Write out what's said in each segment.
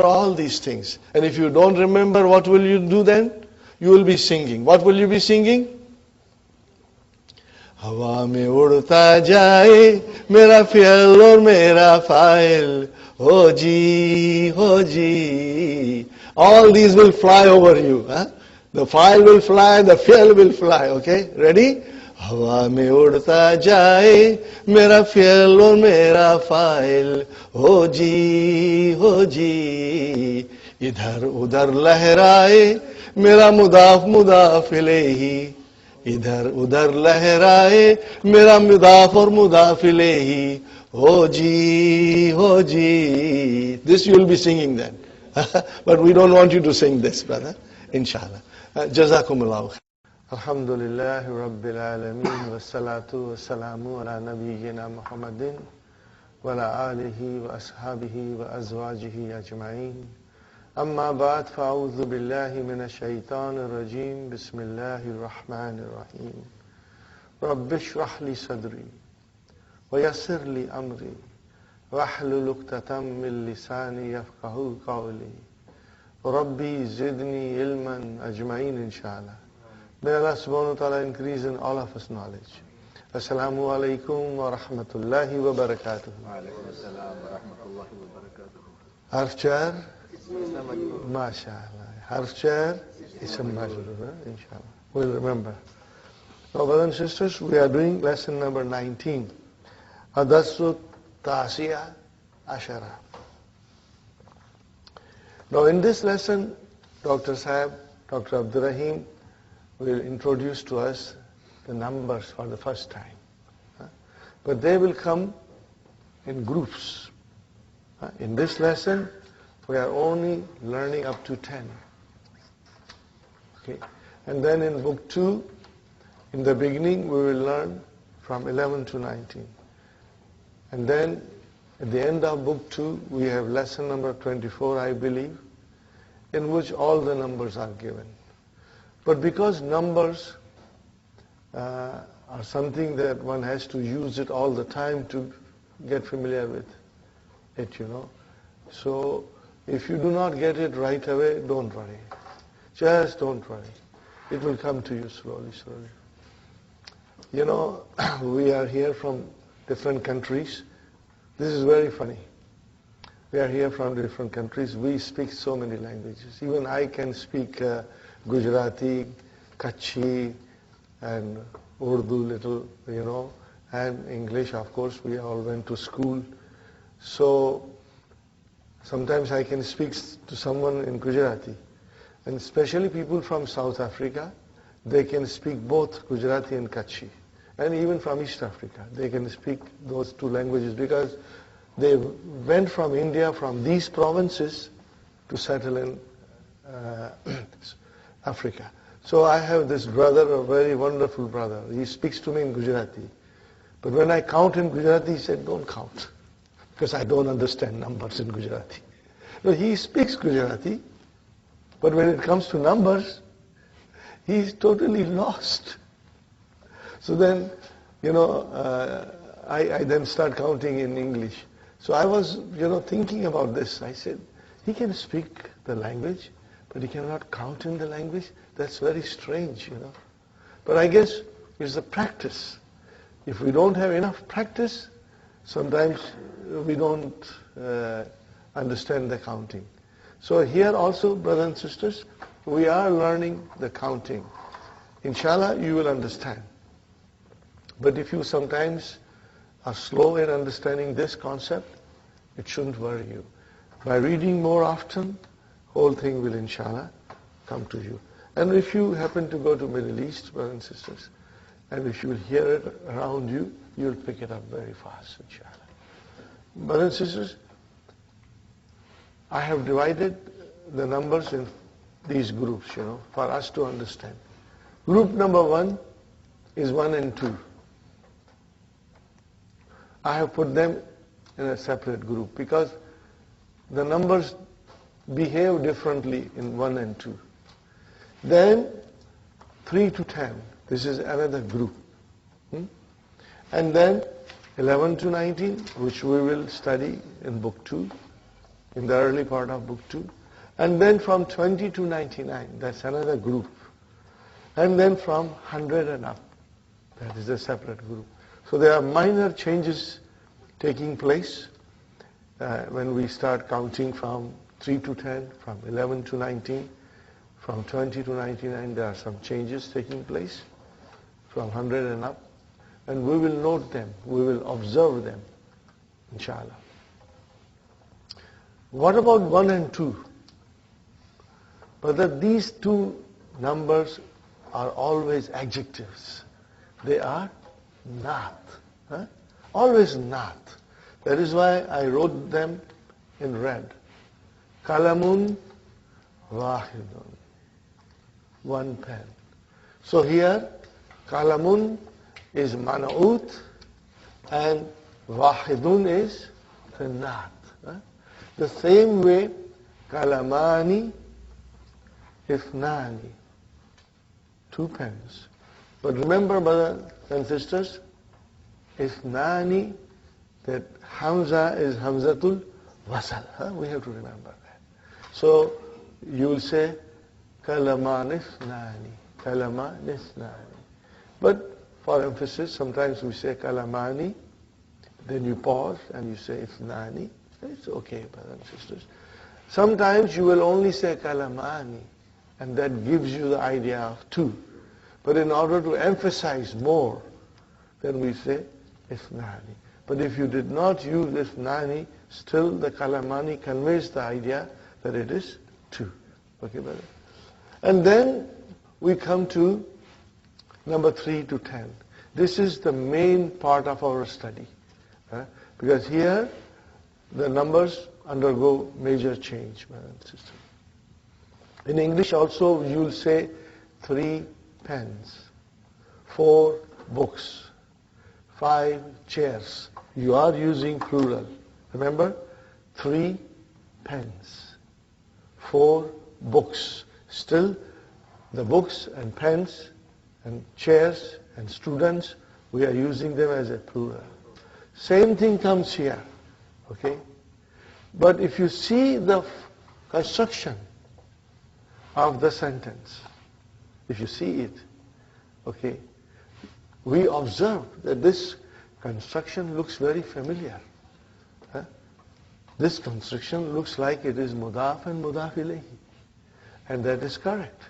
all these things. And if you don't remember, what will you do then? You will be singing. What will you be singing? हवा में उड़ता जाए मेरा फ़ियल और मेरा file हो जी. All these will fly over you. Huh? The file will fly, the fi'l will fly. Okay? Ready? हवा में उड़ता जाए मेरा फ़ियल और मेरा फ़ाइल हो जी. इधर उधर लहराए मेरा मुदाफ इलैहि. इधर उधर लहराए मेरा मुदाफ और मुदाफ इलैहि हो जी. This you will be singing then. But we don't want you to sing this, brother. Inshallah. Jazakumullahu khair. Alhamdulillahi Rabbil Alameen. Wassalatu wassalamu ala nabiyyina Muhammadin wa ala alihi wa ashabihi wa azwajihi ajma'in. أما بعد فأعوذ بالله من الشيطان الرجيم بسم الله الرحمن الرحيم رب اشرح لي صدري ويسر لي أمري واحلل عقدة من لساني يفقهوا قولي ربي زدني علما أجمعين إن شاء الله. May Allah subhanahu wa ta'ala increase in all of us knowledge. Assalamu alaikum wa rahmatullahi wa barakatuh. Wa alaikum assalam wa rahmatullahi wa barakatuh. Harf jar? MashaAllah. Harf jar? Ism majrur, inshallah. We'll remember. Now, brothers and sisters, we are doing lesson number 19. Adasru Tasiya Ashara. Now, in this lesson, Dr. Sahib, Dr. Abdurrahim will introduce to us the numbers for the first time. But they will come in groups. In this lesson, we are only learning up to 10. Okay. And then in book 2, in the beginning, we will learn from 11 to 19. And then at the end of book 2, we have lesson number 24, I believe, in which all the numbers are given. But because numbers are something that one has to use it all the time to get familiar with it, So if you do not get it right away, don't worry. Just don't worry. It will come to you slowly. We are here from different countries. This is very funny. We are here from different countries. We speak so many languages. Even I can speak Gujarati, Kutchi, and Urdu little, and English, of course. We all went to school. So sometimes I can speak to someone in Gujarati. And especially people from South Africa, they can speak both Gujarati and Kutchi. And even from East Africa, they can speak those two languages because they went from India, from these provinces, to settle in Africa. So I have this brother, a very wonderful brother. He speaks to me in Gujarati. But when I count in Gujarati, he said, don't count, because I don't understand numbers in Gujarati. No, he speaks Gujarati, but when it comes to numbers, he's totally lost. So then, I then start counting in English. So I was, thinking about this. I said, he can speak the language, but he cannot count in the language. That's very strange, But I guess it's the practice. If we don't have enough practice, sometimes we don't understand the counting. So here also, brothers and sisters, we are learning the counting. Inshallah, you will understand. But if you sometimes are slow in understanding this concept, it shouldn't worry you. By reading more often, whole thing will, inshallah, come to you. And if you happen to go to Middle East, brothers and sisters, and if you will hear it around you, you'll pick it up very fast, inshallah. Brothers and sisters, I have divided the numbers in these groups, for us to understand. Group number 1 is 1 and 2. I have put them in a separate group because the numbers behave differently in 1 and 2. Then 3 to 10, this is another group. And then 11 to 19, which we will study in book 2. in the early part of book 2. And then from 20 to 99, that's another group. And then from 100 and up, that is a separate group. So there are minor changes taking place when we start counting from 3 to 10, from 11 to 19, from 20 to 99, there are some changes taking place, from 100 and up. And we will note them, we will observe them, inshallah. What about 1 and 2? But these two numbers are always adjectives. They are not. Always not. That is why I wrote them in red. Kalamun wahidun. One pen. So here, kalamun is Maʿdūd and wahidun is the not. The same way, kalamani, ithnani, 2 pens. But remember, brothers and sisters, ithnani, that Hamza is Hamzatul Wasal. We have to remember that. So you will say kalaman ithnani, kalaman ithnani. But for emphasis, sometimes we say kalamani, then you pause and you say ithnani. It's okay, brothers and sisters. Sometimes you will only say kalamani, and that gives you the idea of 2. But in order to emphasize more, then we say ithnani. But if you did not use ithnani, still the kalamani conveys the idea that it is 2. Okay, brother? And then we come to number 3 to 10. This is the main part of our study. Because here, the numbers undergo major change, brother and sister. In English also, you will say 3 pens, 4 books, 5 chairs. You are using plural. Remember? 3 pens, 4 books. Still, the books and pens and chairs and students, we are using them as a plural. Same thing comes here. Okay? But if you see the construction of the sentence, if you see it, okay, we observe that this construction looks very familiar. This construction looks like it is mudaf and mudaf ilayhi. And that is correct.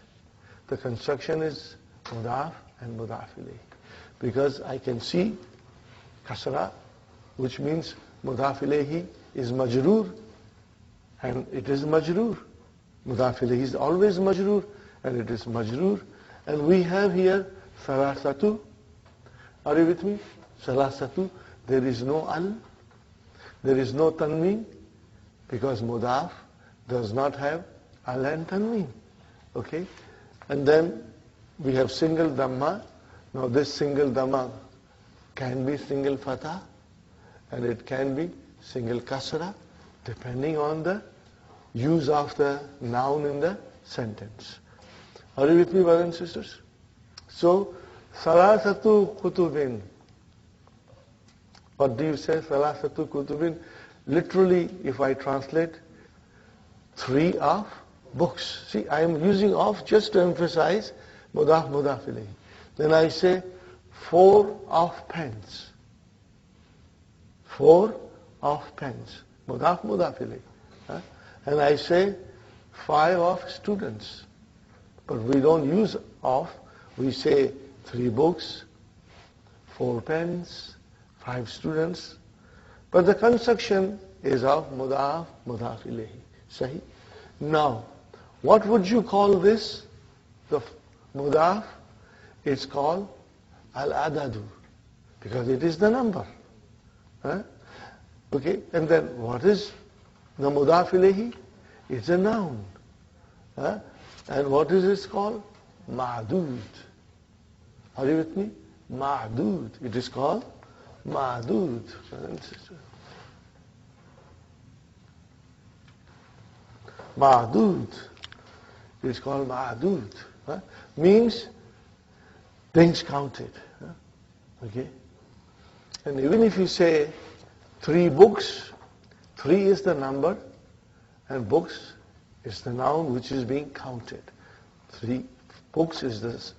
The construction is mudaf and mudaf ilayhi. Because I can see kasra, which means mudaf ilayhi is majroor, and it is majroor. Mudaf ilayhi is always majroor, and it is majroor. And we have here salasatu. Are you with me? Salasatu. There is no al. There is no tanween, because mudaf does not have al and tanween. Okay? And then we have single dhamma. Now this single dhamma can be single fatha, and it can be single kasra, depending on the use of the noun in the sentence. Are you with me, brothers and sisters? So, salasatu kutubin. What do you say? Salasatu kutubin. Literally, if I translate, 3 of books. See, I am using of just to emphasize mudaf mudaf ilayhi. Then I say 4 of pens. 4 of pens. Mudaf mudaf ilayhi. And I say 5 of students. But we don't use of. We say 3 books, 4 pens, 5 students. But the construction is of mudaf mudaf ilayhi. Sahi? Now, what would you call this? The mudaf? It's called al-ʿadad, because it is the number. Okay, and then what is the mudaf ilayhi? It's a noun. And what is it called? Maʿdūd. Are you with me? Maʿdūd. It is called Maʿdūd. Maʿdūd. It is called Maʿdūd. Means things counted. Okay? And even if you say 3 books, 3 is the number, And books is the noun which is being counted. 3 books is this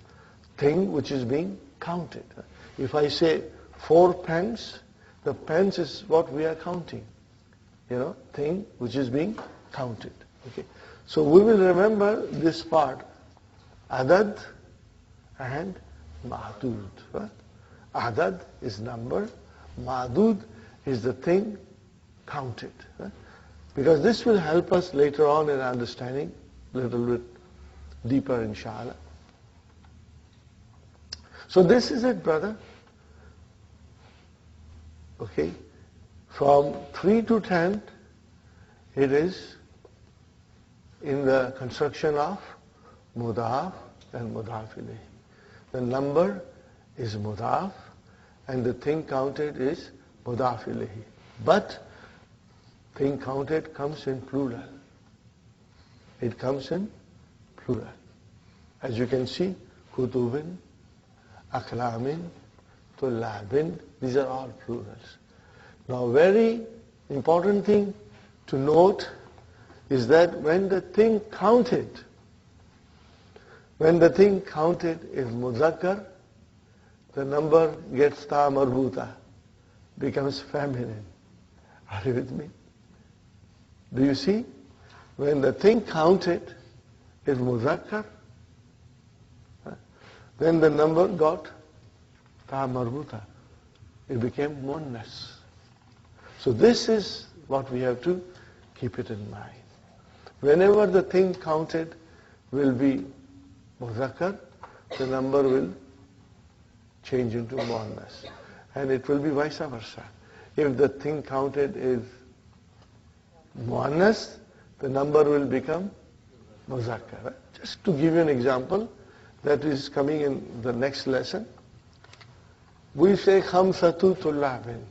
thing which is being counted. If I say 4 pens, the pens is what we are counting. Thing which is being counted. Okay. So we will remember this part, ʿadad and Maʿdūd. Right? ʿadad is number, Maʿdūd is the thing counted. Right? Because this will help us later on in understanding a little bit deeper, inshallah. So this is it, brother. Okay. From 3 to 10, it is in the construction of mudaf and mudaf ilayhi. The number is mudaf and the thing counted is mudaf ilayhi. But thing counted comes in plural. It comes in plural. As you can see, kutubin, aklamin, tullabin, these are all plurals. Now, very important thing to note is that when the thing counted is muzakkar, the number gets ta marbuta, becomes feminine. Are you with me? Do you see? When the thing counted is muzakkar, then the number got ta marbuta. It became muannas. So this is what we have to keep it in mind. Whenever the thing counted will be muzakkar, the number will change into muannas. And it will be vice versa. If the thing counted is muannas, the number will become muzakkar. Just to give you an example, that is coming in the next lesson. We say khamsatu tullabin.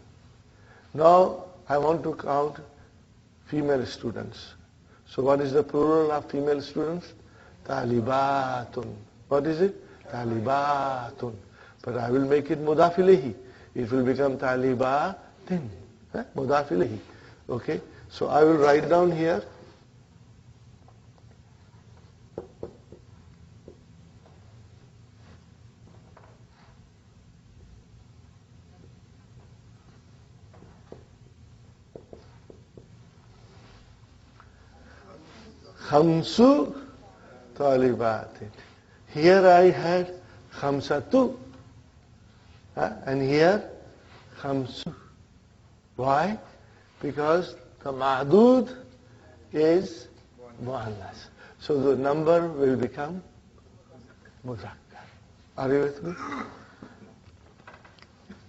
Now I want to count female students. So what is the plural of female students? Talibatun. What is it? Talibatun. But I will make it mudaf ilayhi. It will become talibatin. Mudaf ilayhi. Okay. So I will write down here. Khamsu talibatin. Here I had khamsatu. And here khamsu. Why? Because the Maʿdūd is muannas. So the number will become muzakkar. Are you with me?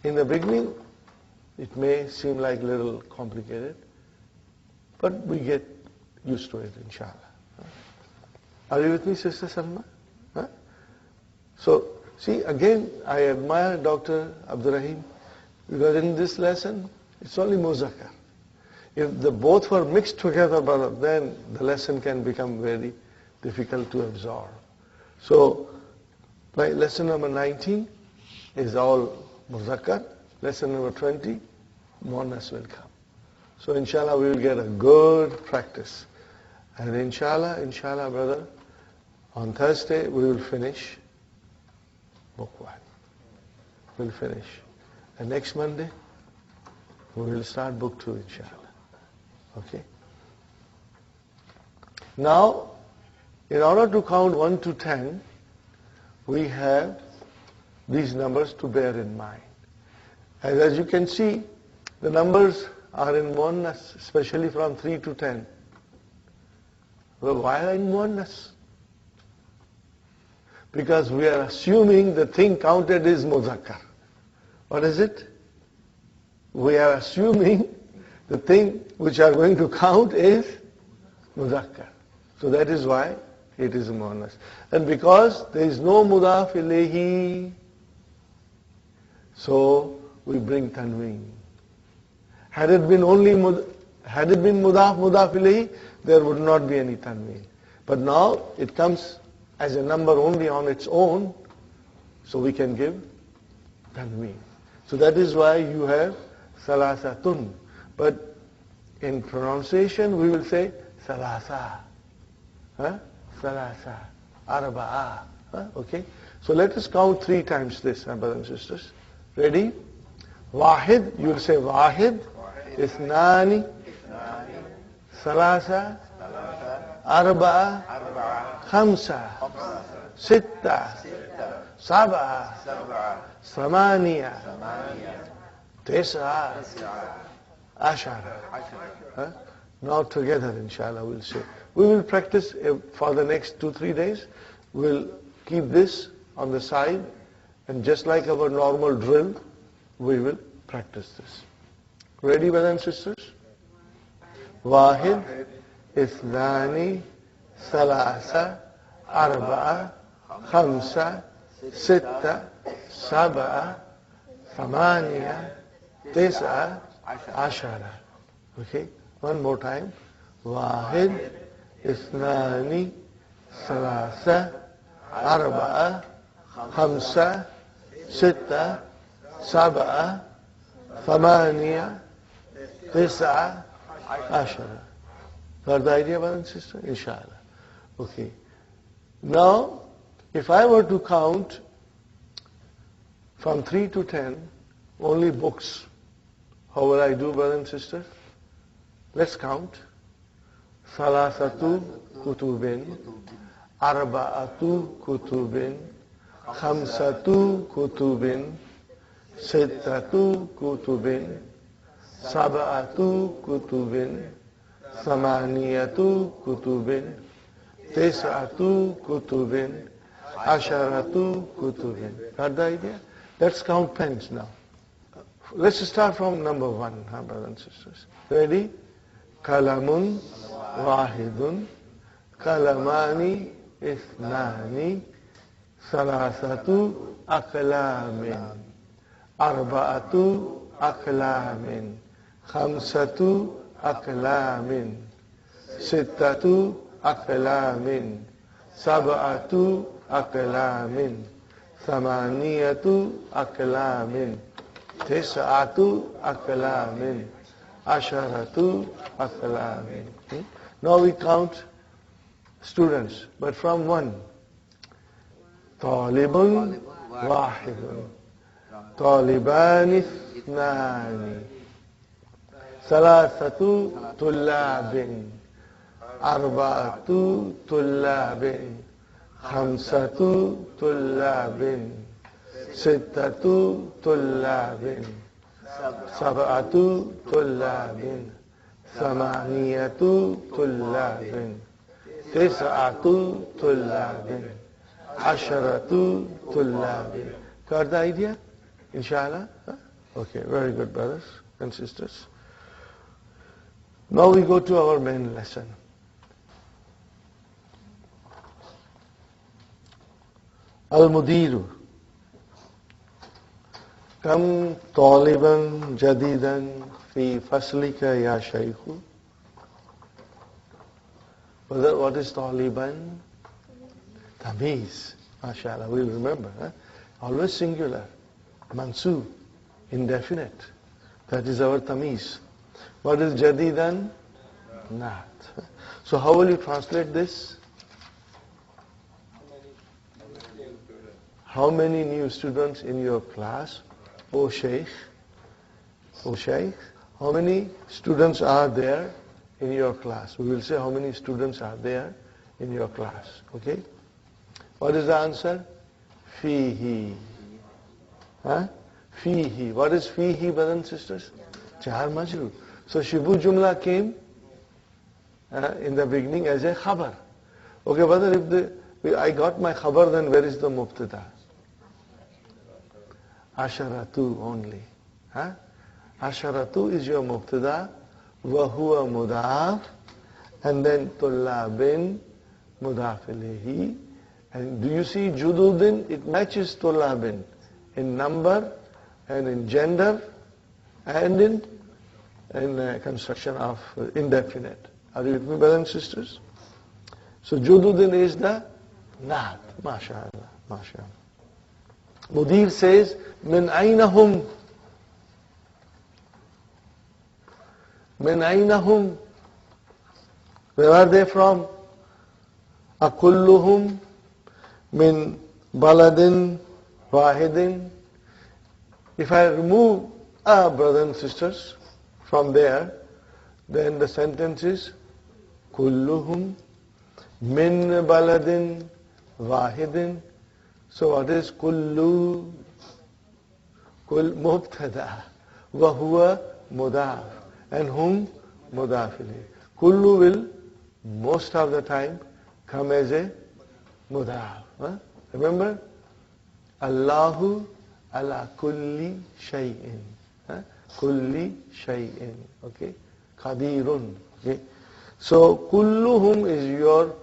In the beginning, it may seem like a little complicated, but we get used to it, inshallah. Are you with me, Sister Salma? So, see, again, I admire Dr. Abdurrahim, because in this lesson, it's only muzakkar. If the both were mixed together, then the lesson can become very difficult to absorb. So, my lesson number 19 is all muzakkar. Lesson number 20, muannas will come. So, inshallah, we will get a good practice. And inshallah, brother, on Thursday we will finish book 1. We'll finish. And next Monday, we will start book 2, inshallah. Okay? Now, in order to count 1 to 10, we have these numbers to bear in mind. And as you can see, the numbers are in muannas, especially from 3 to 10. Well, why in muannas? Because we are assuming the thing counted is muzakkar. What is it? We are assuming the thing which are going to count is muzakkar. So that is why it is muannas. And because there is no mudaf ilayhi, so we bring tanween. Had it been mudaf ilayhi, there would not be any tanween. But now it comes as a number only on its own, so we can give tanween. So that is why you have salasatun. But in pronunciation we will say Salasa. Huh? Salasa. Arba'a. Huh? Okay. So let us count 3 times this, brothers and sisters. Ready? Wahid. You will say Wahid. Ithnani. Salasa. Arba'a. Khamsa. Sitta. Sab'a. Samaniya. Tis'a. Ashara. Huh? Now together, inshallah, we'll say. We will practice for the next 2-3 days. We'll keep this on the side, and just like our normal drill, we will practice this. Ready, brothers and sisters? Wahid, Ithnani, Salasa, Arba'a, Khamsa, Sitta, Sab'a, Thamaniya, Tis'a, Ashara. Okay? One more time. Wahid, Ithnani, Salasa, Arba'a, Khamsa, Sitta, Sab'a, Thamaniya, Tis'a, Ashara. Got the idea, brother and sister? Inshallah. Okay. Now, if I were to count from 3 to 10, only books, how will I do, brother and sister? Let's count. Salasatu kutubin, arba'atu kutubin, khamsatu kutubin, sittatu kutubin, sab'atu kutubin, samaniyatu kutubin, tis'atu kutubin, asharatu kutubin. Got the idea? Let's count pens now. Let's start from number 1, brothers and sisters. Ready? Kalamun wahidun, kalamani ithnani, salasatu aqlamin, arba'atu aqlamin, khamsatu aqlamin, sittatu aqlamin, sab'atu aqlamin, thamaniyatu aqlamin, tis'atu aqlamin, asharatu aqlamin. Now we count students, but from 1. Talibun wahidun, talibani ithnani, salasatu tullabin, arba'atu tullabin, khamsatu tullabin, sittatu tullabin, sab'atu tullabin, thamaniyatu tullabin, tis'atu tullabin, asharatu tullabin. Got the idea? Inshallah? Okay, very good, brothers and sisters. Now we go to our main lesson. Al-Mudiru. Kam taliban jadidan fi faslika ya shaykhu. What is taliban? Tamiz. MashaAllah, we'll remember. Always singular. Mansub. Indefinite. That is our tamiz. What is jadidan? Not. So how will you translate this? How many new students in your class? O Shaykh. O Shaykh. How many students are there in your class? We will say how many students are there in your class. Okay? What is the answer? Fihi. Huh? Fihi. What is fihi, brothers and sisters? Jar majroor. So Shibu Jumla came in the beginning as a Khabar. Okay, brother, if I got my Khabar, then where is the Mubtada? Asharatu only. Huh? Asharatu is your Mubtada, wa huwa mudaf, and then tullabin, mudaf ilayhi. And do you see jududin? It matches tullabin in number and in gender and in construction of indefinite. Are you with me, brothers and sisters? So jududin is the naat. MashaAllah. MashaAllah. Mudir says, min aynahum. Min aynahum. Where are they from? أَكُلُّهُمْ مِنْ بَلَدٍ وَاحِدٍ. If I remove brothers and sisters from there, then the sentence is كُلُّهُمْ مِنْ بَلَدٍ وَاحِدٍ. So what is kullu? Kul mubtada wa huwa mudaf, and hum mudaf ilayh. Kullu will most of the time come as a mudaf. Remember? Allahu ala kulli shay'in. Kulli shay'in. Okay? Qadirun. Okay? So kulluhum is your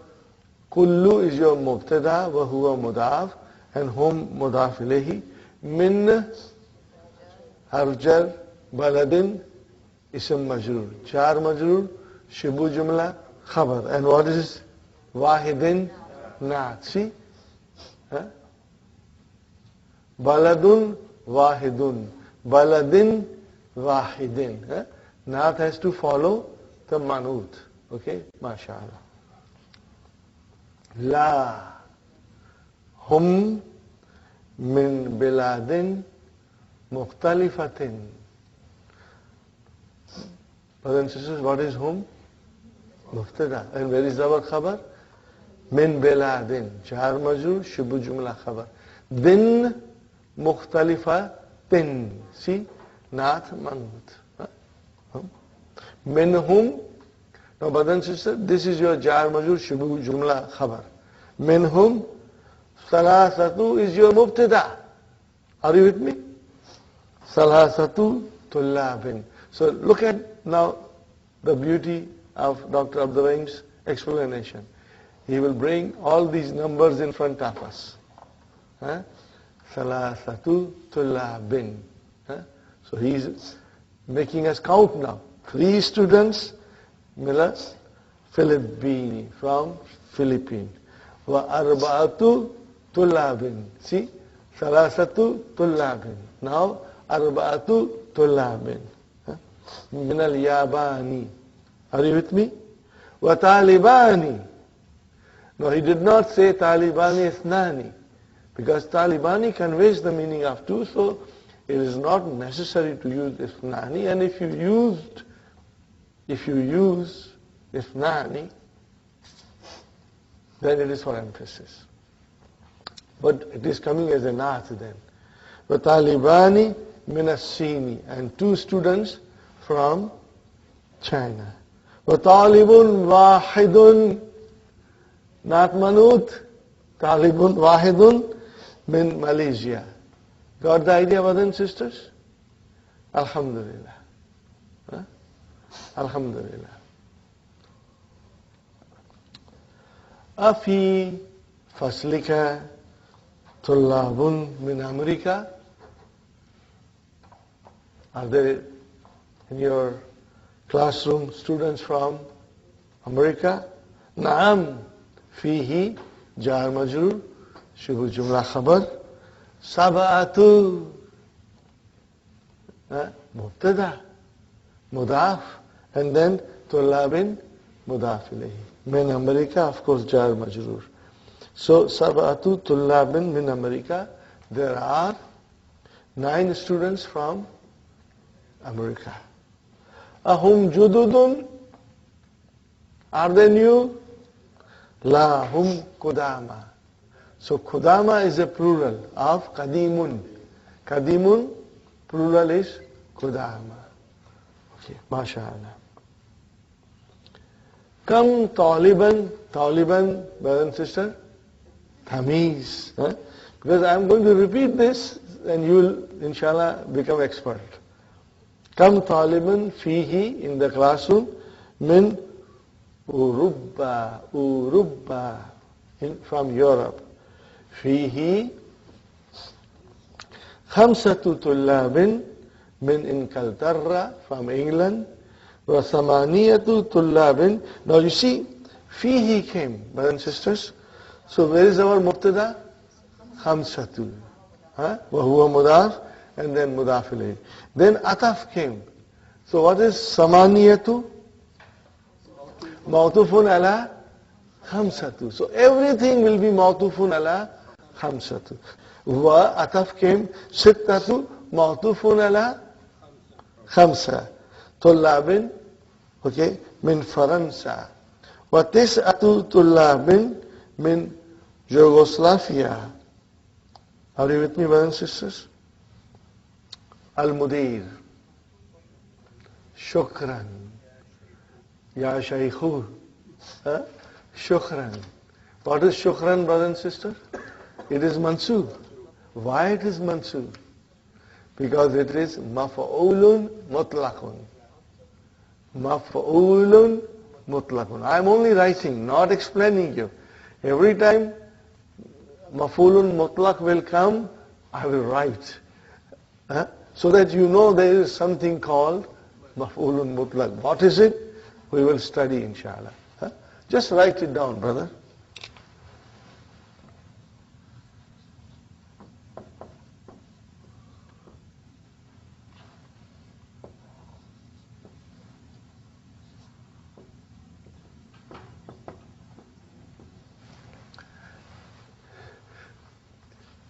kullu is your mubtada wa huwa mudaf, and hum mudaf ilayhi. Min harjar baladin ism majrur. Char majrur, shibu jumla, khabar. And what is wahidin? Naat. See? Baladun wahidun. Baladin wahidin. Naat has to follow the Maʿdūd. Okay? MashaAllah. La hum min biladin mukhtalifatin. Brothers and sisters, what is hum? Mubtada. And where is our khabar? Min biladin. Jar majrur, shibu jumla khabar. Din mukhtalifatin. See? Naat Maņdūd. Minhum. Now, brothers and sisters, this is your jar majrur, shibu jumla khabar. Minhum salasatu is your mubtada. Are you with me? Salasatu tullabin. So look at now the beauty of Dr. Abdul Rahim's explanation. He will bring all these numbers in front of us. Salasatu tullabin. So he is making us count now. 3 students, Mila Filippini, from Philippines. Wa arba'atu tullabin. See? Salasatu tullabin. Now, arba'atu tullabin. Min al-Yabani. Are you with me? Wa talibani. No, he did not say talibani ithnani, because talibani conveys the meaning of 2, so it is not necessary to use ithnani. And if you use ithnani, then it is for emphasis. But it is coming as a naat then. Wa talibani min as-Sini, and 2 students from China. Wa talibun wahidun, not Maņdūd, talibun wahidun min Malaysia. Got the idea, brothers and sisters? Alhamdulillah. Alhamdulillah. Afi faslika tullabun min America. Are there in your classroom students from America? Naam. Fihi jar majrur, shibu jumla khabar. Sab'atu mubtada, mudaf, and then tullabin mudaf ilayhi. Min America, of course, jar majrur. So sab'atu tullabin min America. There are 9 students from America. Ahum jududun. Are they new? La hum kudama. So kudama is a plural of qadimun. Qadimun, plural is kudama. Okay, mashallah. Kam taliban, taliban, brother and sister, tamiz. Because I am going to repeat this and you will inshallah become expert. Kam taliban fihi, in the classroom, min Urubba, from Europe. Fihi khamsatu tullabin min Inglaterra, from England. Wa samaniyatu tullabin. Now you see, fihi came, brothers and sisters. So where is our mubtada? Khamsatu. Wa huwa mudaf, and then mudaf ilayhi. Then ataf came. So what is samaniyatu? Ma'tufun ala khamsatu. So everything will be ma'tufun ala khamsatu. Wa ataf came sittatu ma'tufun ala khamsa. Tullabin, okay, min Faransa. Wa tis'atu tullabin min Yugoslavia. Are you with me, brothers and sisters? Al-Mudir. Shukran. Ya Shaykhu. Shukran. What is shukran, brothers and sisters? It is mansoob. Why it is mansoob? Because it is maf'ūlun mutlaqun. Maf'ūlun mutlaqun. I am only writing, not explaining you. Every time maf'ūlun mutlaq will come, I will write. So that you know there is something called maf'ūlun mutlaq. What is it? We will study, inshallah. Just write it down, brother.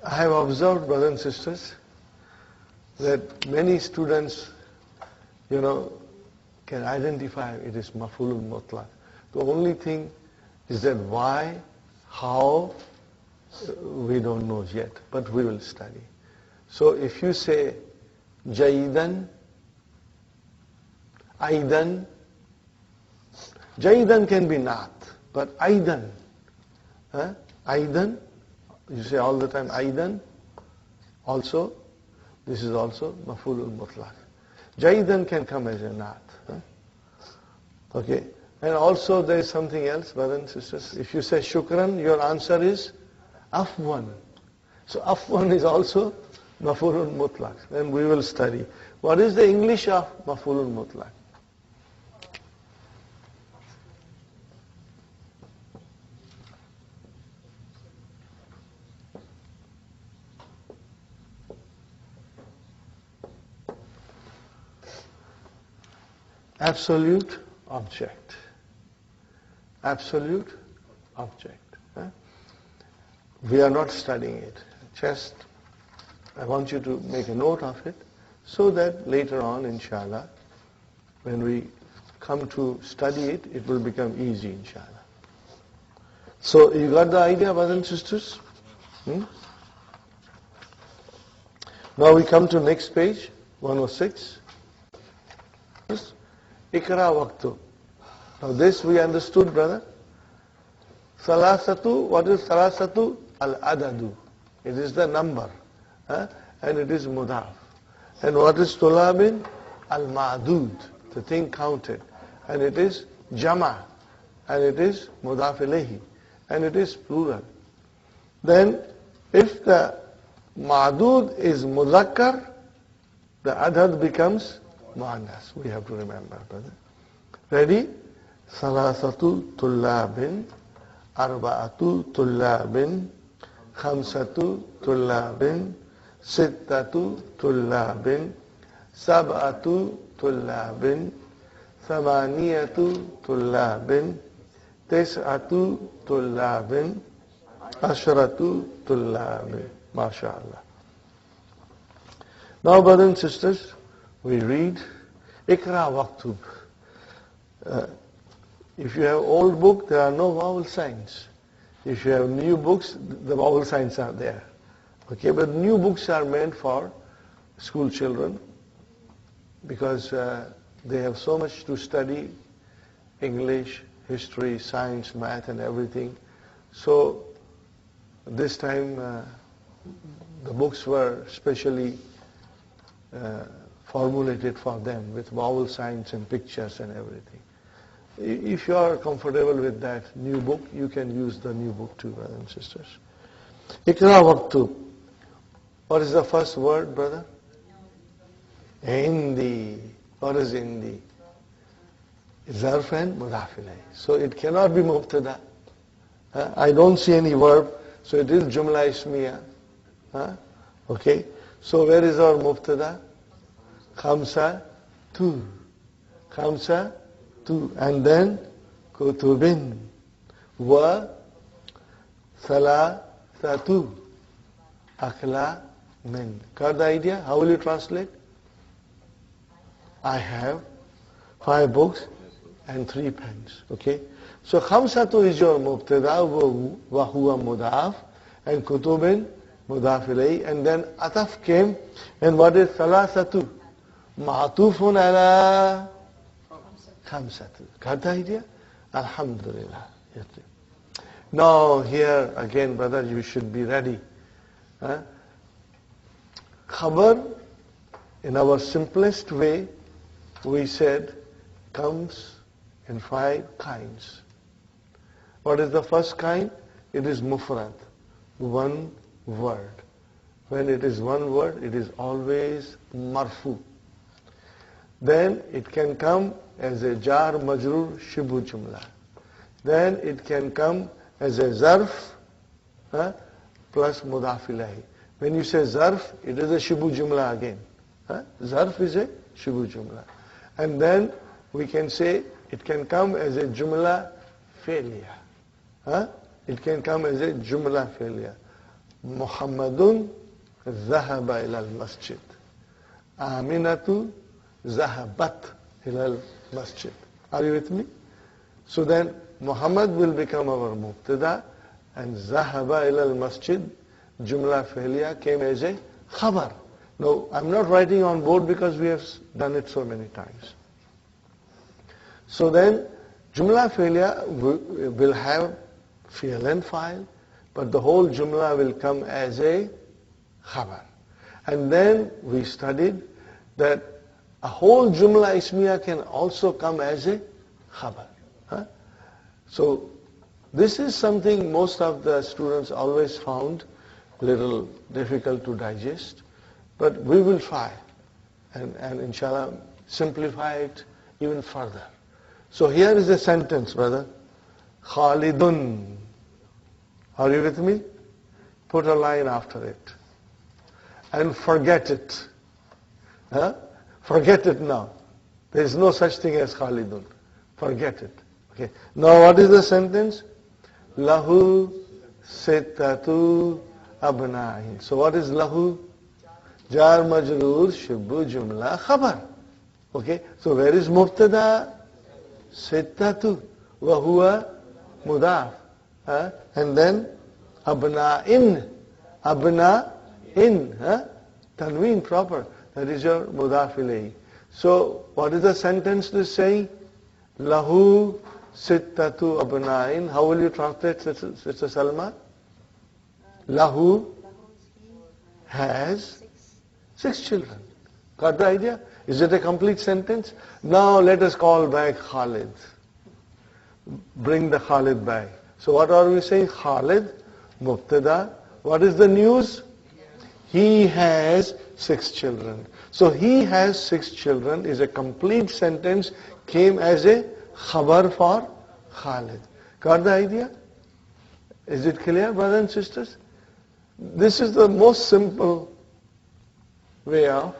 I have observed, brothers and sisters, that many students, can identify it is maf'ūlun mutlaq. The only thing is that why, how, we don't know yet, but we will study. So if you say jaydan, aidan, jaydan can be not, but aidan, aidan, you say all the time aidan, also, this is also maf'ūlun mutlaq. Jaydan can come as a not. Okay. And also there is something else, brothers and sisters. If you say shukran, your answer is afwan. So afwan is also maf'ūlun mutlaq. Then we will study. What is the English of maf'ūlun mutlaq? Absolute object. Absolute object. We are not studying it. Just, I want you to make a note of it so that later on, inshallah, when we come to study it, it will become easy, inshallah. So, you got the idea, brothers and sisters? Now we come to next page, 106. Ikra waqtu. Now this we understood, brother. Salasatu, what is salasatu? Al-Adadu. It is the number. And it is mudaf. And what is tulabin? Al-Maʿdūd, the thing counted. And it is jama. And it is mudaf ilayhi. And it is plural. Then, if the Maʿdūd is muzakkar, the adad becomes muannas. We have to remember, brother. Ready? Salasatu tullabin, arba'atu tullabin, khamsatu tullabin, sittatu tullabin, sab'atu tullabin, thamaniyatu tullabin, tis'atu tullabin, ashratu tullabin. MashaAllah. Now, brothers and sisters, we read Ikra Waktub. If you have old book, there are no vowel signs. If you have new books, the vowel signs are there. Okay, but new books are meant for school children because they have so much to study, English, history, science, math and everything. So this time the books were specially formulated for them with vowel signs and pictures and everything. If you are comfortable with that new book, you can use the new book too, brothers and sisters. Ikra waqtu. What is the first word, brother? Hindi. What is Hindi? Zarf and mudaf ilayh. So it cannot be mubtada. I don't see any verb, so it is jumla ismiya. Okay. So where is our mubtada? Khamsa, tu. Khamsa, tu. And then كتب وثلاثة أقلام. Got the idea? How will you translate? I have 5 books and 3 pens. Okay? So khamsatu is your mubtada wa huwa mudaf, and kutubin mudaf ilayhi, and then ataf came, and what is thalathatu? Ma'tufun ala khamsatu. Got the idea? Alhamdulillah. Now here again, brother, you should be ready. Khabar, in our simplest way, we said, comes in 5 kinds. What is the first kind? It is mufrad, one word. When it is one word, it is always marfu. Then it can come as a jar majrur shibu jumla. Then it can come as a zarf plus mudaf ilayhi. When you say zarf, it is a shibu jumla again. Zarf is a shibu jumla. And then we can say it can come as a jumla failure. It can come as a jumla failure. Muhammadun zahaba ila al-masjid. Aminatu zahabat ila al-masjid. Are you with me? So then Muhammad will become our mubtada, and zahaba ila al-masjid, jumla failure, came as a khabar. No, I'm not writing on board because we have done it so many times. So then, jumla failure will have fi'l and fa'il, but the whole jumla will come as a khabar. And then we studied that a whole jumla ismiya can also come as a khabar. So this is something most of the students always found a little difficult to digest, but we will try and inshallah simplify it even further. So here is a sentence, brother. Khalidun. Are you with me? Put a line after it. And forget it. Forget it now. There is no such thing as Khalidun. Forget it. Okay. Now what is the sentence? Lahu sittatu abna'in. So what is lahu? Jar majroor shibbu jumla khabar. Okay. So where is mubtada? Sittatu wa huwa mudaf. And then abna'in. Abna'in. Tanween proper. That is your mudaf ilayhi. So what is the sentence this saying? Lahu sittatu abna'in. How will you translate, Sister Salma? Lahu has 6 children. Got the idea? Is it a complete sentence? Now let us call back Khalid. Bring the Khalid back. So what are we saying? Khalid, mubtada. What is the news? He has 6 children. So he has 6 children is a complete sentence, came as a khabar for Khalid. Got the idea? Is it clear, brothers and sisters? This is the most simple way of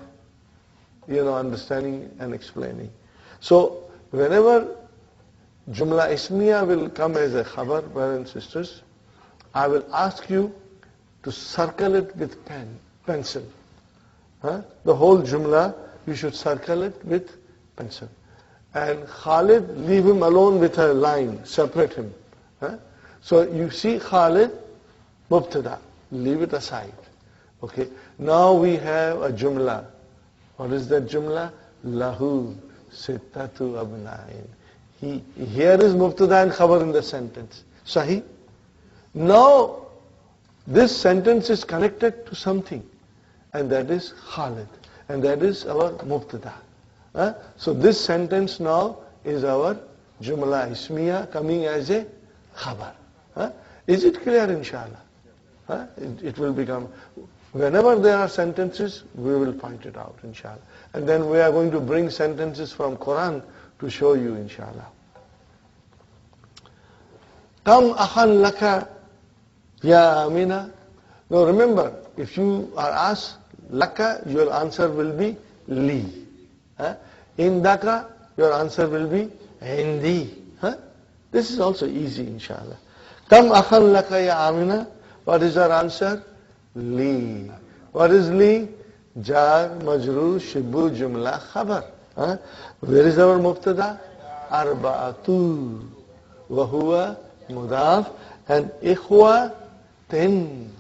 understanding and explaining. So whenever jumla ismiya will come as a khabar, brothers and sisters, I will ask you to circle it with pencil. The whole jumla, you should circle it with pencil. And Khalid, leave him alone with a line, separate him. So you see Khalid, mubtada, leave it aside. Okay. Now we have a jumla. What is that jumla? Lahu sittatu abna'in. Here is mubtada and khabar in the sentence. Sahih? Now, this sentence is connected to something, and that is Khalid, and that is our mubtada. So this sentence now is our jumla ismiya coming as a khabar. Is it clear, inshallah? It will become, whenever there are sentences, we will point it out, inshallah. And then we are going to bring sentences from Qur'an to show you, inshallah. Kam akhan laka ya Amina. Now remember, if you are asked laka, your answer will be li. Indaka, your answer will be indi. This is also easy, inshallah. Kam akhan laka ya Amina? What is our answer? Li. What is li? Jar, majroor, shibu, jumla, khabar. Where is our mubtada? Arba'atu. Wahuwa mudaf. And ikhwa, tin.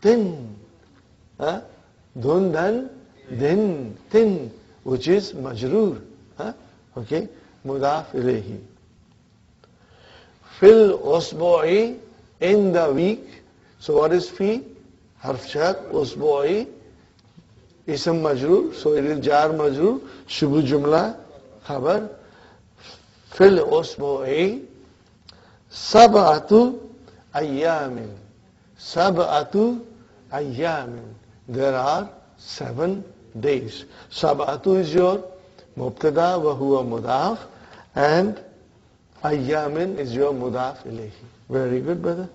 Tin. Dundan, din, tin. Which is majroor. Okay. Mudaf ilayhi. Fil usbu'i, in the week. So what is fi? Harf jar, usbu'i, ism majroor. So it is jar majroor, shubu jumla, khabar. Fil usbu'i, sab'atu ayyamin. Sab'atu ayyamin. There are 7 days. Sab'atu is your mubtada wa huwa mudaf, and ayyamin is your mudaf ilayhi. Very good, brother.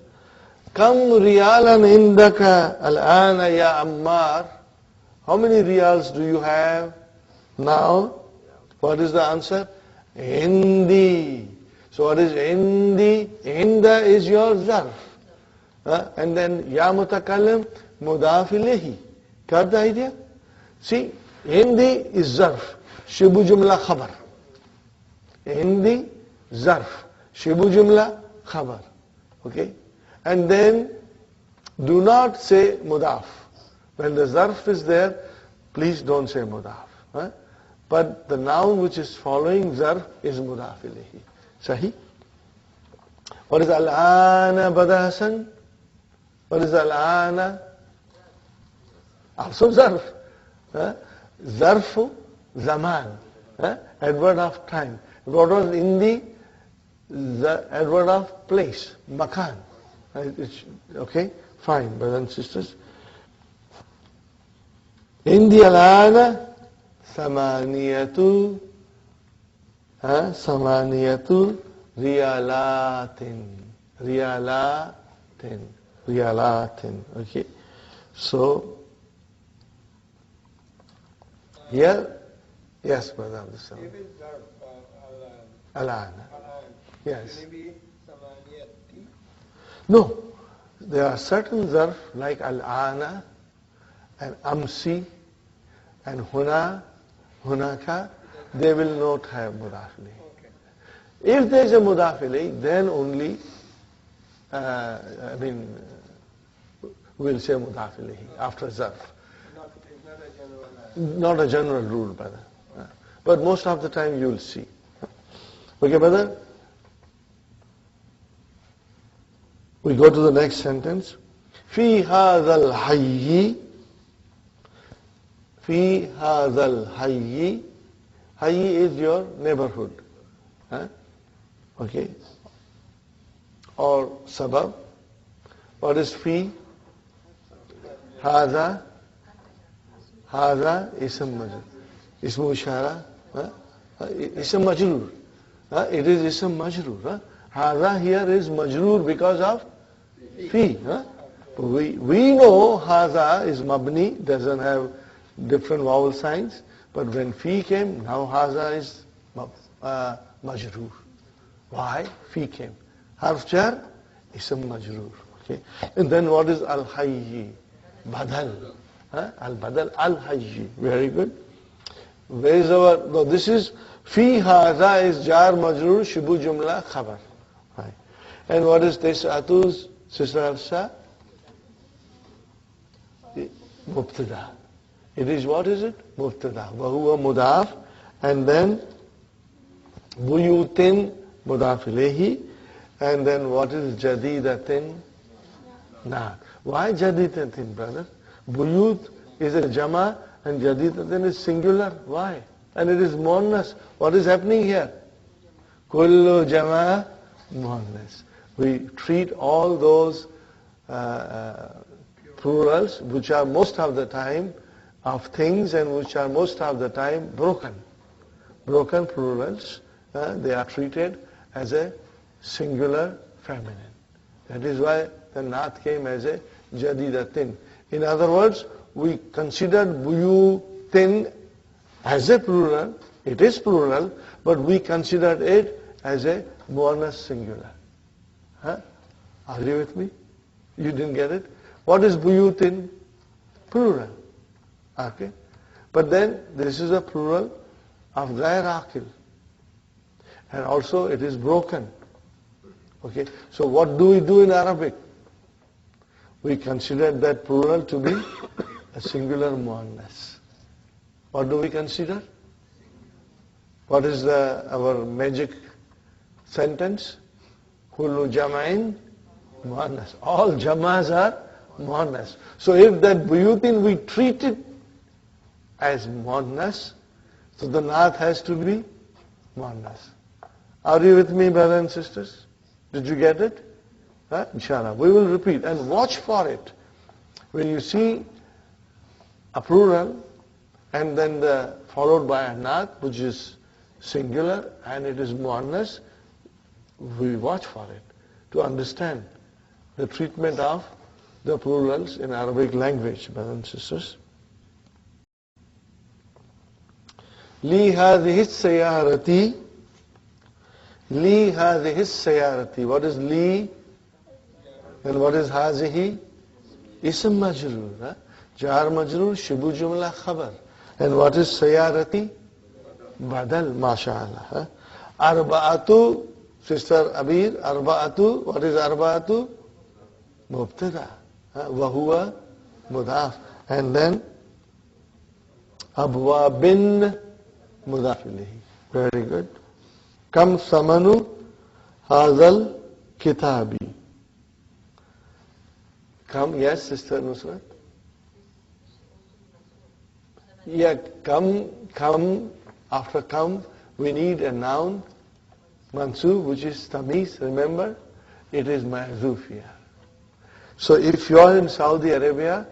Kam riyalan indaka al-ana ya Ammar? How many riyals do you have now? What is the answer? Indi. So what is indi? Inda is your zarf. And then ya mutakallim, mudaf ilayhi. Got the idea? See, indi is zarf. Shibu jumla khabar. Indi, zarf. Shibu jumla khabar. Okay? And then do not say mudaf. When the zarf is there, please don't say mudaf. But the noun which is following zarf is mudaf ilayhi. Sahi? What is al-ana Bada Hasan? What is al-ana? Also zarf. Zarfu zaman. Adverb of time. What was indi? The adverb of place, makan. Okay, fine, brothers and sisters. Indi al-ana samaniyatu riyalatin. Okay, so here, yes, brother. Al-ana. Yes. No, there are certain zarf like al-ana and amsi and huna, hunaka, they will not have mudaf ilayhi. If there is a mudaf ilayhi, then only, we'll say mudaf ilayhi after zarf. Not a general rule, brother. But most of the time you will see. Okay, brother? We go to the next sentence. في هذا الحي. في هذا الحي. Hayy is your neighborhood. Okay. Or sabab. What is fi? هذا. هذا اسم مجرور. اسم إشارة. اسم مجرور. It is ism majroor. هذا here is majroor because of fi. We know haza is mabni, doesn't have different vowel signs, but when fi came, now haza is majroor. Why? Fi came. Harf jar, ism majroor. Okay. And then what is al-hayyi? Badal. Al-badal, al-hayyi. Very good. Where is our, no, this is fi haza is jar majroor, shibu jumla khabar. Right. And what is tis'atu's Sister Hafsa? Mubtada. It is, what is it? Mubtada. Wahuwa mudaf. And then buyutin mudaf ilayhi. And then what is jadidatin? Nar. Why jadidatin, brother? Buyut is a jama and jadidatin is singular. Why? And it is muannas. What is happening here? Kullu jama muannas. We treat all those plurals which are most of the time of things and which are most of the time broken. Broken plurals, they are treated as a singular feminine. That is why the naat came as a jadidatin. In other words, we considered buyutin as a plural. It is plural, but we considered it as a muannas singular. Huh? Are you with me? You didn't get it? What is buyut in plural? Okay. But then this is a plural of ghair aqil. And also it is broken. Okay. So what do we do in Arabic? We consider that plural to be a singular muannas. What do we consider? What is our magic sentence? Kullu jama'in muannas. All jamas are muannas. So if that buyutin we treat it as muannas, so the naat has to be muannas. Are you with me, brothers and sisters? Did you get it? Inshallah. We will repeat and watch for it. When you see a plural and then followed by a naat, which is singular and it is muannas, we watch for it to understand the treatment of the plurals in Arabic language, brothers and sisters. Li hadhihi as-sayyarati. Li hadhihi as-sayyarati. What is li? And what is hazihi? Ism majroor. Jar majroor, shibu jumla khabar. And what is sayyarati? Badal, masha'Allah. Arba'atu, Sister Abir, arba'atu. What is arba'atu? Mubtada. Wahuwa mudaf. And then abwabin mudaf ilayhi. Very good. Kam samanu hazal kitabi. Come, yes, Sister Nusrat? Yeah, come, after come, we need a noun, mansub, which is tamiz, remember? It is ma'zuf here. So if you are in Saudi Arabia,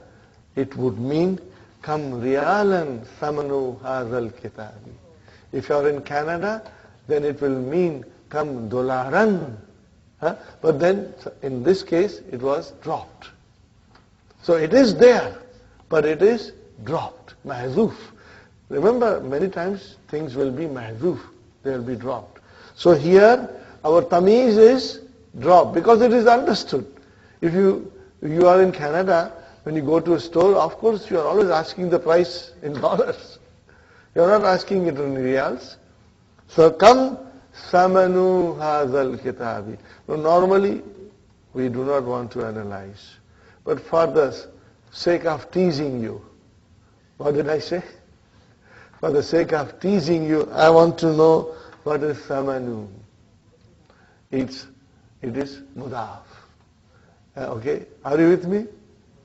it would mean, kam riyalan thamanu hazal kitabi. If you are in Canada, then it will mean, kam dolaran. But then, in this case, it was dropped. So it is there, but it is dropped, mahzuf. Remember, many times things will be mahzuf, they will be dropped. So here, our tamiz is dropped, because it is understood. If you are in Canada, when you go to a store, of course you are always asking the price in dollars. You are not asking it in riyals. So kam samanu hazal kitabi. Now, normally, we do not want to analyze. But for the sake of teasing you, what did I say? For the sake of teasing you, I want to know what is samanu. It is mudaf. Okay, are you with me?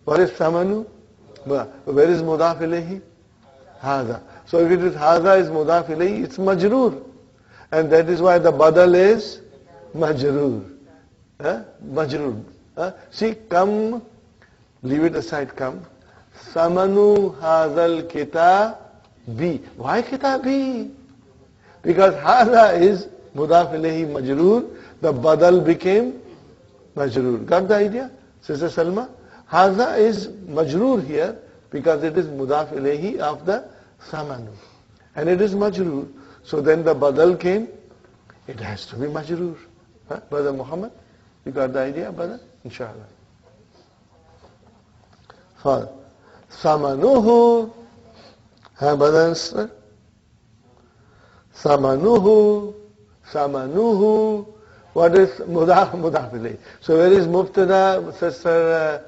What is samanu? Where is mudaf ilayhi? Hadha. So if it is hadha is mudaf ilayhi, it's majroor. And that is why the badal is majroor. Majroor. See, come. Leave it aside, come. Samanu hadal kitabi. Why kitabi? Because hadha is mudaf ilayhi majroor. The badal became majroor. Got the idea, Sister Salma? Hadha is majroor here because it is mudaf ilayhi of the samanu. And it is majroor. So then the badal came. It has to be majroor. Brother Muhammad, you got the idea, brother? Inshallah. For samanuhu, brother and sister? Samanuhu, what is mudaf ilayhi? So where is mubtada, Sister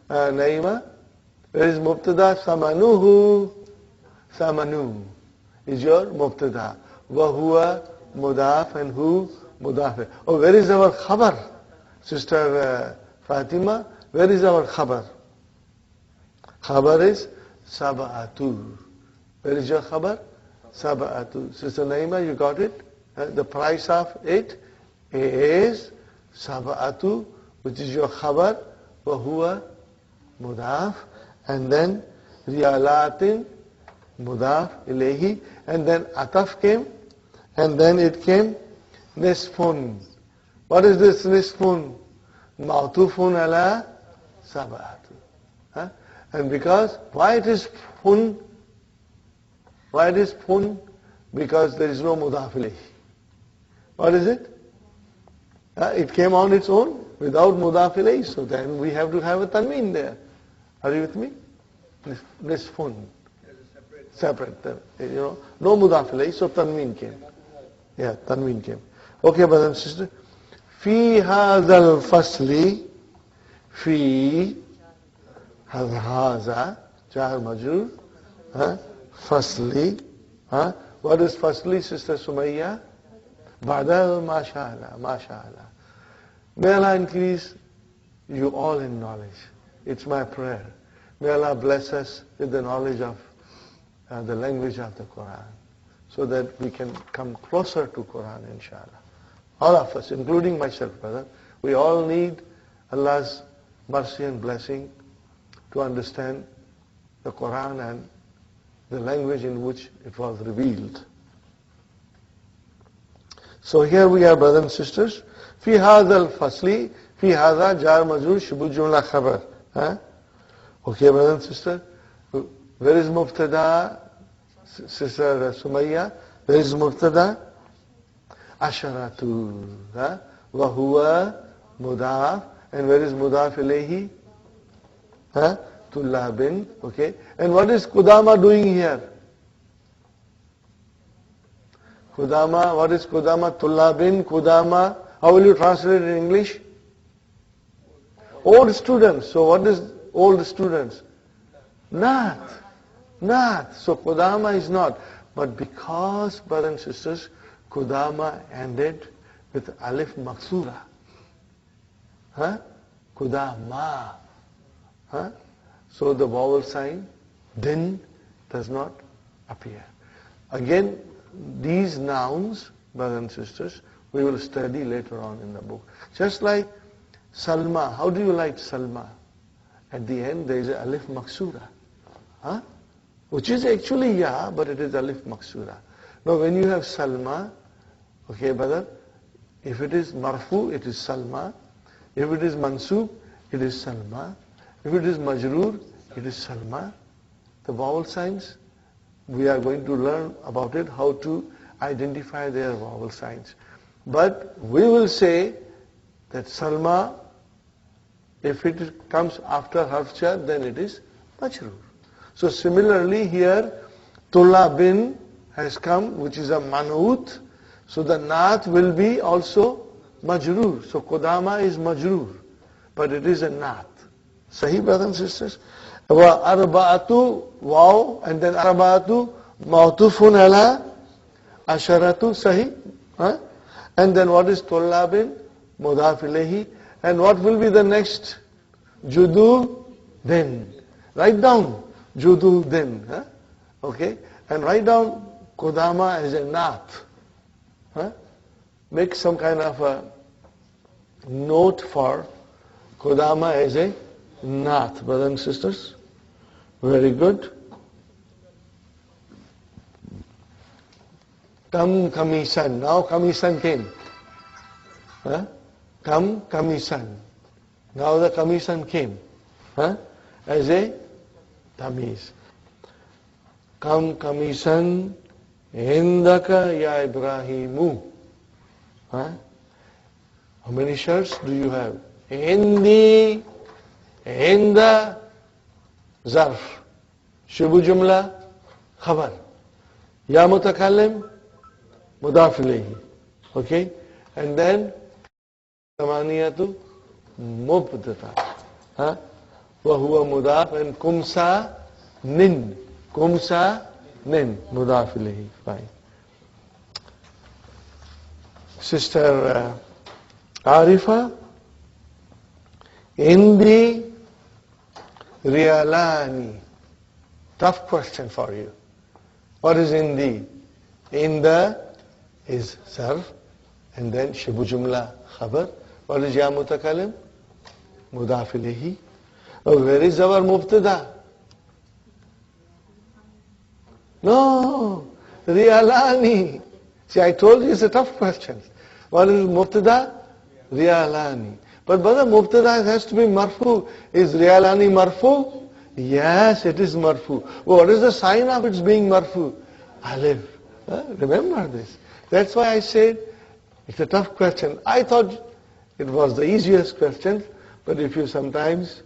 Naima? Where is mubtada? Samanuhu, samanu is your mubtada. Wahuwa mudaf and hu mudaf. Oh, where is our khabar? Sister Fatima, where is our khabar? Khabar is sab'atu. Where is your khabar? Sab'atu. Sister Naima, you got it? The price of it is sab'atu, which is your khabar, wa huwa mudaf, and then riyalatin mudaf ilayhi, and then ataf came, and then it came nisfun. What is this nisfun? Ma'tufun ala sab'atu. And because, why it is fun? Why it is fun? Because there is no mudaf ilayhi. What is it? It came on its own without mudaf ilayhi, so then we have to have a tanween there. Are you with me? This phone. Separate. No mudaf ilayhi, so tanween came. Yeah, tanween came. Okay, brothers and sisters. في هذا الفصل في هذا جار مجرور فصلي What is فصلي, Sister Sumayya? Badal, mashallah, mashallah. May Allah increase you all in knowledge. It's my prayer. May Allah bless us with the knowledge of the language of the Qur'an, so that we can come closer to Qur'an, inshallah. All of us, including myself, brother, we all need Allah's mercy and blessing to understand the Qur'an and the language in which it was revealed. So here we are, brothers and sisters. في هذا الفصل في هذا جار مجرور شبه جملة خبر. Okay, brothers and sisters. Where is Mubtada, Sister Sumayya? Where is Mubtada? Asharatu. Wahuwa mudaf. And where is mudaf ilayhi? Tullabin. Okay. And what is Qudama doing here? Qudama, what is Qudama? Tullabin, Qudama. How will you translate it in English? Old students. So what is old students? Not. So Qudama is not. But because, brothers and sisters, Qudama ended with alif maksura. Qudama. So the vowel sign, din, does not appear. Again, these nouns, brothers and sisters, we will study later on in the book. Just like Salma. How do you like Salma? At the end there is a alif maksura. Which is actually ya, but it is alif maksura. Now when you have Salma, okay brother, if it is marfu, it is Salma. If it is mansub, it is Salma. If it is majroor, it is Salma. The vowel signs, we are going to learn about it, how to identify their vowel signs. But we will say that Salma, if it comes after harf jar, then it is majroor. So similarly here, Tullabin has come, which is a man'ut. So the naat will be also majroor. So Qudama is majroor, but it is a naat. Sahih, brothers and sisters? Wa arba'atu, wow, and then arba'atu, ma'tufun ala, asharatu, sahih. And then what is Tullabin? Mudaf ilayhi. And what will be the next? Judu, then. Write down. Judu, then. Okay? And write down Qudama as a naat. Make some kind of a note for Qudama as a naat, brothers and sisters. Very good. Kam kamisan. Now kamisan came. Kam kamisan. Now the kamisan came. As a tamiz. Kam kamisan indaka ya Ibrahimu. How many shirts do you have? Indi, inda, zarf. Shubu jumla, khabar. Ya mutakallim, mudaf ilayhi. Okay? And then, samaniyatu, mubtada. Wa huwa mudaf, and kumsa, nin. Kumsa, nin. Mudaf ilayhi. Fine. Sister Arifa, Indi Rialani. Tough question for you. What is Indi? Inda is sarf, and then Shibu Jumla Khabar. What is Ya Mutakalim? Mudaf ilayhi. Where is our Mubtada? No, Rialani. See, I told you it's a tough question. What is Mubtada? Rialani. But brother, Mubtada has to be marfu. Is Rialani marfu? Yes, it is marfu. What is the sign of its being marfu? Alif. Remember this. That's why I said it's a tough question. I thought It was the easiest question, but if you sometimes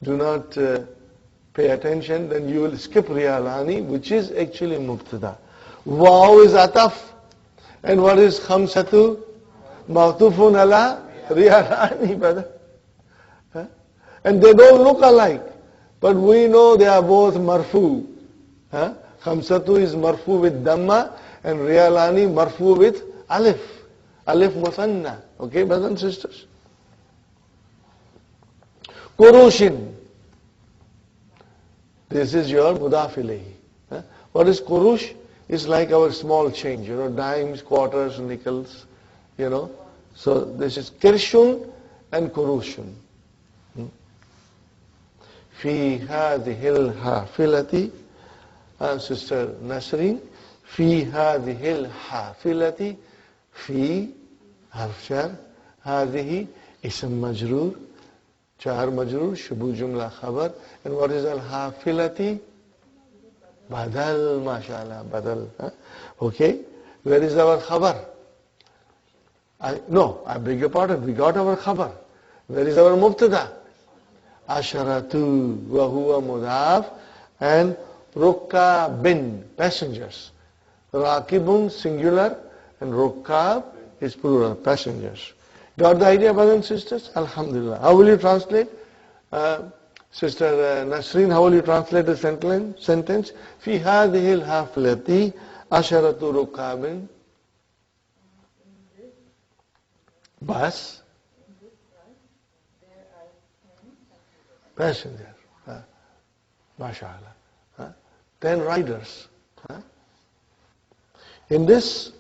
do not pay attention, then you will skip riyalani, which is actually mubtada. Waw is ataf. And what is khamsatu? Ma'tufun ala riyalani, brother. Huh? And they don't look alike. But we know they are both marfu. Huh? Khamsatu is marfu with dhamma, and riyalani marfu with alif. Alif musanna. Okay, brothers and sisters? Kurushin. This is your mudaf ilayhi. Huh? What is kurush? It's like our small change, dimes, quarters, nickels, So this is kirshun and kurushun. Fi hadhil hafilati, Sister Nasreen, fi hadhil hafilati, fi harfshar, hadhihi ism majroor, char majroor, shubu jumla khabar. And what is al-hafilati? Badal, mashallah, badal. Huh? Okay, where is our khabar? I beg your pardon, we got our khabar. Where is our mubtada? Asharatu wa huwa mudaf, and rukkabin, passengers. Rakibun, singular, and rukkab is plural, passengers. Got the idea, brothers and sisters? Alhamdulillah. How will you translate? Sister Nasreen, how will you translate the sentence? Fi hadhihi al-haflati asharatu rukabin. Bus. Passengers. MashaAllah. 10 riders. In this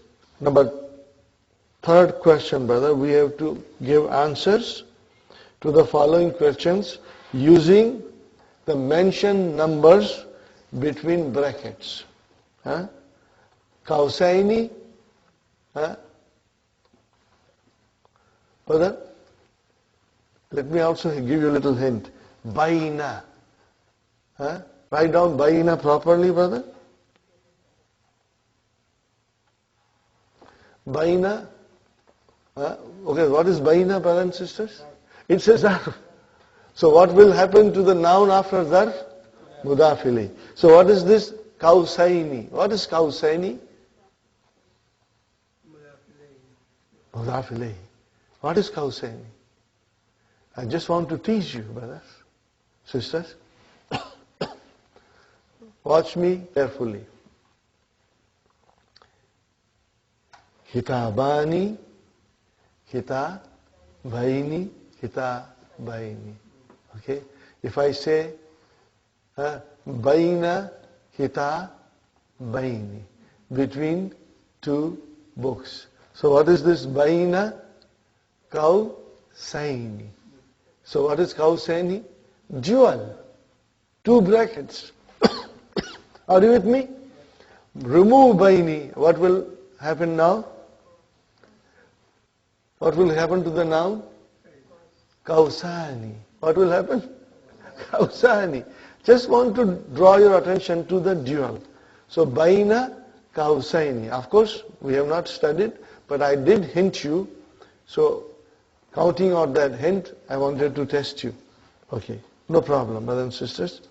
third question, brother, we have to give answers to the following questions using the mentioned numbers between brackets. Kausaini. Brother, let me also give you a little hint. Baina. Write down baina properly, brother. Baina. Okay, what is baina, brothers and sisters? It's a zarf. So what will happen to the noun after zarf? Mudaf ilayhi. So what is this? Kausaini. What is kausaini? Mudaf ilayhi. What is kausaini? I just want to teach you, brothers, sisters. Watch me carefully. Kitabani, kitabaini, kitabaini. Okay? If I say baina kitabaini, between two books. So what is this baina? Kausaini. So what is kausaini? Dual. 2 brackets. Are you with me? Remove baini. What will happen now? What will happen to the noun? Kausani. What will happen? Kausani. Just want to draw your attention to the dual. So baina kausaini. Of course, we have not studied, but I did hint you. So counting out that hint, I wanted to test you. Okay, no problem, brothers and sisters.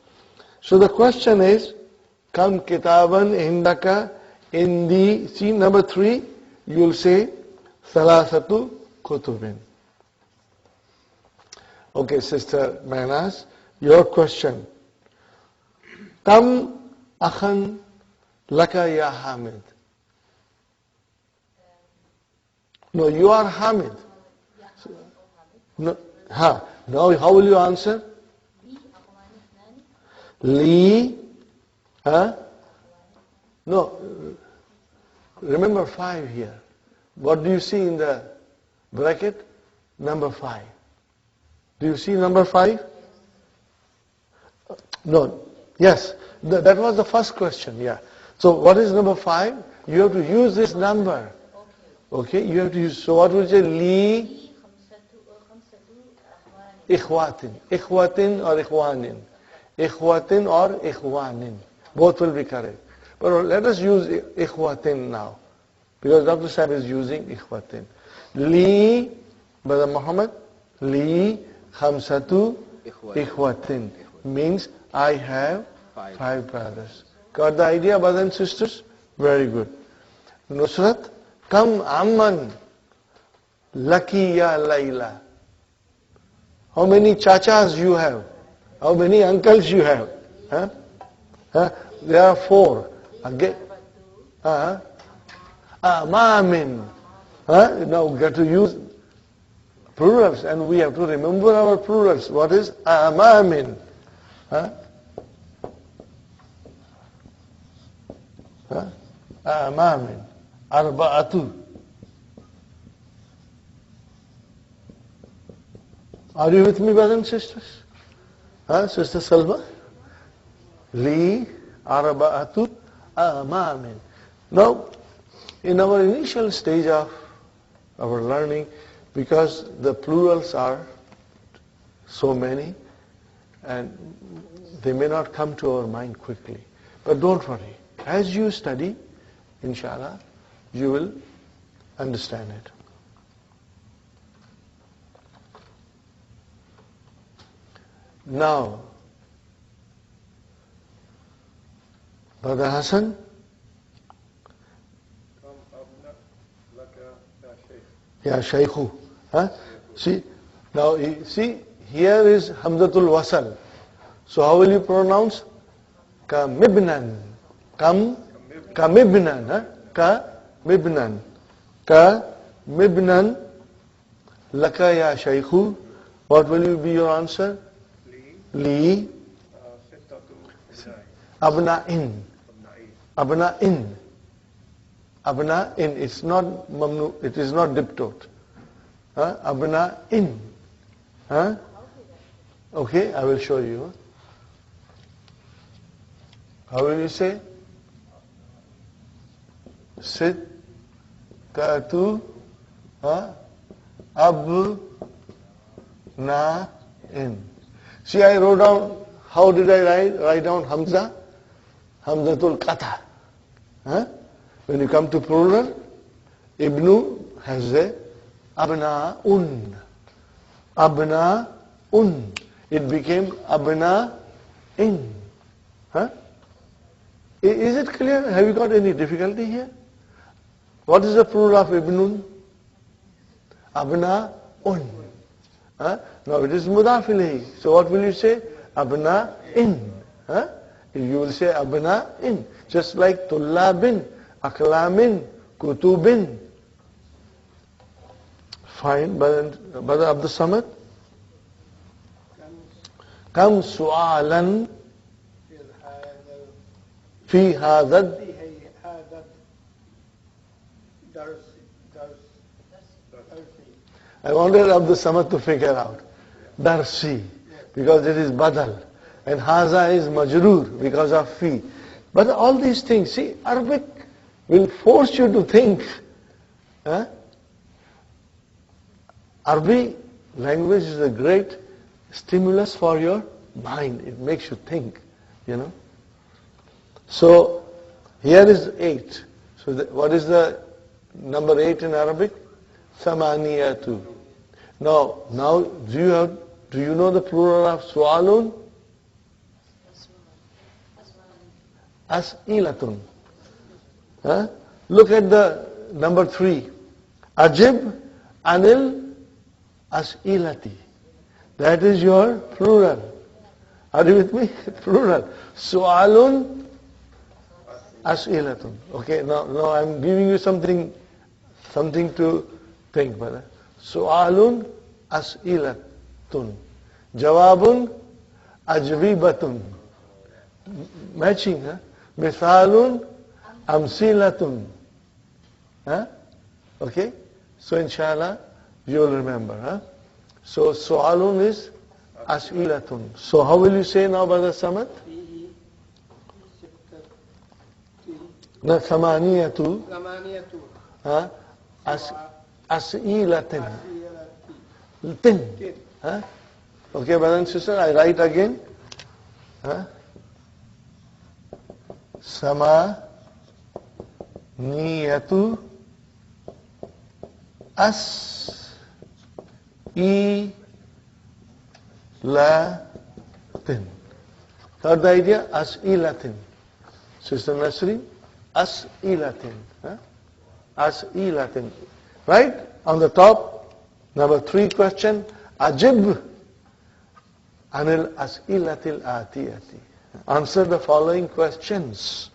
So the question is, Kam kitaban indaka indi. See, number 3, you will say, Salasatu kutubin. Okay, Sister Manas, your question. Kam akhan laka ya Hamid. No, you are Hamid. No, now how will you answer? Li. No. Remember 5 here. What do you see in the bracket? Number 5. Do you see number 5? No. Yes. That was the first question. Yeah. So what is number 5? You have to use this number. Okay. You have to use. So what will you say? Li. Ikhwatin. Ikhwatin or ikhwanin. Ikhwatin or ikhwanin. Both will be correct. But let us use ikhwatin now. Because Dr. Sahib is using ikhwatin. Li Brother Muhammad, li khamsatu ikhwatin. Means I have 5 brothers. Got the idea, brothers and sisters? Very good. Nusrat, kam amman laki ya Layla. How many chachas you have? How many uncles you have? Huh? Huh? There are 4. Again. Amamin. Huh? Now we got to use plurals, and we have to remember our plurals. What is amamin? Huh? Huh? Amamin. Arba'atu. Are you with me, brothers and sisters? Huh? Sister Salma? Li arba'atu amamin. Now, in our initial stage of our learning, because the plurals are so many, and they may not come to our mind quickly. But don't worry. As you study, inshallah, you will understand it. Now, Brother Hassan, Ya Shaykhu. Huh? See, now see, here is Hamzatul Wasal. So how will you pronounce? Kamibnan. Kamibnan. Huh? Kamibnan. Kamibnan. Laka ya Shaykhu. What will be your answer? Li. Abna'in. Abna'in. Abna'in. It's not mamnu. It is not diptote. Abna'in. Huh? Okay, I will show you. How will you say? Sittatu abna'in. See, I wrote down, how did I write down Hamza? Hamzatul Qat'a. Huh? When you come to plural, Ibnu has a Abna'un. Abna'un. It became Abna'in. Huh? Is it clear? Have you got any difficulty here? What is the plural of Ibnun? Abna'un. Huh? Now it is mudaf ilayhi. So what will you say? Abna'in. Huh? You will say Abna'in. Just like Tullabin, Aklamin, Kutubin. Fine, Brother Abdul Samad. Kam su'alan fi hadad. I wanted Abdul Samad to figure out. Darsi, because it is Badal. And Haza is Majroor, because of fi. But all these things, see, Arabic will force you to think. Huh? Arabic language is a great stimulus for your mind. It makes you think, you know. So, here is 8. So, what is the number 8 in Arabic? Thamaniyatu. Now, do you know the plural of su'alun? As'ilatun. Huh? Look at the number 3. Ajib anil as'ilati. That is your plural. Are you with me? Plural. Su'alun as'ilatun. Okay, now I'm giving you something to think, brother. Su'alun as'ilatun. Jawabun ajwibatun. Matching, huh? Mithalun amsilatun. Huh? Okay? So inshallah, you will remember, huh? So su'alun is as'ilatun. So how will you say now, Brother Samad? No, thamaniyatu. Huh? As'ilatin. Tin. Huh? Okay, brother and sister, I write again. Huh? Samaniyatu Third idea, as'ilatin. Sister Nasri, as'ilatin. As'ilatin. Right? On the top, number 3 question, ajib anil as'ilatil atiyati. Answer the following questions.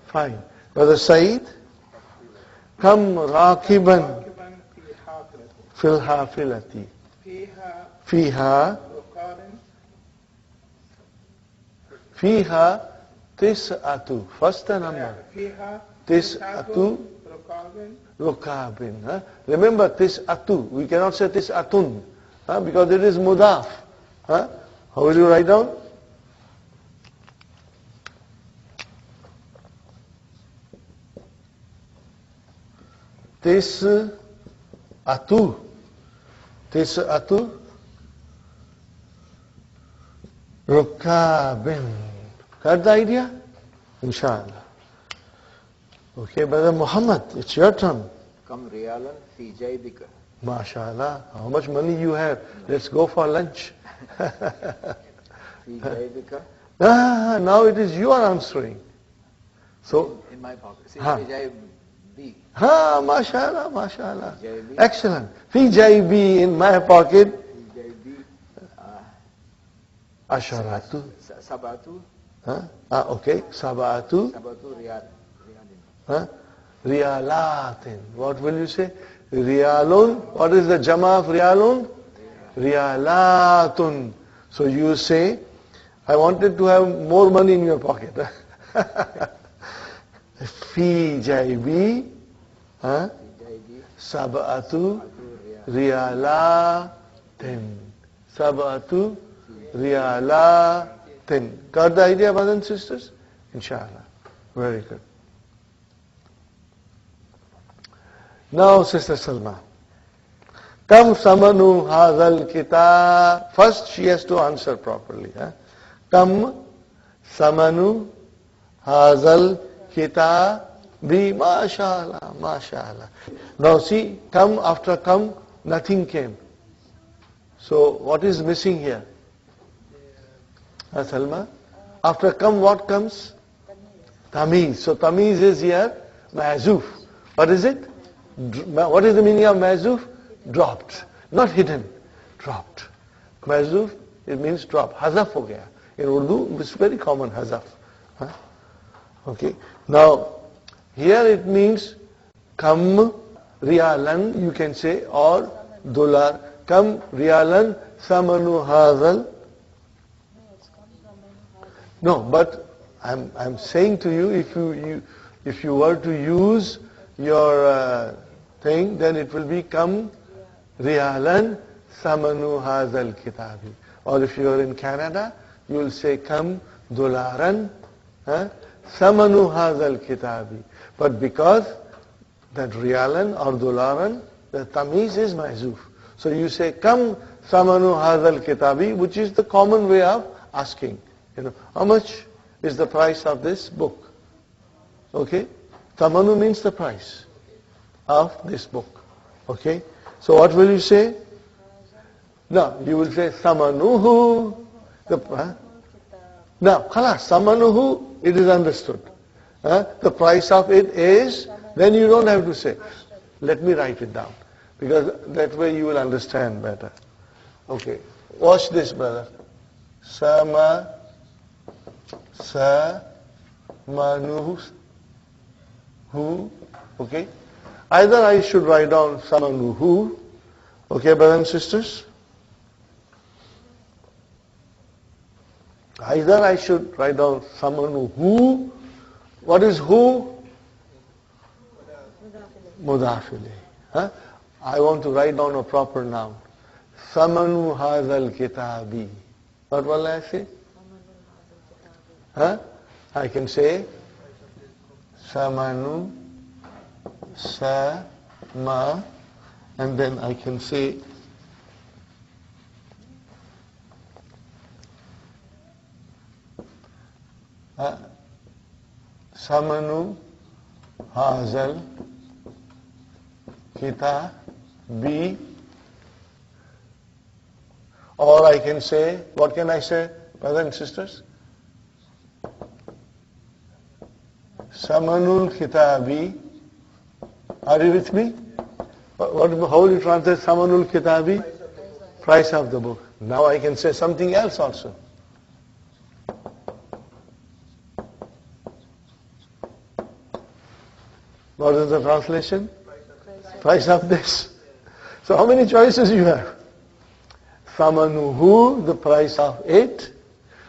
Fine. Brother Saeed, kam rakiban fil hafilati. Fiha tis'atu. First the number. Tis'atu rukabin. Remember tis'atu. We cannot say tis'atun because it is mudaf. How will you write down? Tis'atu rukabin. Got the idea? Inshallah. Okay, Brother Muhammad, it's your turn. Kam riyalan fi jaybika. MashaAllah. How much money you have? Let's go for lunch. Fi jaybika. Now it is you are answering. So, in my pocket. See, fi jaybi. MashaAllah, MashaAllah. Excellent. Fi jaybi, in my pocket. Fi jaybi. Asharatu. Sabatu. Okay. Sabatu. Sabatu riyal. Riyalatin. What will you say? Riyalun. What is the jama of riyalun? Riyalatun. So you say, I wanted to have more money in your pocket. Fi jaybi. Sab'atu riyalatin. Sab'atu riyalatin. Got the idea, brothers and sisters? Inshallah. Very good. Now, Sister Salma. Kam samanu hazal kitab. First, she has to answer properly. Kam samanu hazal kitab. Bi, mashallah, mashallah. Now see, come after come, nothing came. So what is missing here? Salma? After come, what comes? Tamiz. So tamiz is here, ma'zuf. What is it? What is the meaning of ma'zuf? Dropped. Not hidden. Dropped. Ma'zuf, it means drop. Hazaf ho gaya. In Urdu, it's very common, hazaf. Okay. Now, here it means kam riyalan, you can say, or dollar. Kam riyalan samanu hazal. No, but I'm saying to you, if you were to use your thing, then it will be kam riyalan samanu hazal kitabi. Or if you are in Canada, you will say kam dolaran samanu hazal kitabi. But because that riyalan or dolaran, the tamiz is ma'zuf. So you say kam samanu hazal kitabi, which is the common way of asking. How much is the price of this book? Okay? Tamanu means the price of this book. Okay? So what will you say? No, you will say samanuhu. Now, khalas, samanuhu, it is understood. The price of it is, then you don't have to say. Let me write it down. Because that way you will understand better. Okay. Watch this, brother. Samanuhu. Okay. Either I should write down samanuhu. Okay, brothers and sisters. Either I should write down samanuhu. What is who? Mudafili. I want to write down a proper noun. Samanu hazal kitabi. What will I say? I can say samanu sama, and then I can say samanu hazal kitabi Or I can say, what can I say, brothers and sisters? Samanul Kitabi. Are you with me? How will you translate Samanul Kitabi? Price of the book. Now I can say something else also. What is the translation? Price of this. So how many choices you have? Samanuhu, the price of it.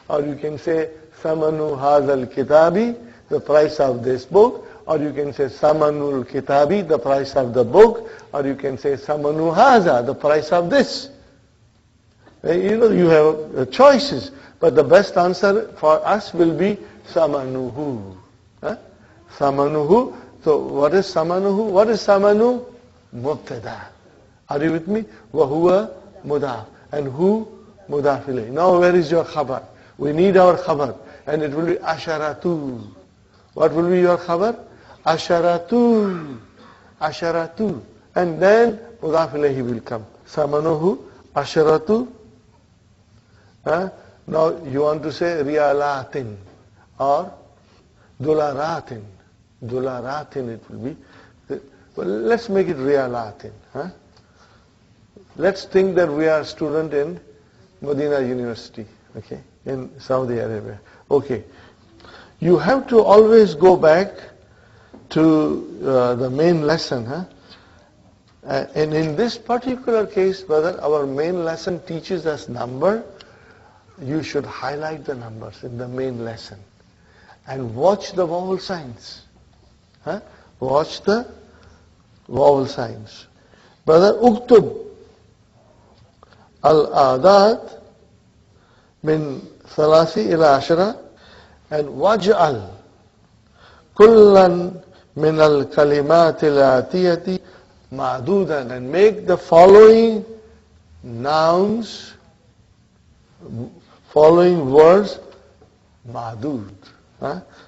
Or you can say Samanu Hazal Kitabi, the price of this book. Or you can say Samanul Kitabi, the price of the book. Or you can say Samanu Haza, the price of this. You have choices. But the best answer for us will be Samanuhu. Samanuhu. So what is Samanuhu? What is Samanu? Mubtada. Are you with me? Wahuwa mudaf. And who? Mudaf ilayh. Now where is your khabar? We need our khabar. And it will be asharatu. What will be your khabar? Asharatu. Asharatu. And then mudaf ilayhi will come. Samanuhu, asharatu. Now you want to say riyalatin or dolaratin. Dolaratin it will be. Well, let's make it riyalatin. Let's think that we are a student in Madinah University, okay, in Saudi Arabia. Okay. You have to always go back to the main lesson. And in this particular case, brother, our main lesson teaches us number. You should highlight the numbers in the main lesson. And watch the vowel signs. Watch the vowel signs. Brother, uktub al-a'dad min thalasi ila ashara and waj'al kullan min al-kalimat al-atiyati ma'dūdan, and make the following nouns, following words Maʿdūd.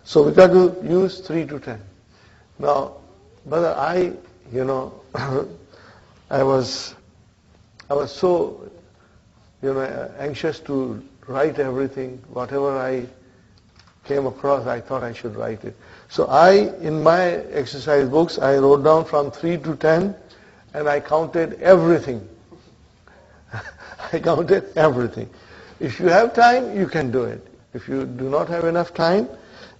So we got to use 3 to 10. Now, brother, I was so, anxious to write everything. Whatever I came across, I thought I should write it. So in my exercise books, I wrote down from 3 to 10, and I counted everything. I counted everything. If you have time, you can do it. If you do not have enough time,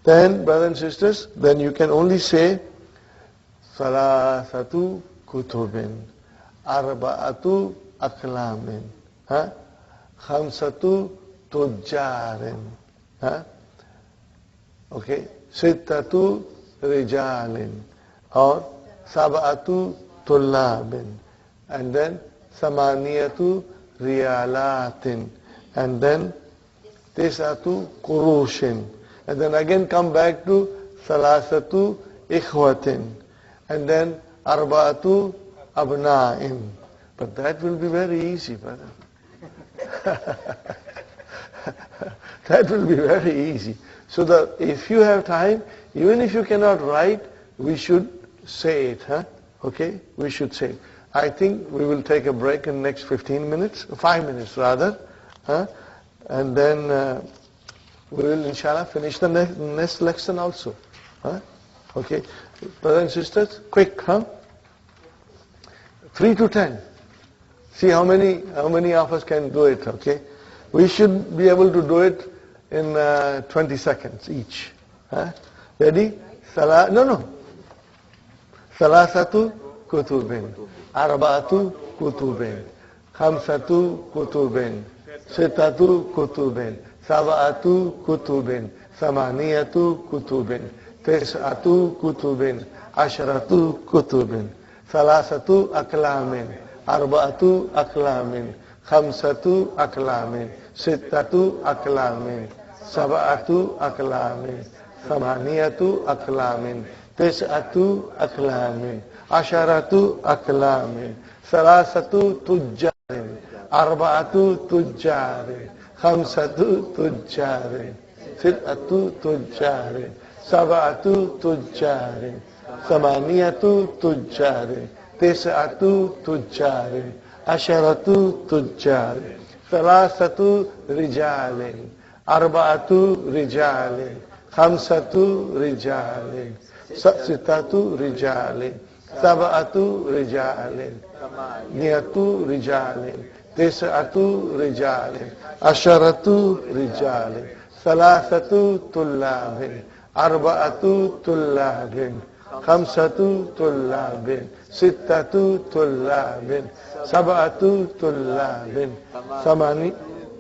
then, brothers and sisters, then you can only say, Salasatu kutubin, arba'atu aklamin, khamsatu tujjarin, okay, sittatu rijalin, or sab'atu tullabin, and then samaniyatu riyalatin, and then tis'atu kurushin, and then again come back to salasatu ikhwatin, and then arba'atu abna'in. But that will be very easy, brother. That will be very easy. So that if you have time, even if you cannot write, we should say it, Okay? We should say it. I think we will take a break in the next 15 minutes, 5 minutes rather, and then we will inshallah finish the next lesson also. Okay? Brothers and sisters, quick, 3 to 10. See how many of us can do it, okay? We should be able to do it in 20 seconds each. Ready? No. Salasatu kutubin, arba'atu kutubin, khamsatu kutubin, sittatu kutubin, sab'atu kutubin, samaniyatu kutubin, tis'atu kutubin, asharatu kutubin, salasatu aklamin, arba'atu aklamin, khamsatu aklamin, sittatu aklamin, sab'atu aklamin, samaniyatu aklamin, tis'atu aklamin, asharatu aklamin, salasatu tujjarin, arba'atu tujjarin, khamsatu tujjarin, sittatu tujjarin, sab'atu tujjarin, samaniyatu tujjarin, tis'atu tujjarin, asharatu tujjarin, ثلاثة رجال أربعة رجال خمسة رجال ستة رجال سبعة رجال ثمانية رجال تسعة رجال عشرة رجال ثلاثة طلاب أربعة طلاب خمسة طلاب ستة طلاب سبعة طلاب ثمانية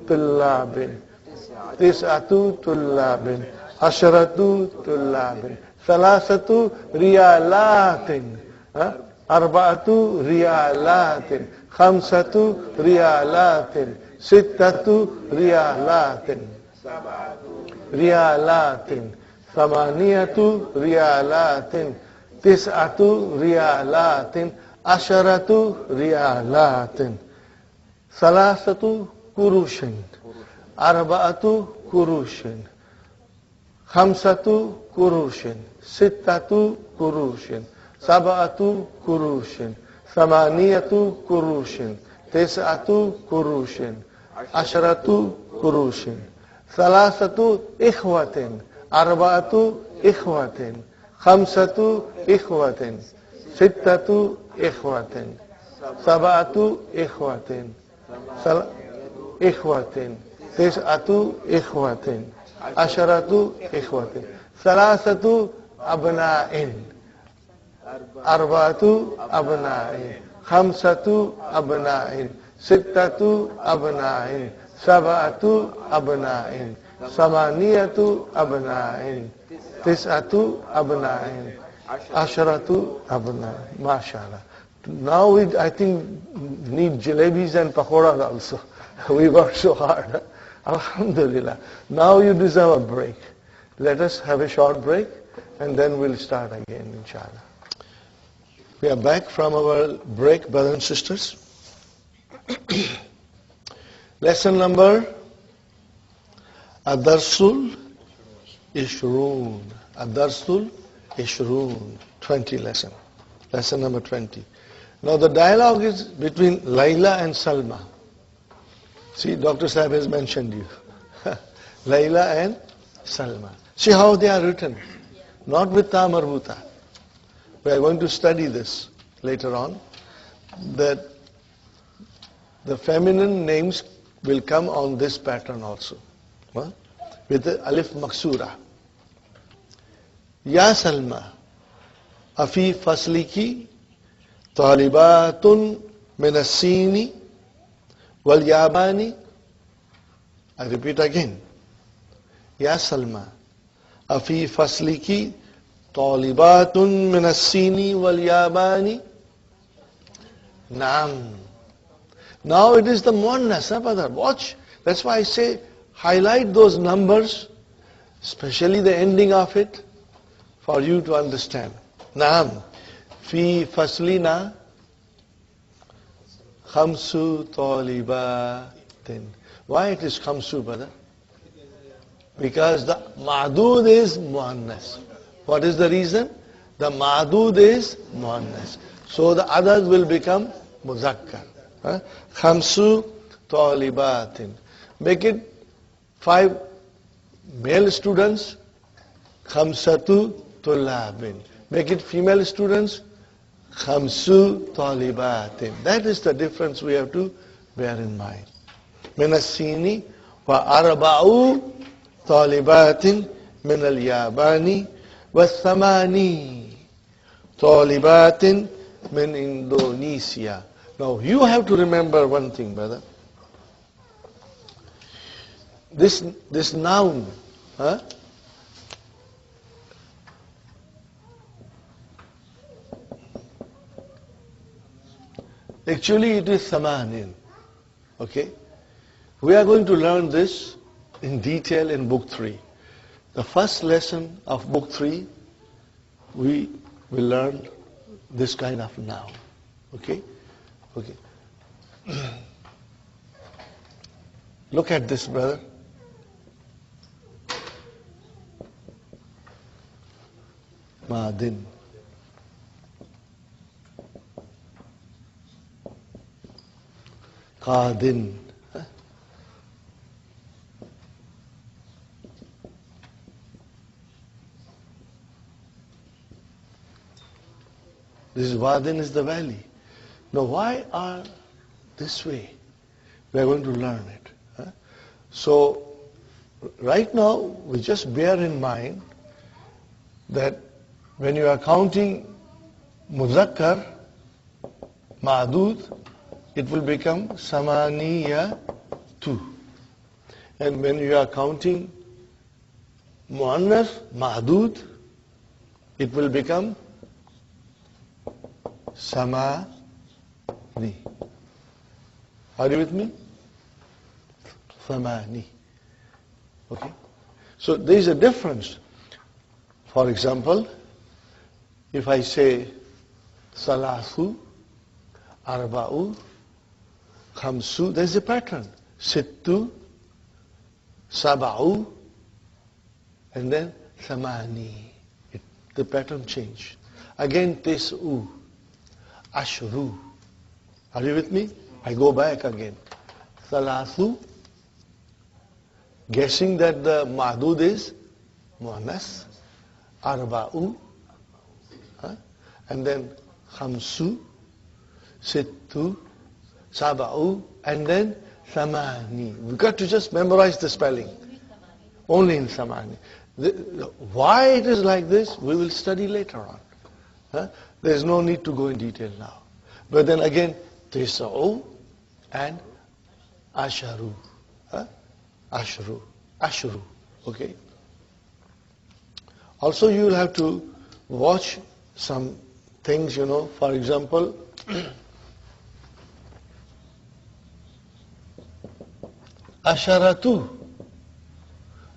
طلاب تسعة طلاب عشرة طلاب ثلاثة ريالات أربعة ريالات خمسة ريالات ستة ريالات ريالات ثمانية ريالات تسعة ريالات عشرة ريالات ثلاثة قروش أربعة قروش خمسة قروش ستة قروش سبعة قروش ثمانية قروش تسعة قروش عشرة قروش ثلاثة إخوة أربعة إخوة خمسة إخوة ستة إخوة سبعة إخوة إخوة تسعة إخوة عشرة إخوة ثلاثة أبناء أربعة أبناء خمسة أبناء ستة أبناء سبعة أبناء ثمانية أبناء تسعة أبناء عشرة أبناء ما شاء الله. Now we, I think, need jalebis and pakoras also. We worked so hard. Alhamdulillah. Now you deserve a break. Let us have a short break and then we'll start again, inshallah. We are back from our break, brothers and sisters. Lesson number Adarsul Ishrun. Adarsul Ishrun. 20 lesson. Lesson number 20. Now the dialogue is between Layla and Salma. See, Dr. Sahib has mentioned you. Layla and Salma. See how they are written. Not with ta marbuta. We are going to study this later on. That the feminine names will come on this pattern also. With the alif maksura. Ya Salma, afi fasliki talibatun min as-sini wal yabani. I repeat again. Ya Salma, afi fasliki talibatun min as-sini wal yabani. Naam. Now it is the muannas, brother. Watch. That's why I say highlight those numbers, especially the ending of it, for you to understand. Naam. Fi faslina khamsu talibatin. Why it is khamsu, brother? Because the Maʿdūd is muannas. What is the reason? The Maʿdūd is muannas. So the ʿAdad will become muzakkar. Khamsu talibatin. Make it 5 male students. Khamsatu tulabin. Make it female students. Khamsu talibatin. That is the difference we have to bear in mind. Minasini wa arba'u talibatin min al-yabani wa thamani talibatin min Indonesia. Now you have to remember one thing, brother. This noun, actually it is samanin. Okay? We are going to learn this in detail in book 3. The first lesson of book 3, we will learn this kind of noun. Okay? Okay. Look at this, brother. Ma'din. Qādin. This Wadin is the valley. Now why are this way? We are going to learn it. Huh? So right now, we just bear in mind that when you are counting Muzakkar, Maʿdūd, it will become Samaniya 2. And when you are counting Muannas, Maʿdūd, it will become Samani. Are you with me? Samani. Okay? So there is a difference. For example, if I say Salasu, Arba'u, Khamsu, there is a pattern. Sittu, Sab'u, and then Samani. The pattern change. Again, Tis'u, Ashru. Are you with me? I go back again. Salasu, guessing that the Maʿdūd is Muannas, Arba'u, and then Khamsu, Sittu, Sab'u, and then Samani. We've got to just memorize the spelling. Only in Samani. Why it is like this, we will study later on. There is no need to go in detail now. But then again, Tis'u and Asharu. Ashru. Okay. Also, you will have to watch some things, for example, Asharatu.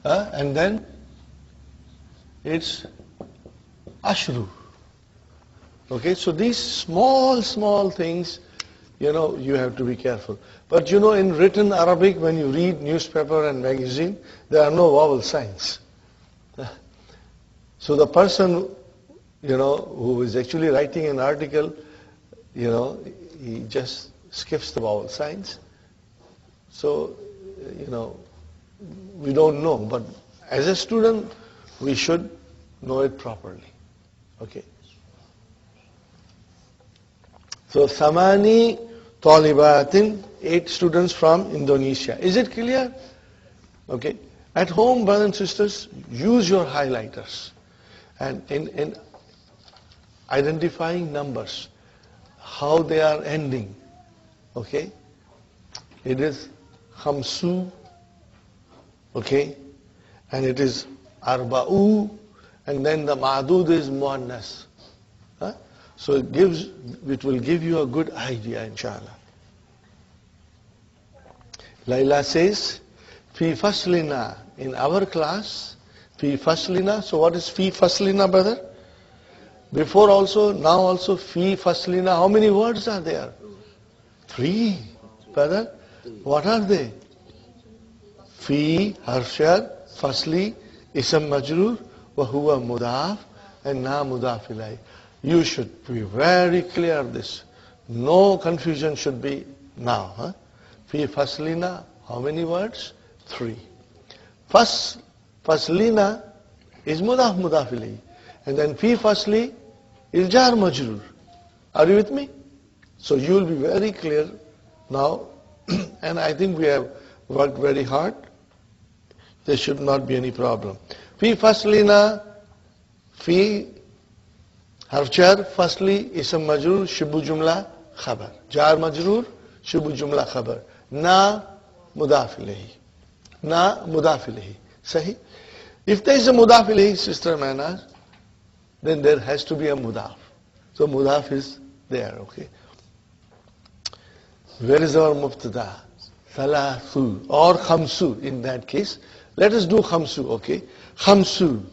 And then it's Ashru. Okay, so these small things, you have to be careful. But in written Arabic, when you read newspaper and magazine, there are no vowel signs. So the person, who is actually writing an article, he just skips the vowel signs. So, we don't know. But as a student, we should know it properly. Okay. So, Samani Talibatin, 8 students from Indonesia. Is it clear? Okay. At home, brothers and sisters, use your highlighters. And in identifying numbers, how they are ending. Okay. It is Khamsu. Okay. And it is Arba'u. And then the Maʿdūd is Muannas. So it will give you a good idea, inshallah. Layla says, Fi faslina, in our class, Fi faslina. So what is Fi faslina, brother? Before also, now also, Fi faslina. How many words are there? 3, brother. What are they? Fi, harfshar, fasli, ism majrur, wa huwa mudaf, and na mudaf ilayh. You should be very clear this. No confusion should be now. Fi faslina, how many words? 3. Faslina is mudaf ilayhi. And then fi fasli is jar majrur. Are you with me? So you will be very clear now. And I think we have worked very hard. There should not be any problem. Fi faslina, fi harf jar, fasli, ism majrur, shibu jumla, khabar. Jar majrur, shibu jumla, khabar. Na mudaf ilayhi. Na mudaf ilayhi. Sahi? If there is a mudaf ilayhi, sister Manas, then there has to be a mudaf. So mudaf is there, okay? Where is our mubtada? Thalathu or khamsu in that case. Let us do khamsu, okay? Khamsu.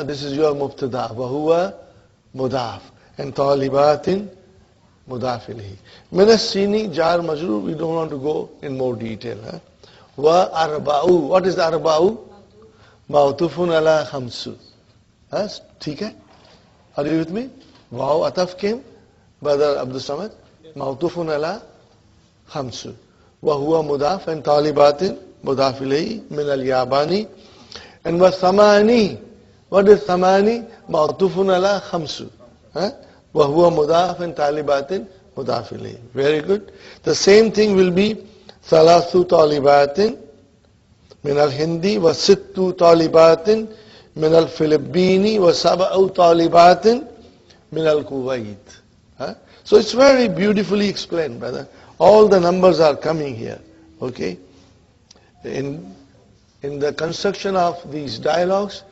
This is your mubtada. Wahuwa mudaf. And talibatin mudaf ilayhi. Minasini jar majrur. We don't want to go in more detail. Wa arba'u. What is the arba'u? Ma'tufun ala khamsu. ठीक है? Are you with me? Wow, ataf came. Badal Abdul Samad. Ma'tufun ala khamsu. Wa huwa mudaf and talibatin mudaf ilayhi min al-yabani. And wa thamani. What is thamani? Ma'tufun ala khamsu. وَهُوَ مُضَافٍ طَالِبَاتٍ مُضَافٍ إِلَيْهِ. Very good. The same thing will be ثَلَاثُ طَالِبَاتٍ مِنَ الْهِنْدِ وَسِتُّ طَالِبَاتٍ مِنَ الْفِلِبِّينِ وَسَبْعُ طَالِبَاتٍ مِنَ الْكُوَيْتِ. So it's very beautifully explained, brother. All the numbers are coming here. Okay? In the construction of these dialogues,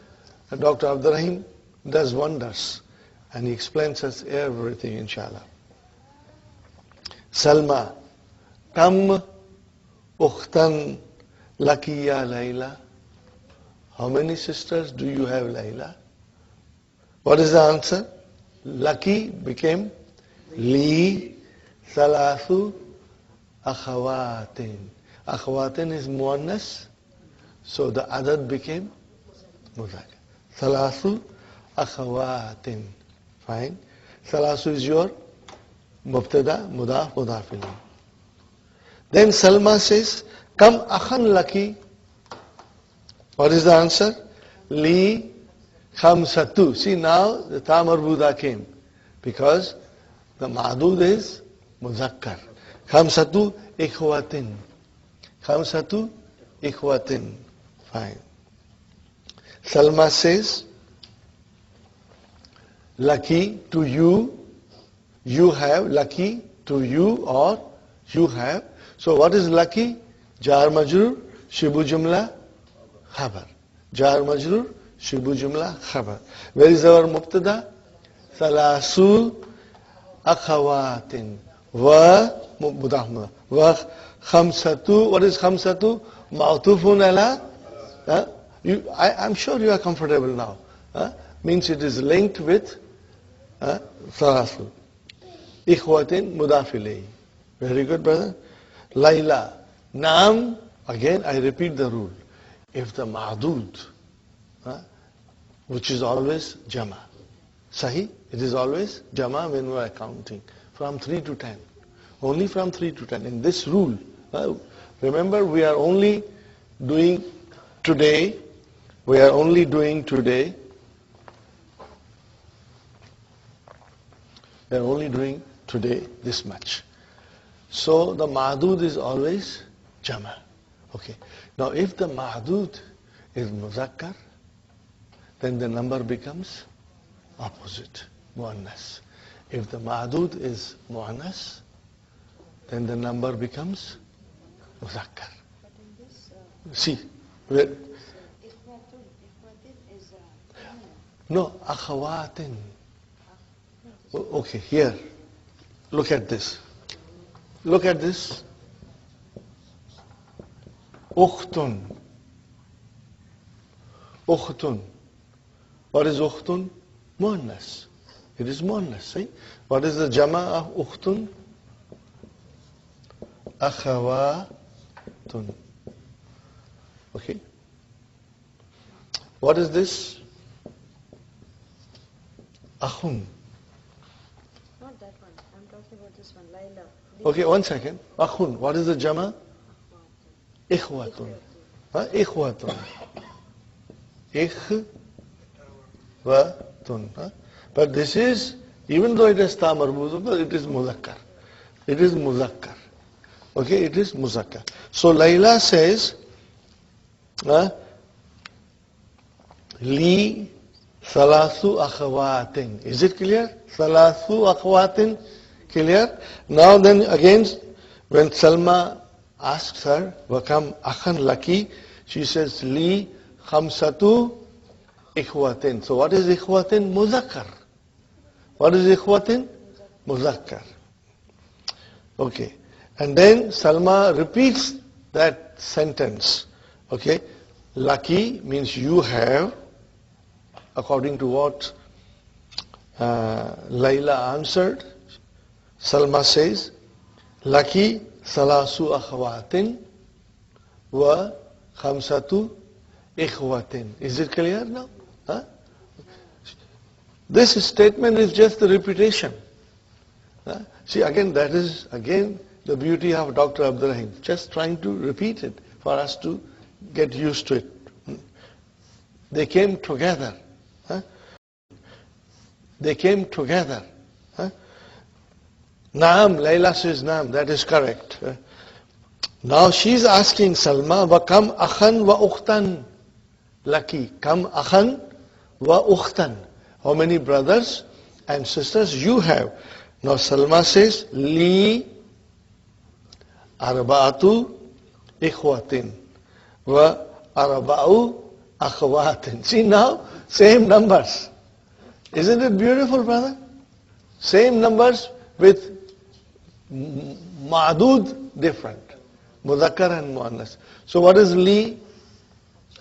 Dr. Abdurrahim does wonders. And he explains us everything, inshallah. Salma, kam ukhtan laki ya Layla? How many sisters do you have, Layla? What is the answer? Laki became li thalathu akhawatin. Akhawatin is muannas, so the ʿadad became muzakkar. Thalathu akhawatin. Fine. Thalathu is your mubtada, mudaf, mudaf ilayh. Then Salma says, Kam akhan laki. What is the answer? Li khamsatu. See, now the ta marbuda came, because the Maʿdūd is muzakkar. Khamsatu ikhwatin. Khamsatu ikhwatin. Fine. Salma says, lucky to you, you have, lucky to you, or you have. So what is lucky? Jar majrur, shibu jumla, khabar. Jar majrur, shibu jumla, khabar. Where is our mubtada? Thalathu akhawatin. Wa mudaf. Wa khamsatu. What is khamsatu? Ma'tufun ala. I'm sure you are comfortable now. Means it is linked with thalathu. Ikhwatin mudaf ilayhi. Very good, brother. Layla. Naam. Again, I repeat the rule. If the Maʿdūd, which is always jama, sahi, it is always jama when we are counting from 3 to 10. Only from 3 to 10. In this rule, remember, we are only doing today. We are only doing today. We are only doing today this much. So the Maʿdūd is always jama. Okay. Now if the Maʿdūd is muzakkar, then the number becomes opposite, muannas. If the Maʿdūd is muannas, then the number becomes muzakkar. See, where? No, akhawatin. Okay, here. Look at this. Look at this. Ukhtun. Ukhtun. What is ukhtun? Muannas. It is muannas. See? What is the jama of ukhtun? Akhawatun. Okay. What is this? Akhun. Not that one. I'm talking about this one, Layla. Okay, 1 second. Akhun. What is the jama? Ikhwatun. Ikhwatun. Ikhwatun. But this is, even though it is ta marbuta, it is muzakkar. It is muzakkar. Okay, it is muzakkar. So Layla says, Li thalathu akhawatin. Is it clear? Thalathu akhawatin. Clear? Now then again, when Salma asks her, Wakam akhan laki, she says, Li khamsatu ikhwatin. So what is ikhwatin? Muzakkar. What is ikhwatin? Muzakkar. Okay. And then Salma repeats that sentence. Okay. Laki means you have, according to what Layla answered. Salma says, Laki salasu akhwatin wa khamsatu ikhwatin. Is it clear now? This statement is just the repetition. See, again, that is again the beauty of Dr. Abdurrahim. Just trying to repeat it for us to get used to it. They came together. They came together. Naam, Layla says Naam, that is correct. Now she's asking Salma, wa kam akhan wa ukhtan laki. Kam akhan wa ukhtan. How many brothers and sisters you have? Now Salma says, li arba'atu ikhwatin wa arba'u akhwatin. See now, same numbers. Isn't it beautiful, brother? Same numbers with Maʿdūd different. Mudhakkar and Muannas. So what is li?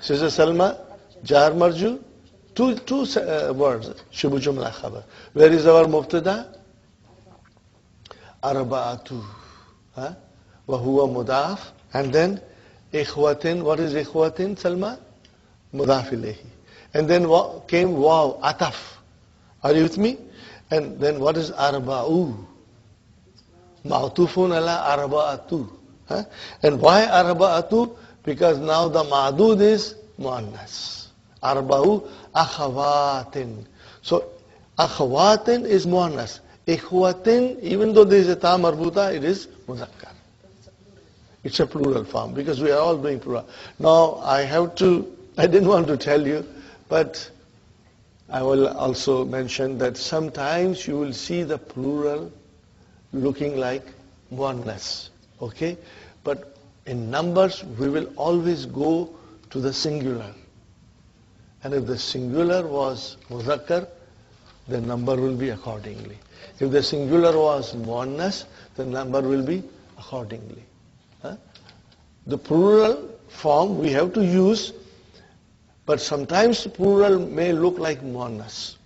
Sister Salma, jar marju. Two words. Shubu jumla khabar. Where is our mubtada? Arba'atu. Wa huwa mudaf. And then ikhwatin. What is ikhwatin, Salma? Mudaf ilayhi. And then came waw, ataf. Are you with me? And then what is arba'u? Ma'tufun ala arba'atu. And why arba'atu? Because now the Maʿdūd is muannas. Arba'u akhawatin. So akhawatin is muannas. Ikhwatin, even though there is a ta marbuta, it is mudhakkar. It's a plural form because we are all doing plural. Now I didn't want to tell you, but I will also mention that sometimes you will see the plural looking like oneness. Okay? But in numbers, we will always go to the singular. And if the singular was mudhakkar, the number will be accordingly. If the singular was oneness, the number will be accordingly. The plural form we have to use, but sometimes plural may look like oneness.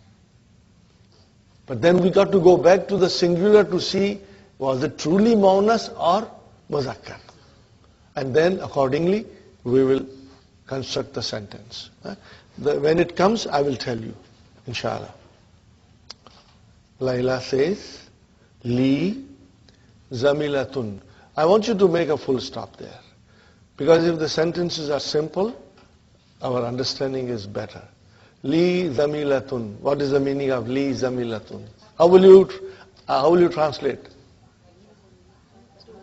But then we got to go back to the singular to see, was it truly muannas or mudhakkar? And then accordingly we will construct the sentence. When it comes, I will tell you, inshallah. Layla says, li zamilatun. I want you to make a full stop there. Because if the sentences are simple, our understanding is better. Li zamilatun. What is the meaning of li zamilatun? How will you translate?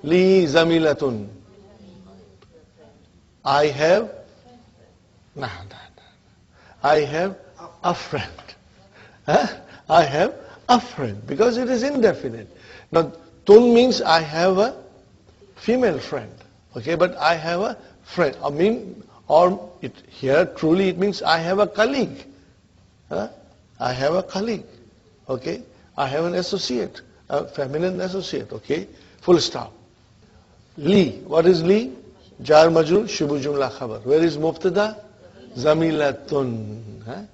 Li zamilatun. I have a friend. I have a friend. Because it is indefinite. Now, tun means I have a female friend. Okay, but I have a friend. Here truly it means I have a colleague. I have a colleague. Okay, I have an associate, a feminine associate. Okay, full stop. Li, what is li? Jar majrur, shubu jumla khabar. Where is mubtada? Zamilatun.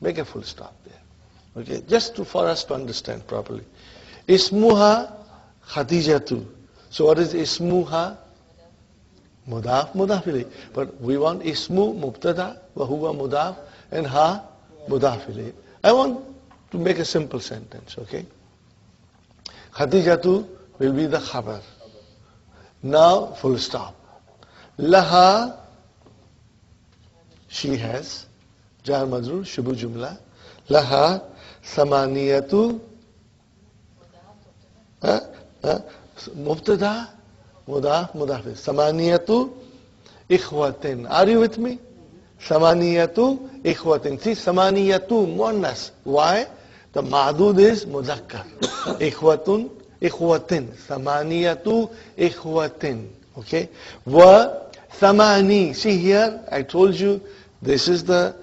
Make a full stop there. Okay, just for us to understand properly. Ismuha Khadijatu. So what is ismuha? Mudaf, mudaf ilayh. But we want ismu, mubtada, wa huwa mudaf, and ha, mudaf ilayh. I want to make a simple sentence, okay? Khadijatu will be the khabar. Now, full stop. Laha, she has, jar majrur, shubu jumla. Laha, samaniyatu, mubtada, mudaf, mudaf. Samaniyatu ikhwatin. Are you with me? Samaniyatu ikhwatin. See, samaniyatu muannas. Why? The Maʿdūd is mudhakkar. Ikhwatun, ikhwatin. Samaniyatu ikhwatin. Okay? Wa samani. See here, I told you, this is the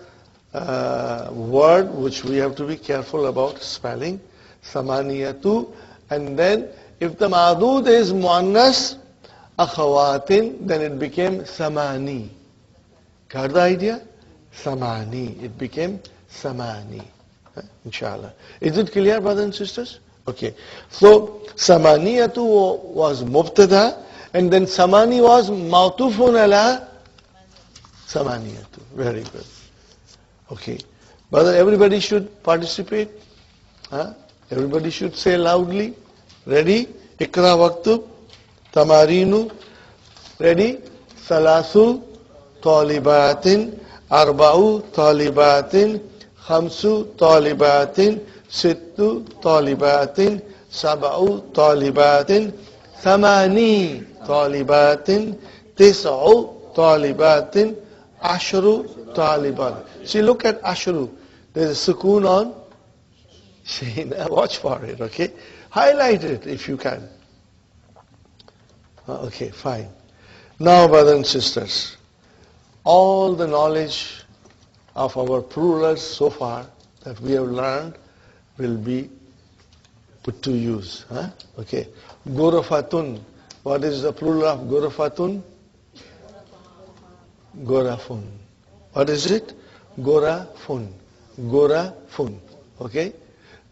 word which we have to be careful about spelling. Samaniyatu. And then, if the Maʿdūd is muannas, akhawatin, then it became samani. Got the idea? Samani. It became samani. Inshallah. Is it clear, brothers and sisters? Okay. So, samaniyatu was mubtada, and then samani was ma'tufun ala samaniyatu. Very good. Okay. Brother, everybody should participate. Everybody should say loudly. Ready? Ikra waktub. Tamarinu. Ready? Salasu talibatin. Arba'u talibatin. Khamsu talibatin. Sittu talibatin, sab'u talibatin, thamani talibatin, tis'u talibatin, ashru talibat. See, look at ashru. There's a sukoon on Sheen. Watch for it, okay? Highlight it if you can. Okay, fine. Now, brothers and sisters, all the knowledge of our plurals so far that we have learned will be put to use. Okay. Ghurafatun. What is the plural of ghurafatun? Ghurafun. What is it? Ghurafun. Ghurafun. Okay.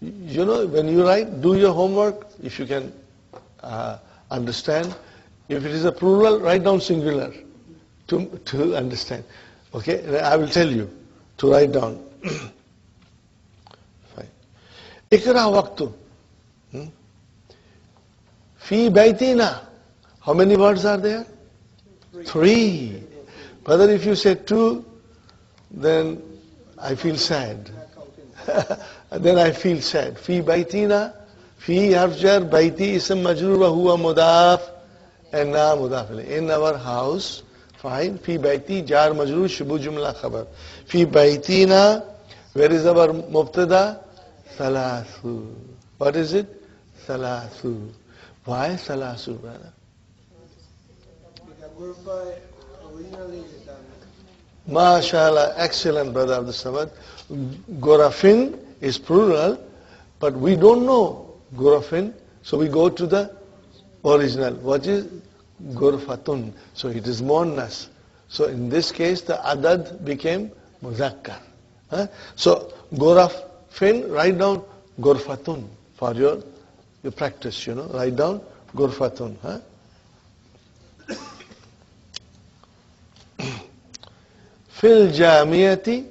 You know, when you write, do your homework if you can understand. If it is a plural, write down singular to understand. Okay, I will tell you to write down. Fine. Ikra waqtu. Fi baytina. How many words are there? Three. Brother, if you say two, then I feel sad. Then I feel sad. Fi baytina. Fi harf jar, bayti ism majrur wa huwa mudaf. And na mudaf ilayh. In our house, fine. Fi bayti jar majrur shubu jumla khabar. Fi baytina, where is our mubtada? Thalathu. What is it? Thalathu. Why thalathu, brother? MashaAllah, excellent, brother Abdul Samad. Ghurafin is plural, but we don't know ghurafin, so we go to the original. What is ghurfatun? So it is muannas. So in this case, the ʿadad became muzakkar. So ghurafin, write down ghurfatun for your practice. Write down ghurfatun. Fil jamiyati.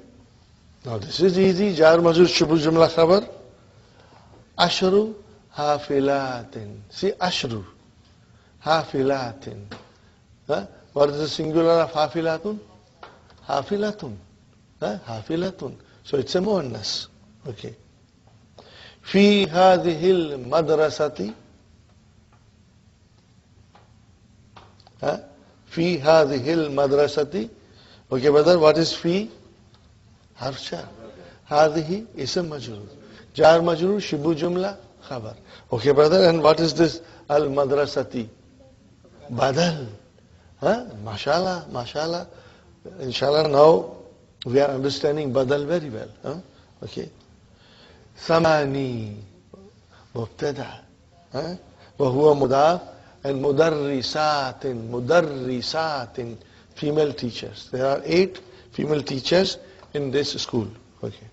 Now this is easy. Jar majrur shubu jumla khabar. Ashru hafilatin. See, ashru hafilatin. What is the singular of hafilatun? Hafilatun. Hafilatun. So it's a muannas. Okay. Fi hadhil madrasati. Fi hadhil madrasati. Okay, brother, what is fi? Harf jar. Hadhihi ism majrur. Jar majrur shibu jumla khabar. Okay, brother, and what is this al-madrasati? Badal. Mashallah, mashallah. Inshallah, now we are understanding badal very well. Okay. Samani. Mubtada. Wa huwa mudaf. And mudarrisatin. Mudarrisatin. Female teachers. There are 8 female teachers in this school. Okay.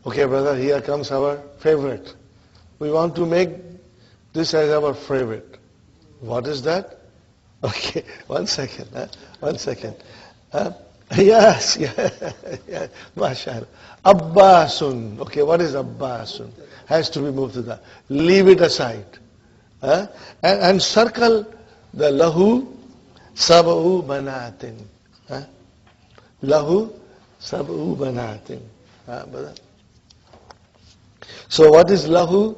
Okay, brother, here comes our favorite. We want to make this as our favorite. What is that? Okay, 1 second. 1 second. Yes, yeah, mashallah. Abbasun. Okay, what is Abbasun? Has to be moved to that. Leave it aside. And circle the lahu sab'u banatin. Lahu sab'u banatin. Brother. So what is lahu?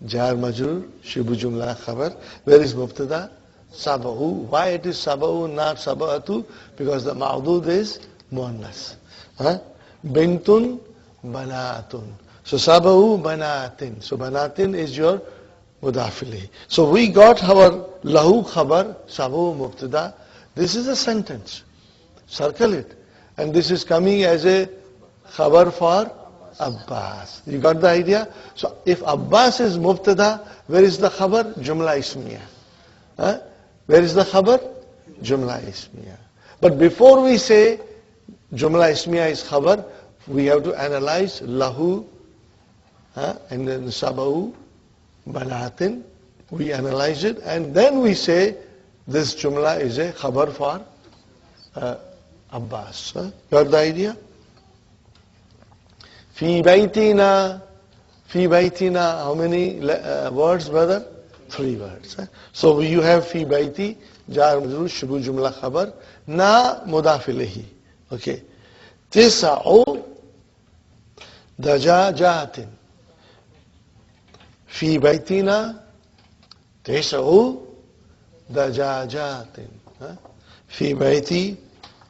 Jar majrur, shibu jumla khabar. Where is mubtada? Sab'u. Why it is sab'u, not sab'atu? Because the ma'dūd is muannas. Bintun, banatun. So sab'u banatin. So banatin is your mudafili. So we got our lahu khabar, sab'u mubtada. This is a sentence. Circle it. And this is coming as a khabar for Abbas. You got the idea? So if Abbas is mubtada, where is the khabar? Jumla ismiya. Where is the khabar? Jumla ismiya. But before we say jumla ismiya is khabar, we have to analyze lahu and then sab'u banatin. We analyze it and then we say this jumla is a khabar for Abbas. Got the idea? Fi baytina. Fi baytina. How many words, brother? 3 words. So you have fi bayti, jar majrur, shubu jumla khabar, na mudaf ilayhi. Okay. Tis'u دجاجات في بيتنا 9 دجاجات. في بيتي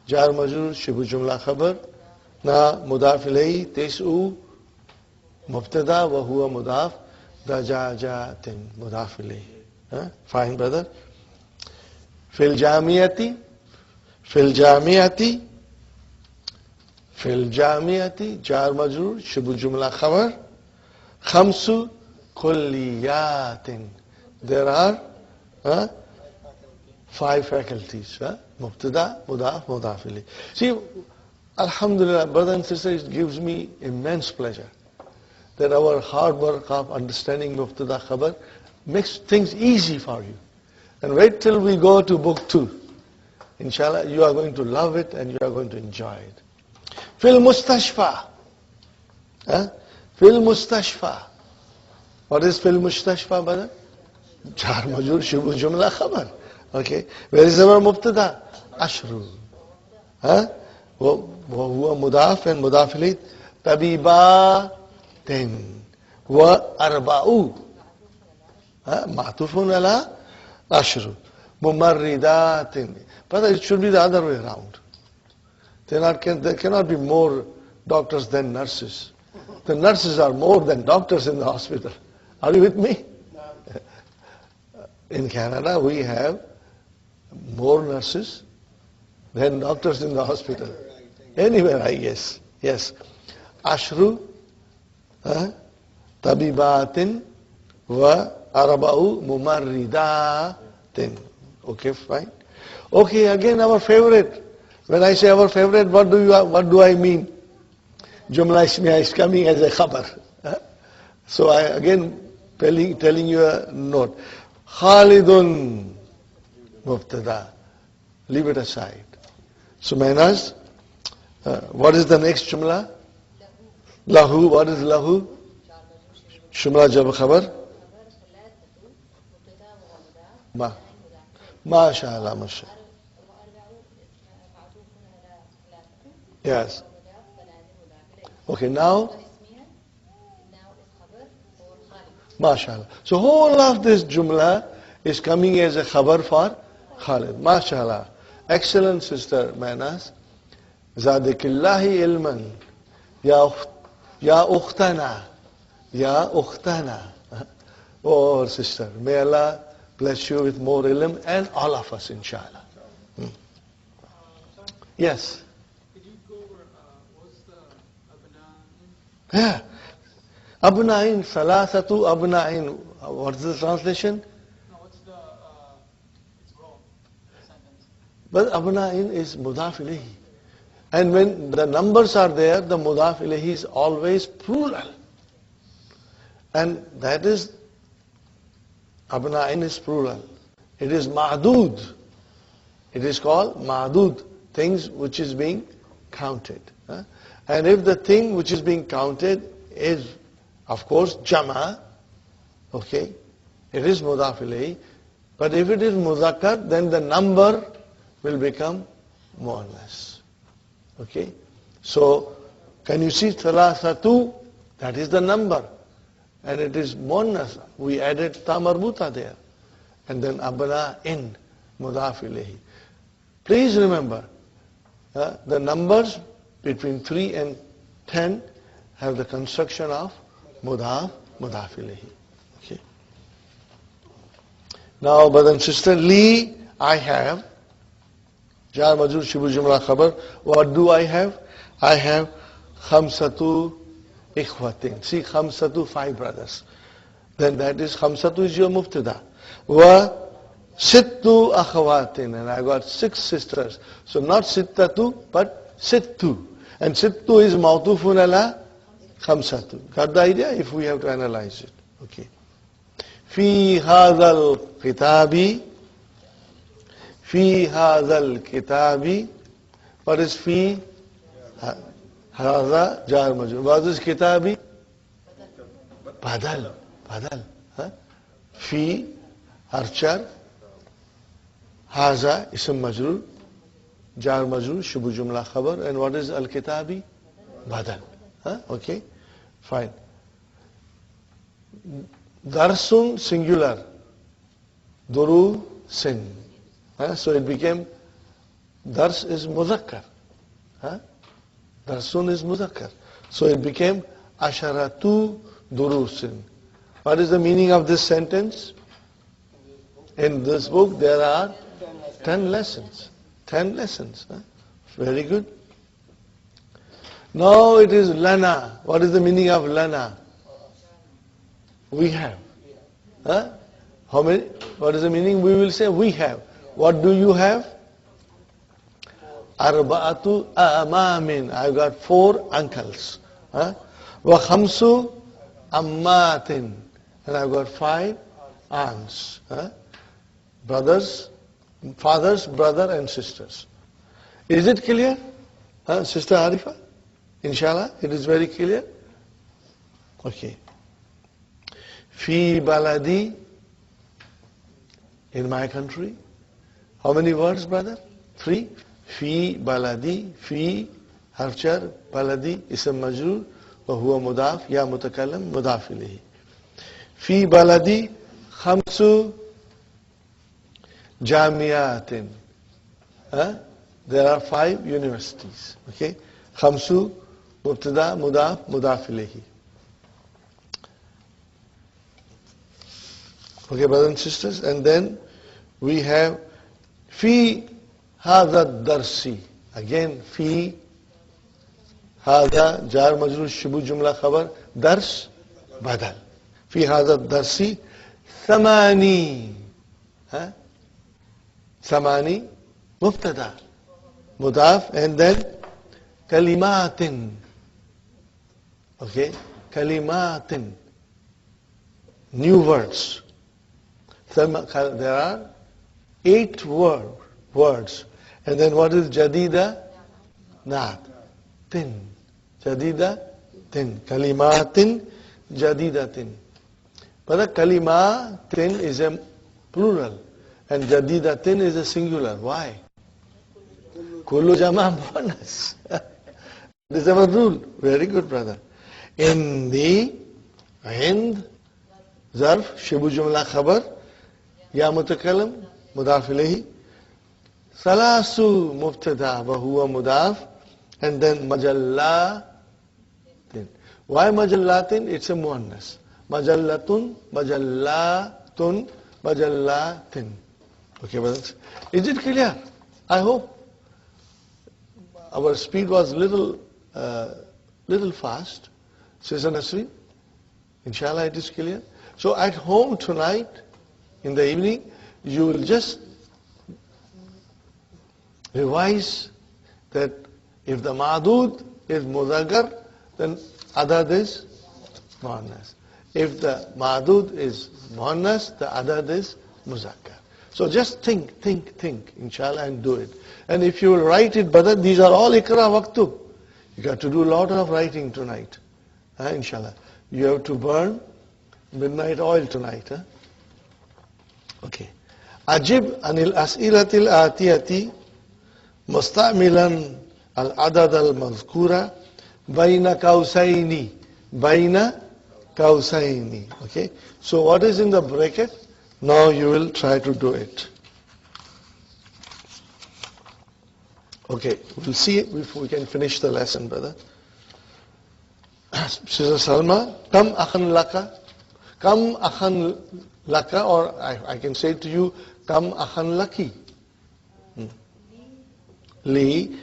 جار مجرور شبه جملة خبر نا مضاف إليه 9 مبتدا وهو مضاف دجاجات مضاف إليه. Fine brother. في الجامعة جار مجرور شبه جملة خبر 5 كليات. There are 5 faculties. مبتدا مضاف مضاف إليه. See, Alhamdulillah, brother and sister, it gives me immense pleasure that our hard work of understanding Mubtada Khabar makes things easy for you. And wait till we go to book 2. Inshallah, you are going to love it and you are going to enjoy it. Fil Mustashfa. Fil Mustashfa. What is Fil Mustashfa, brother? Jar Majur Shubu Jumla Khabar. Okay. Where is our Mubtada? Ashru. وهو مضاف مضاف إليه طبيبات وأربع معطوف على 10 ممرضات. But it should be the other way around. There cannot be more doctors than nurses. The nurses are more than doctors in the hospital. Are you with me? In Canada we have more nurses than doctors in the hospital. Anywhere, I guess. Yes. Ashru, tabibatin, wa arba'u mumarridatin. Okay, fine. Okay, again our favorite. When I say our favorite, what do I mean? Jumla ismiya is coming as a khabar. So I again telling you a note. Khalidun mubtada. Leave it aside. So manners, what is the next jumla? Lahu. What is lahu? Jumla jab khabar? MashaAllah, MashaAllah. Yes. Okay, now? MashaAllah. So whole of this jumla is coming as a khabar for Khalid. MashaAllah. Excellent sister Manas. Zadikillahi ilman. Ya ukhtana. Ya ukhtana. Oh sister, may Allah bless you with more ilm and all of us inshallah. Yes. Could you go over what's the abna'in? Yeah. Abna'in, salasatu abna'in. What is the translation? No, what's the its role in the sentence? But abna'in is mudaf ilayhi. And when the numbers are there, the mudaf ilayhi is always plural. And that is, abna'in is plural. It is Maʿdūd. It is called Maʿdūd, things which is being counted. And if the thing which is being counted is, of course, jama, okay, it is mudaf ilayhi. But if it is muzakkar, then the number will become muannas. Okay? So, can you see thalasatu? That is the number. And it is muannas. We added ta marbuta there. And then abna in, mudaf ilayhi. Please remember, the numbers between 3 and 10 have the construction of mudaf ilayhi. Okay. Now, brother and sister, li, I have. Jar majrur shibu jumla khabar. What do I have? I have khamsatu ikhwatin. See, khamsatu, 5 brothers. Then that is, khamsatu is your mubtada. Wa sittu akhawatin. And I got 6 sisters. So not sittatu, but sittu. And sittu is mawtufun ala khamsatu. Got the idea? If we have to analyze it. Okay. Fi hadhal kitabi. Fi hadhal kitabi. What is fi? Hadha jar majrur. What is kitabi? Badal. Badal. Fi harchar. Haza ism majrur. Jar majrur. Shubu jumla khabar. And what is al-kitabi? Badal. Okay. Fine. Darsun singular. Durusin. So it became, Dars is muzakkar. Darsun is muzakkar. So it became Asharatu Durusin. What is the meaning of this sentence? In this book there are 10 lessons. 10 lessons. Very good. Now it is lana. What is the meaning of lana? We have. How many? What is the meaning? We will say we have. What do you have? Arba'atu amamin. I've got 4 uncles. Wa khamsu ammatin. And I've got 5 aunts. Brothers, fathers, brother and sisters. Is it clear? Sister Arifa? Inshallah, it is very clear? Okay. Fi baladi, in my country. How many words, brother? 3. Fi baladi, fi harf jar, baladi ism majrur, wa huwa mudaf, ya mutakallam, mudaf ilayhi. Fi baladi khamsu jamiatin. There are 5 universities. Okay? Khamsu, mubtada, mudaf, mudaf ilayhi. Okay, brothers and sisters, and then we have fi hadha darsi. Again, fi hadha jar majrur shubu jumla khabar dars badal. Fi hadha darsi thamani. Thamani mubtada mudaf, and then kalimatin. Okay, kalimatin, new words. There are 8 words. And then what is jadida? Naat. Tin. Jadida? Tin. Kalimatin, jadidatin. But kalimatin is a plural. And jadidatin is a singular. Why? Kullu jama bonus. This is our rule. Very good, brother. In the Hind, zarf, shibu jumla khabar, ya mutakallam, mudaf ilayhi, salasu mubtada wa huwa mudaf, and then majallatin. Why majallatin? It's a muannas. Majallatun, majallatun, majallatin. Okay, brothers. Is it clear? I hope. Our speed was little fast. Sister Nasreen, inshallah it is clear. So at home tonight, in the evening, you will just revise that if the Maʿdūd is muzakkar, then ʿadad is muannas. If the Maʿdūd is muannas, the ʿadad is muzakkar. So just think, inshallah, and do it. And if you will write it, brother, these are all ikra waqtub. You got to do a lot of writing tonight, inshallah. You have to burn midnight oil tonight. Okay. Ajib anil as'ilatil atiyati musta'milan al-adad al-mazkura bayna qawsayni. Bayna qawsayni. Okay. So what is in the bracket? Now you will try to do it. Okay. We'll see if we can finish the lesson, brother. Sister Salma, kam akhan laka. Kam akhan laka, or I can say to you, kam akhan laki. Li.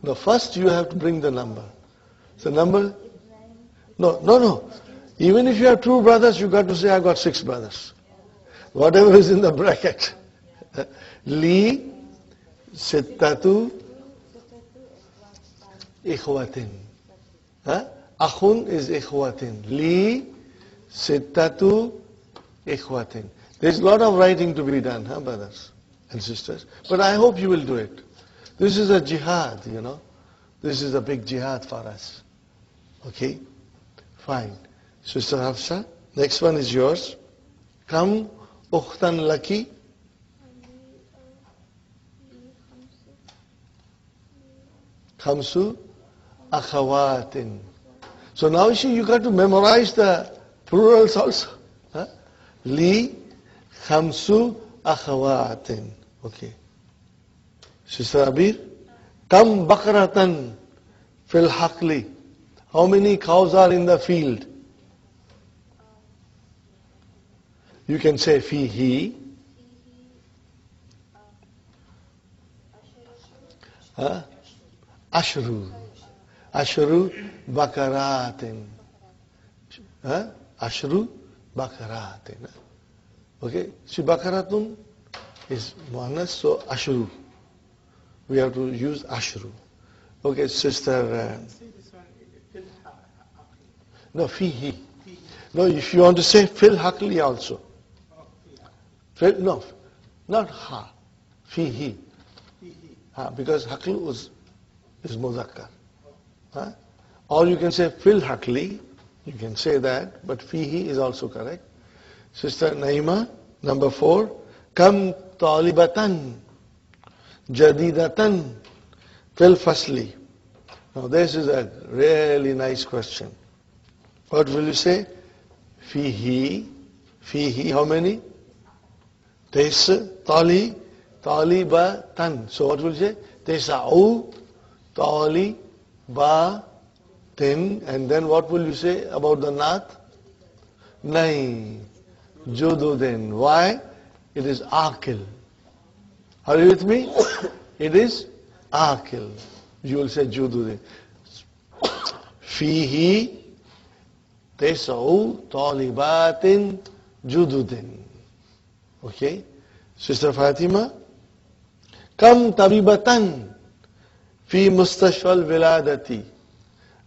No, first you have to bring the number. So number? No. Even if you have 2 brothers, you got to say, I got 6 brothers. Whatever is in the bracket. Li sittatu ikhwatin. Akhun is ikhwatin. Li sittatu ikhwatin. There's a lot of writing to be done, brothers and sisters. But I hope you will do it. This is a jihad, you know. This is a big jihad for us. Okay? Fine. Sister Hafsa, next one is yours. Kam ukhtan laki. Khamsu akhawatin. So now you got to memorize the plurals also. Huh? Li khamsu akhawatin. Okay. Sister Abir, kam bakratan fil haqli. How many cows are in the field? You can say fihi. Ashru. Ashru bakaratin. Ashru bakaratin. Okay. So bakaratun is muannas, so ashru. We have to use ashru. Okay, sister. No, fihi. No, if you want to say fil haqli also. No, not ha. Fihi. Because haql is muzakkar. Or you can say fil haqli. You can say that, but fihi is also correct. Sister Naima, number 4. Kam talibatan jadidatan fil fasli. Now this is a really nice question. What will you say? Fihi. Fihi, how many? Talibatan. So what will you say? Tesa'u talibatin. And then what will you say about the naat? Nahi. Jududin. Why? It is akil. Are you with me? It is akil. You will say jududin. Fihi tesa'u talibatin jududin. Okay. Sister Fatima. Kam tabibatan fi mustashfal viladati.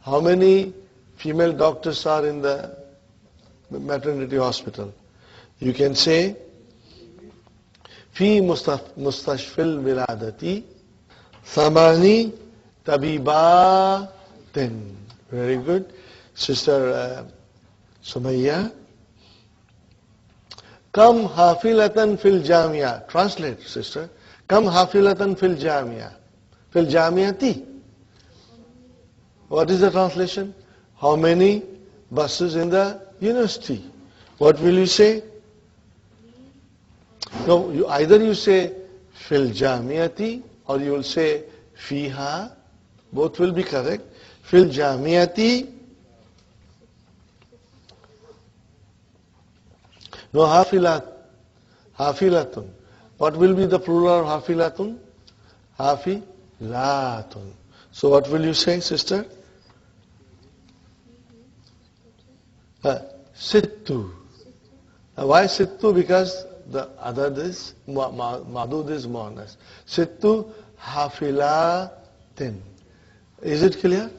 How many female doctors are in the maternity hospital? You can say fi mustashfal viladati thamani tabibatin. Very good. Sister Sumayya. Kam hafilatan fil jamia. Translate, sister. Kam hafilatan fil jamia. Fil jamiati. What is the translation? How many buses in the university? What will you say? No, either you say fil jamiati or you will say fiha. Both will be correct. Fil jamiati. No, hafilatun. What will be the plural of hafilatun? Hafilatun. So what will you say, sister? Sittu. Why sittu? Because the ʿadad is, Maʿdūd is muannas. Sittu hafilatin. Is it clear?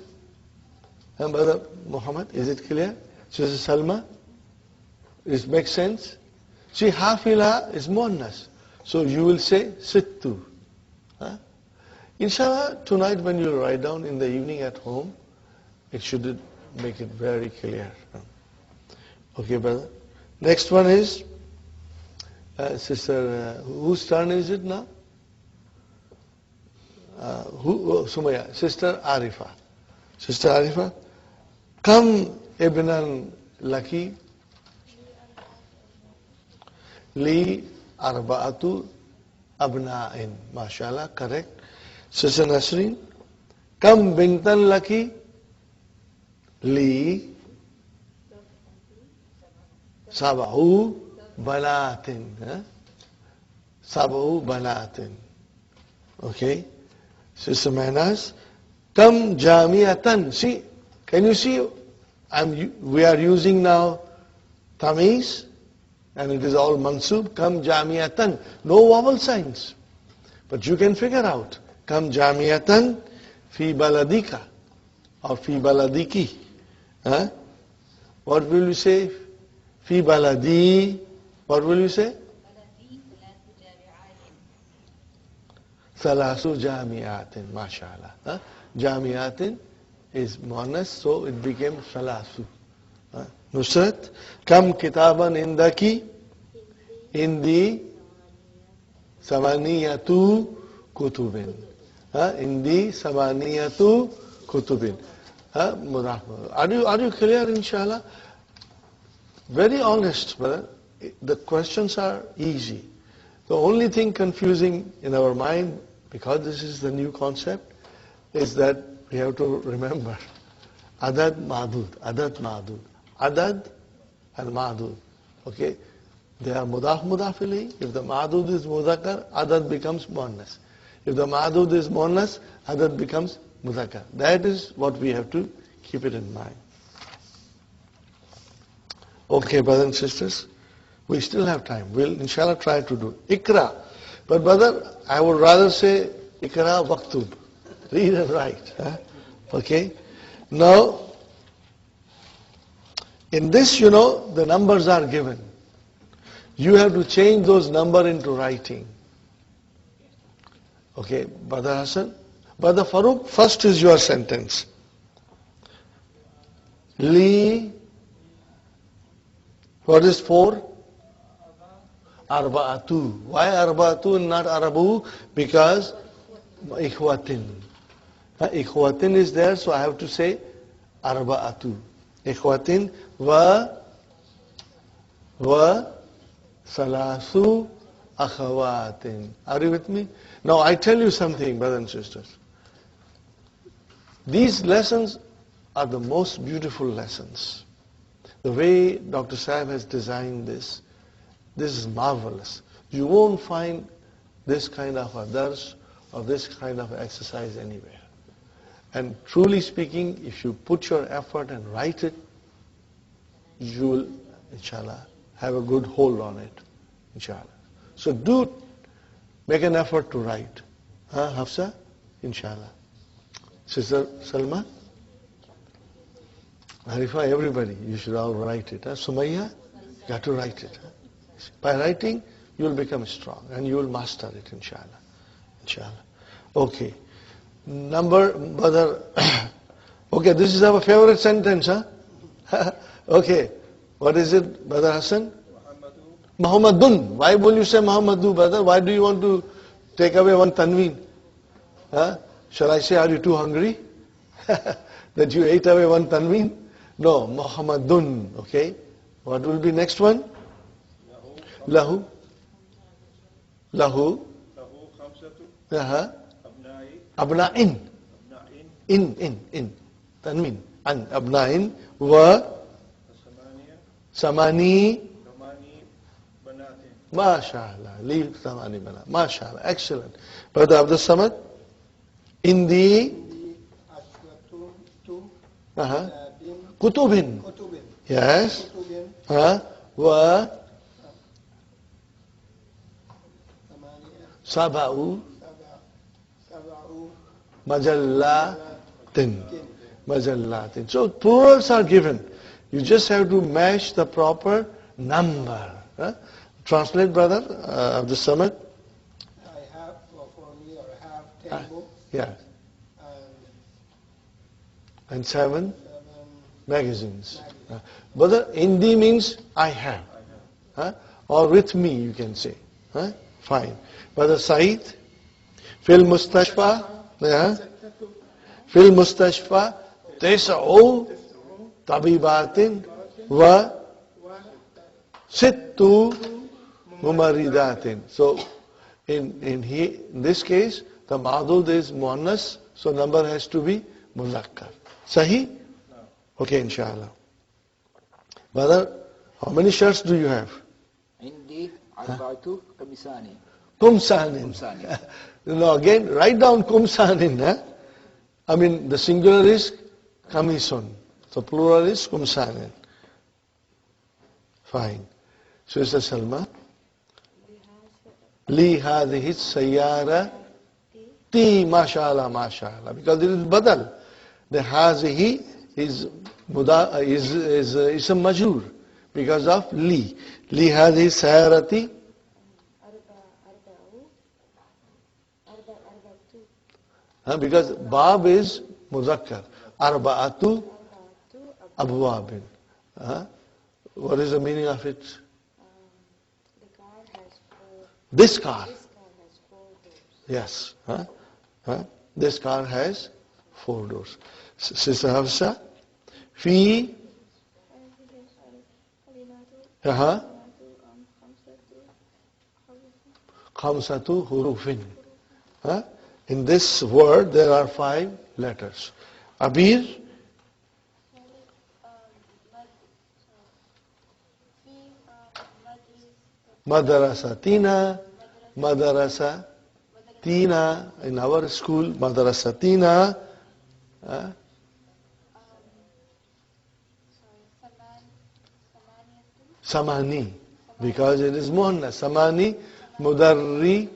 And Brother Muhammad, is it clear? Sister Salma? It makes sense? See, hafila is muannas. So you will say sittu. Inshallah, tonight when you write down in the evening at home, it should make it very clear. Okay, brother. Next one is, sister, whose turn is it now? Sumaya. Sister Arifa. Sister Arifa. Kam ibnan laki li arba'atu abna'in. MashaAllah, correct. Sister Nasreen. Kam bintan laki li sab'u banatin. Sab'u banatin. Okay. Sister Manas. Kam jamiatan. See, can you see? We are using now tamiz, and it is all mansub. Kam jamiatan. No vowel signs. But you can figure out. Kam jamiatan fi baladika or fi baladiki. What will you say? Fi baladi. What will you say? Salasu jamiatin. MashaAllah. Jamiatin is muannas, so it became salasu. Nusrat. Kam kitaban indaki. Indi samaniyatu kutubin. Indi samaniyatu kutubin. Mudaf. Are you clear, inshallah? Very honest, brother. The questions are easy. The only thing confusing in our mind, because this is the new concept, is that we have to remember ʿAdad, Maʿdūd, ʿAdad, Maʿdūd. ʿAdad and Maʿdūd. Okay? They are mudaf ilayhi. If the Maʿdūd is mudhakkar, ʿAdad becomes muannas. If the Maʿdūd is muannas, ʿAdad becomes mudhakkar. That is what we have to keep it in mind. Okay, brothers and sisters, we still have time. We'll inshallah try to do Ikra. But brother, I would rather say Ikra waktub. Read and write. Okay? Now, in this, the numbers are given. You have to change those numbers into writing. Okay, Brother Hassan? Brother Farooq, first is your sentence. Li, what is 4? Arba'atu. Why arba'atu and not arabu? Because ikhwatin. Ikhwatin is there, so I have to say arba'atu. Ikhwatin wa salasu akhawatin. Are you with me? Now I tell you something, brothers and sisters. These lessons are the most beautiful lessons. The way Dr. Saib has designed this is marvelous. You won't find this kind of a dars or this kind of exercise anywhere. And truly speaking, if you put your effort and write it, you will, inshallah, have a good hold on it, inshallah. So do make an effort to write. Hafsa? Inshallah. Sister Salma? Harifa, everybody, you should all write it. Sumayya, you have to write it. By writing, you will become strong and you will master it, inshallah. Inshallah. Okay. Brother, okay, this is our favorite sentence, Okay. What is it, Brother Hassan? Muhammadun. Why will you say Muhammadu, brother? Why do you want to take away one tanween? Shall I say, are you too hungry? That you ate away one tanween? No, Muhammadun. Okay. What will be next one? Lahu. Lahu. Abna'in. In. Tanween. An. Abna'in. Wa. Samani. MashaAllah. Li samani bana. MashaAllah. Excellent. Brother Abdul Samad. In the. Kutubin. Yes. Wa. Saba'u. Majallatin. Majallatin. So plurals are given. You just have to match the proper number. Translate, brother, Abdul Samad. I have, for me, I have 10 books. Yeah. And 7 magazines. Brother, Indi means I have. Or with me, you can say. Fine. Brother Saeed, Fil Mustashfa. Fil Mustashfa. Tesa'u tabibatin wa sittu mumaridatin. So in this case, the Maʿdūd is muannas, so number has to be muzakkar. Sahi? Okay, inshallah. Brother, how many shirts do you have? عندي أربعة قميصان. Kumsanin. No, again, write down kumsanin. I mean, the singular is kamisun. So plural is kumsanin. Fine. Sister Salma. Li hadhihi sayyara ti mashallah mashallah. Because it is badal. The hadhihi is a majrur because of li. Li hadhihi sayyarati. Because bab is muzakkar. Arba'atu abwabin. What is the meaning of it? The car has 4. This car. This car has 4 doors. Yes. This car has 4 doors. Sister Hafsa. Fi khamsatu hurufin. In this word there are 5 letters. Abir, madrasatina, madrasatina, in our school, madrasatina. Samani, because it is muhannas. Samani mudarrisatin.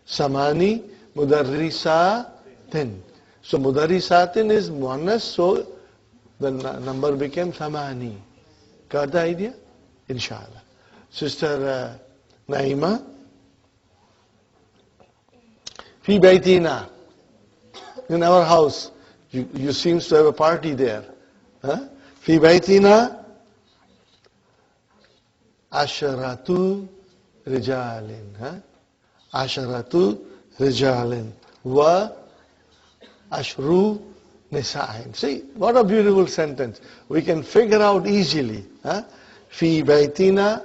Samani mudarrisatin. So mudarrisatin is muhannas, so the number became samani. Got the idea? Inshallah. Sister Naima. Fi baytina. In our house. You seems to have a party there. Fi baytina asharatu rijalin. Asharatu rijalin. Wa ashru nisa'in. See, what a beautiful sentence. We can figure out easily. Fi baytina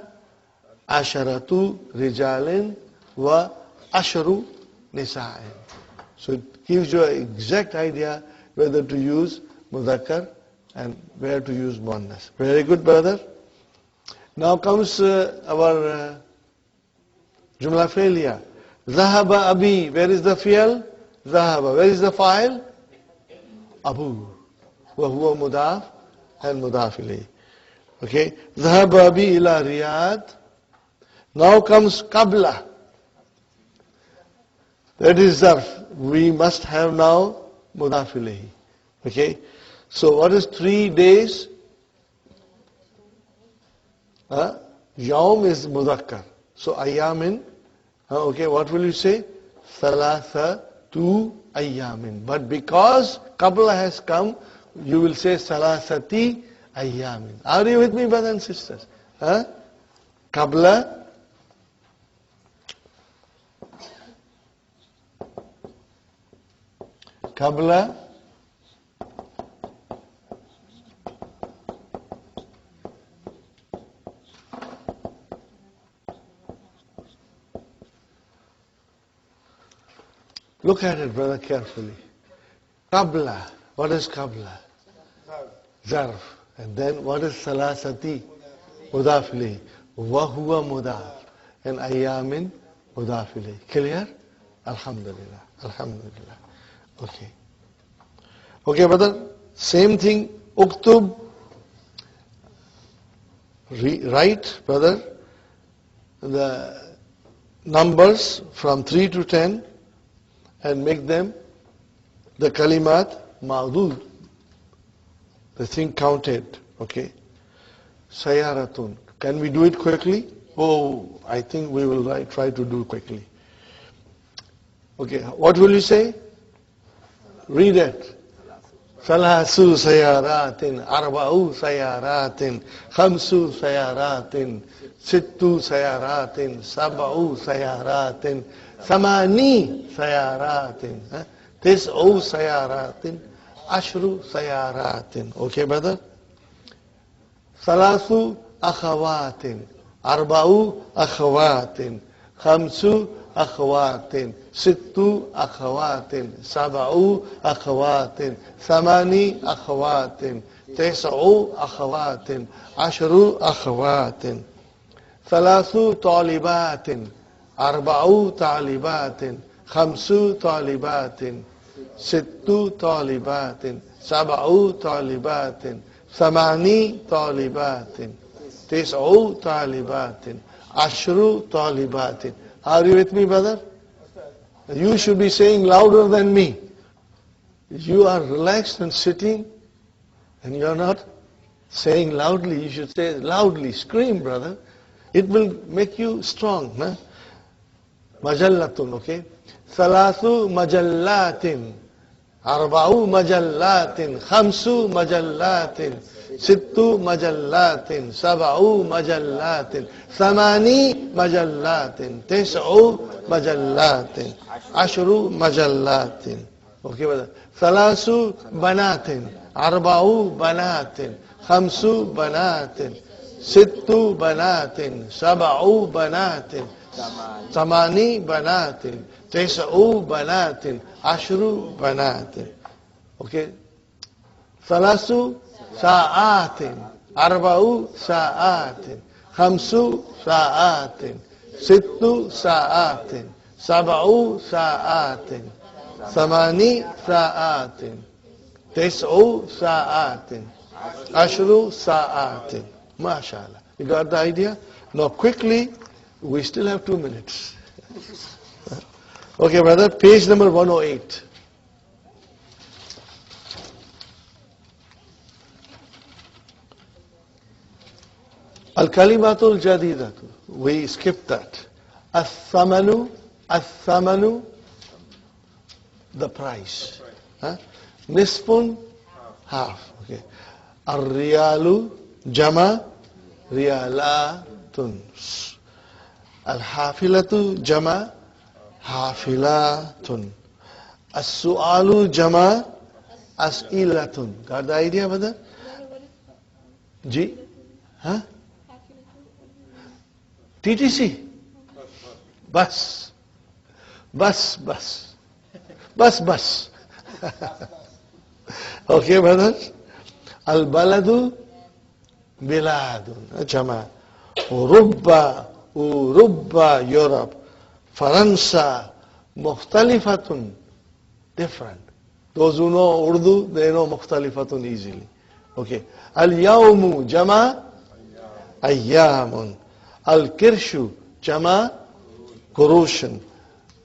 asharatu rijalin wa ashru nisa'in. So it gives you an exact idea whether to use mudhakkar and where to use muannas. Very good, brother. Now comes our jumla fi'liya. Zahaba abi. Where is the fi'l? Zahaba. Where is the fa'il? Abu. Wa huwa mudaf and mudaf ilayh. Okay. Zahaba abi ila Riyadh. Now comes qabla. That is zarf. We must have now mudaf ilayh. Okay. So what is 3 days? Yawm is mudhakkar. So ayyamin. Okay, what will you say? Thalathatu ayyamin. But because qabla has come, you will say salasati ayyamin. Are you with me, brothers and sisters? Qabla look at it, brother, carefully. Qabla. What is qabla? Zarf. And then what is salasati? Mudaf ilayh. Wa huwa mudaf. And ayyamin mudaf ilayh. Clear? Alhamdulillah. Alhamdulillah. Okay. Okay, brother. Same thing. Uktub. Write, brother, the numbers from 3 to 10 and make them the kalimat Maʿdūd. The thing counted. Okay. Sayaratun. Can we do it quickly? Oh, I think we will try to do quickly. Okay. What will you say? Read it. Salasu sayaratin, arba'u sayaratin, khamsu sayaratin, sittu sayaratin, sab'u sayaratin, thamani sayaratin, tis'u sayaratin, ashru sayaratin. Okay, brother? Salasu akhawatin, arba'u akhawatin, khamsu akhawatin, sittu akhawatin, sab'u akhawatin, thamani akhawatin, tis'u akhawatin, ashru akhawatin, thalathu talibatin, arba'u talibatin, khamsu talibatin, sittu talibatin, sab'u talibatin, thamani talibatin, tis'u talibatin, ashru talibatin. Are you with me, brother? You should be saying louder than me. You are relaxed and sitting and you are not saying loudly. You should say loudly. Scream, brother. It will make you strong. Majallatun, okay? Thalathu majallatin. Arba'u majallatin. Khamsu majallatin. Sittu majallatin. Sab'u majallatin. Thamani majallatin. Tis'u majallatin. Ashru majallatin. Okay, brother. Thalasu banatin, arba'u banatin, khamsu banatin, sittu banatin, sab'u banatin, tamani banatin, tis'u banatin, ashru banatin. Okay. Thalasu sa'atin, arba'u sa'atin, khamsu sa'atin, sittu sa'atin, sab'u sa'atin, ثماني ساعات تسع ساعات عشر ساعات. MashaAllah. You got the idea? Now quickly, we still have 2 minutes. Okay, brother, page number 108. Al-Kalimatul Jadidatu. We skipped that. Al-Thamanu, Al-Thamanu, the price. Nisfun, half. Okay. Ar-Riyalu, Jama, Riyalatun. Al-Hafilatu, Jama, Hafilatun. As-Su'alu, Jama, As'ilatun. Got the idea, brother? Ji? Huh? TTC? Bus. Bus, bus. Bus, bus. Okay, brothers? Al-baladu biladun. Jama. Urubba, Europe. Faransa, mukhtalifatun. Different. Those who know Urdu, they know mukhtalifatun easily. Okay. Al-yawmu, jama. Ayyamun. Al-kirshu, jama. Kurushan.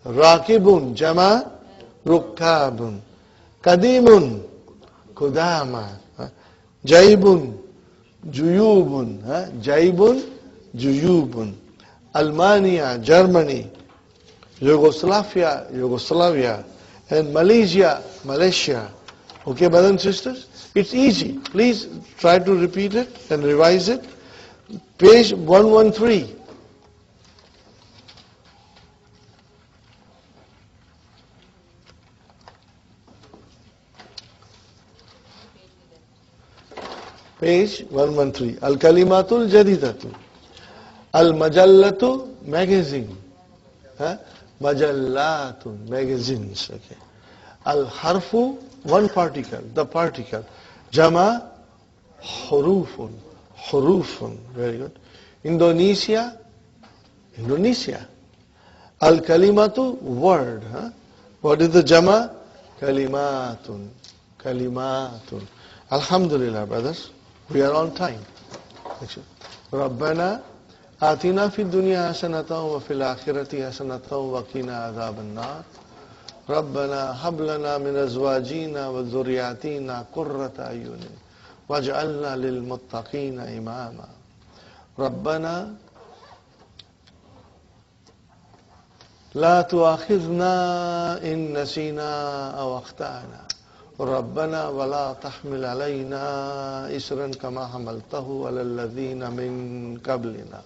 Rakibun, jama. Rukkabun. Kadimun, Kudama. Jaibun, Juyubun. Jaibun, Juyubun. Almania, Germany. Yugoslavia. And Malaysia, Malaysia. Okay, brothers and sisters? It's easy. Please try to repeat it and revise it. Page 113. Page 113. Al-Kalimatul Jadidatu. Al-Majallatu, magazine. Majallatun, magazines. Okay. Al-Harfu, one particle, the particle. Jama, hurufun. Hurufun. Very good. Indonesia, Indonesia. Al-Kalimatu, word. What is the Jama? Kalimatun. Kalimatun. Alhamdulillah, brothers. We are on time. Rabbana atina fid dunya hasanatan wa fil akhirati hasanatan wa qina adhaban nar. Rabbana hab lana min azwajina wa dhurriyyatina qurrata ayunin waj'alna lil muttaqina imama. Rabbana la tu'akhidhna in nasina aw akhtana. ربنا ولا تحمل علينا إسرا كما حملته على الذين من قبلنا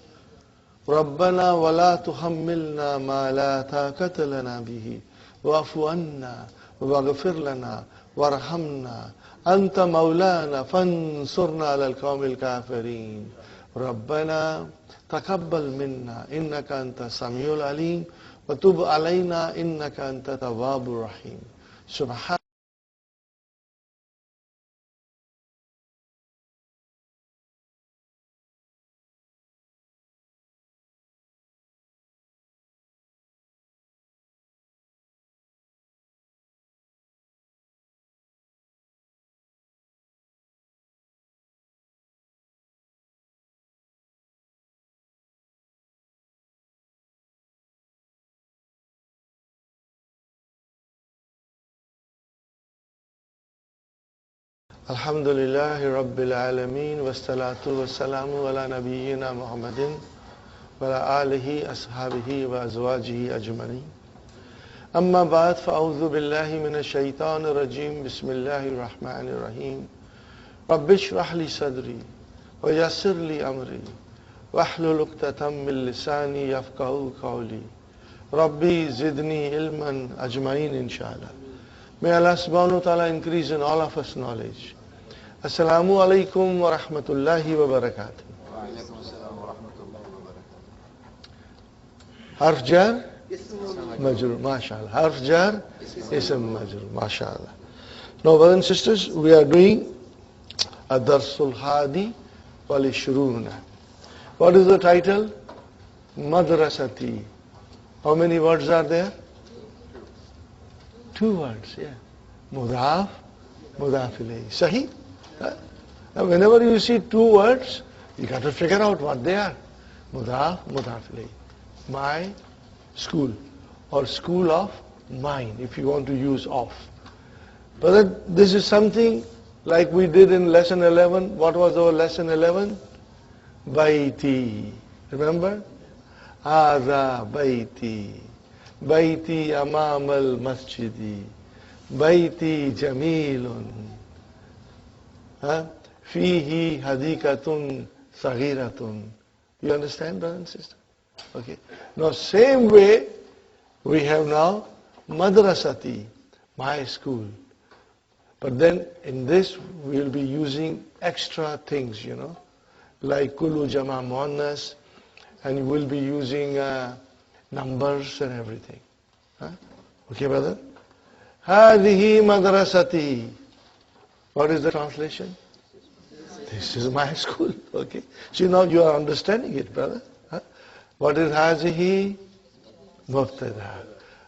ربنا ولا تحملنا ما لا طاقة لنا به واعف عنا واغفر لنا وارحمنا أنت مولانا فانصرنا على القوم الكافرين ربنا تقبل منا إنك أنت السميع العليم وتب علينا إنك أنت التواب الرحيم سبحان Alhamdulillahi Rabbil Alameen wassalatu wassalamu ala nabiyyina Muhammadin wa ala alihi ashabihi wa azwajihi ajma'in. Amma ba'd fa'udhu billahi minash shaitanir rajim. Bismillahir rahmanir rahim. Rabbi shrah li sadri wa yassir li amri wahlul 'uqdatam min lisani yafqahu qawli. Rabbi zidni ilman ajma'in inshallah. May Allah subhanahu wa ta'ala increase in all of us knowledge. Assalamu alaikum wa rahmatullahi wa barakatuh. وعليكم السلام ورحمة الله وبركاته. Harf jar? Majrur, mashallah. Harf jar? Ism majrur, mashallah. Now, brothers and sisters, we are doing Ad-Darsul Hadi wal Ishruna. What is the title? Madrasati. How many words are there? 2 words, yeah. Mudaf, mudaf ilayhi. Sahi? Now, whenever you see 2 words, you got to figure out what they are. Mudaf, mudaf ilayhi. My school, or school of mine, if you want to use of. But this is something like we did in lesson 11. What was our lesson 11? Baiti. Remember? Hada baiti. Baiti amam al-masjidi. Baiti jamilun. Fihi hadikatun saghiratun. You understand, brother and sister? Okay. Now, same way, we have now madrasati, my school. But then, in this, we will be using extra things, like kulu jama muannas, and we'll be using numbers and everything. Okay, brother? Hadihi madrasati. What is the translation? This is my school. Okay. See, now you are understanding it, brother. What is hazihi? Mubtada.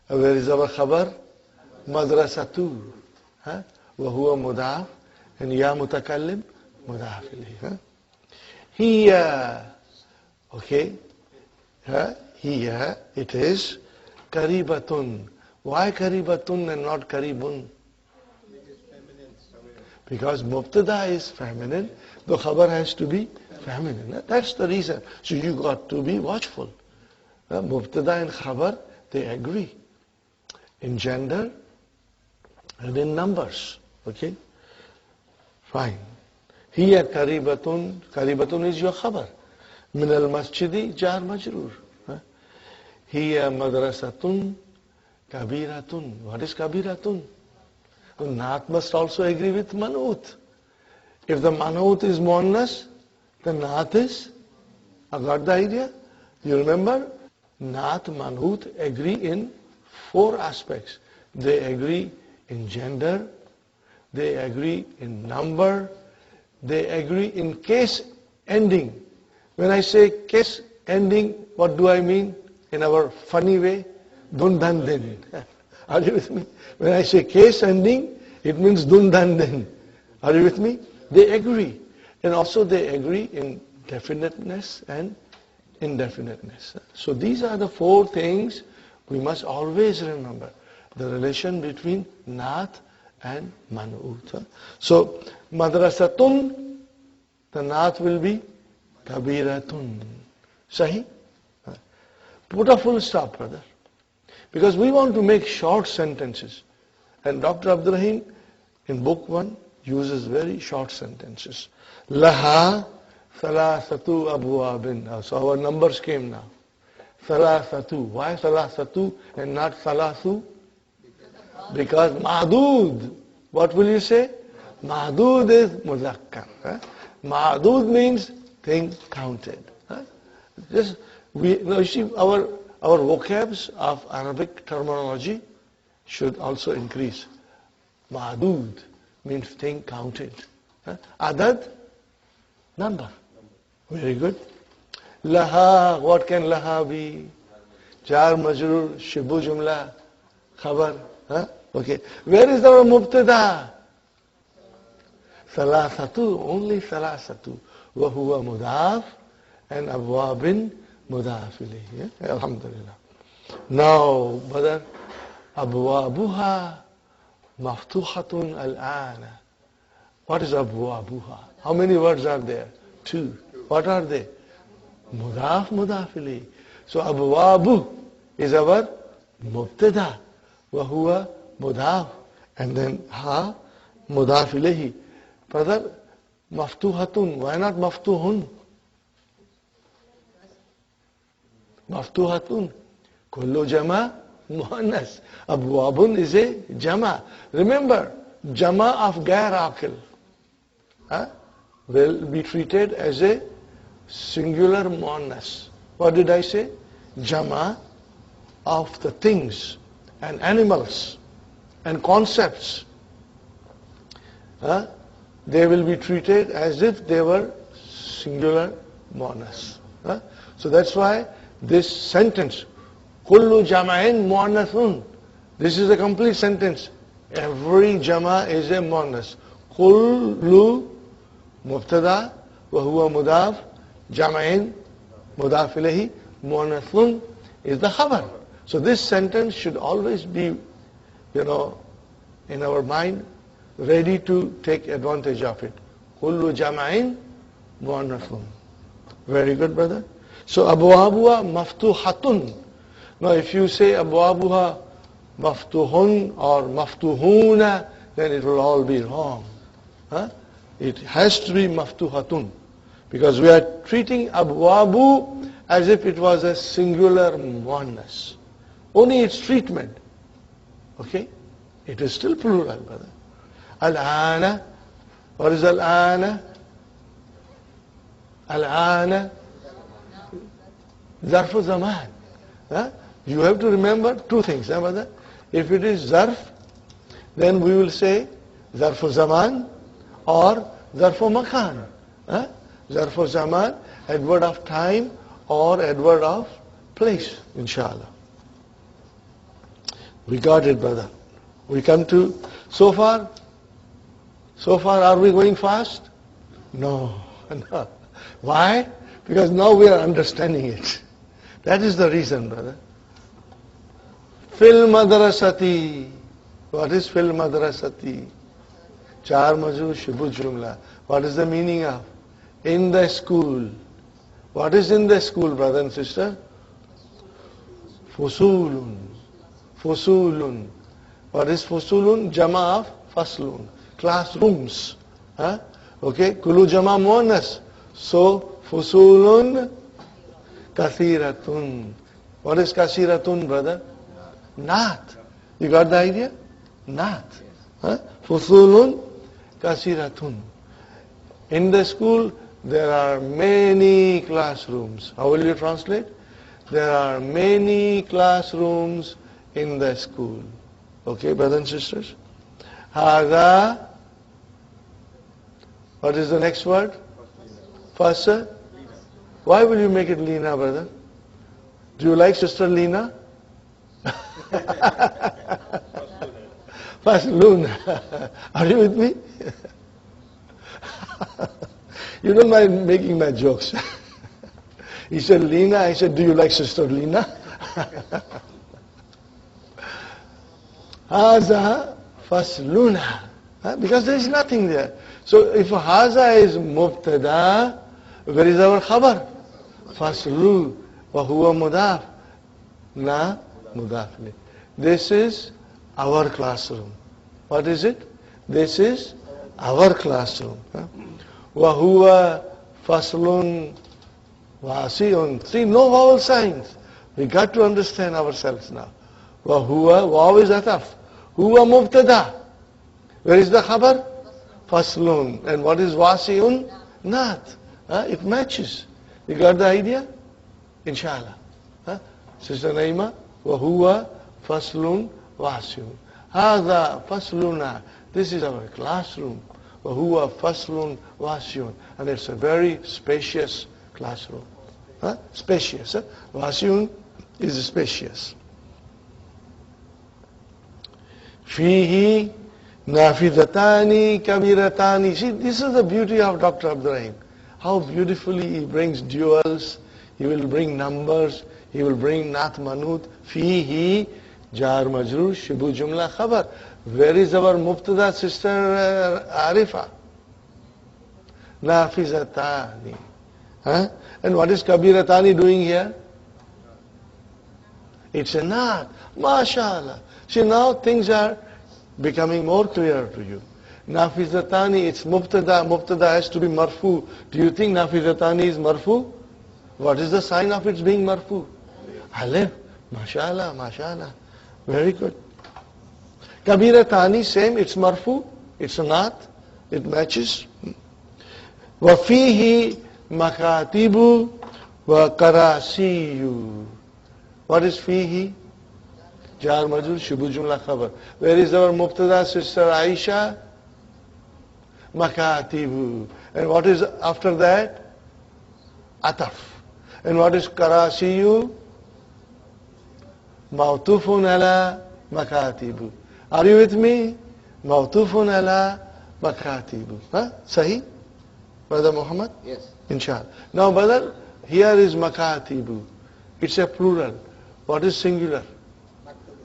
Where is our khabar? Madrasatu. Wahuwa mudaf. And ya mutakallim? Mudaf ilayhi. Hiya. Okay. Hiya. It is karibatun. Why karibatun and not karibun? Because mubtada is feminine, the khabar has to be feminine. That's the reason. So you got to be watchful. Mubtada and khabar, they agree in gender and in numbers. Okay? Fine. Hiya karibatun. Karibatun is your khabar. Min al-masjidi jar majroor. Hiya madrasatun kabiratun. What is kabiratun? Naat must also agree with man'ut. If the man'ut is muannas, the naat is, I got the idea? You remember? Naat, man'ut agree in 4 aspects. They agree in gender, they agree in number, they agree in case ending. When I say case ending, what do I mean? In our funny way, dun dan din. Are you with me? When I say case ending, it means dun dan din. Are you with me? They agree. And also they agree in definiteness and indefiniteness. So these are the 4 things we must always remember. The relation between naat and man'ut. So madrasatun, the naat will be kabiratun. Sahi? Put a full stop, brother. Because we want to make short sentences. And Dr. Abdurrahim, in book 1, uses very short sentences. Laha thalathatu abwabin. So our numbers came now. Thalathatu. Why thalathatu and not thalathu? Because Maʿdūd. What will you say? Maʿdūd is muzakkar. Maʿdūd means thing counted. Just you see, our vocabs of Arabic terminology should also increase. Maʿdūd means thing counted. ʿAdad, number. Very good. Laha, what can laha be? Jar majrur, shibu jumla, khabar. Okay. Where is our mubtada? Thalathatu, only thalathatu. Wahuwa mudaf and abwabin mudaf ilayhi. Alhamdulillah. Now, brother, abwabuha maftuhatun al-ana. What is abwabuha? How many words are there? 2. What are they? Mudaf, mudaf ilayhi. So abwabu is our mubtada. Wahuwa mudaf. And then ha mudaf ilayhi. Brother, maftuhatun. Why not maftuhun? Maftuhatun. Kullu jama muannas. Abwabun is a jama. Remember, jama of gair aqil will be treated as a singular muannas. What did I say? Jama of the things and animals and concepts. They will be treated as if they were singular muannas. So that's why this sentence, kullu jama'in muannathun, this is a complete sentence. Every jama is a muannas. Kullu mubtada wa huwa mudaf, jama'in mudaf ilayhi, muannathun is the khabar. So this sentence should always be, in our mind, ready to take advantage of it. Kullu jama'in muannathun. Very good, brother. So abwabuha maftuhatun. Now if you say abwabuha maftuhun or maftuhuna, then it will all be wrong. It has to be maftuhatun, because we are treating abwabu as if it was a singular muannas. Only its treatment. Okay? It is still plural, brother. Al-ana. What is al-ana? Al-ana. Zarfu zaman. You have to remember two things, brother. If it is zarf, then we will say zarfu zaman or zarfu makan. Zarfu zaman, adverb of time or adverb of place, inshallah. We got it, brother. We come to, so far are we going fast? No. Why? Because now we are understanding it. That is the reason, brother. Fil madrasati. What is fil madrasati? Char maju shibu jumla. What is the meaning of? In the school. What is in the school, brother and sister? Fusulun. Fusulun. What is fusulun? Jama of faslun. Classrooms. Okay, kulu jama muannas. So, fusulun kathiratun. What is kathiratun, brother? Not. You got the idea? Not. Fusulun kathiratun. In the school, there are many classrooms. How will you translate? There are many classrooms in the school. Okay, brothers and sisters? Hada. What is the next word? Fasa. Why will you make it Lina, brother? Do you like Sister Lina? Fasluna. Are you with me? You don't mind making my jokes. He said Lina. I said, do you like Sister Lina? Haza fasluna. Because there is nothing there. So if haza is mubtada, where is our khabar? Faslu wa huwa mudaf. Na mudaf. This is our classroom. What is it? This is our classroom. Wa huwa faslun wasi'un. See, no vowel signs. We got to understand ourselves now. Wa huwa, waw is ataf. Huwa mubtada. Where is the khabar? Faslun. And what is wasi'un? Not. It matches. You got the idea? Inshallah. Sister Naima, wa huwa faslun wasi'un. Hada fasluna. This is our classroom. Wa huwa faslun wasi'un. And it's a very spacious classroom. Spacious. Wasi'un is spacious. Fihi nafidatani kabiratani. See, this is the beauty of Dr. Abdurrahim. How beautifully he brings duals, he will bring numbers, he will bring nath manut. Fihi jar majrur shibu jumla khabar. Where is our mubtada, sister Arifa? Nafizatani. And what is kabiratani doing here? It's a nath. MashaAllah. See, now things are becoming more clear to you. Nafizatani, it's mubtada. Mubtada has to be marfu. Do you think nafizatani is marfu? What is the sign of its being marfu? Alif. MashaAllah, MashaAllah. Very good. Kabiratani, same, it's marfu, it's a naat, it matches. وَفِيهِ مَكَاتِبُ وَقَرَاسِيُّ. What is fihi? Jar majrur, shubu jumla khabar. Where is our mubtada, sister Aisha? Makatibu. And what is after that? Ataf. And what is karasiyu? Mawtufun ala makatibu. Are you with me? Mawtufun ala makatibu. Huh? Sahi? Brother Muhammad? Yes. Inshallah. Now, brother, here is makatibu. It's a plural. What is singular?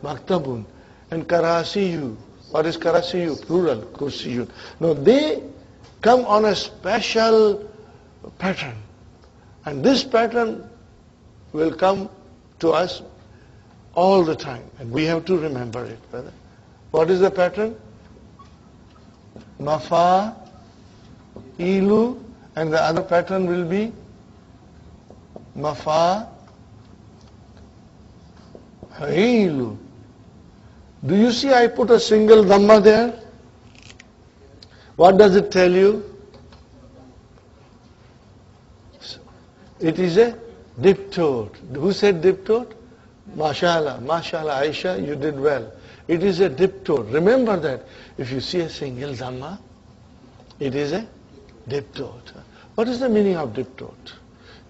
Maktabun. And karasiyu. What is karasiyu? Plural. Kursiyun. Now, they come on a special pattern. And this pattern will come to us all the time. And we have to remember it, brother. What is the pattern? Mafāʿilu. And the other pattern will be Mafāʿilu. Do you see I put a single dhamma there? What does it tell you? It is a diptote. Who said diptote? MashaAllah, MashaAllah, Aisha, you did well. It is a diptote. Remember that. If you see a single dhamma, it is a diptote. What is the meaning of diptote?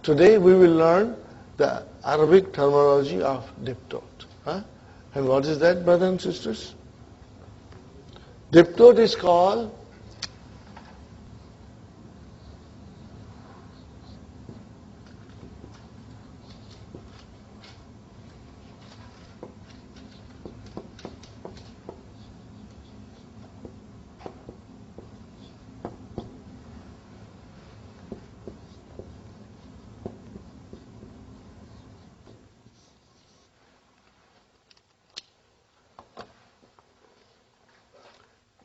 Today we will learn the Arabic terminology of diptote. And what is that, brothers and sisters? Diptote is called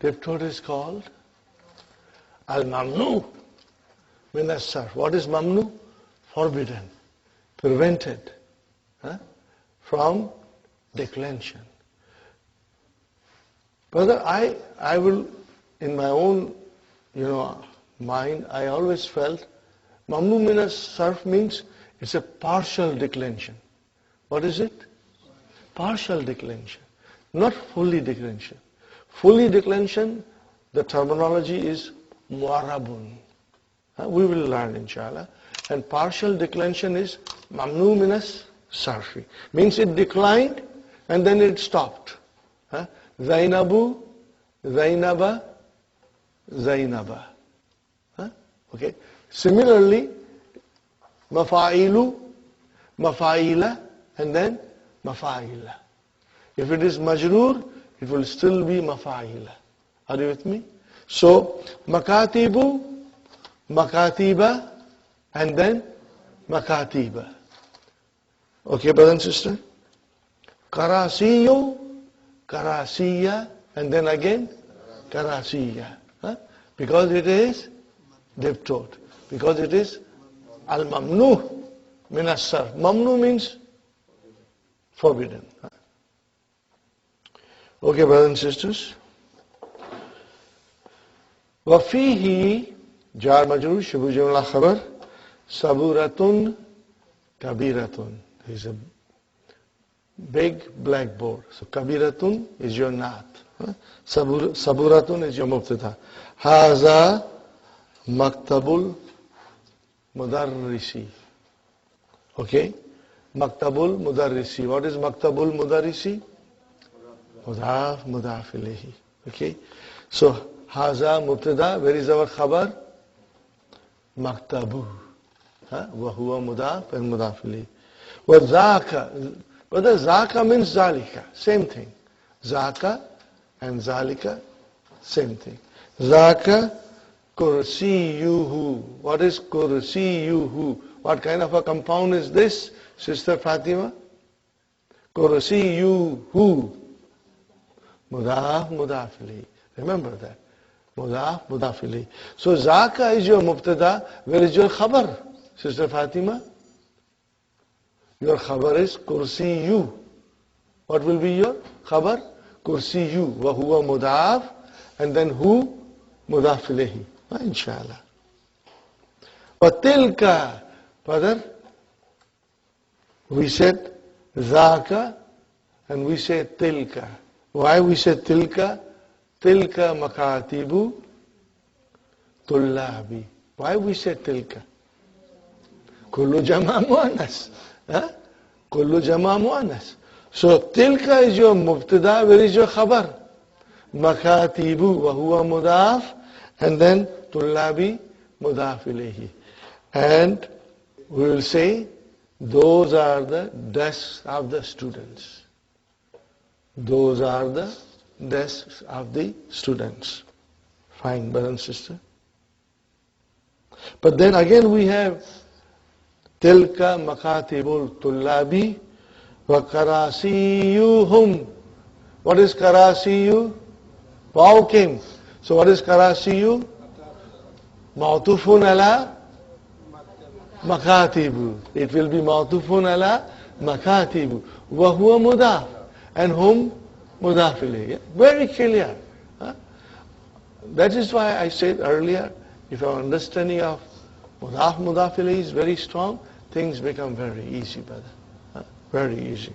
Diptote is called al-mamnu min as-sarf. What is mamnu? Forbidden, prevented from declension. Brother, I will, in my own, mind, I always felt mamnu min as-sarf means it's a partial declension. What is it? Partial declension, not fully declension. Fully declension, the terminology is mu'arabun. We will learn, inshallah. And partial declension is mamnu minas sarfi. Means it declined and then it stopped. Zainabu, Zainaba, Zainaba. Okay. Similarly, Mafāʿilu, Mafāʿīla, and then Mafāʿila. If it is majroor, it will still be Mafāʿila. Are you with me? So, Makatibu, Makatiba, and then Makatiba. Okay, brother and sister? Karasiyu, Karasiya, and then again Karasiya. Because it is diptote. Because it is al-mamnu min as-sarf. Mamnu means forbidden. Okay, brothers and sisters. وَفِيهِ jar majrur shubu jumla khabar saburatun kabiratun. There is a big blackboard. So kabiratun is your naat. Saburatun is your mubtada. Haza maktabul mudarrisi. Okay? Maktabul mudarrisi. What is maktabul mudarrisi? Mudaf, mudaf ilayhi. Okay? So, haza mubtada, where is our khabar? Maktabu. Wa huwa mudaf and mudaf ilayhi. Wa zaka. Whether zaka means zalika. Same thing. Zaka and zalika, same thing. Zaka kursiyuhu. What is kursiyuhu? What kind of a compound is this, Sister Fatima? Kursiyuhu. Mudaf, mudaf ilayhi. Remember that. Mudaf, mudaf ilayhi. So zaka is your mubtada. Where is your khabar, Sister Fatima? Your khabar is kursiyu. What will be your khabar? Kursiyu wa huwa mudaf, and then hu mudaf ilayhi. Inshallah. Wa tilka, brother, we said zaka and we say tilka. Why we say tilka? Tilka makatibu tullabi. Why we say tilka? Kullu jama muannas. Kullu jama muannas. So tilka is your mubtada, where is your khabar? Makatibu wa huwa mudaf, and then tullabi mudaf ilayhi. And we will say those are the desks of the students. Those are the desks of the students. Fine, brother and sister. But then again we have tilka makatibul tullabi wa karasiyuhum. What is karasiyu? Wow came. So what is karasiyu? Ma'tufun ala makatibu. It will be ma'tufun ala makatibu. Wa huwa mudaf. And whom? Mudaf ilayhi. Very clear. That is why I said earlier, if our understanding of mudaf ilayhi is very strong, things become very easy, brother. Very easy.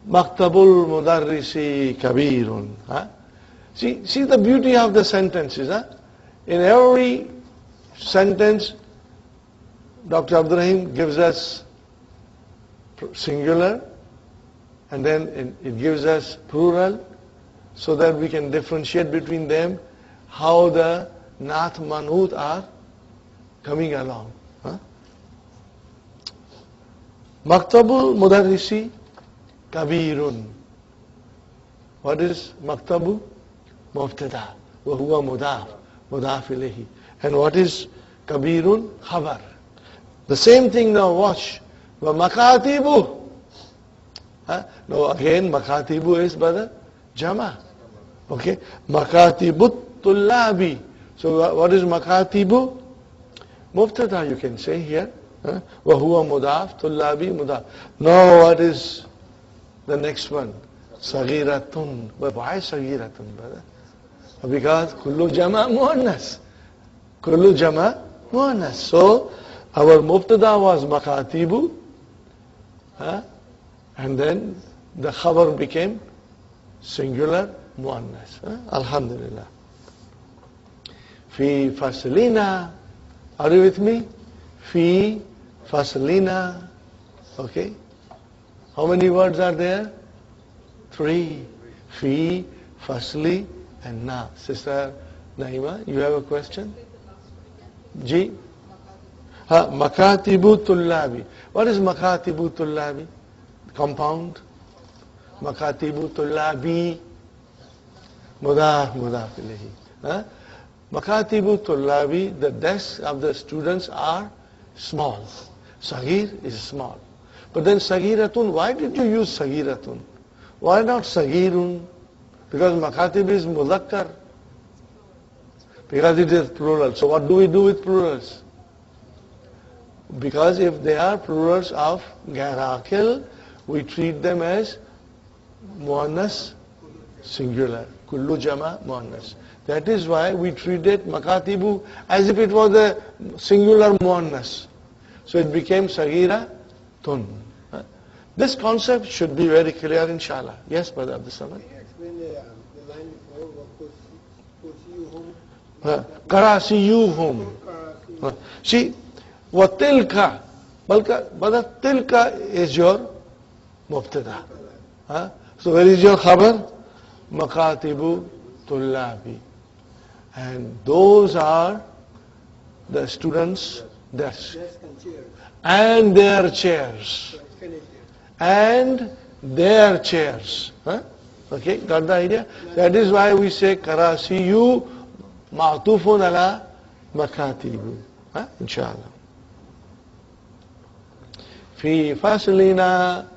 Maktabul mudarrisi kabirun. See the beauty of the sentences. In every sentence, Dr. Abdurrahim gives us singular, and then it gives us plural, so that we can differentiate between them, how the naat man'ut are coming along. Maktabul mudarrisi kabirun. What is maktabu? Mubtada. Wa huwa mudaf ilayhi. And what is kabirun? Khabar. The same thing now, watch. Wa makatibu. Now again, makatibu is brother jama. Okay, makatibut tullabi. So what is makatibu? Mubtada, you can say here. Wa huwa mudaf, tullabi mudaf. Now what is the next one? Saghiratun. Why saghiratun, brother? Because kullu jama muannas. Kullu jama muannas. So our mubtada was makatibu. And then the khabar became singular muannas. Alhamdulillah. Fi faslina. Are you with me? Fi faslina. Okay. How many words are there? 3. Fi, fasli, and na. Sister Naima, you have a question? Ji? Makatibu tullabi. What is makatibu tullabi? Compound. Makatibu tullabi. Mudaf ilayhi. Makatibu tullabi, the desks of the students are small. Saghir is small. But then saghiratun, why did you use saghiratun? Why not saghirun? Because makatib is mudhakkar. Because it is plural. So what do we do with plurals? Because if they are plurals of ghair-aqil, we treat them as muannas singular. Kullu jama muannas. That is why we treated makatibu as if it was a singular muannas. So it became saghira tun. This concept should be very clear, inshallah. Yes, Brother Abdul Samad? Explain the line before. Karasiyuhum. See, what tilka? Brother, tilka is your mubtada. So where is your khabar? Makatibu tullabi. And those are the students' desks. And their chairs. And their chairs. Okay, got the idea? That is why we say karasiyu ma'tufun ala makatibu. Inshallah. Fi faslina.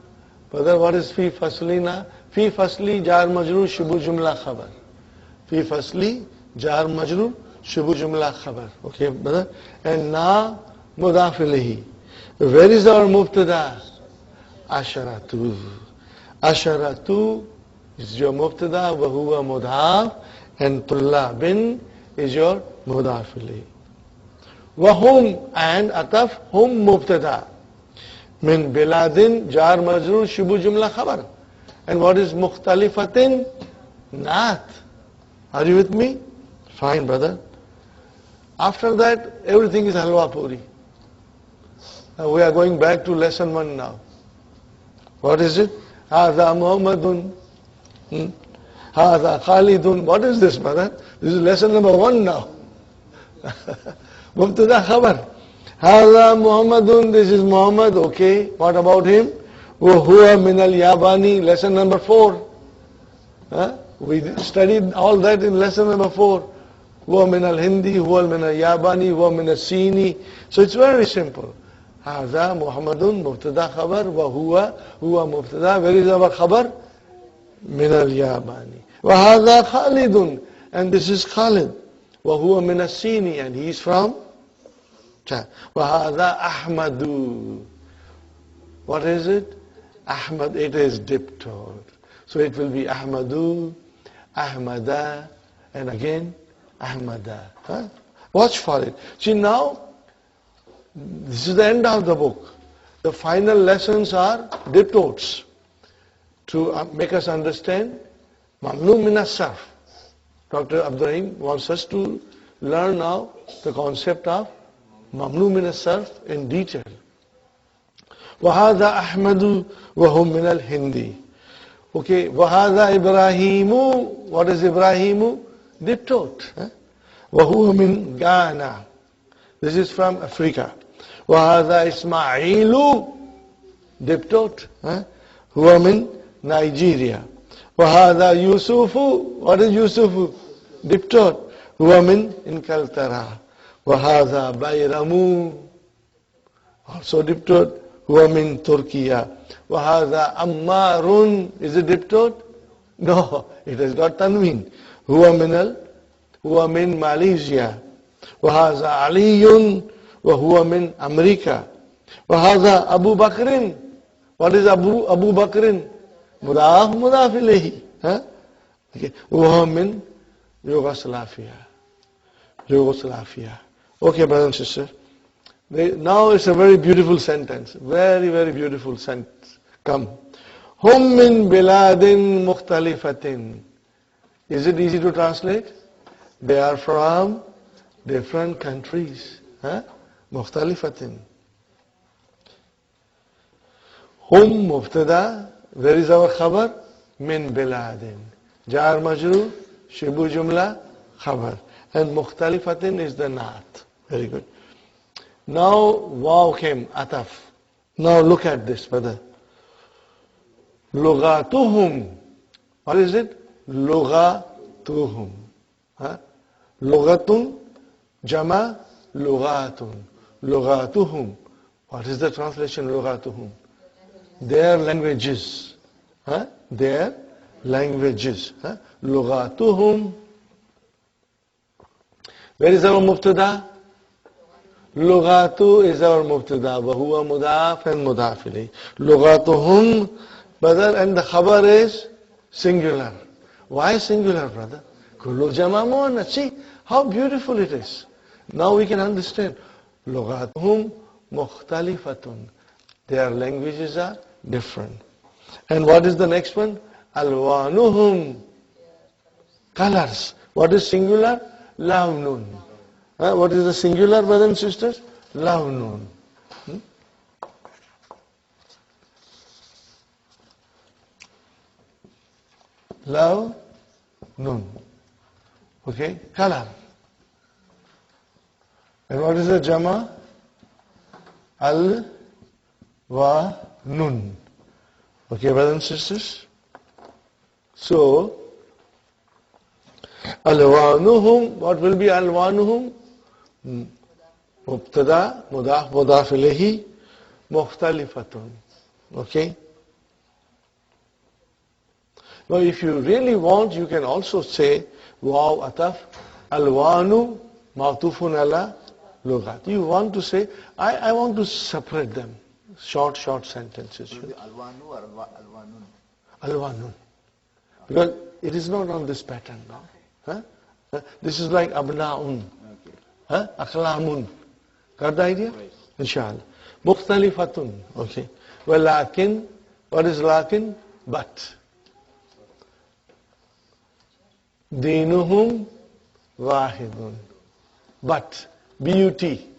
Brother, what is fi faslina? Fi fasli jar majrur shubu jumla khabar. Fi fasli jar majrur shubu jumla khabar. Okay, brother? And na mudaf ilayhi. Where is our mubtada? Asharatu. Asharatu is your mubtada, wa huwa mudhaf, and tullabin is your mudhaf ilayhi. Wahum and ataf hum mubtada. Min biladin jar majrur shubu jumla khabar. And what is mukhtalifatin? Naat. Are you with me? Fine, brother. After that, everything is halwa puri. Now we are going back to lesson 1 now. What is it? Hādhā Muhammadun. Hādhā Khalidun. What is this, brother? This is lesson number 1 now. Mubtada khabar. Hādhā Muhammadun. This is Muhammad. Okay. What about him? Huwa min al-Yabani. Lesson number 4. We studied all that in lesson number 4. Huwa min al-Hindi. Huwa min al-Yabani. Huwa min al-Sini. So it's very simple. هذا محمد مبتدا خبر وهو مبتدا. Where is our خبر? من الياباني. وهذا خالد, and this is Khalid. وهو من الصيني, and he is from China. وهذا أحمد. What is it? Ahmad. It is diptote. So it will be Ahmadu, Ahmada, and again Ahmada. Watch for it. See now, this is the end of the book. The final lessons are diptotes to make us understand Mamnu min as-sarf. Dr. Abdurrahim wants us to learn now the concept of Mamnu min as-sarf in detail. وَهَذَا أَحْمَدُ وَهُمْ مِنَ الْهِنْدِ. Okay, وَهَذَا إِبْرَاهِيمُ. What is Ibrahimu? Diptote. وَهُوَ مِنْ Ghana. This is from Africa. وَهَذَا إِسْمَاعِيلُ. Diptote. هُوَ مِنْ Nigeria. وَهَذَا يُوسُفُ. What is Yusufu? Diptote. هُوَ مِنْ Inkaltara. وَهَذَا بَيْرَمُ. Also diptote. هُوَ مِنْ Turkiya. وَهَذَا أَمَّارٌ. Is it diptote? No, it has got tanween. هُوَ مِنْ Malaysia. وَهَذَا عَلِيٌّ وَهُوَ مِنْ America. وَهَذَا Abu Bakrin. What is Abu Bakrin? Mudaf ilayhi. Okay. وَهُوَ مِنْ Yugoslavia. Okay, brothers and sisters. Now it's a very beautiful sentence. Very, very beautiful sentence. Come. Hum min biladin mukhtalifatin. Is it easy to translate? They are from different countries. Mukhtalifatin. Hum mubtada. Where is our khabar? Min biladin. Jar majrur, shibu jumla, khabar. And mukhtalifatin is the naat. Very good. Now wow came, ataf. Now look at this, brother. Lughatuhum. What is it? Lughatuhum. Lughatun, jama, lughatun. Lughatuhum. What is the translation, lughatuhum? Their languages. Their languages. Lughatuhum. Where is our mubtada? Lughatu is our mubtada. Wahuwa mudaf and mudaf ilayhi. Lughatuhum, brother, and the khabar is singular. Why singular, brother? Kullu jama muannath. See how beautiful it is. Now we can understand. Lughatuhum mukhtalifatun. Their languages are different. And what is the next one? Alwanuhum. Colors. What is singular? Lawnun. What is the singular, brothers and sisters? Lawnun. Lawnun. Okay, color. And what is the jama? Al wa nun. Okay, brothers and sisters. So, alwanuhum, what will be alwanuhum? Mubtada, mudaf, mudaf ilayhi, mukhtalifatun. Okay? Now if you really want, you can also say, waw ataf, alwanu, ma'tufun ala, lughat. You want to say, I want to separate them. Short sentences. Alwanu or alwanun? Alwanun. Because it is not on this pattern now. Huh? This is like abna'un. Huh? Aklamun. Got the idea? Inshallah. Mukhtalifatun. Okay. Well, lakin. What is lakin? But. Dinuhum wahidun. But. B-U-T.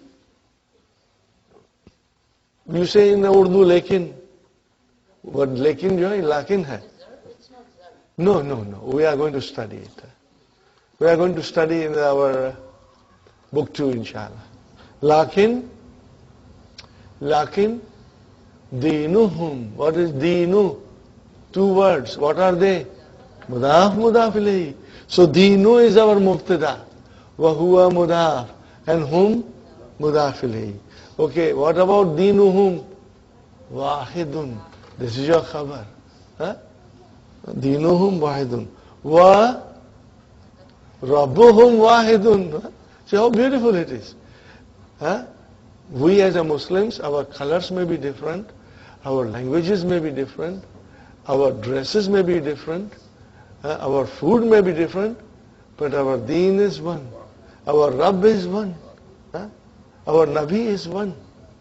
You say in Urdu lekin. But lekin jo hai, lakin hai. No. We are going to study it. We are going to study in our book 2, inshallah. Lakin, dinuhum. What is dinu? 2 words. What are they? Mudaf, mudaf ilayhi. So dinu is our mubtada. Wa huwa mudaf. And hum, mudaf ilayhi. Okay, what about dinuhum? Wahidun. This is your khabar. Huh? Dinuhum wahidun. Wa rabbuhum wahidun. See how beautiful it is. Huh? We as a Muslims, our colors may be different, our languages may be different, our dresses may be different, our food may be different, but our deen is one. Our Rabb is one. Huh? Our Nabi is one.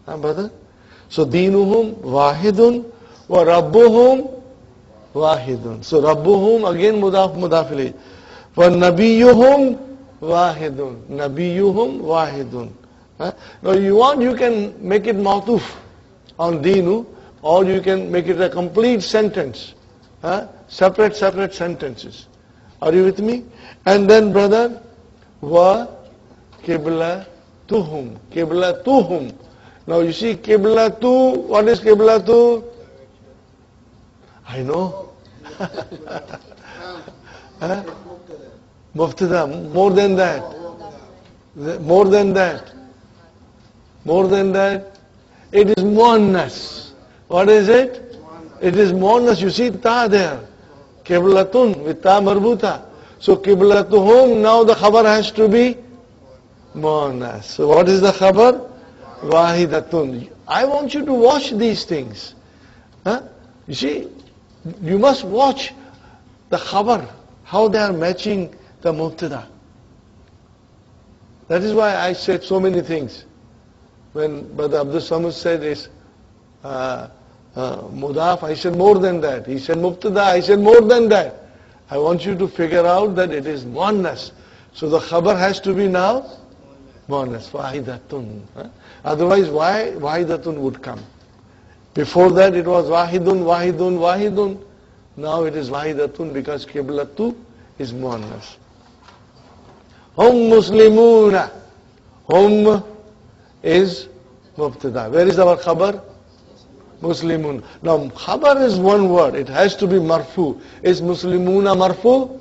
Huh, brother? So deenuhum wahidun wa rabbuhum wahidun. So rabbuhum again mudaf ilayhi. Wa nabiyuhum wahidun. Nabiyuhum wahidun. Huh? Now you want, you can make it ma'tuf on deenu, or you can make it a complete sentence. Huh? Separate sentences. Are you with me? And then brother, wa qiblatuhum. Qiblatuhum. Now you see qiblatu, what is qiblatu? I know. Huh? Muftada, more than that. More than that. More than that. It is muannas. What is it? It is muannas. You see ta there. Qiblatun with ta marbuta. So qiblatuhum, now the khabar has to be muannas. So what is the khabar? Wahidatun. I want you to watch these things. Huh? You see, you must watch the khabar, how they are matching the mubtada. That is why I said so many things. When Brother Abdul Samad said is mudaf, I said more than that. He said mubtada, I said more than that. I want you to figure out that it is muannas. So the khabar has to be now muannas, wahidatun. Otherwise, why wahidatun would come? Before that it was wahidun, wahidun, wahidun. Now it is wahidatun because qiblatu is muannas. Hum muslimuna. Hum is mubtada. Where is our khabar? Muslimun. Now khabar is one word. It has to be marfu. Is muslimuna marfu?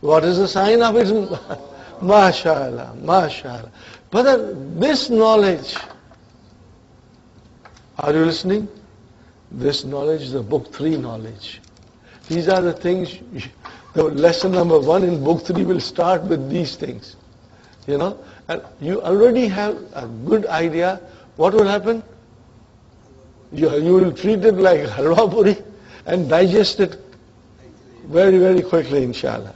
What is the sign of it? MashaAllah, MashaAllah. But this knowledge, are you listening? This knowledge is the book 3 knowledge. These are the things, the lesson number 1 in book 3 will start with these things. You know, and you already have a good idea what will happen. You will treat it like halwa puri and digest it very, very quickly, inshallah.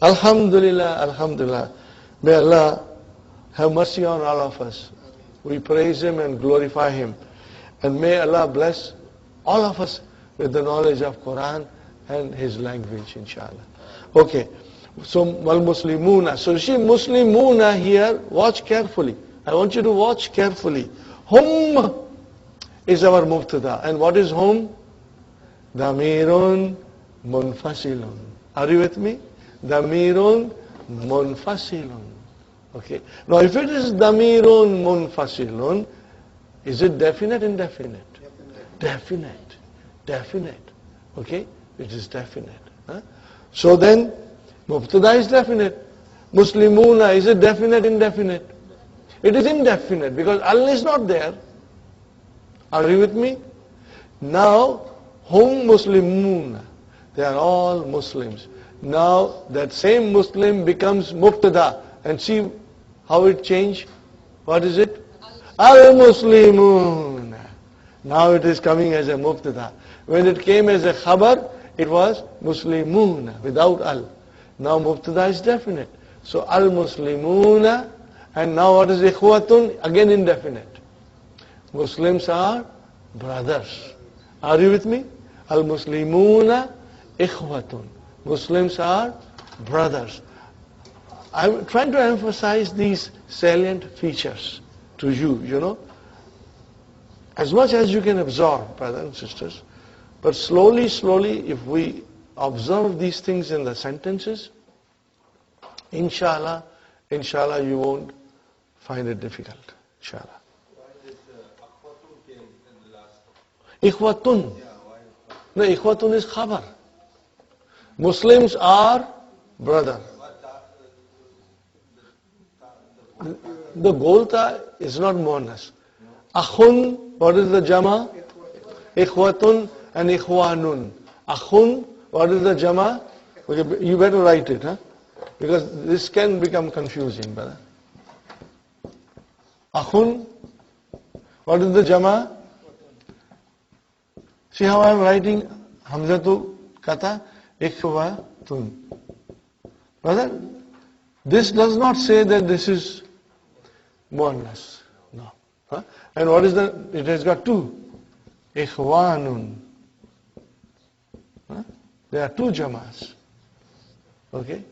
Alhamdulillah, Alhamdulillah. May Allah have mercy on all of us. We praise Him and glorify Him. And may Allah bless all of us with the knowledge of Quran and His language, inshallah. Okay. So, wal muslimuna. So, see, muslimuna here, watch carefully. I want you to watch carefully. Hum is our mubtada. And what is hum? Damirun munfasilun. Are you with me? Damirun munfasilun. Okay. Now, if it is damirun munfasilun, is it definite, indefinite? Definite. Definite. Okay? It is definite. Huh? So then, mubtada is definite. Muslimuna, is it definite, indefinite? It is indefinite because al is not there. Are you with me? Now, hum muslimuna. They are all Muslims. Now, that same Muslim becomes mubtada. And see how it changed? What is it? Al-Muslimun. Now it is coming as a mubtada. When it came as a khabar, it was muslimuna without al. Now mubtada is definite. So al-muslimuna, and now what is ikhwatun? Again indefinite. Muslims are brothers. Are you with me? Al-muslimuna ikhwatun. Muslims are brothers. I'm trying to emphasize these salient features to you, you know. As much as you can absorb, brothers and sisters. But slowly, if we observe these things in the sentences, inshallah, you won't find it difficult. Inshallah. Why this akhwatun came in the last? Ikhwatun. Yeah, why? No, ikhwatun is khabar. Muslims are brother. The golta is not muannas. Akhun, what is the jama? Ikhwatun and ikhwanun. Akhun, what is the jama? Okay, you better write it, huh? Because this can become confusing, brother. Akhun, what is the jama? See how I am writing Hamzatu kata ikhwatun. Brother, this does not say that this is muannas. No. Huh? And what is the, it has got two. Ikhwanun. Huh? There are two jamas. Okay?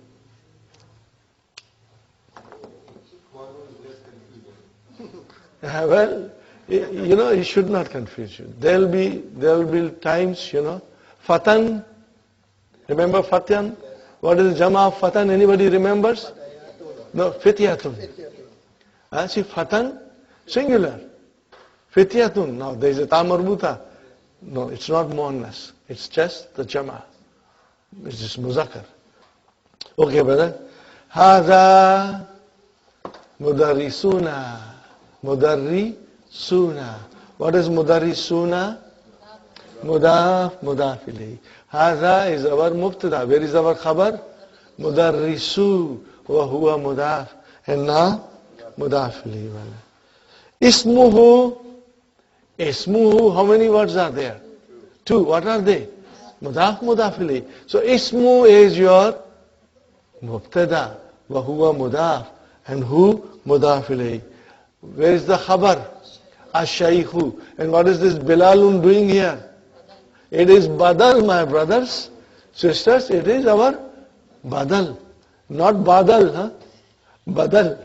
Well, you know, it should not confuse you. There will be times, you know. Fatan. Remember Fatan? What is the jama of Fatan? Anybody remembers? No, Fityatun. See, Fatan, singular. Fityatun. Now, there is a ta marbuta. No, it's not muannas. It's just the jama. It's just muzakkar. Okay, brother. Haza mudarrisuna. Mudarrisuna. What is mudarrisuna? Mudaf, mudaf ilayhi. Haza is our mubtada. Where is our khabar? Mudarrisu wa huwa mudaf. And now mudaf ilayhi. Ismuhu, how many words are there? Two. What are they? Mudaf, mudaf ilayhi. So ismu is your mubtada. Wa huwa mudaf. And who? Mudaf ilayhi. Where is the khabar? Ash-shaykhu. And what is this Bilalun doing here? It is Badal, my brothers, sisters. It is our Badal. Not Badal, huh? Badal.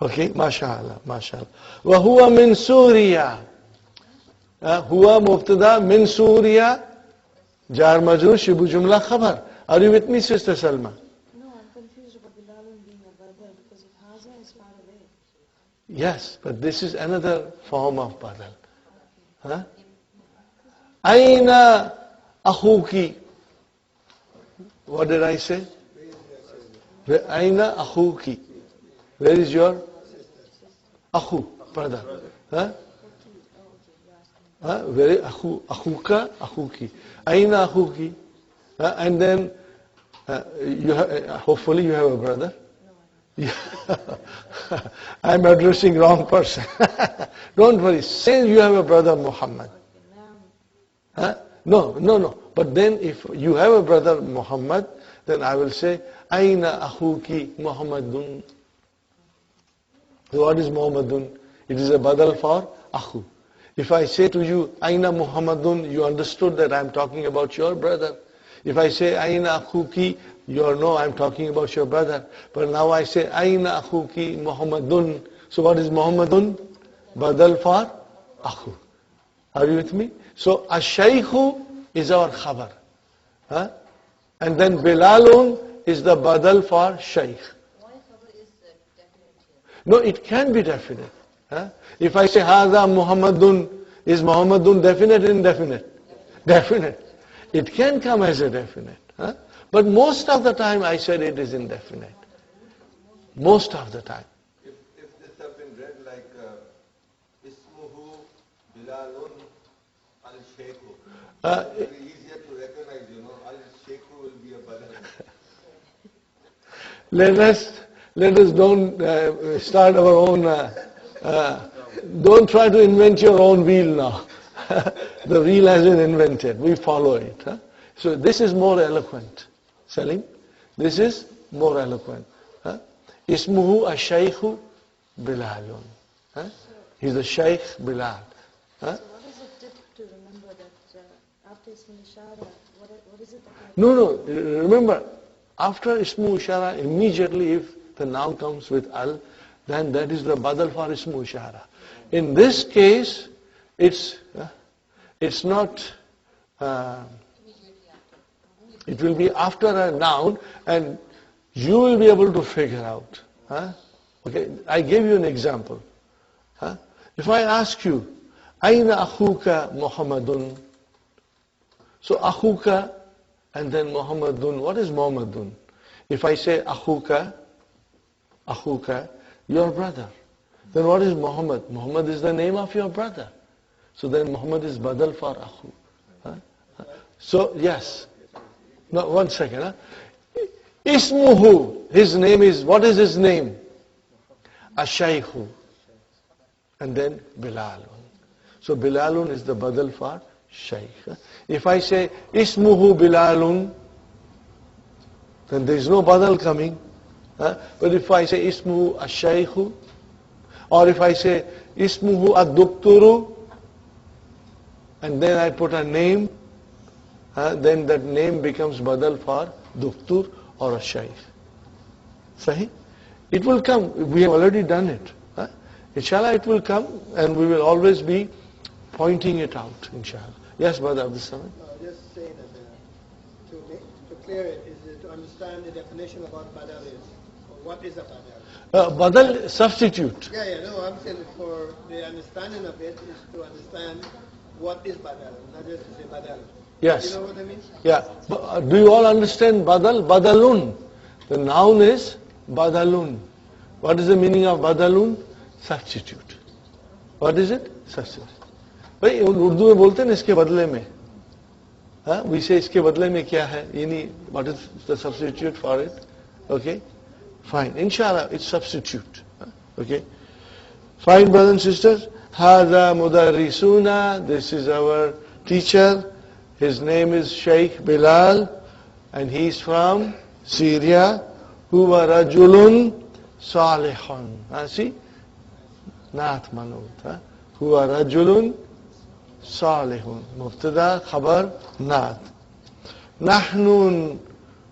Okay, mashallah, mashallah. Wa huwa min Suriya. Huwa mubtada min Suriya. Jar majrur shibu jumla khabar. Are you with me, Sister Salma? No, I'm confused about Bilalun being a brother because if Haza is far away. Yes, but this is another form of Badal. Huh? Aina akhuki. What did I say? Aina akhuki. Where is your akhu, brother? Huh? Where is akhuka, akhuki. Aina akhuki. And then hopefully you have a brother. I'm addressing wrong person. Don't worry. Say you have a brother Muhammad. No. But then if you have a brother Muhammad, then I will say, Aina akhuki Muhammadun. So what is Muhammadun? It is a badal for akhu. If I say to you, Aina Muhammadun, you understood that I'm talking about your brother. If I say, Aina akhuki, you know I'm talking about your brother. But now I say, Aina akhuki Muhammadun. So what is Muhammadun? Badal for akhu. Are you with me? So ash-shaykhu is our khabar. Huh? And then Bilalun is the badal for shaykh. Why Khabar is definite here? No, it can be definite. Huh? If I say Haza Muhammadun, is Muhammadun definite or indefinite? Definite. It can come as a definite. Huh? But most of the time I said it is indefinite. Most of the time. If this have been read like Ismuhu Bilalun al-Shaykhu, very easier to recognize, you know, al-Shaykhu will be a badal. Let us don't start our own, don't try to invent your own wheel now. The real has been invented. We follow it. Huh? So this is more eloquent. Salim, this is more eloquent. Huh? Ismuhu ash-shaykhu Bilalun. Huh? He's a Shaykh Bilal. Huh? So what is it to remember that after Ismul Ishara, what is it that No, remember, after Ismu Ishara, immediately if the noun comes with al, then that is the Badal for Ismu Ishara. In this case, it's not, it will be after a noun and you will be able to figure out. Huh? Okay, I gave you an example. Huh? If I ask you, Aina akhuka Muhammadun? So akhuka and then Muhammadun. What is Muhammadun? If I say akhuka, your brother. Then what is Muhammad? Muhammad is the name of your brother. So then Muhammad is badal for akhu. Huh? So yes. No, 1 second. Huh? Ismuhu, his name is, what is his name? Ash-shaykhu. And then Bilalun. So Bilalun is the badal for shaykh. If I say Ismuhu Bilalun, then there is no badal coming. But if I say Ismuhu Ash-shaykhu, or if I say Ismuhu Ad-Dukturu, and then I put a name, then that name becomes badal for Duktur or a shaykh. Sahih? It will come. We have already done it. Inshallah, it will come, and we will always be pointing it out, inshallah. Yes, Brother Abdul Samad? No, just saying that to clear it, is to understand the definition of what Badal is. Or what is a Badal? Badal, substitute. Yeah, no, I'm saying for the understanding of it is to understand what is Badal, not just to say Badal. Yes. You know what I mean? Yeah. Do you all understand Badal? Badalun. The noun is Badalun. What is the meaning of Badalun? Substitute. What is it? Substitute. भाई उर्दू में बोलते हैं ना इसके बदले में, हाँ, we say इसके बदले में क्या है, यानी what is the substitute for it? Okay, fine. Inshallah, it's substitute. Okay, fine, brothers and sisters. هذا مدرسنا. This is our teacher. His name is Sheikh Bilal, and he's from Syria. هو رجل صالح. See, not manut. هو رجل صالح. مبتدا خبر نعت. نحن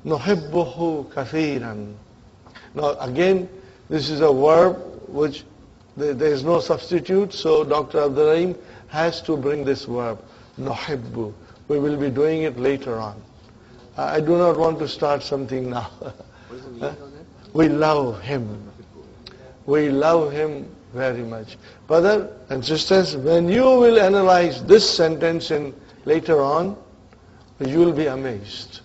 نحبه كثيرا. Now again, this is a verb which there is no substitute, so Dr. Abdul Rahim has to bring this verb, نحب. We will be doing it later on. I do not want to start something now. We love him. We love him very much. Brother and sisters, when you will analyze this sentence in later on, you will be amazed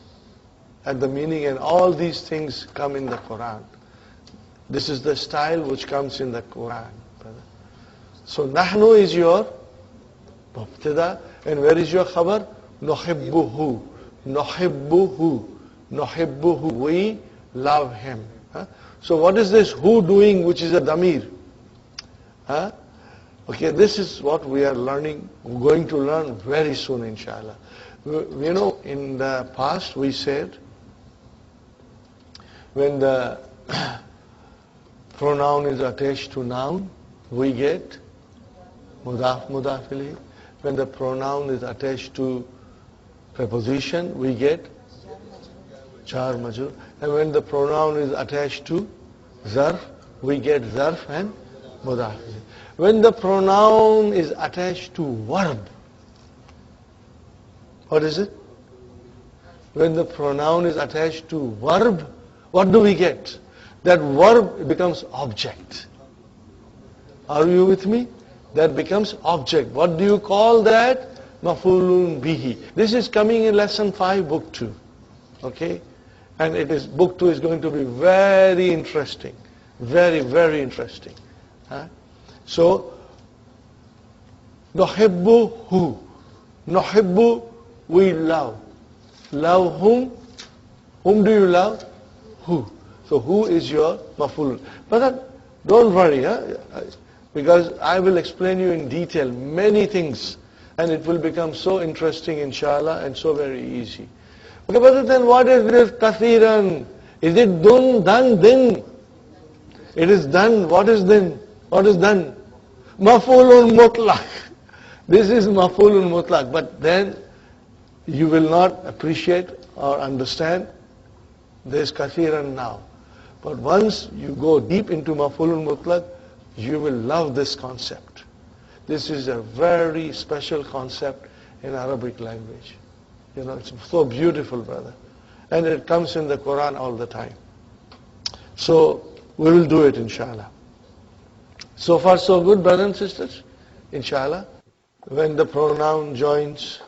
at the meaning, and all these things come in the Qur'an. This is the style which comes in the Qur'an, brother. So nahnu is your mubtada, and where is your khabar? Nuhibbuhu. Nuhibbuhu. Nuhibbuhu. We love him. So what is this who doing, which is a damir? Okay, this is what we are learning, going to learn very soon, inshallah. You know, in the past we said, when the pronoun is attached to noun, we get mudaf mudaf ilayhi. When the pronoun is attached to preposition, we get jar majrur. And when the pronoun is attached to zarf, we get zarf and mudaf. When the pronoun is attached to verb, what is it? When the pronoun is attached to verb, what do we get? That verb becomes object. Are you with me? That becomes object. What do you call that? Mafūlun bihi. This is coming in lesson 5, book 2. Okay? And it is, book 2 is going to be very interesting. Very, very interesting. So, nuhibbu who? Nuhibbu, we love. Love whom? Whom do you love? Who? So who is your maf'ul? But don't worry, because I will explain you in detail many things And it will become so interesting, inshallah, and so very easy. Okay, but then what is this kathiran? Is it done, din? It is done. What is din? What is done? Mafūlun Muṭlaq. This is Mafūlun Muṭlaq. But then you will not appreciate or understand this kathiran now. But once you go deep into Mafūlun Muṭlaq, you will love this concept. This is a very special concept in Arabic language. You know, it's so beautiful, brother. And it comes in the Quran all the time. So, we will do it, inshallah. So far, so good, brothers and sisters? Inshallah. When the pronoun joins,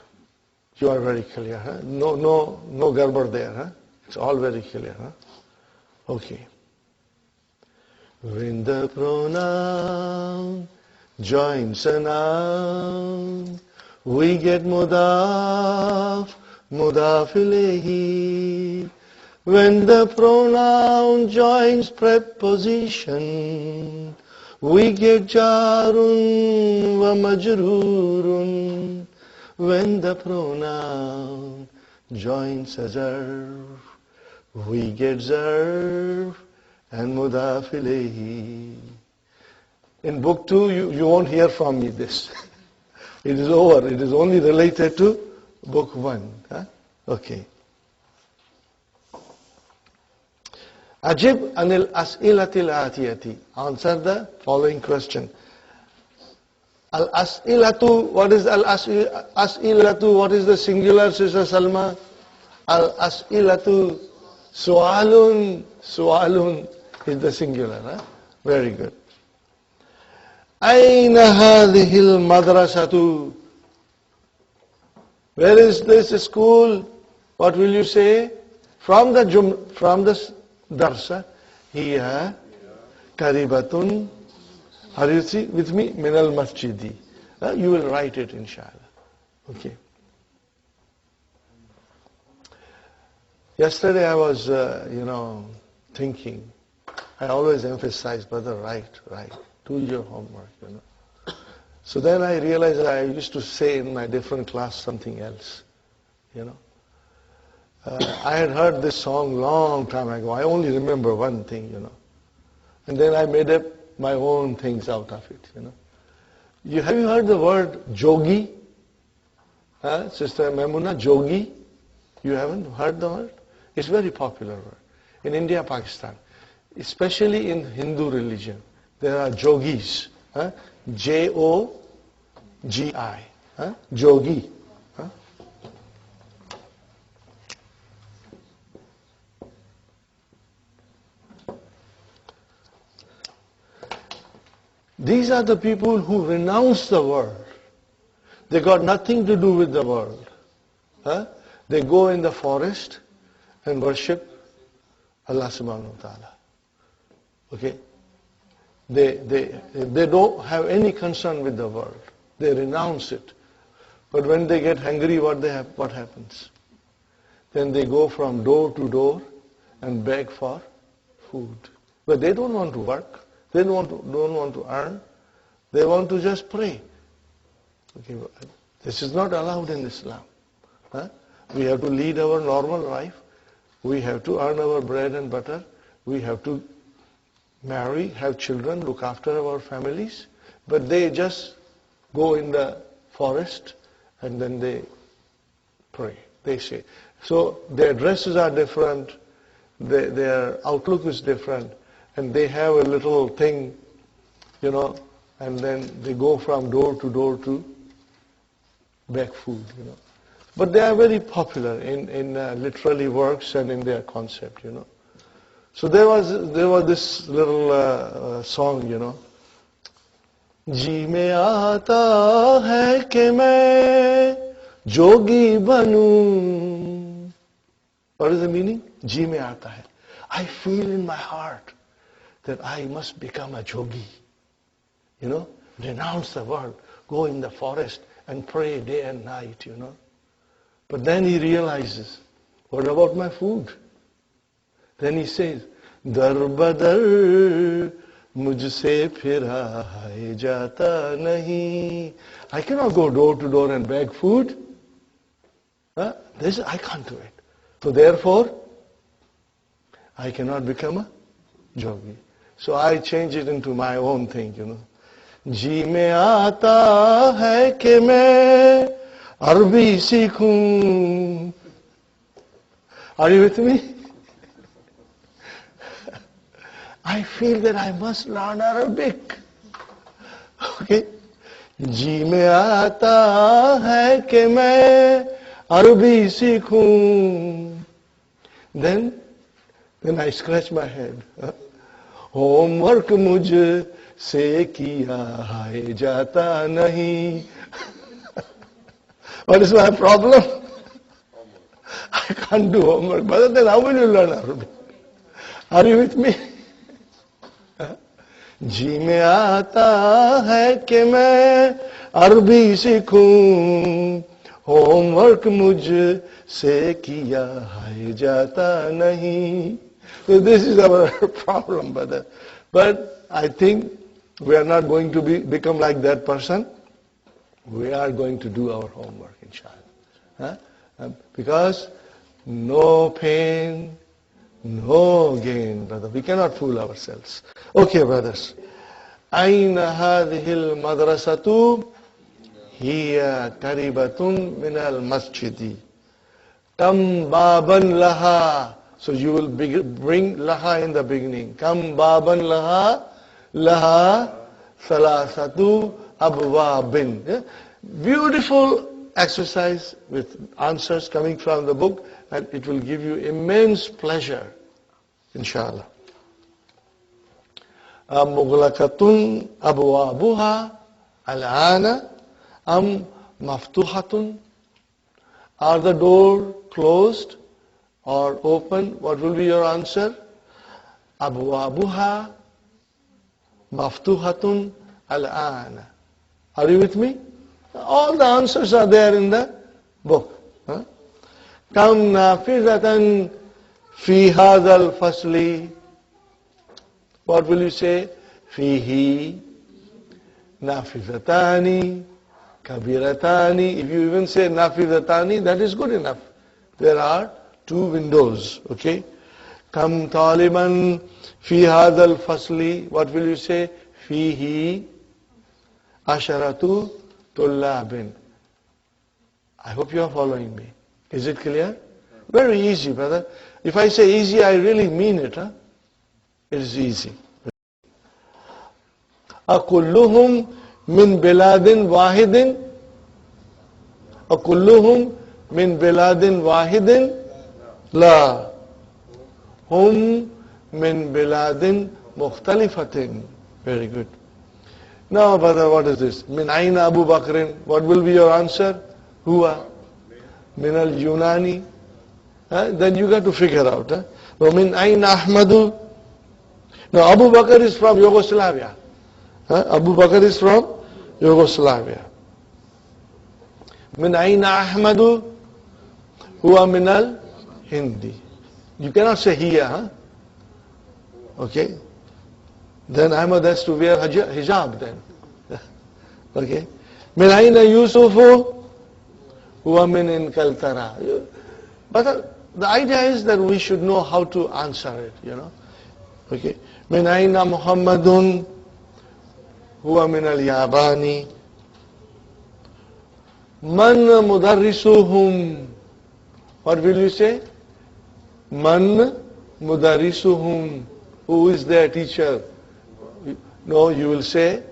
you are very clear, huh? No garbar there, huh? It's all very clear, huh? Okay. When the pronoun joins a noun, we get mudaf ilayhi. When the pronoun joins preposition, we get jarun wa majrurun. When the pronoun joins a zarf, we get zarf and mudaf ilayhi. In book 2, you won't hear from me this. It is over. It is only related to book 1. Huh? Okay. Ajib anil as'ilatil atiyati. Answer the following question. Al-as'ilatu, what is al-as'ilatu? What is the singular, Sister Salma? Al-as'ilatu, su'alun is the singular. Huh? Very good. أين هذه المدرسة? Where is this school? What will you say? From the darsa, hiya karibatun. Are you see with me? Min al masjidi. You will write it, inshallah. Okay. Yesterday I was, thinking. I always emphasize, brother, write. Do your homework, So then I realized that I used to say in my different class something else, I had heard this song long time ago. I only remember one thing, And then I made up my own things out of it, Have you heard the word jogi? Sister Maimuna, jogi? You haven't heard the word? It's a very popular word. In India, Pakistan. Especially in Hindu religion. There are jogis, J-O-G-I, jogi. These are the people who renounce the world. They got nothing to do with the world. They go in the forest and worship Allah subhanahu wa ta'ala. Okay? They don't have any concern with the world. They renounce it. But when they get hungry, what happens? Then they go from door to door and beg for food. But they don't want to work. They don't want to earn. They want to just pray. Okay, this is not allowed in Islam. We have to lead our normal life. We have to earn our bread and butter. We have to marry, have children, look after our families. But they just go in the forest and then they pray. They say. So their dresses are different. Their outlook is different. And they have a little thing, and then they go from door to beg food, But they are very popular in literary works and in their concept, So there was this little song, जी में आता है कि मैं जोगी बनूं. What is the meaning? जी में आता है. I feel in my heart that I must become a jogi. Renounce the world, go in the forest and pray day and night, But then he realizes, what about my food? Then he says, Dar badar मुझसे फिर हाय जाता नहीं. I cannot go door to door and beg food. This I can't do it. So therefore, I cannot become a jogi. So I change it into my own thing, you know. जी में आता है कि मैं अरबी सीखूं. Are you with me? I feel that I must learn Arabic. Okay? जी में आता है कि मैं अरबी सीखूं. Then I scratch my head. Homework मुझ से किया है जाता नहीं. What is my problem? I can't do homework. But then how will you learn Arabic? Are you with me? जी में आता है कि मैं अरबी सीखूं. होमवर्क मुझ से किया है जाता नहीं. So this is our problem, brother. But I think we are not going to become like that person. We are going to do our homework, inshallah. Because no pain, no gain, brother. We cannot fool ourselves. Okay, brothers. أين هذه المدرسة؟ هي قريبة من المسجد. كم بابا لها. So you will bring laha in the beginning. Kam baban laha, laha salasatu abwabin. Beautiful exercise with answers coming from the book, and it will give you immense pleasure, inshallah. Mughlaqatun abwabuha al-ana am maftuhatun. Are the door closed or open? What will be your answer? Abwabuha maftuhatun al-ana. Are you with me? All the answers are there in the book. Kam nafizatan fi hadha al-fasli. What will you say? Fihi nafizatani kabiratani. If you even say nafizatani, that is good enough. There are 2 windows, okay? Kam taliban fi hadha al-fasli. What will you say? Fihi asharatu tullabin. I hope you are following me. Is it clear? Very easy, brother. If I say easy, I really mean it. It is easy. أَكُلُّهُمْ مِنْ بِلَادٍ وَاحِدٍ أَكُلُّهُمْ مِنْ بِلَادٍ وَاحِدٍ لا هم من بلاد مختلفة. Very good. Now, brother, what is this? من أين أبو بكر? What will be your answer? هو من اليوناني. Then you got to figure out. ومن أين أحمد? Now, Abu Bakr is from Yugoslavia. Abu Bakr is from Yugoslavia. من أين أحمد? هو من الهندي. You cannot say here, huh? Okay? Then Ahmad has to wear hijab then. Okay? من أين يوسف? هو من إنكلترا. But the idea is that we should know how to answer it, you know. Okay? من أين محمد? هو من الياباني. من مدرسهم? What will you say? Man mudarisuhum. Who is their teacher? No, you will say,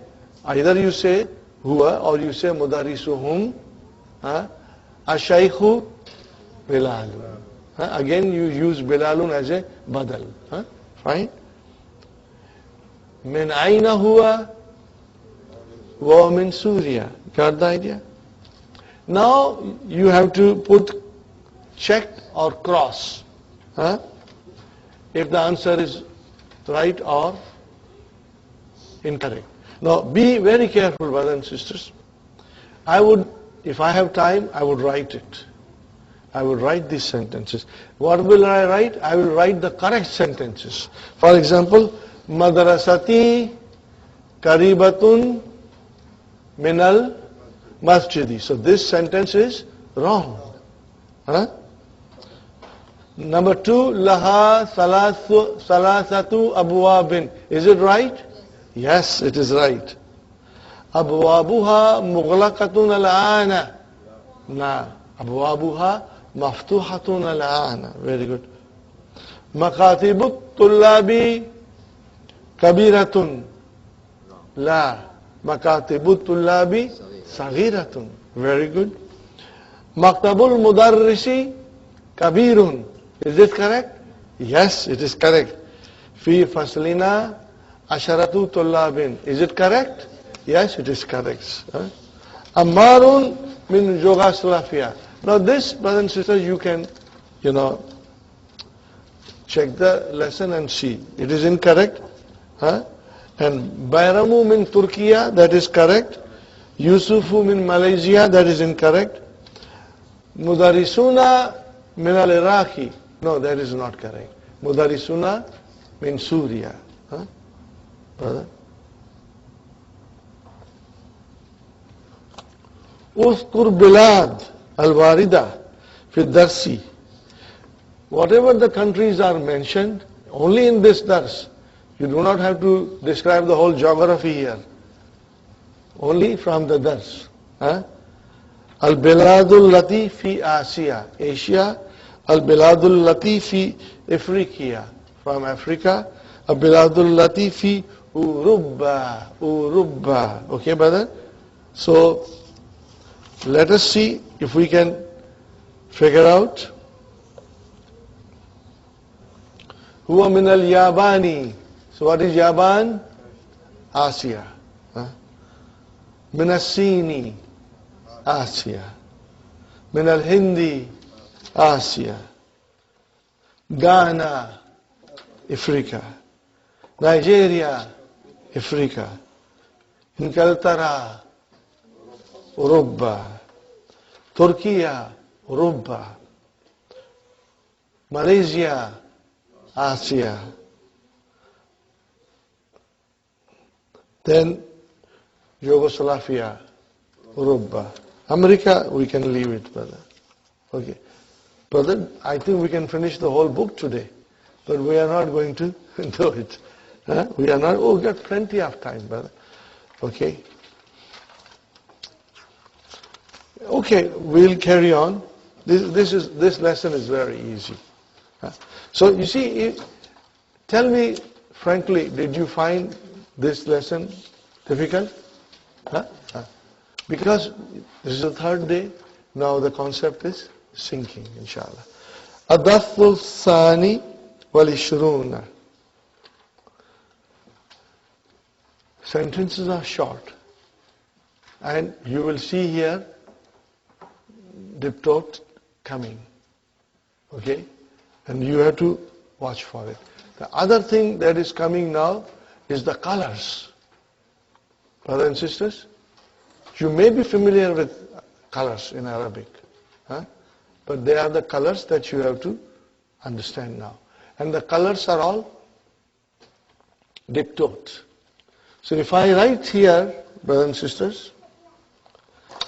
either you say huwa or you say mudarisuhum. Ashaykhu Bilalun. Again you use Bilalun as a badal. Fine? Min aina huwa? Wa min Surya. Got the idea? Now you have to put check or cross. If the answer is right or incorrect. Now be very careful, brothers and sisters. If I have time, I would write it. I would write these sentences. What will I write? I will write the correct sentences. For example, Madrasati Karibatun Minal Masjidi. So this sentence is wrong. Huh? Number 2, Laha Salasatu Abwabin. Is it right? Yes, it is right. Abwabuha Mughlaqatun al-Ana. Na. Abwabuha Maftuhatun al-Ana. Very good. Makatibut Tullabi Kabiratun. La. Makatibut Tullabi Saghiratun. Very good. Maktabul Mudarrisi Kabirun. Is this correct? Yes, it is correct. Fi faslina asharatu tullabin. Is it correct? Yes, it is correct. Ammarun min Yugoslavia. Now this, brothers and sisters, you can, check the lesson and see. It is incorrect. And Bayramu min Turkiya, that is correct. Yusufu min Malaysia, that is incorrect. Mudarisuna min al-Iraqi. No, that is not correct. Mudarisuna min Surya. Brother? Uzkur bilad al-warida fi darsi. Whatever the countries are mentioned, only in this dars. You do not have to describe the whole geography here. Only from the dars. Al-biladul lati fi Asia. Asia. Al-biladul lati fi Africa. From Africa. Al-biladul lati fi Urubba. Urubba. Okay, brother? So, let us see if we can figure out. Huwa min al-Yabani. So what is Yaban? Asia. Min al-Sini. Asia. Min al-Hindi. Asia. Ghana. Africa. Nigeria. Africa. Inglaterra. Urubba. Turkey. Urubba. Malaysia. Asia. Then Yugoslavia, Urubba. America, we can leave it, brother. Okay. Brother, I think we can finish the whole book today, but we are not going to do it. We are not, we got plenty of time, brother. Okay. Okay, we'll carry on. This lesson is very easy. So you see, tell me frankly, did you find this lesson difficult? Because this is the third day, now the concept is sinking, inshallah. Adathul Sani wal-Ishruna. Sentences are short. And you will see here diptote coming. Okay? And you have to watch for it. The other thing that is coming now is the colors. Brothers and sisters, you may be familiar with colors in Arabic. But they are the colors that you have to understand now. And the colors are all diptotes. So if I write here, brothers and sisters,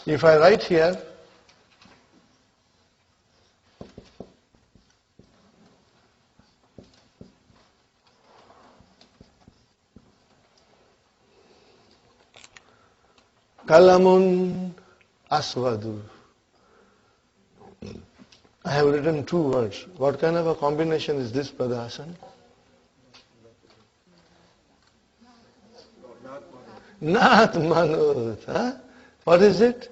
if I write here, Kalamun aswadu. I have written two words. What kind of a combination is this, Brother Hassan? Not manut. What is it?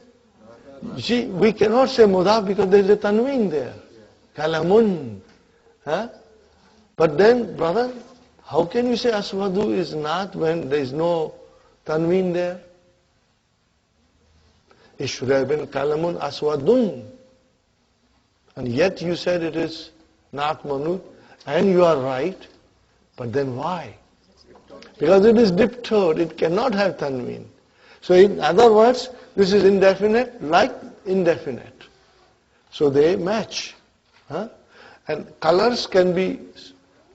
See, we cannot say mudaf because there is a tanween there. Kalamun. But then, brother, how can you say aswadu is not when there is no tanween there? It should have been kalamun aswadun. And yet you said it is not manut. And you are right. But then why? Because it is diptote. It cannot have tanween. So in other words, this is indefinite like indefinite. So they match. And colors can be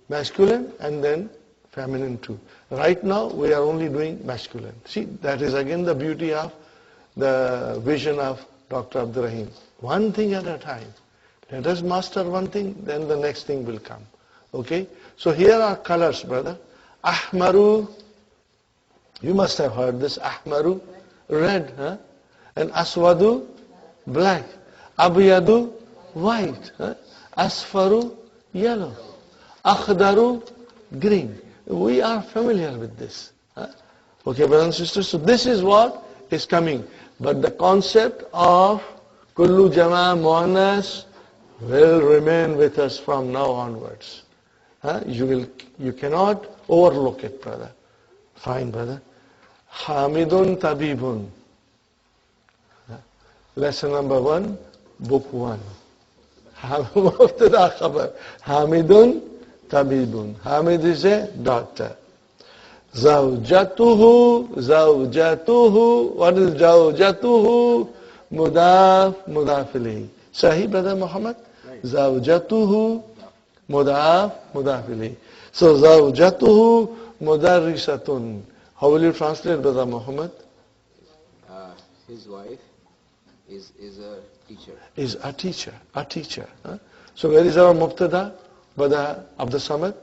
masculine and then feminine too. Right now we are only doing masculine. See, that is again the beauty of the vision of Dr. Abdurrahim. One thing at a time. Let us master one thing, then the next thing will come. Okay? So here are colors, brother. Ahmaru, you must have heard this. Ahmaru, red. Huh? And Aswadu, black. Abyadu, white. Huh? Asfaru, yellow. Akhdaru, green. We are familiar with this. Huh? Okay, brothers and sisters. So this is what is coming. But the concept of Kullu Jama Muannas will remain with us from now onwards. You cannot overlook it, brother. Fine, brother. Hamidun Tabibun. Lesson number 1, book 1. Mubtada Khabar. Hamidun Tabibun. Hamid is a doctor. Zawjatuhu. What is Zawjatuhu? Mudaf, Mudafili. Sahih, brother Muhammad? Zawjatuhu, Mudaf, Mudafili. So, Zawjatuhu, Mudarrisatun. How will you translate, brother Muhammad? His wife is a teacher. Is a teacher, a teacher. Huh? So, where is our Mubtada, brother Abdul Samad?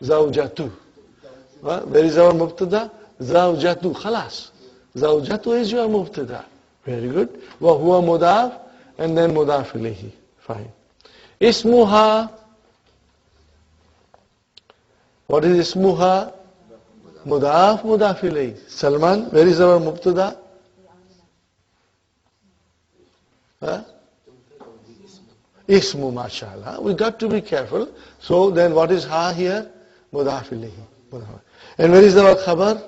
Zawjatu. Where is our Mubtada? Zawjatu. Khalas. Zawjatu is your Mubtada. Very good. Wa huwa mudaf and then mudaf ilayhi. Fine. Ismuha. What is ismuha? Mudaf, mudaf ilayhi. Salman, where is our Mubtada? Ismu, mashallah. We got to be careful. So then what is ha here? Mudaf ilayhi. And where is our khabar?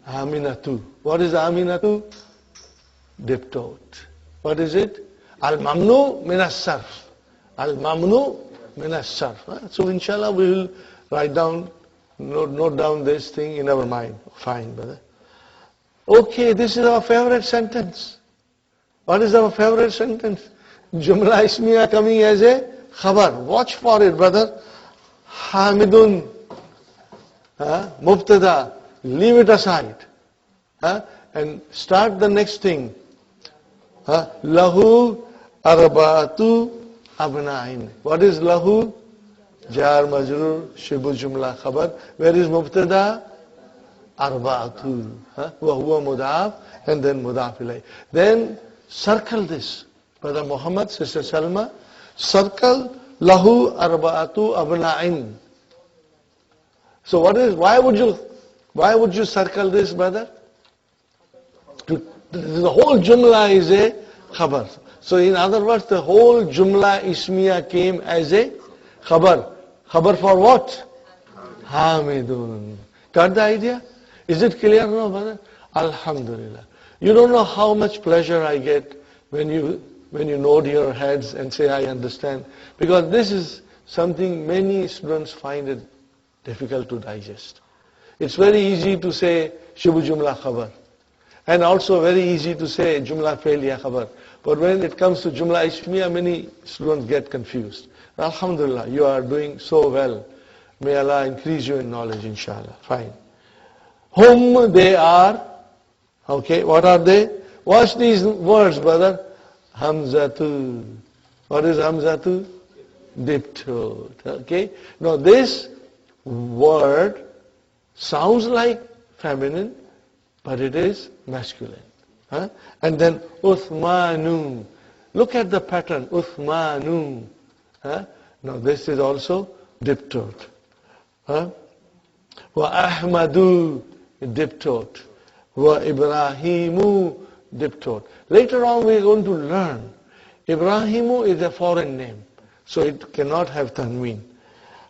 Aminatu. What is Aminatu? Diptote. What is it? Al-Mamnu min as-sarf. Al-Mamnu min as-sarf. So inshallah we will write down, note down this thing in our mind. Fine, brother. Okay, this is our favorite sentence. What is our favorite sentence? Jumla Ismiya coming as a khabar. Watch for it, brother. Hamidun. Mubtada. Leave it aside. And start the next thing. Lahu arba'atu abna'in. What is lahu? Jar majrur shibu jumla khabar. Where is mubtada? Arba'atu. Wa huwa mudaf and then mudaf ilay. Then circle this. Brother Muhammad, Sister Salma, circle lahu arba'atu abna'in. So why would you circle this, brother? The whole jumla is a khabar. So in other words, the whole jumla ismiya came as a khabar. Khabar for what? Hamidun. Got the idea? Is it clear now, brother? Alhamdulillah. You don't know how much pleasure I get when you nod your heads and say, I understand. Because this is something many students find it difficult to digest. It's very easy to say Shibu Jumla Khabar. And also very easy to say Jumla Failiya Khabar. But when it comes to Jumla Ismiya, many students get confused. Alhamdulillah, you are doing so well. May Allah increase you in knowledge, inshallah. Fine. Whom they are. Okay, what are they? Watch these words, brother. Hamzatu. What is Hamzatu? Diptote. Okay. Now this word sounds like feminine, but it is masculine. And then Uthmanu. Look at the pattern. Uthmanu. Now this is also diptote. Wa Ahmadu, diptote. Wa Ibrahimu, diptote. Later on we are going to learn. Ibrahimu is a foreign name, so it cannot have tanween.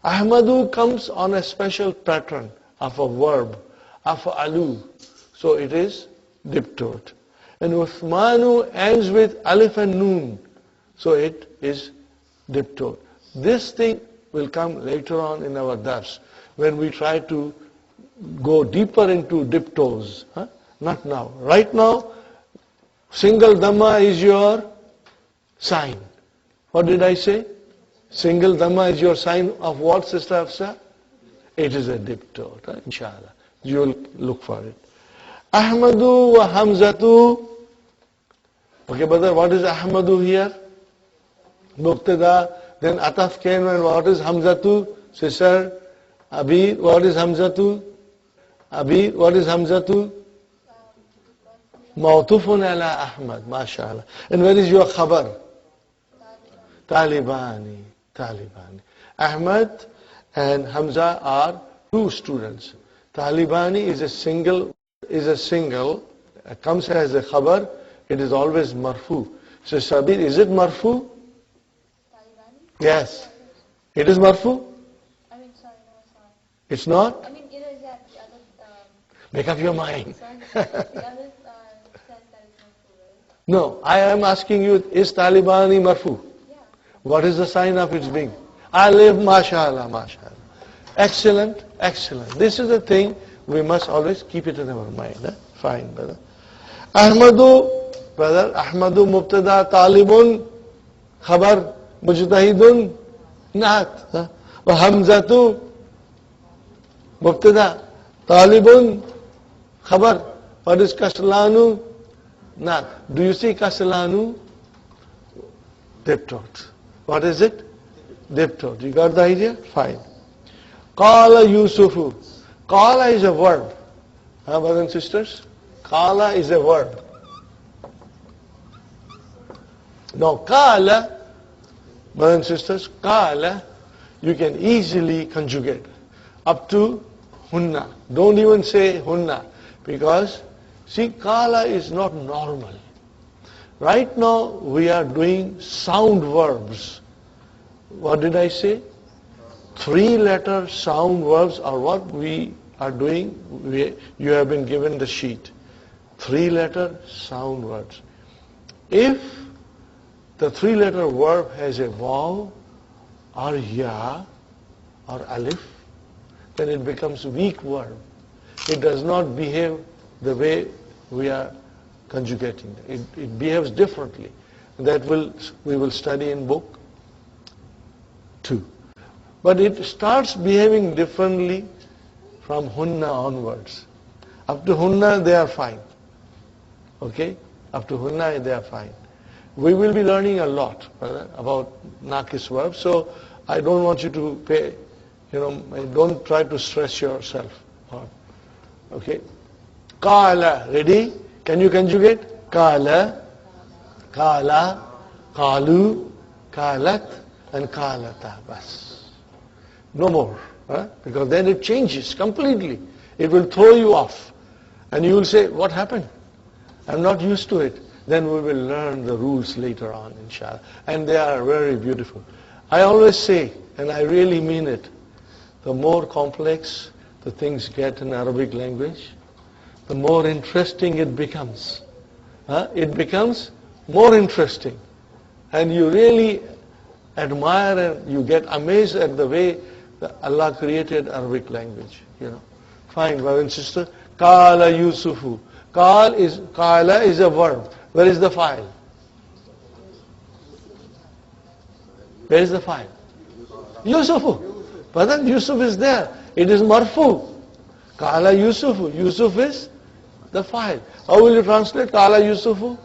Ahmadu comes on a special pattern of a verb, Mafāʿilu. So it is diptote. And Uthmanu ends with alif and noon. So it is diptote. This thing will come later on in our dars when we try to go deeper into diptotes. Not now. Right now, single dhamma is your sign. What did I say? Single Dhamma is your sign of what, Sister Hafsa? It is a diptote, inshallah. You will look for it. Ahmadu wa Hamzatu. Okay, brother, what is Ahmadu here? Mubtada. Then Ataf came, and what is Hamzatu? Sister Abir, what is Hamzatu? Abir, what is Hamzatu? Mawtufun ala Ahmad, mashallah. And where is your Khabar? Talibani. Ahmad and Hamza are two students. Talibani is a single, comes as a Khabar, it is always marfu. So Sabir, is it marfu? Yes. It is marfu? I mean, sorry, no, it's not. It's not? I mean, it is at the other, Make up your mind. the other said that it's marfu, right? No, I am asking you, is Talibani marfu? Yeah. What is the sign of its being? Alif, mashallah. Excellent. This is the thing, we must always keep it in our mind. Fine, brother. Ahmadu Mubtada, Talibun, Khabar, Mujtahidun, Naat. Wa Hamzatu, Mubtada, Talibun, Khabar. What is Kaslanu? Naat. Do you see Kaslanu? Diptote. What is it? Diptote. You got the idea? Fine. Qāla Yusufu. Qāla is a verb. Brothers and sisters? Qāla is a verb. Now qāla, brothers and sisters, qāla, you can easily conjugate up to hunna. Don't even say hunna, because see, qāla is not normal. Right now we are doing sound verbs. What did I say? 3-letter sound verbs are what we are doing. You have been given the sheet. 3-letter sound words. If the 3-letter verb has a vav or ya or alif, then it becomes weak verb. It does not behave the way we are conjugating. It behaves differently. That we will study in book 2. But it starts behaving differently from hunna onwards. Up to hunna they are fine. Okay? Up to hunna they are fine. We will be learning a lot, brother, about naqis verbs. So I don't want you to pay, don't try to stress yourself. Okay? Qāla, ready? Can you conjugate? Qāla, qāla, qalu, qalat, and qalata. Bas. No more. Because then it changes completely. It will throw you off. And you will say, what happened? I'm not used to it. Then we will learn the rules later on, inshallah. And they are very beautiful. I always say, and I really mean it, the more complex the things get in Arabic language, the more interesting it becomes. It becomes more interesting. And you really admire and you get amazed at the way that Allah created Arabic language. Fine, brother and sister. Qāla Yusufu. Qāla is a verb. Where is the file? Where is the file? Yusufu. Brother, Yusuf is there. It is marfu. Qāla Yusufu. Yusuf is the file. How will you translate Qāla Yusufu?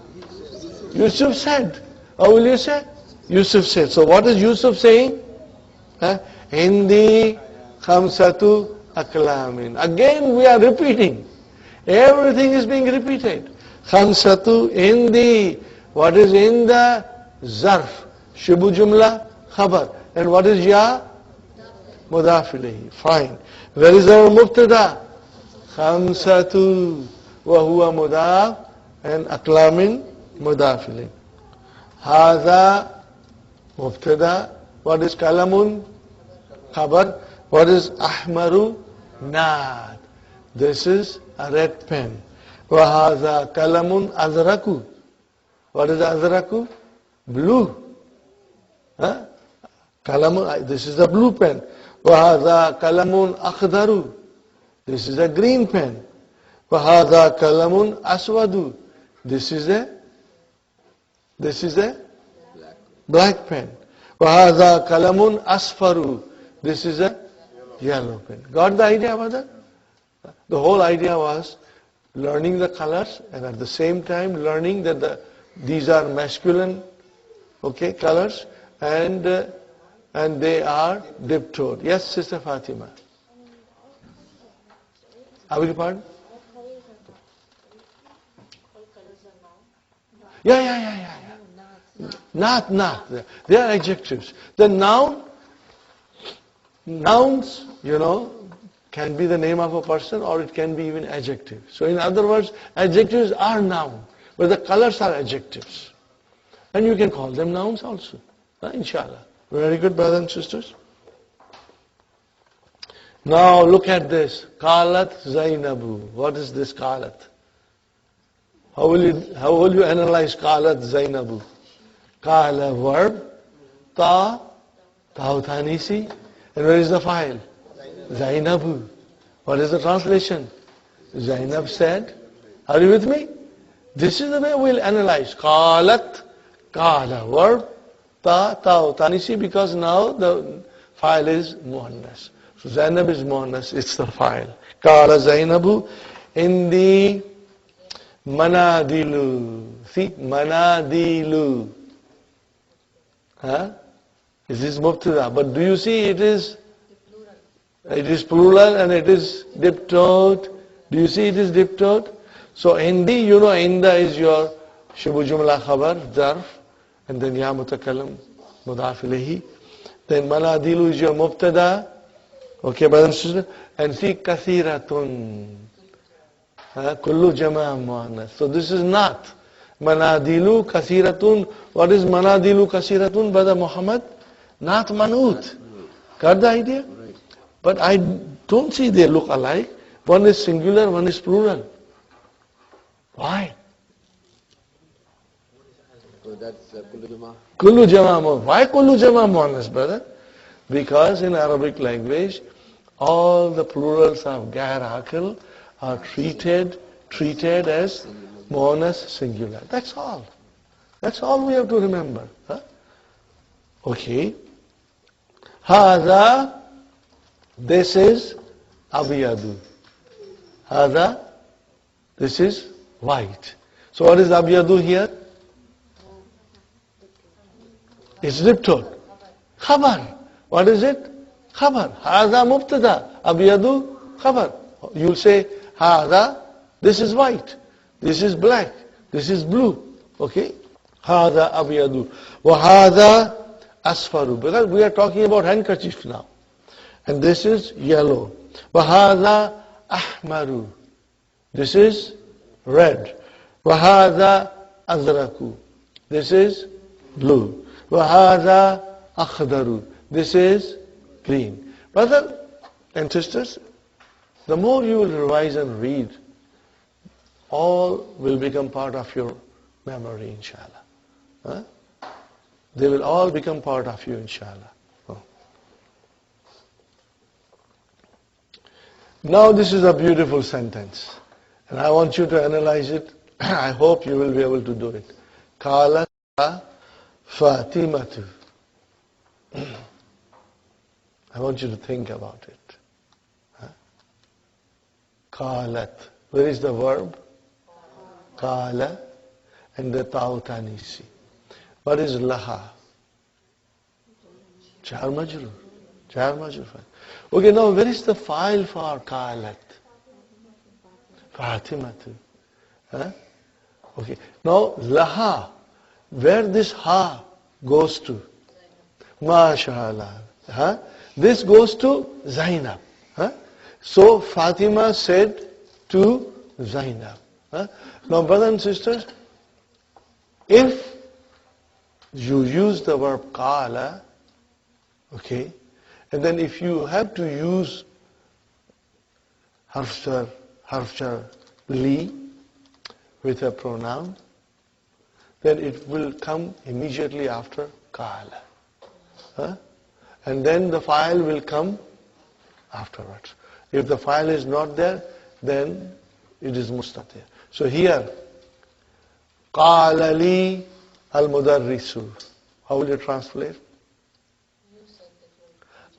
Yusuf said. How will you say? Yusuf said. So what is Yusuf saying? Hindi khamsatu aklamin. Again we are repeating. Everything is being repeated. Khamsatu indi. What is inda? Zarf. Shibu jumla khabar. And what is ya? Mudaf ilayhi. Fine. Where is our mubtada? Khamsatu. Wa huwa mudaf. And aklamin mudaf ilayhi. Hadha mubtada. What is kalamun? Khabar. What is ahmaru? Naad. This is a red pen. وَهَذَا كَلَمٌ أَزْرَقُ. What is azraku? Blue. Kalamun, this is a blue pen. وَهَذَا كَلَمٌ أَخْضَرُ. This is a green pen. وَهَذَا كَلَمٌ أَسْوَدُ. This is a black pen. وَهَذَا قَلَمٌ أَصْفَرُ. This is a yellow pen. Got the idea about that? The whole idea was learning the colors and at the same time learning that these are masculine, okay, colors and they are diptote. Yes, Sister Fatima. I beg your pardon? Yeah. Not. They are adjectives. The nouns, can be the name of a person or it can be even adjective. So in other words, adjectives are noun, but the colors are adjectives. And you can call them nouns also. Inshallah. Very good, brothers and sisters. Now look at this. Qalat Zainabu. What is this qalat? How will you analyze qalat Zainabu? Qala verb, ta'utanisi, and where is the file? Zainabu. What is the translation? Zainab said. Are you with me? This is the way we'll analyze. Qalat, qala verb, ta'utanisi, because now the file is muannas. So Zainab is muannas, it's the file. Qala Zainabu in the manadilu. See, manadilu. This is mubtada. But do you see it is plural and it is diptote. Do you see it is diptote? So indi, inda is your shubu jumla khabar, zarf, and then ya mutakallim, mudaf ilayhi. Then manadilu is your mubtada. Okay, brothers and sisters. And see kathiratun. Kullu jama' muannas. So this is not. Manadilu kathiratun. What is manadilu kathiratun, Brother Muhammad? Not manut. Got the idea? But I don't see they look alike. One is singular, one is plural. Why? So that's kullu jama'. Kullu jama'. Why kullu jama' muannas, brother? Because in Arabic language, all the plurals of gair aqil are treated as muannas singular. That's all. That's all we have to remember. Okay. Hada, this is abiyadu. Hada, this is white. So what is abiyadu here? It's diptote. Khabar. What is it? Khabar. Hada mubtada. Abiyadu khabar. You'll say, Hada, this is white. This is black. This is blue. Okay? Hada abiyadu. Wa hada asfaru. Because we are talking about handkerchief now. And this is yellow. Wa hada ahmaru. This is red. Wa hada azraku. This is blue. Wa hada akhdaru. This is green. Brothers and sisters, the more you will revise and read, all will become part of your memory, inshallah. They will all become part of you, inshallah. Now this is a beautiful sentence. And I want you to analyze it. I hope you will be able to do it. Qālat Fatimatu. I want you to think about it. Qalat. Where is the verb? Qāla. And the ta'utanisi. What is laha? Jar majrur. Okay, now where is the file for qalat? Fatimatu. Okay, now laha. Where this ha goes to? MashaAllah. This goes to Zainab. So Fatima said to Zainab. Now brothers and sisters, if you use the verb qāla, okay, and then if you have to use harf li with a pronoun, then it will come immediately after qāla. And then the file will come afterwards. If the file is not there, then it is mustatir. So here, qāla li al-mudarrisu. How will you translate?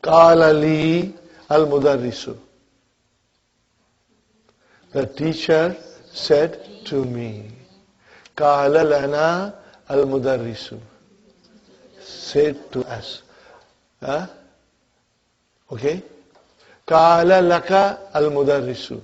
Qāla li al-mudarrisu. The teacher said to me. Qāla lana al-mudarrisu. Said to us. Okay? Qāla laka al-mudarrisu.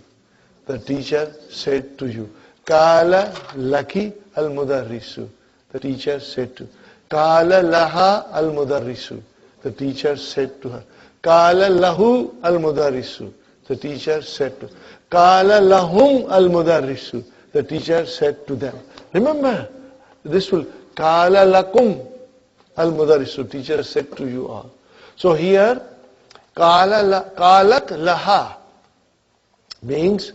The teacher said to you. Qāla laki al-mudarrisu. The teacher said to. Qāla laha al-mudarrisu. The teacher said to her. Qāla lahu al-mudarrisu. The teacher said to. Qāla lahum al-mudarrisu. The teacher said to them. Remember, this will. Qāla lakum al-mudarrisu. Teacher said to you all. So here, qālat laha means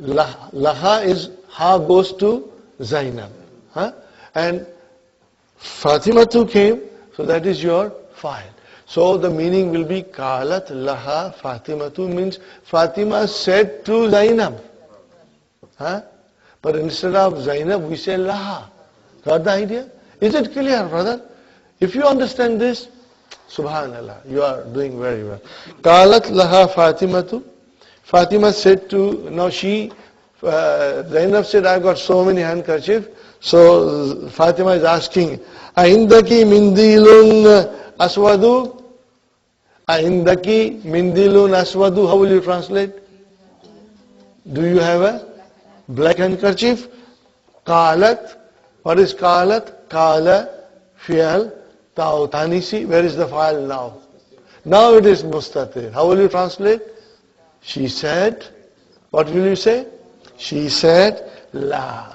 laha is ha goes to Zainab. And Fatima too came, so that is your file. So the meaning will be Qālat laha Fatimatu means Fatima said to Zainab. But instead of Zainab we say laha. Got the idea? Is it clear, brother? If you understand this, Subhanallah, you are doing very well. Qālat laha Fatimatu. Fatima said to, now she, Zainab said, I got so many handkerchiefs. So Fatima is asking, Aindaki mindilun aswadu? Aindaki mindilun aswadu? How will you translate? Do you have a black handkerchief? Qālat. What is qālat? Qāla, fi'al, ta'u, tanisi. Where is the file now? Now it is mustatir. How will you translate? She said, what will you say? She said, la.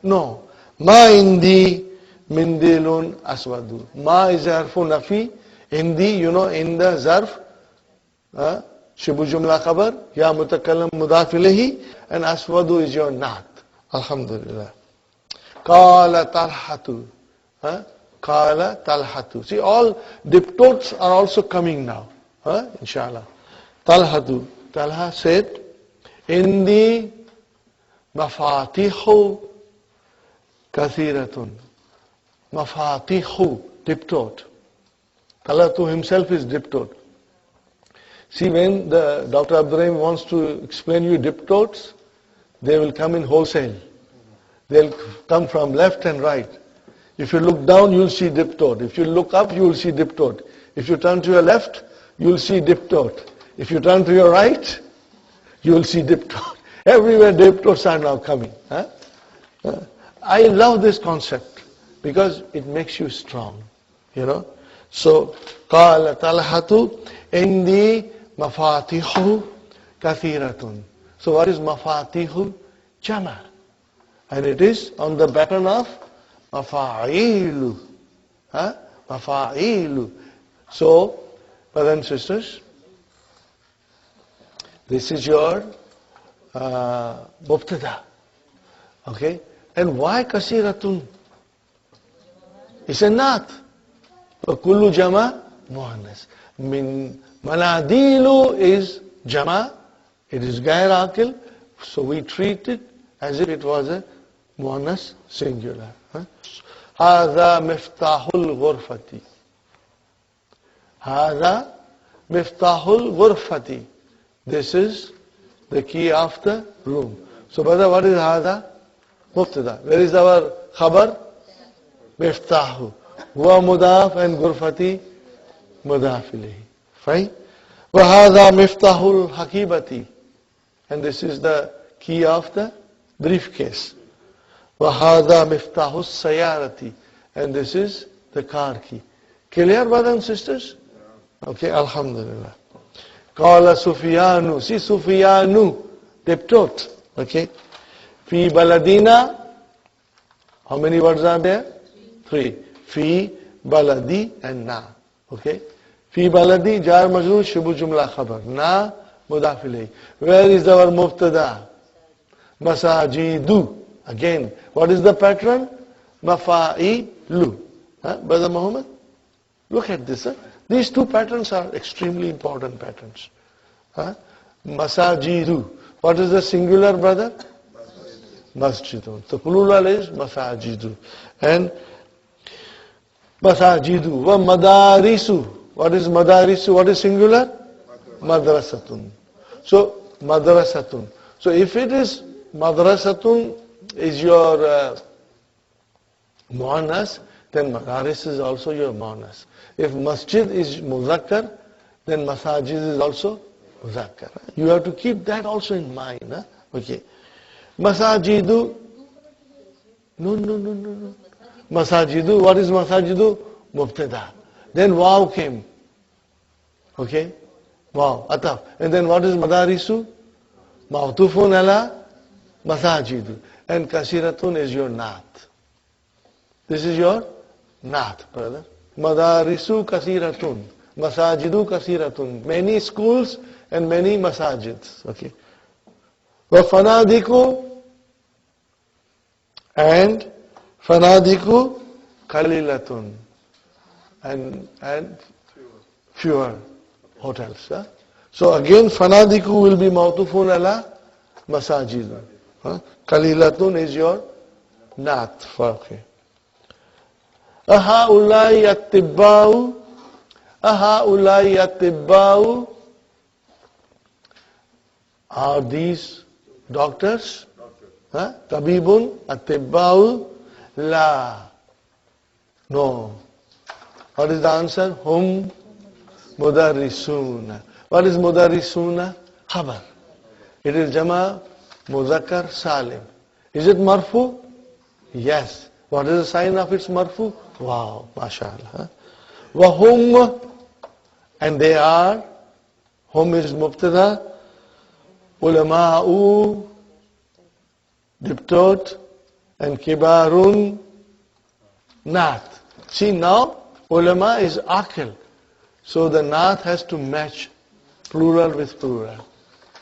No. Ma indi mindilun aswadu. Ma is harfu nafi. Indi, you know, in the zarf. Shibu jumla khabar. Ya mutakallam mudaf ilayhi. And aswadu is your naat. Alhamdulillah. Qāla talhatu. Qāla talhatu. See, all diptotes are also coming now. Inshallah. Talhatu. Talha said, Indi mafātihu kathiratun. Mafātihu, diptote. Talhatu himself is diptote. See, when the Dr. Abdurrahim wants to explain you diptotes, they will come in wholesale. They'll come from left and right. If you look down, you'll see diptote. If you look up, you'll see diptote. If you turn to your left, you'll see diptote. If you turn to your right, you will see diptote. Everywhere diptotes are now coming. I love this concept because it makes you strong. You know. So, قال طلحة عندي مفاتيح كثيرة. So what is مفاتيح? Jama. And it is on the pattern of Mafāʿilu. Mafāʿilu. So, brothers and sisters, this is your mubtada. Okay? And why kasiratun? It's a naat. Kullu jama muannas. Manadilu is jama. It is gair akil. So we treat it as if it was a muannas singular. Hādhā miftahul ghurfati. Hādhā miftahul ghurfati. This is the key of the room. So brother, what is hādhā? Mubtada. Where is our khabar? Miftahu. Huwa mudaf and ghurfati mudaf ilayhi. Fine? Wa hādhā miftahul hakibati. And this is the key of the briefcase. Wa hādhā miftahus sayārati. And this is the car key. Clear, brothers and sisters? Okay, alhamdulillah. Qāla Sufyānu. See, Sufyānu. Diptote. Okay. Fi baladina. How many words are there? 3. Fi, baladi and na. Okay. Fi baladi, jar majroor, shibu jumla khabar. Na, mudaf ilayhi. Where is our mubtada? Masajidu. Again, what is the pattern? Mafāʿilu. Brother Muhammad? Look at this. These two patterns are extremely important patterns. Masajidu. What is the singular, brother? Masjidun. So plural is masajidu. And masajidu. Wa madarisu. What is madarisu? What is singular? Madrasatun. So, madrasatun. So if it is madrasatun is your muannas, then madaris is also your muannas. If masjid is muzakkar, then masajid is also muzakkar. You have to keep that also in mind. Huh? Okay. Masajidu. No. Masajidu. What is masajidu? Mubtada. Then waw came. Okay. Wow, ataf. And then what is madarisu? Ma'tufun ala masajidu. And kasiratun is your naat. This is your naat, brother. Madarisu kasiratun. Masajidu kasiratun. Many schools and many masajids. Okay. Wa fanadiku and fanadiku kalilatun. And fewer hotels. Huh? So again, fanadiku will be ma'tufun ala masajid. Kalilatun is your naat. Okay. Ahaulai attibba'u. Ahaulai attibba'u. Are these doctors? Tabibun attibba'u. La. No. What is the answer? Hum mudarrisuna. What is mudarrisuna? Khabar. It is jama muzakkar salim. Is it marfu? Yes. What is the sign of its marfu? Wow, mashallah. Wahum, and they are, hum is mubtada, ulama'u, diptot, and kibarun, naat. See now, ulama is akil. So the naat has to match plural with plural.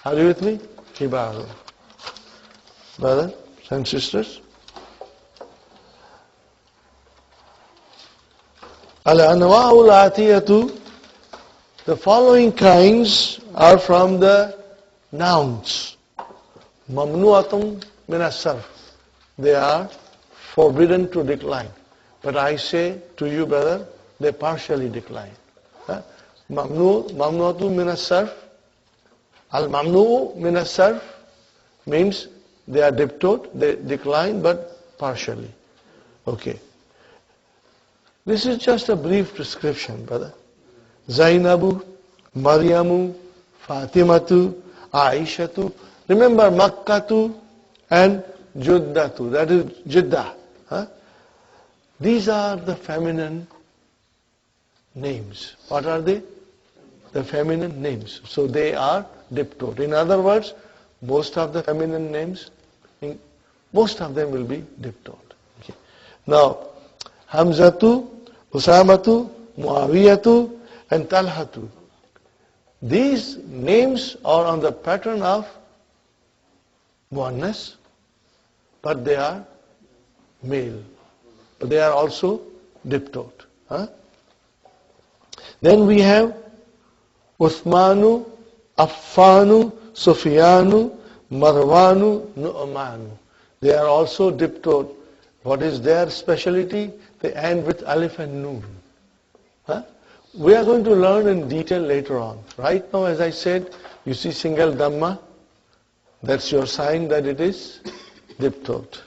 Are you with me? Kibarun. Brothers and sisters? Al-anwa'ul atiyatu, the following kinds are from the nouns. Mamnu'atum min as-sarf. They are forbidden to decline. But I say to you, brother, they partially decline. Mamnu'atu min as-sarf. Al-mamnu'u min as-sarf means they are diptote, they decline but partially. Okay. This is just a brief description, brother. Zainabu, Maryamu, Fatimatu, Aishatu. Remember Makkatu and Juddatu. That is Jiddah. These are the feminine names. What are they? The feminine names. So they are diptote. In other words, most of the feminine names, most of them will be diptote. Okay. Now, Hamzatu, Usamatu, Muawiyatu, and Talhatu. These names are on the pattern of muannas, but they are male. But they are also diptote. Then we have Uthmanu, Affanu, Sufyanu, Marwanu, Nu'manu. They are also diptote. What is their specialty? They end with alif and noon. We are going to learn in detail later on. Right now, as I said, you see single dhamma. That's your sign that it is diptote.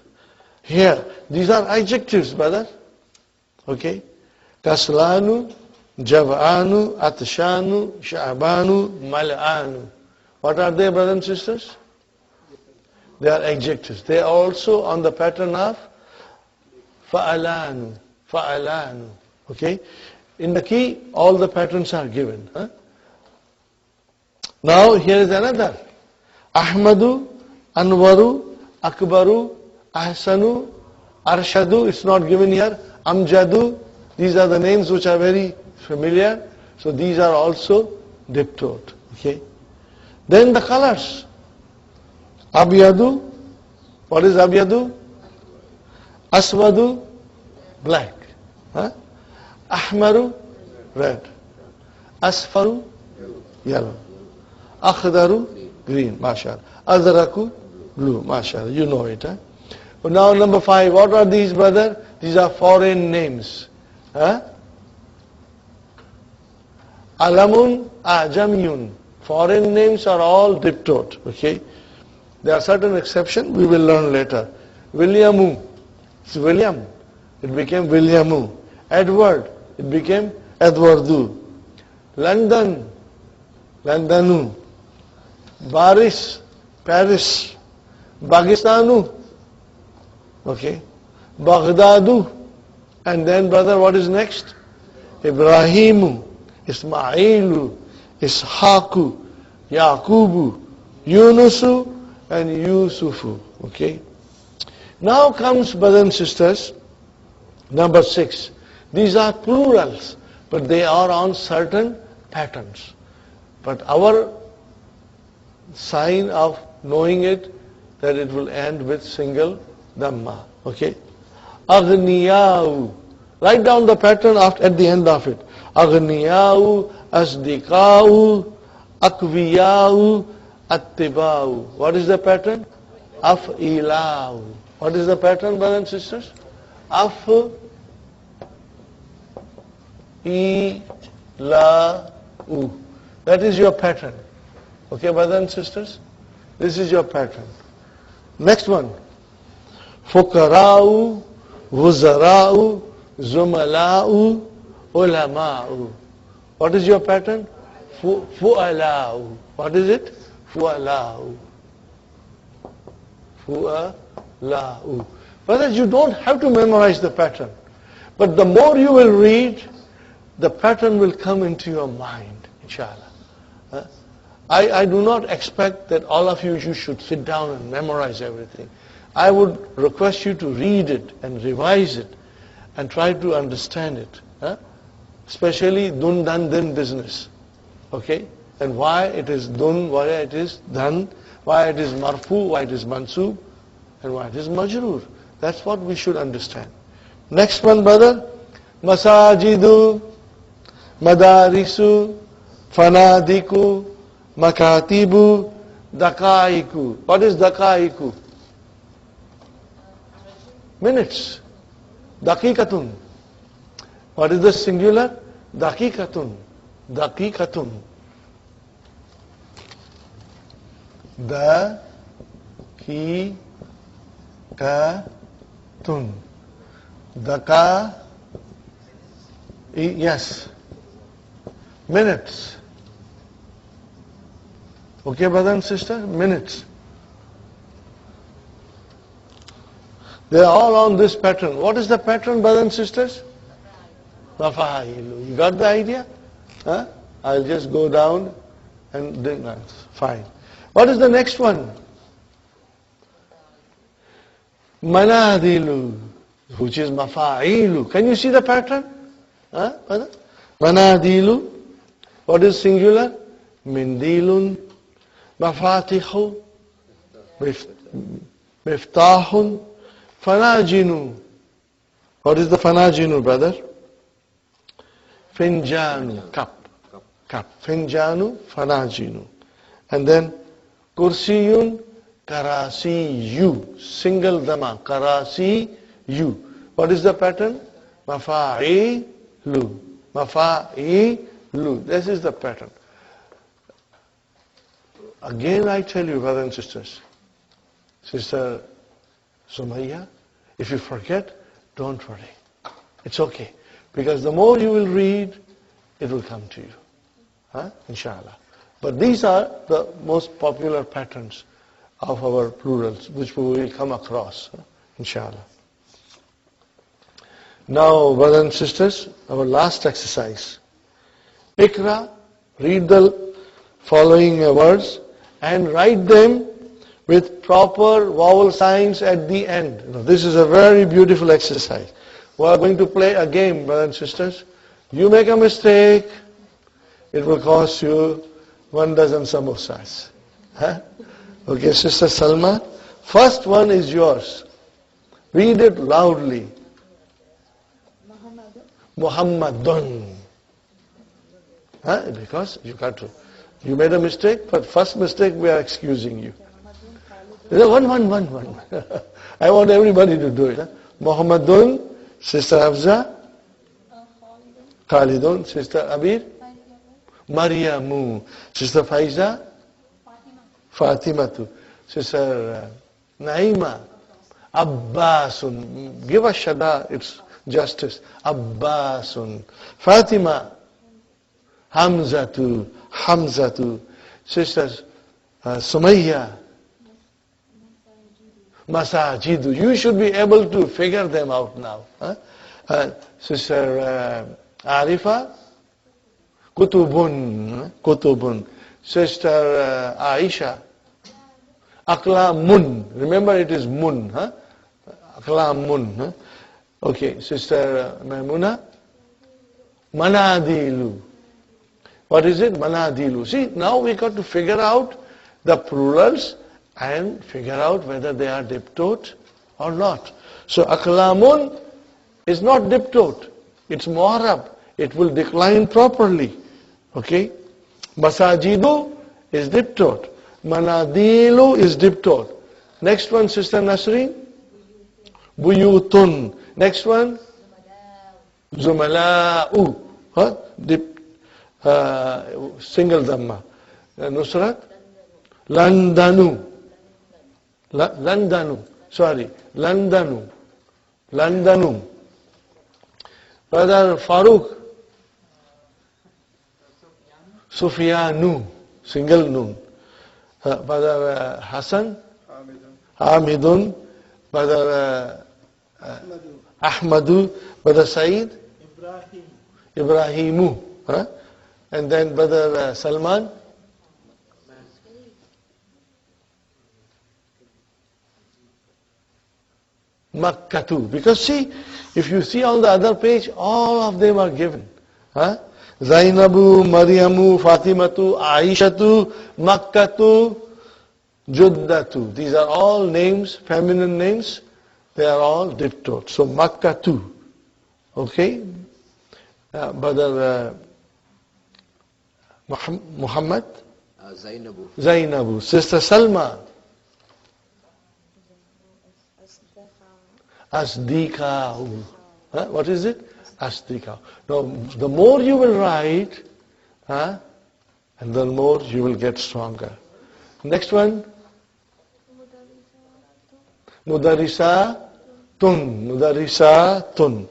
Here, these are adjectives, brother. Okay? Kaslanu, Jav'anu, Atshanu, Sha'banu, Mal'anu. What are they, brothers and sisters? They are adjectives. They are also on the pattern of Fa'alanu. Fa'alanu. Okay? In the key, all the patterns are given. Now, here is another. Ahmadu, Anwaru, Akbaru, Ahsanu, Arshadu. It's not given here. Amjadu. These are the names which are very familiar. So these are also diptote. Okay? Then the colors. Abiyadu. What is Abiyadu? Aswadu. Black. Ahmaru. Red. Asfaru. Yellow. Akhdaru. Green. MashaAllah. Azraku. Blue. MashaAllah. You know it. But now number 5. What are these, brother? These are foreign names. Alamun Ajamiyun. Foreign names are all diptote. Okay? There are certain exceptions we will learn later. Williamu. It's William. It became Williamu. Edward. It became Edwardu. London. Londonu. Paris. Paris. Pakistanu. Okay? Baghdadu. And then, brother, what is next? Ibrahimu. Ismailu. Ishaqu. Yaqubu. Yunusu. And Yusufu. Okay? Now comes, brothers and sisters, number 6. These are plurals, but they are on certain patterns. But our sign of knowing it, that it will end with single dhamma. Okay? Aghniyau. Write down the pattern at the end of it. Aghniyau, asdiqau, akwiyau, attibau. What is the pattern? Af'ilau. What is the pattern, brothers and sisters? Af'ilau. That is your pattern. Okay, brothers and sisters? This is your pattern. Next one. Fuqara'u, wuzara'u, zumala'u, ulama'u. What is your pattern? Fu'ala'u. What is it? Fu'ala'u. Fu'ala'u. Brothers, you don't have to memorize the pattern. But the more you will read, the pattern will come into your mind, inshallah. I do not expect that all of you should sit down and memorize everything. I would request you to read it and revise it and try to understand it. Especially dun, dan, din business. Okay? And why it is dun, why it is dan, why it is marfu, why it is mansub, and why it is majroor. That's what we should understand. Next one, brother. Masajidu, madarisu, fanadiku, makatibu, dakaiku. What is dakaiku? Minutes. Dakikatun. What is the singular? Dakikatun. Dakikatun. Dakikatun. Daka. Yes. Minutes. Okay, brother and sister? Minutes. They are all on this pattern. What is the pattern, brothers and sisters? Mafāʿilu. You got the idea? I'll just go down and then that's fine. What is the next one? Manadilu, which is Mafāʿilu. Can you see the pattern? Manadilu. What is singular? Mindilun. Mafātihu. Miftahun. Fanajinu. What is the fanajinu, brother? Finjanu. Cup. Cup. Finjanu. Fanajinu. And then kursiyun. Karasiyu. Single dhamma. Karasiyu. What is the pattern? Mafāʿilu. Mafāʿilu. This is the pattern. Again I tell you, brothers and sisters, Sister Sumayya, if you forget, don't worry. It's okay. Because the more you will read, it will come to you. Inshallah. But these are the most popular patterns of our plurals, which we will come across. Inshallah. Now, brothers and sisters, our last exercise. Ikra, read the following words and write them with proper vowel signs at the end. Now, this is a very beautiful exercise. We are going to play a game, brothers and sisters. You make a mistake, it will cost you 1 dozen samosas. Okay, Sister Salma. First one is yours. Read it loudly. Muhammadun. Because you got to. You made a mistake, but first mistake we are excusing you. One. I want everybody to do it. Muhammadun, Sister Hafza. Khalidun, Sister Abir. Maryamu. Sister Faiza? Fatimatu. Sister Naima? Abbasun. Give us Shada, it's justice. Abbasun. Fatima? Hamzatu. Hamzatu. Sisters Sumayya? Masajidu. You should be able to figure them out now. Sister Arifa? Kutubun. Kutubun. Sister Aisha? Aklamun. Remember it is mun. Aklamun. Okay. Sister Maimuna? Manadilu. What is it? Manadilu. See, now we got to figure out the plurals and figure out whether they are diptote or not. So aklamun is not diptote. It's mu'arab. It will decline properly. Okay? Masajidu is diptote. Manadilu is diptote. Next one, Sister Nasreen? Buyutun. Next one? Zumala'u. Single dhamma. Nusrat? Landanu. Landanu. Sorry. Landanu. Landanu. Brother Farooq? Sufyanu. Single noon. Brother Hassan? Hamidun. Brother Ahmadu. Brother Saeed? Ibrahimu. And then Brother Salman? Makkatu. Because see, if you see on the other page, all of them are given. Zainabu, Maryamu, Fatimatu, Aishatu, Makkatu, Juddatu. These are all names, feminine names. They are all diptote. So Makkatu. Okay? Brother Muhammad? Zainabu. Zainabu. Sister Salma? Asdika'u. What is it? Asdika'u. Now, the more you will write, and the more you will get stronger. Next one. Mudarrisatun. Mudarrisatun.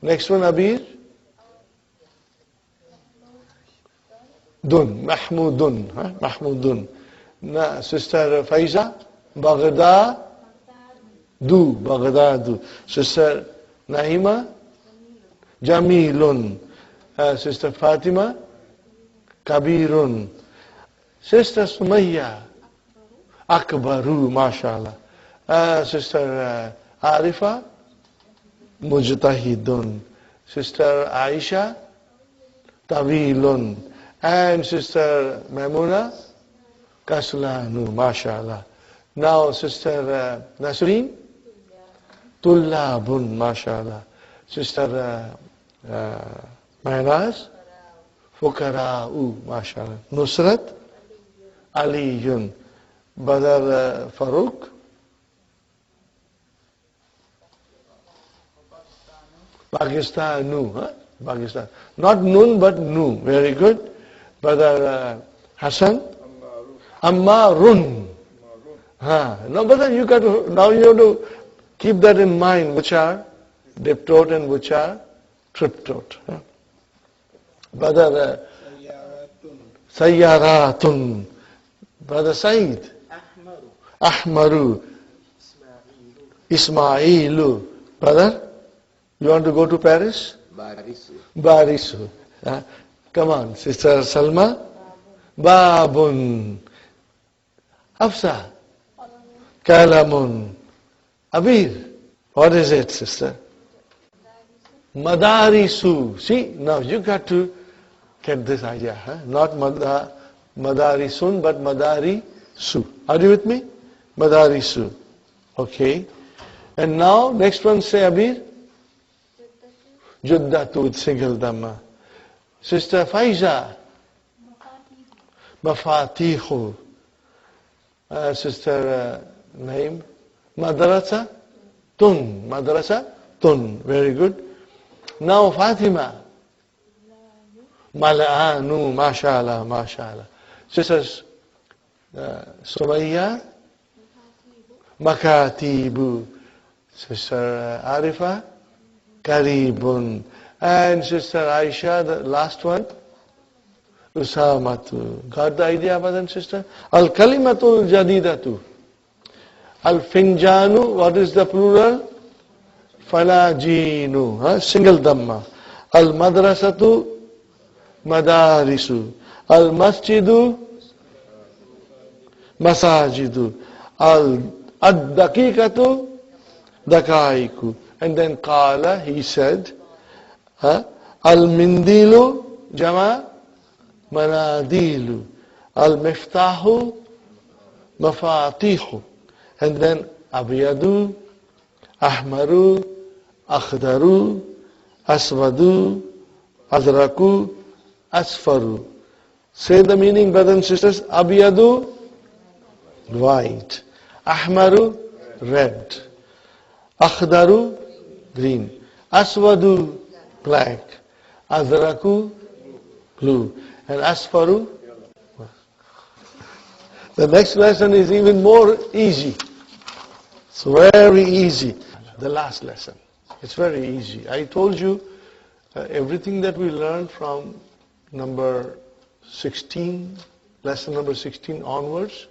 Next one, Abir. Dun. Mahmudun. Mahmudun. Sister Faiza. Baghdad. Du, Baghdadu. Sister Naima? Jamilun. Sister Fatima? Kabirun. Sister Sumayya? Akbaru, mashallah. Sister Arifa? Mujtahidun. Sister Aisha? Tawilun. And Sister Maimuna? Kaslanu, mashallah. Now Sister Nasreen? Tullabun, mashallah. Sister Maynaz? Fukara'u, mashallah. Nusrat? Aliyun. Brother Farooq? Pakistanu. Pakistan. Not Nun, but Nu. Very good. Brother Hassan? Ammarun. No, but then you got to, now you have to keep that in mind, which are diptote and which are triptote. Brother Sayyaratun. Brother Saeed. Ahmaru. Ismailu. Brother, you want to go to Paris? Barisu. Barisu. Come on, Sister Salma. Babun. Hafsa. Kalamun. Abir. What is it, sister? Madarisu. See, now you got to get this idea. Not Madarisun, but Madarisu. Are you with me? Madarisu. Okay. And now, next one, say Abir. Juddatu with single dhamma. Sister Faiza. Mafāʿilu. Sister name. Madrasa. Tun. Madrasa. Tun. Very good. Now Fatima. Mal'anu, mashallah, mashallah. Sisters, Sumayya, Makatibu. Sister Arifa, Karibun. And Sister Aisha, the last one, Usamatu. Got the idea, brother and sister? Al-Kalimatul Jadidatu. Al-Finjanu, what is the plural? Falajinu, single dhamma. Al-Madrasatu, Madarisu. Al-Masjidu, Masajidu. Ad-Daqiqatu, Dakaiku. And then qāla, he said, Al-Mindilu, Jama, Manadilu. Al-Miftahu, Mafātiḥu. And then Abiyadu, Ahmaru, Akhdaru, Aswadu, Azraku, Asfaru. Say the meaning, brothers and sisters. Abiyadu, white. Ahmaru, red. Akhdaru, green. Aswadu, black. Azraku, blue. And Asfaru. The next lesson is even more easy. It's very easy. The last lesson. It's very easy. I told you everything that we learned from number 16, lesson number 16 onwards,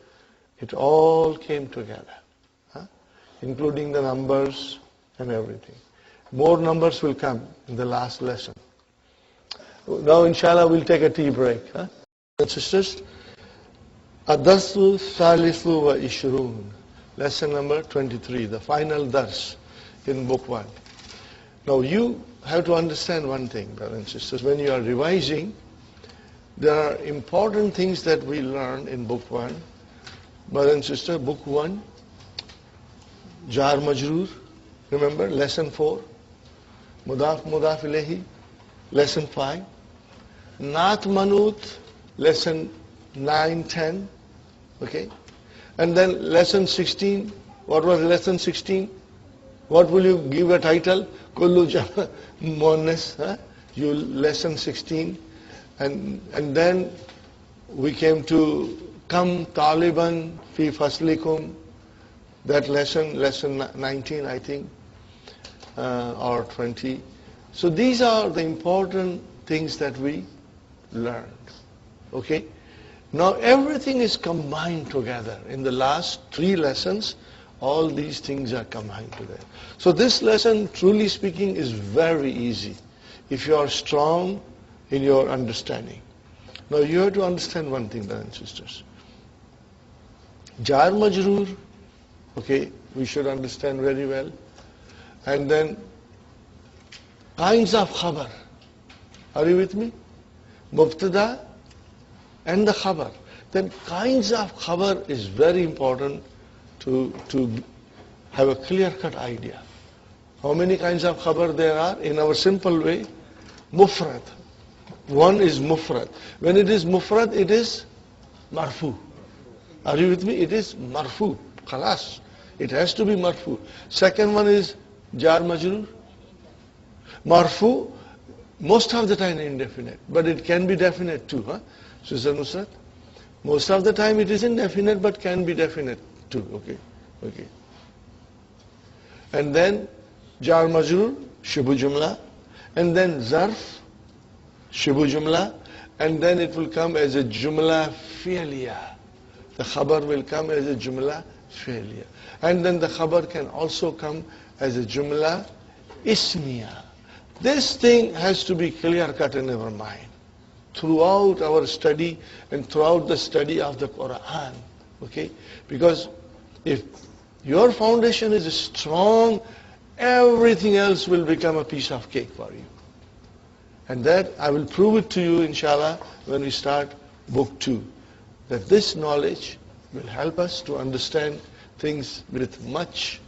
it all came together. Including the numbers and everything. More numbers will come in the last lesson. Now inshallah we'll take a tea break. Sisters, Ad-Darsu Thalithu wa Ishrun. Lesson number 23, the final dars in book 1. Now you have to understand one thing, brothers and sisters. When you are revising, there are important things that we learn in book 1. Brother and sister, book 1, Jar Majroor, remember, lesson 4. Mudaf Mudaf Ilayhi, lesson 5. Naat Manut, lesson 9, 10. Okay? And then lesson 16. What was lesson 16? What will you give a title? Kullu Jama Muannas. You lesson 16. And then we came to Kam Taliban Fi Faslikum. That lesson 19, I think, or 20. So these are the important things that we learned. Okay? Now everything is combined together. In the last 3 lessons, all these things are combined together. So this lesson, truly speaking, is very easy if you are strong in your understanding. Now you have to understand one thing, brothers and sisters. Jar Majroor, okay, we should understand very well. And then kinds of khabar. Are you with me? Mubtada and the khabar. Then kinds of khabar is very important to have a clear-cut idea. How many kinds of khabar there are? In our simple way, mufrad. One is mufrad. When it is mufrad, it is marfu. Are you with me? It is marfu. Khalas. It has to be marfu. Second one is jar majroor. Marfu, most of the time indefinite, but it can be definite too. Sister Nusrat? Most of the time it is indefinite, but can be definite too. Okay. And then jar majroor, shibu jumla, and then zarf, shibu jumla, and then it will come as a jumla fi'liya. The khabar will come as a jumla fi'liya. And then the khabar can also come as a jumla ismiya. This thing has to be clear-cut in our mind throughout our study and throughout the study of the Qur'an. Okay? Because if your foundation is strong, everything else will become a piece of cake for you. And that I will prove it to you, inshallah, when we start book 2. That this knowledge will help us to understand things with much,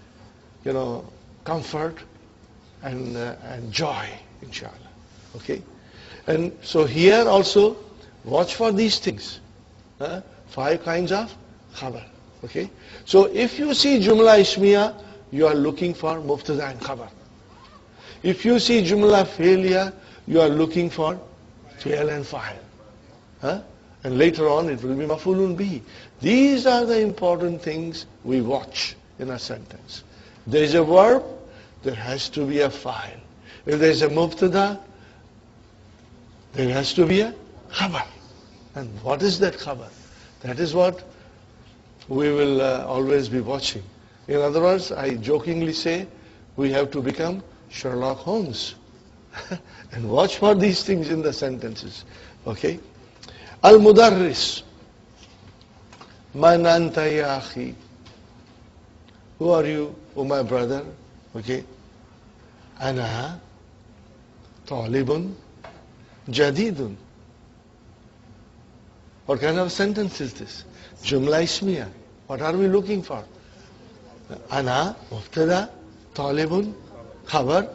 comfort and joy, inshallah. Okay? And so here also, watch for these things. 5 kinds of khabar. Okay? So if you see jumla ismiya, you are looking for mubtada and khabar. If you see jumla fi'liya, you are looking for fi'al and fa'il. Huh? And later on it will be maf'ulun bihi. These are the important things we watch in a sentence. There is a verb, there has to be a fa'il. If there is a mubtada, there has to be a khabar. And what is that khabar? That is what we will always be watching. In other words, I jokingly say, we have to become Sherlock Holmes and watch for these things in the sentences. Okay? Al-Mudarris. Man anta ya akhi. Who are you, oh my brother? Okay? Ana talibun jadidun. What kind of sentence is this? Jumla ismiya. What are we looking for? Ana, mubtada, talibun, khabar,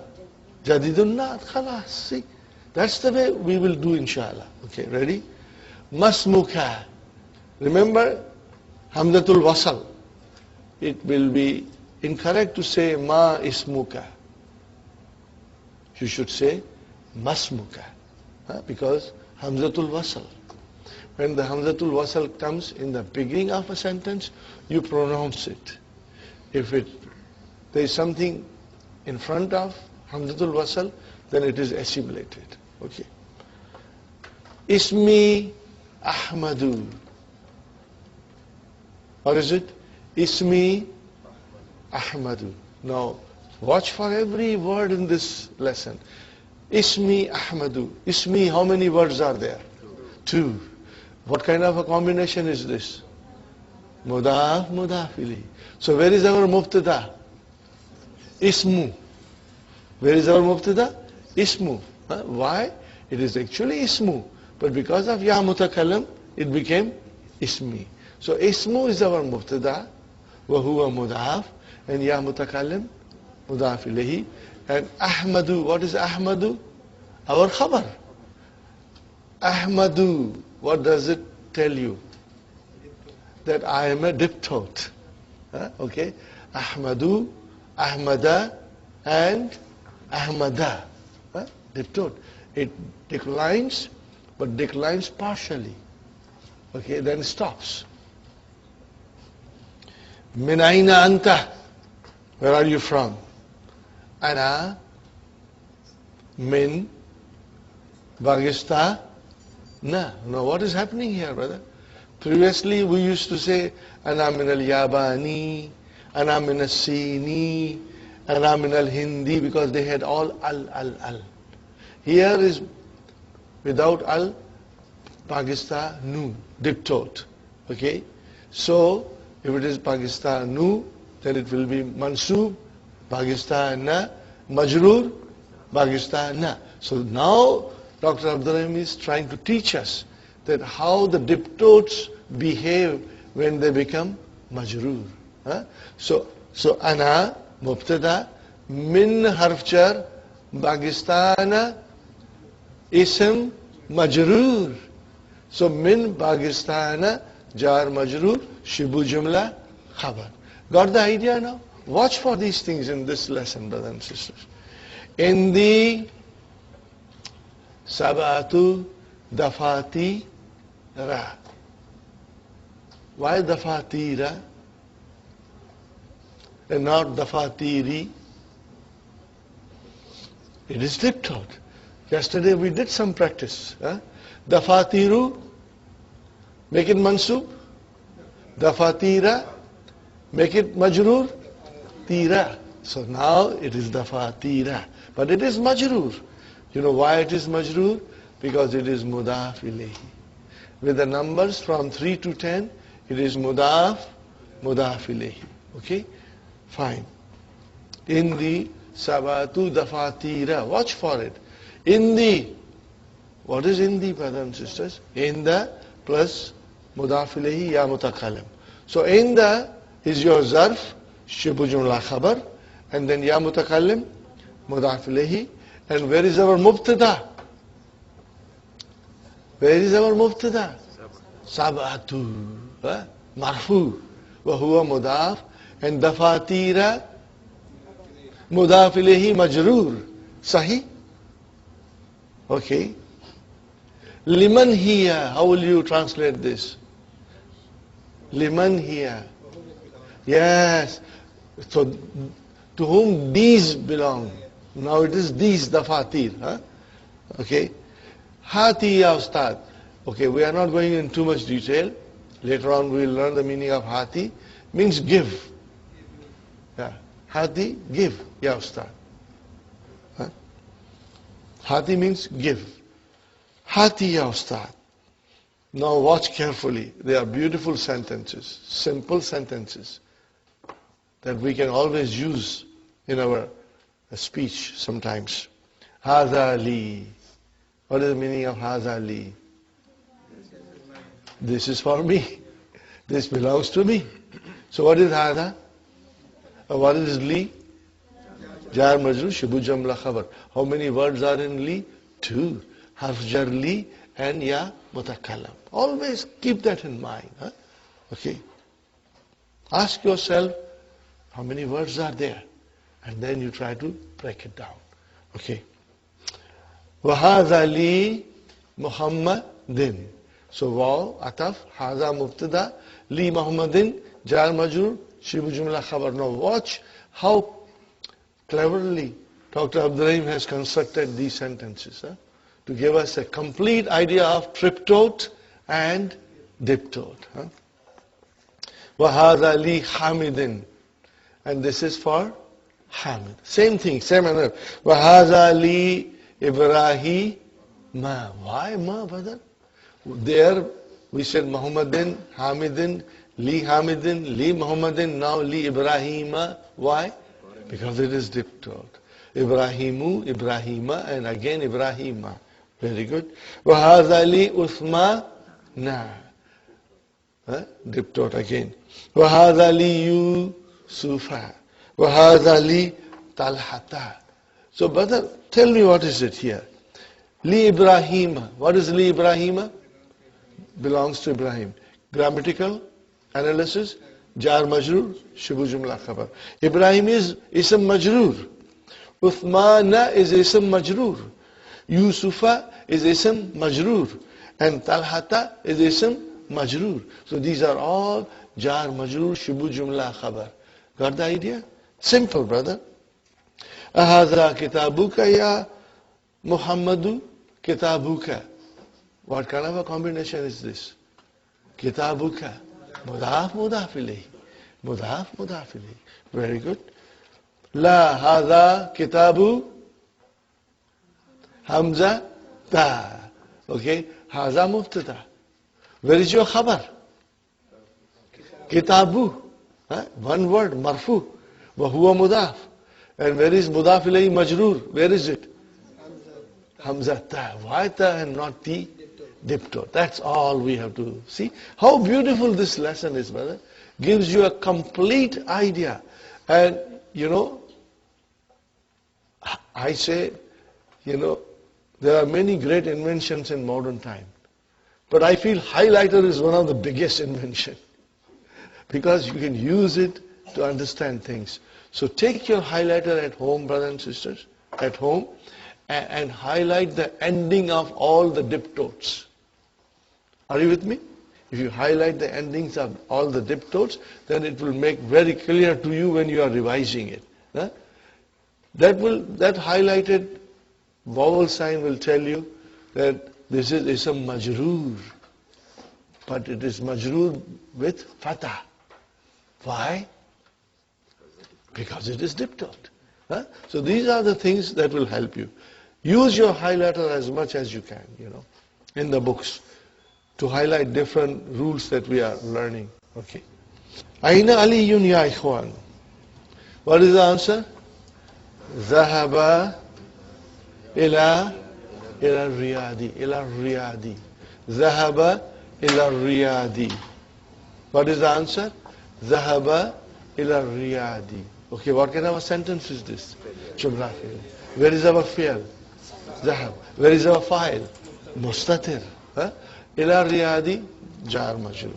jadidun naat, khalas. See, that's the way we will do inshallah. Okay, ready? Masmuka. Remember, hamzatul wasal. It will be incorrect to say ma ismuka. You should say masmuka. Because hamzatul wasal. When the hamzatul wasal comes in the beginning of a sentence, you pronounce it. If there is something in front of hamzatul wasal, then it is assimilated. Okay. Ismi Ahmadu. Or is it? Ismi Ahmadu. Now, watch for every word in this lesson. Ismi Ahmadu. Ismi, how many words are there? Two. What kind of a combination is this? Mudaf, mudaf ilayhi. So where is our mubtada? Ismu. Where is our mubtada? Ismu. Why? It is actually ismu. But because of ya mutakallim, it became ismi. So ismu is our mubtada, wa huwa mudaf, and ya mutakallim, mudaf ilayhi. And Ahmadu, what is Ahmadu? Our khabar. Ahmadu, what does it tell you? That I am a diptote. Okay? Ahmadu, Ahmada, and Ahmada. Diptote. It declines, but declines partially. Okay, then stops. Min aina anta? Where are you from? Ana min Pakistan. No, what is happening here, brother? Previously we used to say, Ana min al-Yabani, Ana min al-Sini, Ana min al-Hindi, because they had all al. Here is without al, Pakistanu, diptote. Okay? So, if it is Pakistanu, then it will be mansoob, Pakistana, majroor, Pakistana. So now, Dr. Abdul Rahim is trying to teach us that how the diptotes behave when they become majroor. So ana, mubtada, min harfjar, Pakistana, ism, majroor. So min Pakistana, jar majroor, shibu jumla, khabar. Got the idea now? Watch for these things in this lesson, brothers and sisters. In the Sabatu Dafati Ra. Why Dafatira and not Dafatiri? It is diptote. Yesterday we did some practice. Dafatiru, make it mansub. Dafatira, make it majroor. Tira. So now it is Dafatira. But it is majroor. You know why it is majroor? Because it is mudaf ilayhi. With the numbers from 3 to 10, it is mudaf ilayhi. Okay? Fine. In the sabatu dafatira, watch for it. In the, what is in the, brothers and sisters? In the plus mudaf ilayhi ya mutakallim. So in the is your zarf, shibu jumla khabar, and then ya mutakallim, mudaf ilayhi. And where is our mubtada? Where is our mubtada? Sabatu. Marfu. Wa huwa mudaf. And dafatira, mudaf ilayhi majroor. Sahih? Okay. Liman hiya, how will you translate this? Liman hiya. Yes. So, to whom these belong? Now it is these, dafatir. Huh? Okay. Hati ya ustad. Okay, we are not going in too much detail. Later on we will learn the meaning of hati. Means give. Yeah. Hati, give. Ya ustad. Huh? Hati means give. Hati ya ustad. Now watch carefully. They are beautiful sentences, simple sentences that we can always use in our speech sometimes. Hada li. What is the meaning of hada li? This is for me. This belongs to me. So what is hada? What is li? Jar majrur shibu jamla khabar. How many words are in li? 2. Harf jar li and ya mutakallam. Always keep that in mind. Huh? Okay. Ask yourself, how many words are there? And then you try to break it down. Okay. وَهَذَا لِي مُحَمَّدٍ. So wow, ataf, haza mubtada, li Muhammadin, jar majrur, shibu jumla khabar. Now watch how cleverly Dr. Abdurrahim has constructed these sentences to give us a complete idea of triptote and diptote. وَهَذَا لِي حَامِدٍ. And this is for Hamid. Same thing, same manner. وَهَذَا لِي إِبْرَاهِيمَ. Why ma, brother? There we said Muhammadin, Hamidin, Li Hamidin, Li Muhammadin, now Li Ibrahima. Why? Because it is diptote. Ibrahimu, Ibrahima, and again Ibrahima. Very good. وَهَذَا لِي أُثْمَانَ. Diptote again. وَهَذَا لِي يُوسُفَ. وَهَذَا لِي طَلْحَةَ. So brother, tell me what is it here? Li Ibrahima. What is Li Ibrahima? Belongs to Ibrahim. Grammatical analysis. Jar majrur, shibu jumla khabar. Ibrahim is ism majrur. Uthmana is ism majrur. Yusufa is ism majrur. And Talhata is ism majrur. So these are all jar majrur, shibu jumla khabar. Got the idea? Simple, brother. Ahadha kitabuka ya Muhammadu kitabuka. What kind of a combination is this? Kitabuka. Mudaf mudaf ilayhi. Mudaf mudaf ilayhi. Very good. La hadha kitabu Hamza ta. Okay. Hadha mubtada. Where is your khabar? Kitabu. One word, marfu. Wa huwa mudaf. And where is mudaf ilayhi majroor? Where is it? Hamza ta. Why ta and not ti? Diptote. That's all we have to see. How beautiful this lesson is, brother. Gives you a complete idea. And, I say, there are many great inventions in modern time. But I feel highlighter is one of the biggest invention. Because you can use it to understand things. So take your highlighter at home, brothers and sisters, at home, and highlight the ending of all the diptotes. Are you with me? If you highlight the endings of all the diptotes, then it will make very clear to you when you are revising it. That highlighted vowel sign will tell you that this is ism majroor. But it is majroor with fatah. Why? Because it is diptote. So these are the things that will help you. Use your highlighter as much as you can, in the books, to highlight different rules that we are learning. Okay. Aina aliyun ya ikhwan? What is the answer? Zahaba ila riyadi. Ila riyadi. Zahaba ila riyadi. What is the answer? Zahaba ila riyadi. Okay, what kind of a sentence is this? Jumla fi'l. Where is our fi'l? Zahab. Where is our fa'il? Mustatir. Ila riyadi, jar majrur.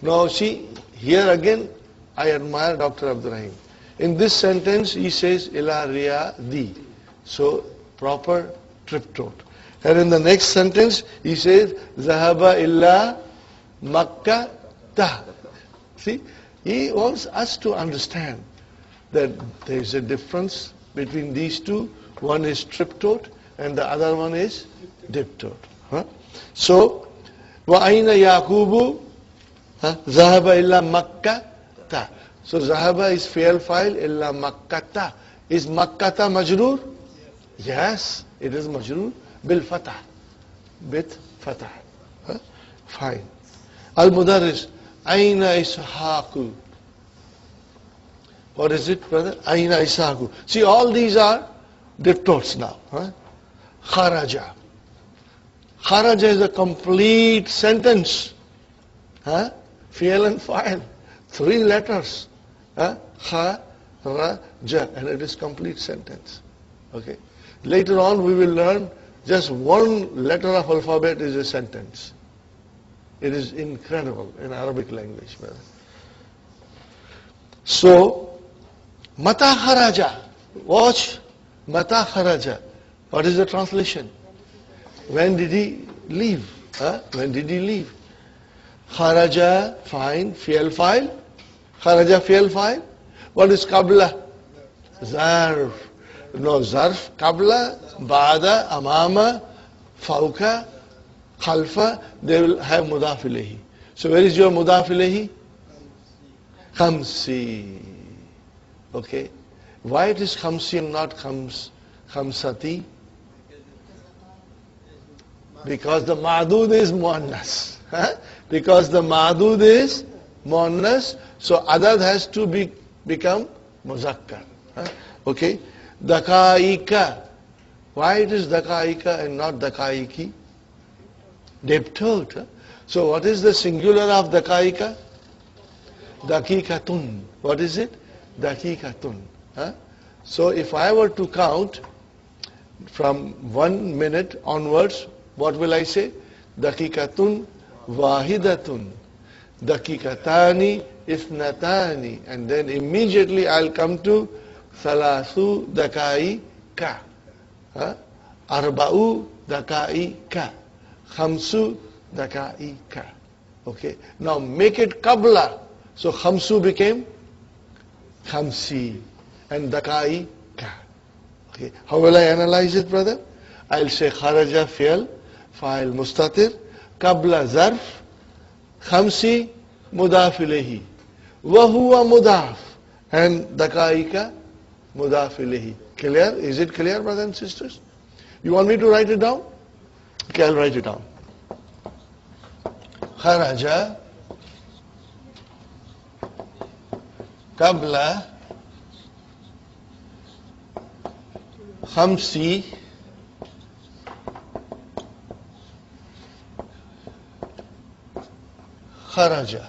Now see, here again, I admire Dr. Abdurrahim. In this sentence, he says ila riyadi. So, proper triptote. And in the next sentence, he says, Zahaba illa Makkah ta. See, he wants us to understand that there is a difference between these two. One is triptote and the other one is diptote. So, وَأَيْنَ يَعْقُوبُ ذَهَبَ إِلَّا مَكَّةَ. So, Zahaba is fi'l fa'il illa Makkata. Is Makkata majroor? Yes, it is majroor bil fatah. With fatah. Fine. Al-Mudarris, Aina Ishaqu. What is it, brother? Aina Ishaqu. See, all these are diptotes now. Kharaja. Kharaja is a complete sentence. Fi'l and fa'il. 3 letters. Kharaja. And it is complete sentence. Okay. Later on we will learn just 1 letter of alphabet is a sentence. It is incredible in Arabic language, brother. So, Mata kharaja. Watch. Mata kharaja. What is the translation? When did he leave? When did he leave? Kharaja, fine, fi'l fa'il. Kharaja, fi'l fa'il. What is qabla? Zarf. No, zarf, qabla, ba'da, amama, fawka, khalfa, they will have mudaf ilayhi. So where is your mudaf ilayhi? Khamsi. Okay. Why it is khamsi and not khamsati? Because the Maʿdūd is muannas. Because the Maʿdūd is muannas, so ʿadad has to become muzakkar. Okay. Daqā'iqa. Why it is daqā'iqa and not daqā'iqi? Diptote. So what is the singular of daqā'iqa? Daqiqatun. What is it? Daqiqatun. So if I were to count from 1 minute onwards, what will I say? Daqiqatun wahidatun. Daqiqatani ithnatani. And then immediately I'll come to Thalathu daqā'iqa. Arba'u daqā'iqa. Khamsu daqā'iqa. Okay. Now make it qabla. So khamsu became khamsi and daqā'iqa. Okay. How will I analyze it, brother? I'll say kharaja fi'l, fa'il mustatir, qabla zarf, khamsi mudaf ilayhi. Wa huwa mudaf and daqā'iqa mudaf ilayhi. Clear? Is it clear, brothers and sisters? You want me to write it down? Okay, I'll write it down. Kharaja qabla khamsi kharaja.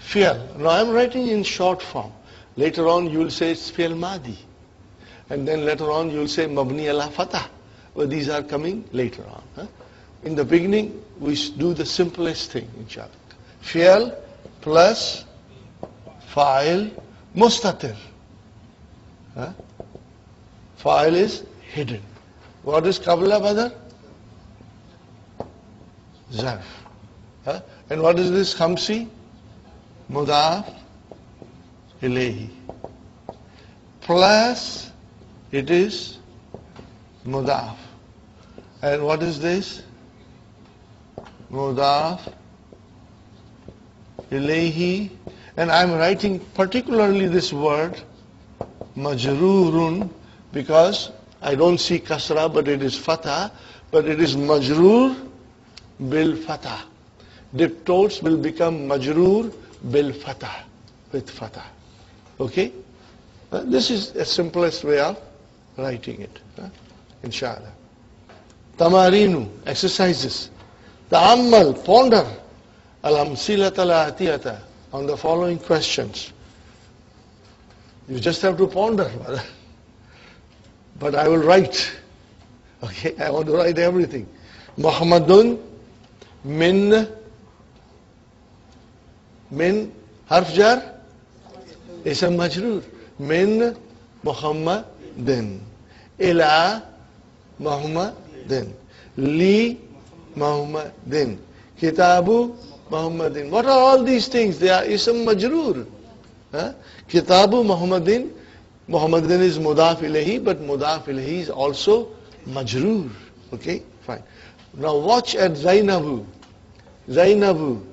Fi'l. Now I'm writing in short form. Later on you will say it's fi'l madi. And then later on you will say mabni ala fatah. Well, these are coming later on. In the beginning we do the simplest thing, inshallah. Fi'l plus fa'il mustatir. Fa'il is hidden. What is qabla, brother? Zarf. And what is this khamsi? Mudaf ilayhi. Plus it is mudaf. And what is this? Mudaf ilayhi. And I'm writing particularly this word majroorun because I don't see kasra, but it is fatah, but it is majroor bil fatah. Diptotes will become majroor bil fatah, with fatah. Okay? This is the simplest way of writing it. Inshallah. Tamarinu, exercises. Ta'ammal, ponder. Al-amsilat al-atiyata, on the following questions. You just have to ponder, brother. But I will write. Okay, I want to write everything. Muhammadun min harf jar ism majroor min Muhammadin ila Muhammadin. Li Muhammadin. Kitabu Muhammadin. What are all these things? They are ism majroor. Kitabu Muhammadin. Muhammadin is mudaf ilayhi, but mudaf ilayhi is also majroor. Okay, fine. Now watch at Zainabu. Zainabu.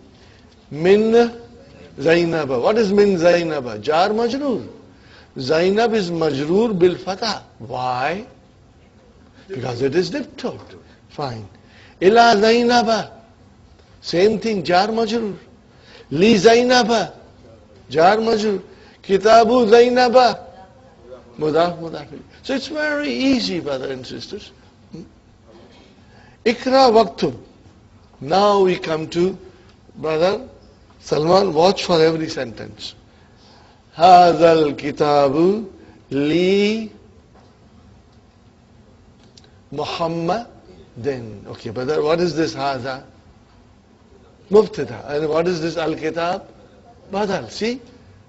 Min Zainaba. What is min Zainaba? Jar majroor. Zainab is majroor bil fatah. Why? Because it is diptote. Fine. Ila Zainaba. Same thing, jar majroor. Li Zainaba. Jar majroor. Kitabu Zainaba. Mudaf mudaf. So it's very easy, brothers and sisters. Ikra waqtub. Now we come to brother Salman. Watch for every sentence. Hadal kitabu li Muhammadin. Okay, brother, what is this Hada? Mubtada. And what is this Al-Kitab? Badal. See,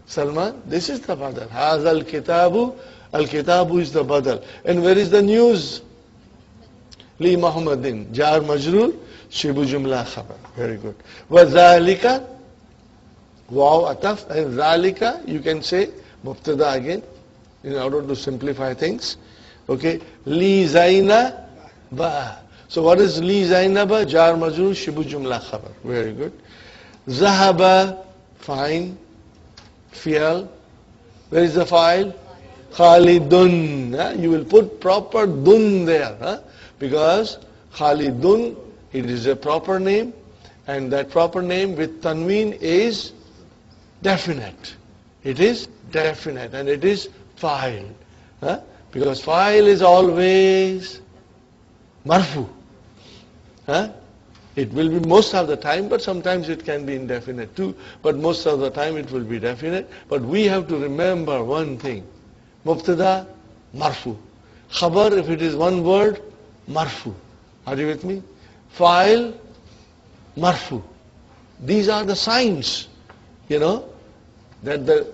Salman, this is the Badal. Hadal kitabu. Al-Kitabu is the Badal. And where is the news? Li Muhammadin. Jar majroor. Shibu jumla khabar. Very good. Wa dhalika. Wow ataf. And dhalika, you can say mubtada again in order to simplify things. Okay. Li Zaina ba. So what is li Zainaba? Jar majroor. Shibu jumla khabar. Very good. Zahaba. Fine. Fi'al. Where is the file? Khalidun. You will put proper dun there. Because Khalidun, it is a proper name. And that proper name with tanween is definite. It is definite. And it is file. Because file is always marfu. It will be most of the time, but sometimes it can be indefinite too. But most of the time it will be definite. But we have to remember one thing. Mubtada, marfu. Khabar, if it is one word, marfu. Are you with me? File, marfu. These are the signs, that the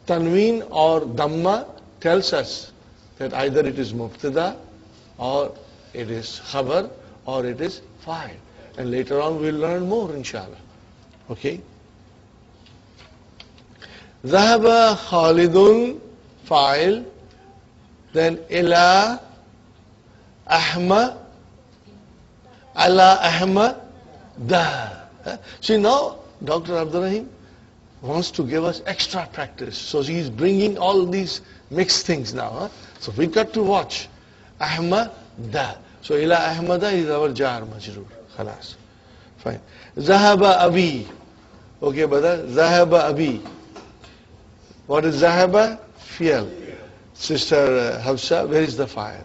tanween or dhamma tells us that either it is mubtada, or it is khabar, or it is file. And later on we'll learn more, inshallah. Okay? Zahaba Khalidun, file. Then ila Ahmad, ala Ahmad da. See, now Dr. Abdurrahim wants to give us extra practice. So he's bringing all these mixed things now. So we got to watch. Ahmad da. So ila Ahmada is our jar majroor. Khalas. Fine. Zahaba abi. Okay, brother. Zahaba abi. What is Zahaba? Fi'al. Sister Hafsa, where is the file?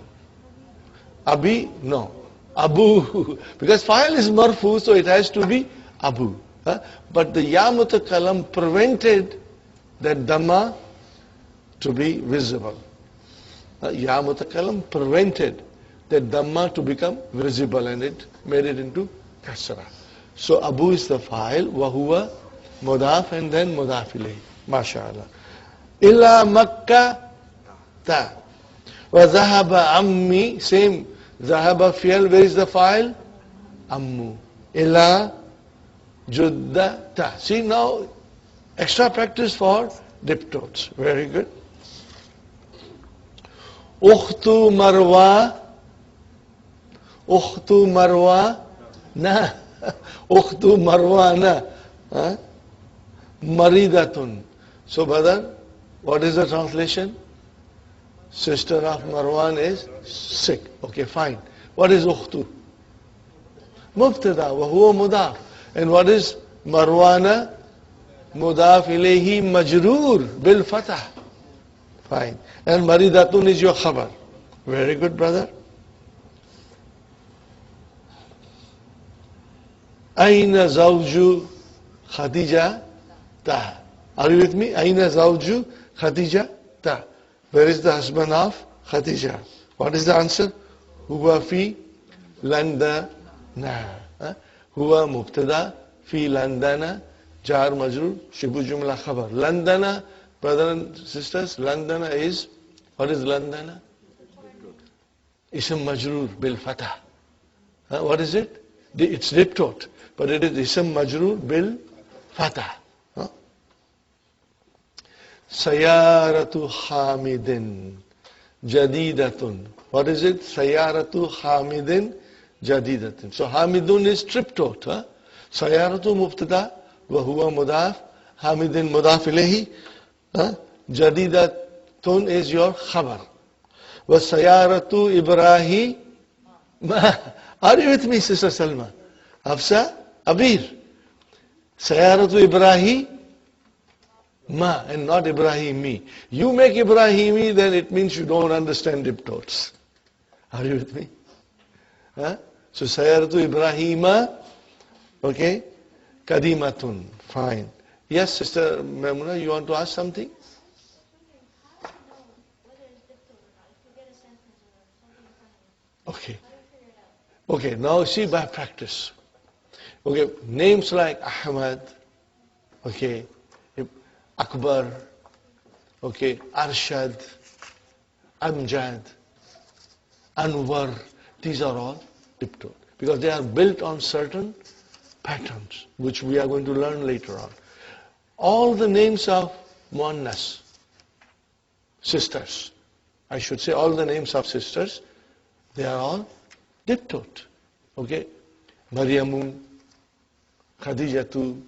Abi? No. Abu. Because file is marfu, so it has to be Abu. But the ya mutakalam prevented that dhamma to be visible. Ya mutakalam prevented that dhamma to become visible, and it made it into kasra. So Abu is the file, wa huwa mudaf, and then mudaf ilayhi. MashaAllah. Ila Makkah ta. Wa zahaba ammi, same. Zahaba fi'al, where is the file? Ammu. Ila Judda ta. See, now extra practice for diptotes. Very good. Ukhtu Marwa. Ukhtu Marwa na. Ukhtu Marwa na. Maridatun. So, brother, what is the translation? Sister of Marwan is sick. Okay, fine. What is ukhtu? Mubtada, wa huwa mudaf. And what is Marwana? Mudaf ilayhi majroor bil fatah. Fine. And maridatun is your khabar. Very good, brother. Aina zawju Khadija ta. Are you with me? Aina zawju Khadija ta. Where is the husband of Khadija? What is the answer? Huwa fi landana. Huwa mubtada fi landana. Jar majroor shibu jumla khabar. Landana, brothers and sisters, landana is, what is landana? Ism majroor bil fatah. What is it? It's diptote, but it is ism majroor bil fatah. Sayaratu hamidin jadidatun. What is it? Sayaratu hamidin jadidatun. So hamidun is triptote. Sayaratu mubtada wa huwa mudaf. Hamidin mudaf ilayhi. Jadidatun is your khabar. Wa sayaratu Ibrahim. Are you with me, Sister Salma? Hafsa, Abir. Sayaratu Ibrahim. Ma and not Ibrahimi. You make Ibrahimi, then it means you don't understand diptotes. Are you with me? So Sayaratu Ibrahima, okay? Kadimatun, fine. Yes, Sister Maimuna, you want to ask something? Okay. Okay, now see by practice. Okay, names like Ahmad, okay, Akbar, okay, Arshad, Amjad, Anwar, these are all diptote because they are built on certain patterns which we are going to learn later on. All the names of Muannas, sisters, I should say all the names of sisters, they are all diptote. Okay? Maryamu, Khadijatu,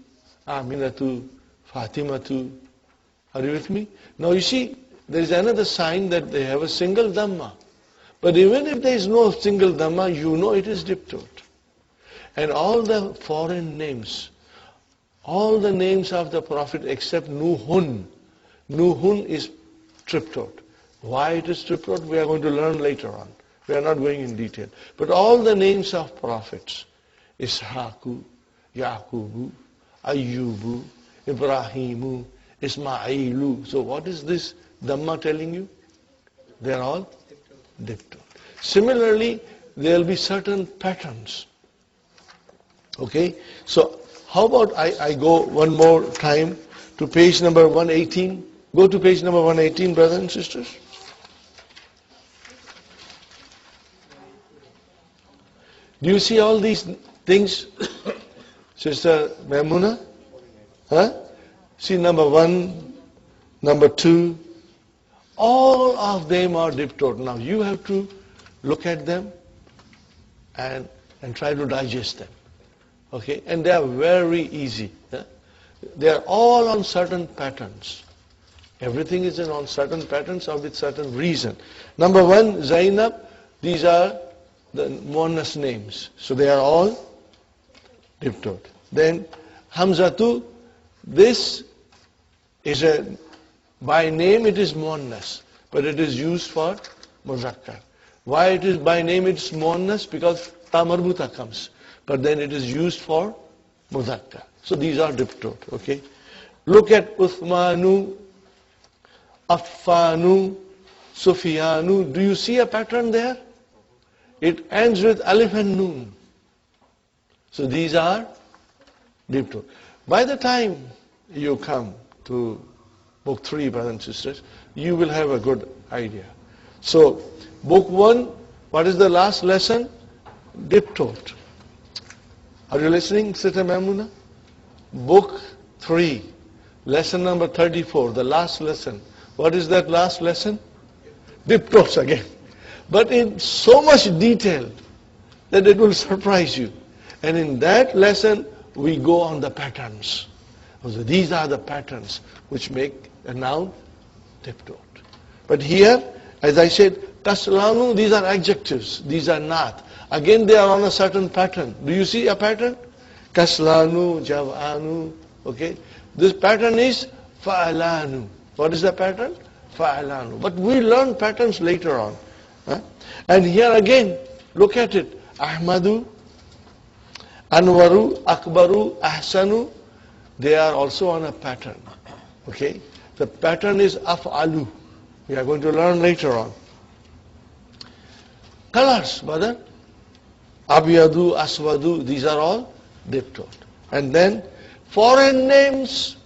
Aminatu, Fatimatu. Are you with me? Now you see, there is another sign that they have a single dhamma. But even if there is no single dhamma, you know it is diptote. And all the foreign names, all the names of the Prophet except Nuhun. Nuhun is triptote. Why it is triptote, we are going to learn later on. We are not going in detail. But all the names of prophets, Ishaku, Yaqubu, Ayyubu, Ibrahimu, Ismailu. So what is this Dhamma telling you? They are all diptote. Similarly, there will be certain patterns. Okay? So how about I go one more time to page number 118. Go to page number 118, brothers and sisters. Do you see all these things, Sister Maimuna? See number 1, number 2. All of them are diptote. Now you have to look at them and try to digest them. Okay? And they are very easy. They are all on certain patterns. Everything is on certain patterns or with certain reason. Number 1, Zainab. These are the Muannas names. So they are all diptote. Then Hamzatu, this is by name it is Muannas, but it is used for Muzakkar. Why it is by name it is Muannas? Because Ta Marbuta comes. But then it is used for Muzakkar. So these are diptote. Okay. Look at Uthmanu, Affanu, Sufyanu. Do you see a pattern there? It ends with Alif and Noon. So these are diptote. By the time you come to book 3, brothers and sisters, you will have a good idea. So, book 1, what is the last lesson? Diptote. Are you listening, Sister Maimuna? Book 3, lesson number 34, the last lesson. What is that last lesson? Diptotes again. But in so much detail that it will surprise you. And in that lesson, we go on the patterns. So these are the patterns which make a noun diptote. But here, as I said, kaslanu, these are adjectives. These are not. Again, they are on a certain pattern. Do you see a pattern? Kaslanu, javanu. Okay. This pattern is fa'alanu. What is the pattern? Fa'alanu. But we learn patterns later on. And here again, look at it. Ahmadu, Anwaru, Akbaru, Ahsanu, they are also on a pattern. Okay? The pattern is af'alu. We are going to learn later on. Colors, brother. Abiyadu, Aswadu, these are all diptote. And then foreign names,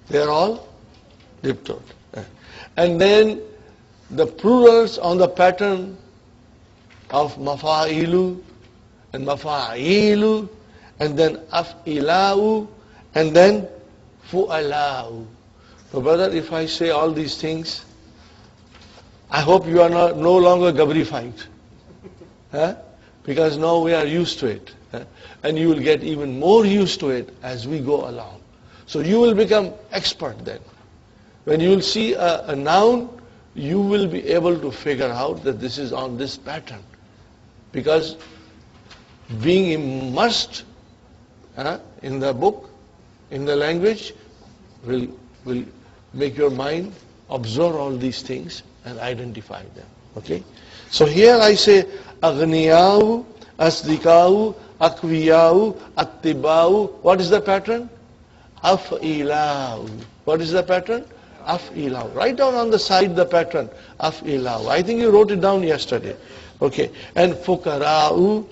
they are all diptote. And then the plurals on the pattern of Mafāʿilu and Mafāʿīlu, and then af'ilau, and then fu'alau. So brother, if I say all these things, I hope you are no longer gabrified. Huh? Because now we are used to it. And you will get even more used to it as we go along. So you will become expert then. When you will see a noun, you will be able to figure out that this is on this pattern. Because being immersed in the book, in the language, will make your mind absorb all these things and identify them. Okay? So here I say, aghniyau, asdikau, akwiyau, attibau. What is the pattern? Af'ilau. What is the pattern? Af'ilau. Write down on the side the pattern. Af'ilau. I think you wrote it down yesterday. Okay. And fukara'u,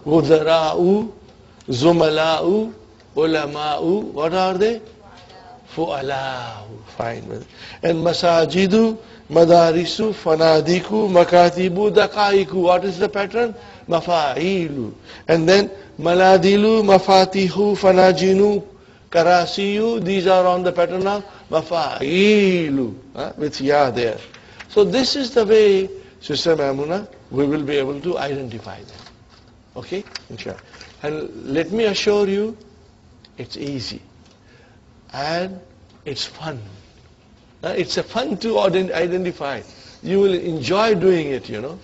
wuzara'u, zumala'u, ulama'u. What are they? Fu'alau. Fine. And masajidu, madarisu, fanadiku, makatibu, daqaiku. What is the pattern? Mafāʿilu. And then maladilu, mafatihu, fanajinu, karasiyu. These are on the pattern of Mafāʿilu, with ya there. So this is the way, Sister Maimuna, we will be able to identify them. Okay? Inshallah. And let me assure you, it's easy. And it's fun. It's a fun to identify. You will enjoy doing it, you know.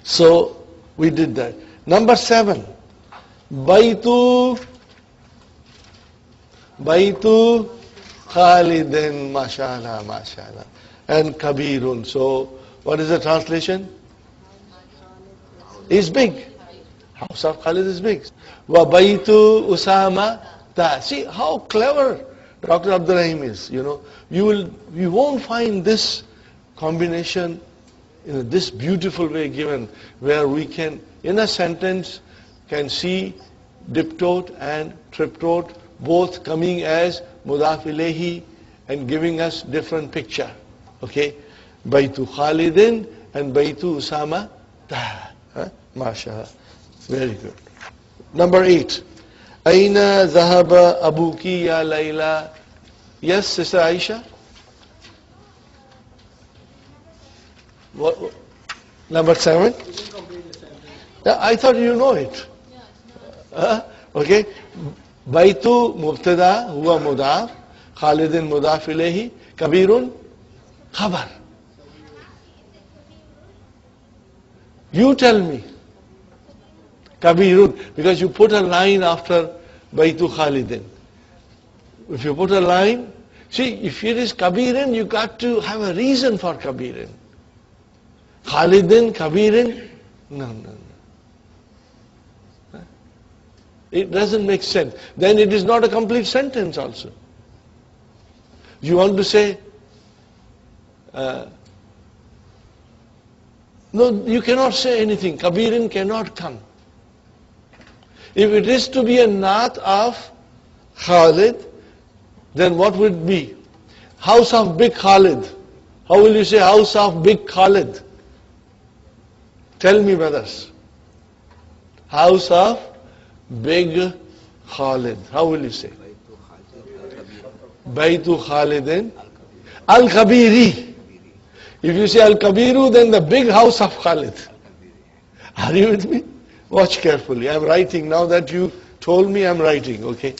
So, we did that. Number 7. Baitu Khalidin, mashallah, mashallah. And Kabirun. So, what is the translation? Is big. House of Khalid is big. Wa Baitu Usama ta. See how clever Dr. Abdurrahim is, you know. You won't find this combination in this beautiful way given, where we can, in a sentence, can see diptote and triptote both coming as mudaf ilayhi and giving us different picture. Okay? Baitu Khalidin and Baitu Usama ta. Mashallah. Very good. Number 8. Aina Zahaba Abuki Ya Layla. Yes, Sister Aisha? What? Number 7? Yeah, I thought you know it. Okay. Baitu Mubtada Huwa Mudaf, Khalidin Mudaf Ilayhi, Kabirun Khabar. You tell me. Kabirun, because you put a line after Baitu Khalidin. If you put a line, see, if it is Kabirin, you got to have a reason for Kabirin. Khalidin, Kabirin, no. It doesn't make sense. Then it is not a complete sentence also. You want to say, no, you cannot say anything. Kabirin cannot come. If it is to be a naat of Khalid, then what would it be? House of big Khalid. How will you say house of big Khalid? Tell me, brothers. House of big Khalid. How will you say? Baitu Khalidin al-Kabiri. If you say al-Kabiru, then the big house of Khalid. Are you with me? Watch carefully. I'm writing. Now that you told me, I'm writing. Okay.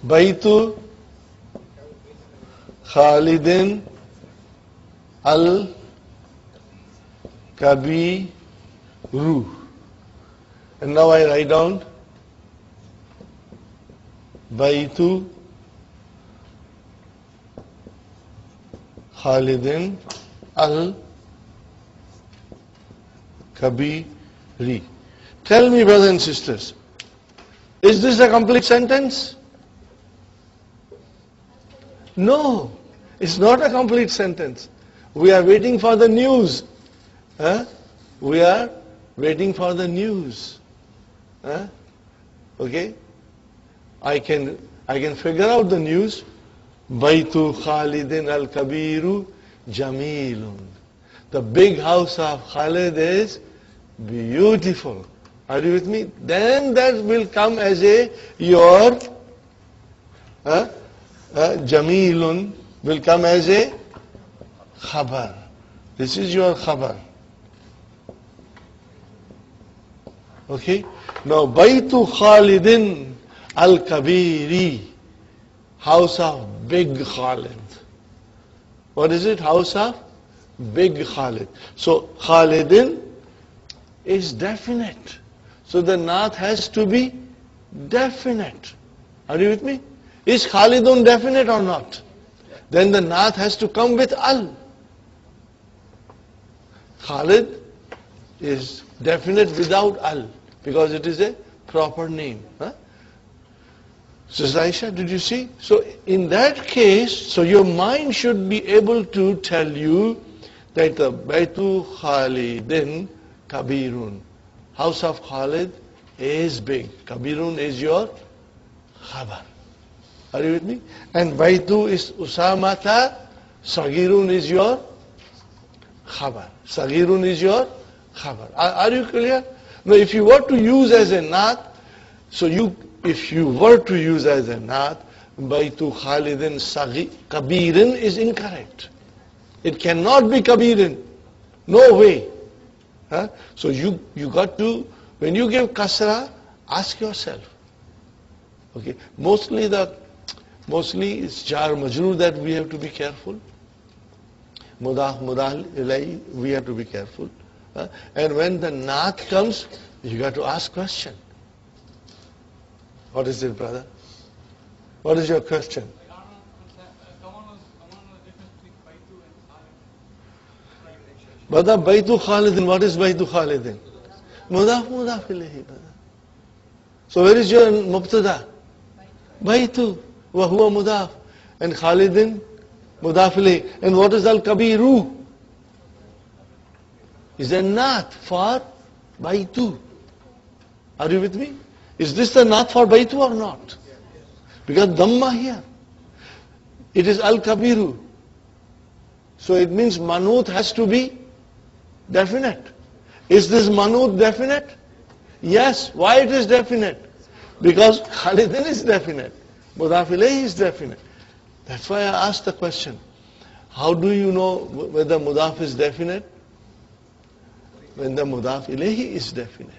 Baitu Khalidin al-Kabiru. And now I write down Baitu Khalidin al-Kabiri. Tell me, brothers and sisters, is this a complete sentence? No, it's not a complete sentence. We are waiting for the news. We are waiting for the news. Okay? I can figure out the news Baytu Khalidin al-Kabiru Jamilun. The big house of Khalid is beautiful. Are you with me? Then that will come as your Jamilun will come as a Khabar. This is your Khabar. Okay? Now, Baytu Khalidin al-Kabiri, house of big Khalid. What is it? House of big Khalid. So, Khalidin is definite. So, the Naat has to be definite. Are you with me? Is Khalidun definite or not? Then the Naat has to come with al. Khalid is definite without al, because it is a proper name. Sister Aisha, did you see? So in that case, so your mind should be able to tell you that the Baytu Khalidin Kabirun, house of Khalid is big. Kabirun is your Khabar. Are you with me? And Baytu is Usamata, Sagirun is your Khabar. Sagirun is your Khabar. Are you clear? Now if you were to use as a Naat, so if you were to use as a Naat, Baytu Khalidin Kabirin is incorrect. It cannot be Kabirin. No way. So you got to, when you give Kasra, ask yourself. Okay. Mostly it's Jar Majroor that we have to be careful. Mudaf, Mudal, Ilai, we have to be careful. And when the Naat comes, you got to ask question. What is it, brother? What is your question? Brother, Baytu Khalidin, what is Baytu Khalidin? Mudaf, Mudaf Ilahi, brother. So where is your Mubtada? Baytu, wa huwa Mudaf. And Khalidin, Mudaf Ilahi. And what is al-Kabiru? Is a Naat for Baytu. Are you with me? Is this the Naat for Baytu or not? Because Dhamma here. It is al-Kabiru. So it means Manut has to be definite. Is this Manut definite? Yes. Why it is definite? Because Khalidin is definite. Mudaf Ilayhi is definite. That's why I asked the question. How do you know whether Mudaf is definite? When the Mudaf Ilayhi is definite.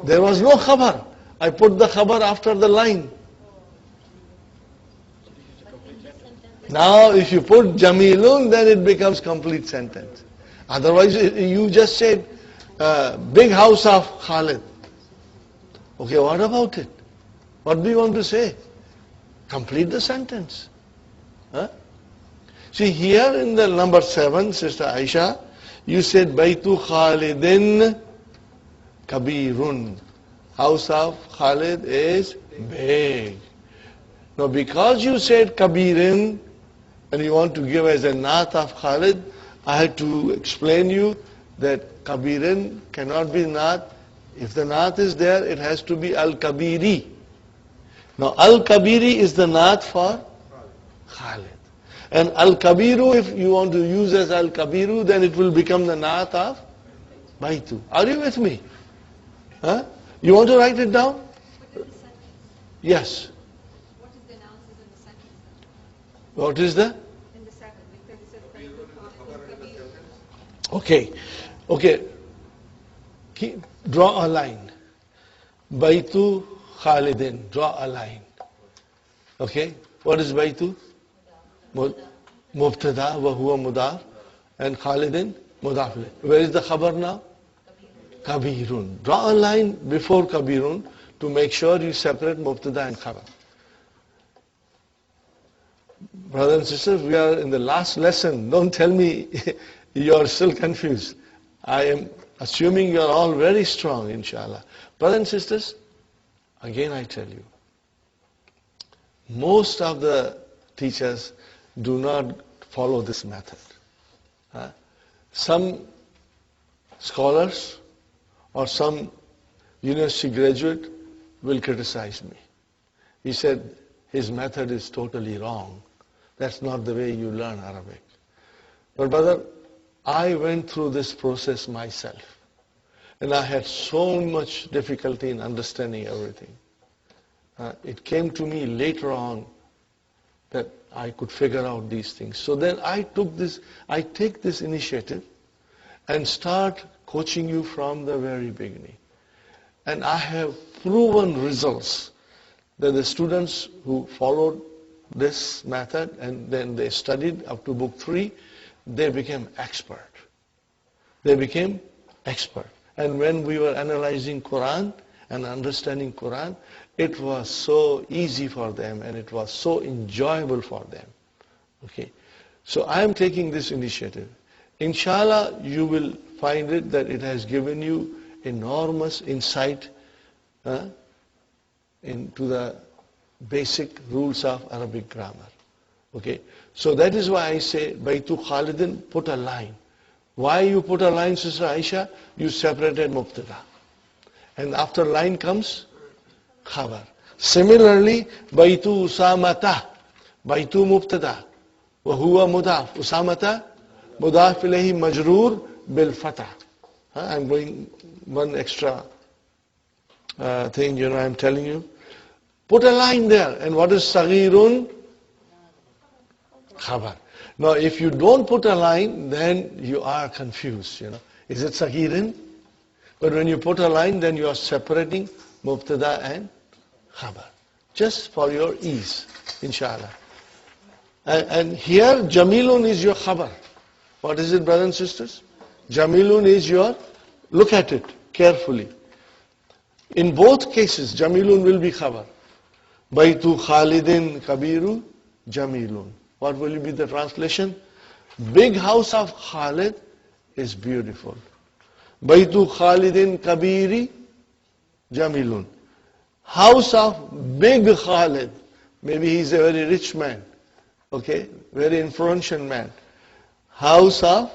There was no Khabar. I put the Khabar after the line. Now if you put Jamilun, then it becomes complete sentence. Otherwise you just said big house of Khalid. Okay, what about it? What do you want to say? Complete the sentence. See here in the number 7, Sister Aisha, you said Baytu Khalidin Kabirun. House of Khalid is big. Now because you said Kabirin and you want to give as a Naat of Khalid, I had to explain you that Kabirin cannot be Naat. If the Naat is there, it has to be Al-Kabiri. Now Al-Kabiri is the Naat for Khalid. And Al-Kabiru, if you want to use as Al-Kabiru, then it will become the Naat of Baytu. Are you with me? You want to write it down? Yes. What is the analysis in the sentence? What is the? In the second, because it says Okay. Draw a line. Baytu Khalidin. Draw a line. Okay. What is Baytu? Mubtada wa huwa mudaf. And Khalidin mudaf. Where is the Khabar now? Kabirun. Draw a line before Kabirun to make sure you separate Mubtada and Khabar. Brothers and sisters, we are in the last lesson. Don't tell me you are still confused. I am assuming you are all very strong, inshallah. Brothers and sisters, again I tell you, most of the teachers do not follow this method. Some scholars or some university graduate will criticize me. he said his method is totally wrong. That's not the way you learn Arabic. But brother, I went through this process myself. And I had so much difficulty in understanding everything. It came to me later on that I could figure out these things. So then I take this initiative and start coaching you from the very beginning. And I have proven results that the students who followed this method and then they studied up to book 3, they became expert. They became expert. And when we were analyzing Qur'an and understanding Qur'an, it was so easy for them and it was so enjoyable for them. Okay. So I am taking this initiative. Inshallah, you will find it that it has given you enormous insight into the basic rules of Arabic grammar. Okay. So that is why I say, Baytu Khalidin, put a line. Why you put a line, Sister Aisha? You separated Mubtada. And after line comes Khabar. Similarly, Baytu Usamata. Baytu Mubtada. Wa huwa mudaf. Usamata, mudaf ilayhi majroor bil fatah. I'm going one extra thing, I'm telling you. Put a line there. And what is Saghirun? Khabar. Now, if you don't put a line, then you are confused, Is it Saghirin? But when you put a line, then you are separating Mubtada and Khabar. Just for your ease, inshallah. And here, Jamilun is your Khabar. What is it, brothers and sisters? Jamilun is your, look at it carefully. In both cases, Jamilun will be Khabar. Baytu Khalidin Kabiru Jamilun. What will be the translation? Big house of Khalid is beautiful. Baytu Khalidin Kabiri Jamilun. House of big Khalid. Maybe he's a very rich man. Okay? Very influential man. House of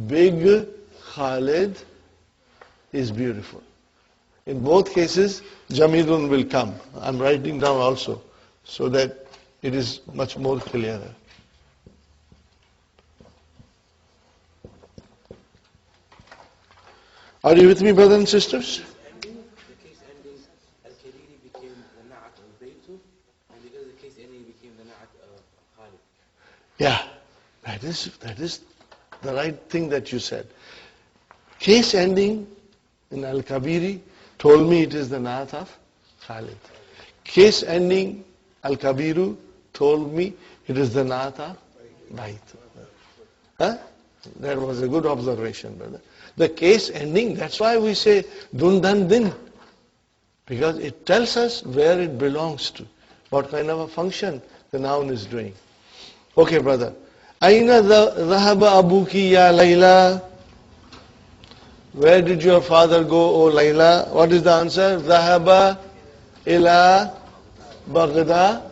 big Khalid is beautiful. In both cases, Jamilun will come. I'm writing down also so that it is much more clearer. Are you with me, brothers and sisters? The case ending al-Kabiri became the na'at of Baytu, and because the case ending became the na'at of Khalid. Yeah, that is the right thing that you said. Case ending in al-Kabiri told me it is the na'at of Khalid. Case ending al-Kabiru told me it is the na'at of Bayt. That was a good observation, brother. The case ending, that's why we say dundan din. Because it tells us where it belongs to. What kind of a function the noun is doing. Okay, brother. Aina dhahaba abuki ya Layla? Where did your father go, O Layla? What is the answer? Dhahaba ila Baghdad.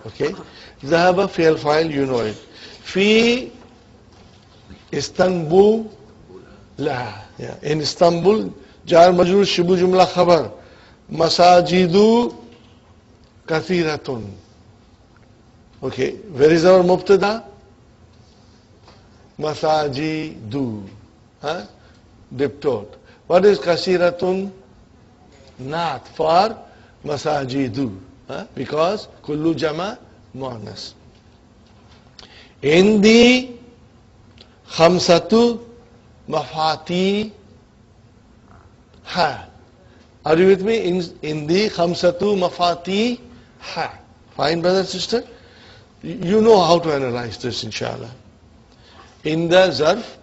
Okay. Dhahaba fi'l fa'il, you know it. Fi Istanbul la. In Istanbul, jar majrur shibu jumla khabar. Masajidu kathiratun. Okay. Where is our mubtada? Masajidu. Diptote. What is kasiratun? Not for masajidu. Because kullu jama muannas. Indi khamsatu mafati ha. Are you with me? Indi khamsatu mafati ha. Fine, brother and sister? You know how to analyze this, inshallah. In the zarf,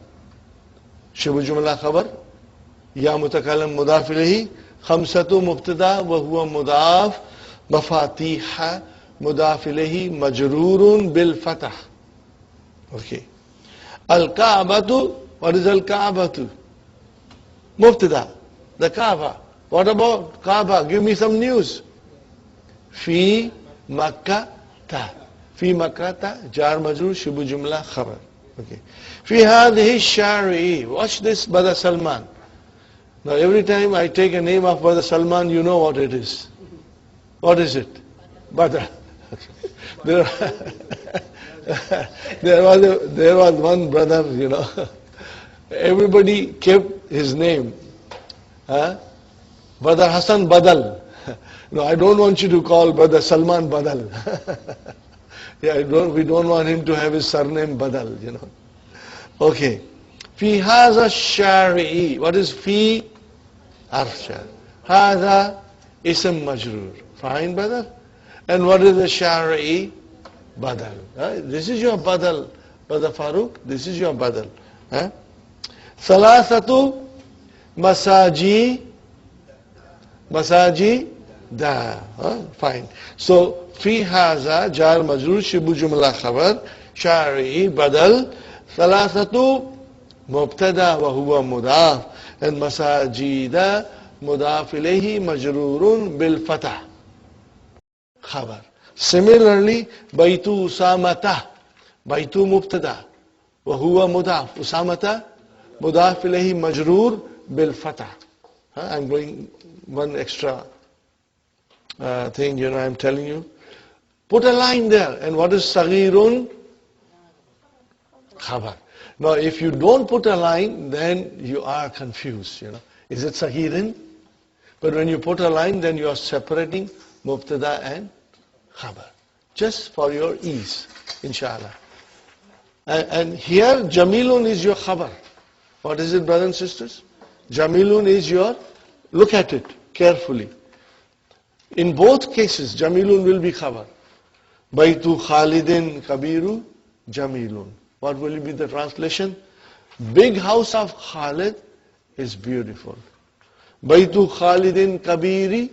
shibu jumla khabar, ya mutakallam mudaf ilayhi, khamsatu mubtada wa huwa mudaf, mafatiha mudaf ilayhi majrurun bil fatah. Okay. Al-Ka'batu, what is Al-Ka'batu? Mubtada, the Kaaba. What about Kaaba? Give me some news. Fi Makkah. Fi Makkah, jar majrur, shibu jumla khabar. Okay. Fi hadhihi shari. Watch this, Brother Salman. Now every time I take a name of Brother Salman, you know what it is. What is it? Badal. There, there was one brother, you know. Everybody kept his name. Brother Hassan Badal. No, I don't want you to call Brother Salman Badal. Yeah, we don't want him to have his surname Badal, you know. Okay. Fi haza shari'i. What is fi? Arshar. Haza ism majroor. Fine, brother? And what is the shari'i? Badal. This is your badal, Brother Farooq. This is your badal. Thalathatu masaji da. Fine. So, fi haza, jar majroor, shibu jumla khabar, shari'i, badal, thalathatu mubtada wa huwa mudaf, and masajida mudaf ilayhi majroorun bil fatah. Khabar. Similarly, Baitu Usamata, Baitu Mubtada, wa huwa mudaf, Usamata, mudaf ilayhi majroor bil fatah. I'm going one extra thing, you know, I'm telling you. Put a line there, and what is Saghirun? Khabar. Now, if you don't put a line, then you are confused, you know. Is it Saghirin? But when you put a line, then you are separating Mubtada and Khabar. Just for your ease, inshallah. And here, Jamilun is your Khabar. What is it, brothers and sisters? Jamilun is your, look at it carefully. In both cases, Jamilun will be Khabar. Baitu Khalidin Kabiru Jamilun. What will be the translation? Big house of Khalid is beautiful. Baitu Khalidin Kabiri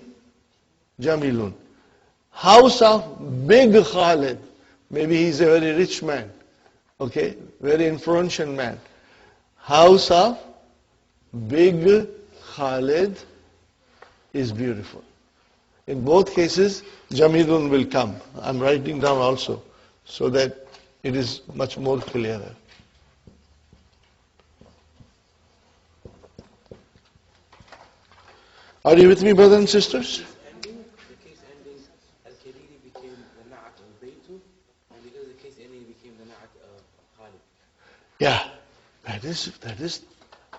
Jamilun. House of big Khalid. Maybe he's a very rich man. Okay, very influential man. House of big Khalid is beautiful. In both cases, Jamilun will come. I'm writing down also, so that it is much more clearer. Are you with me, brothers and sisters? The case ending, al-Hilali became the na'at of Baytu, and because the case ending became the na'at of Khalid. Yeah, that is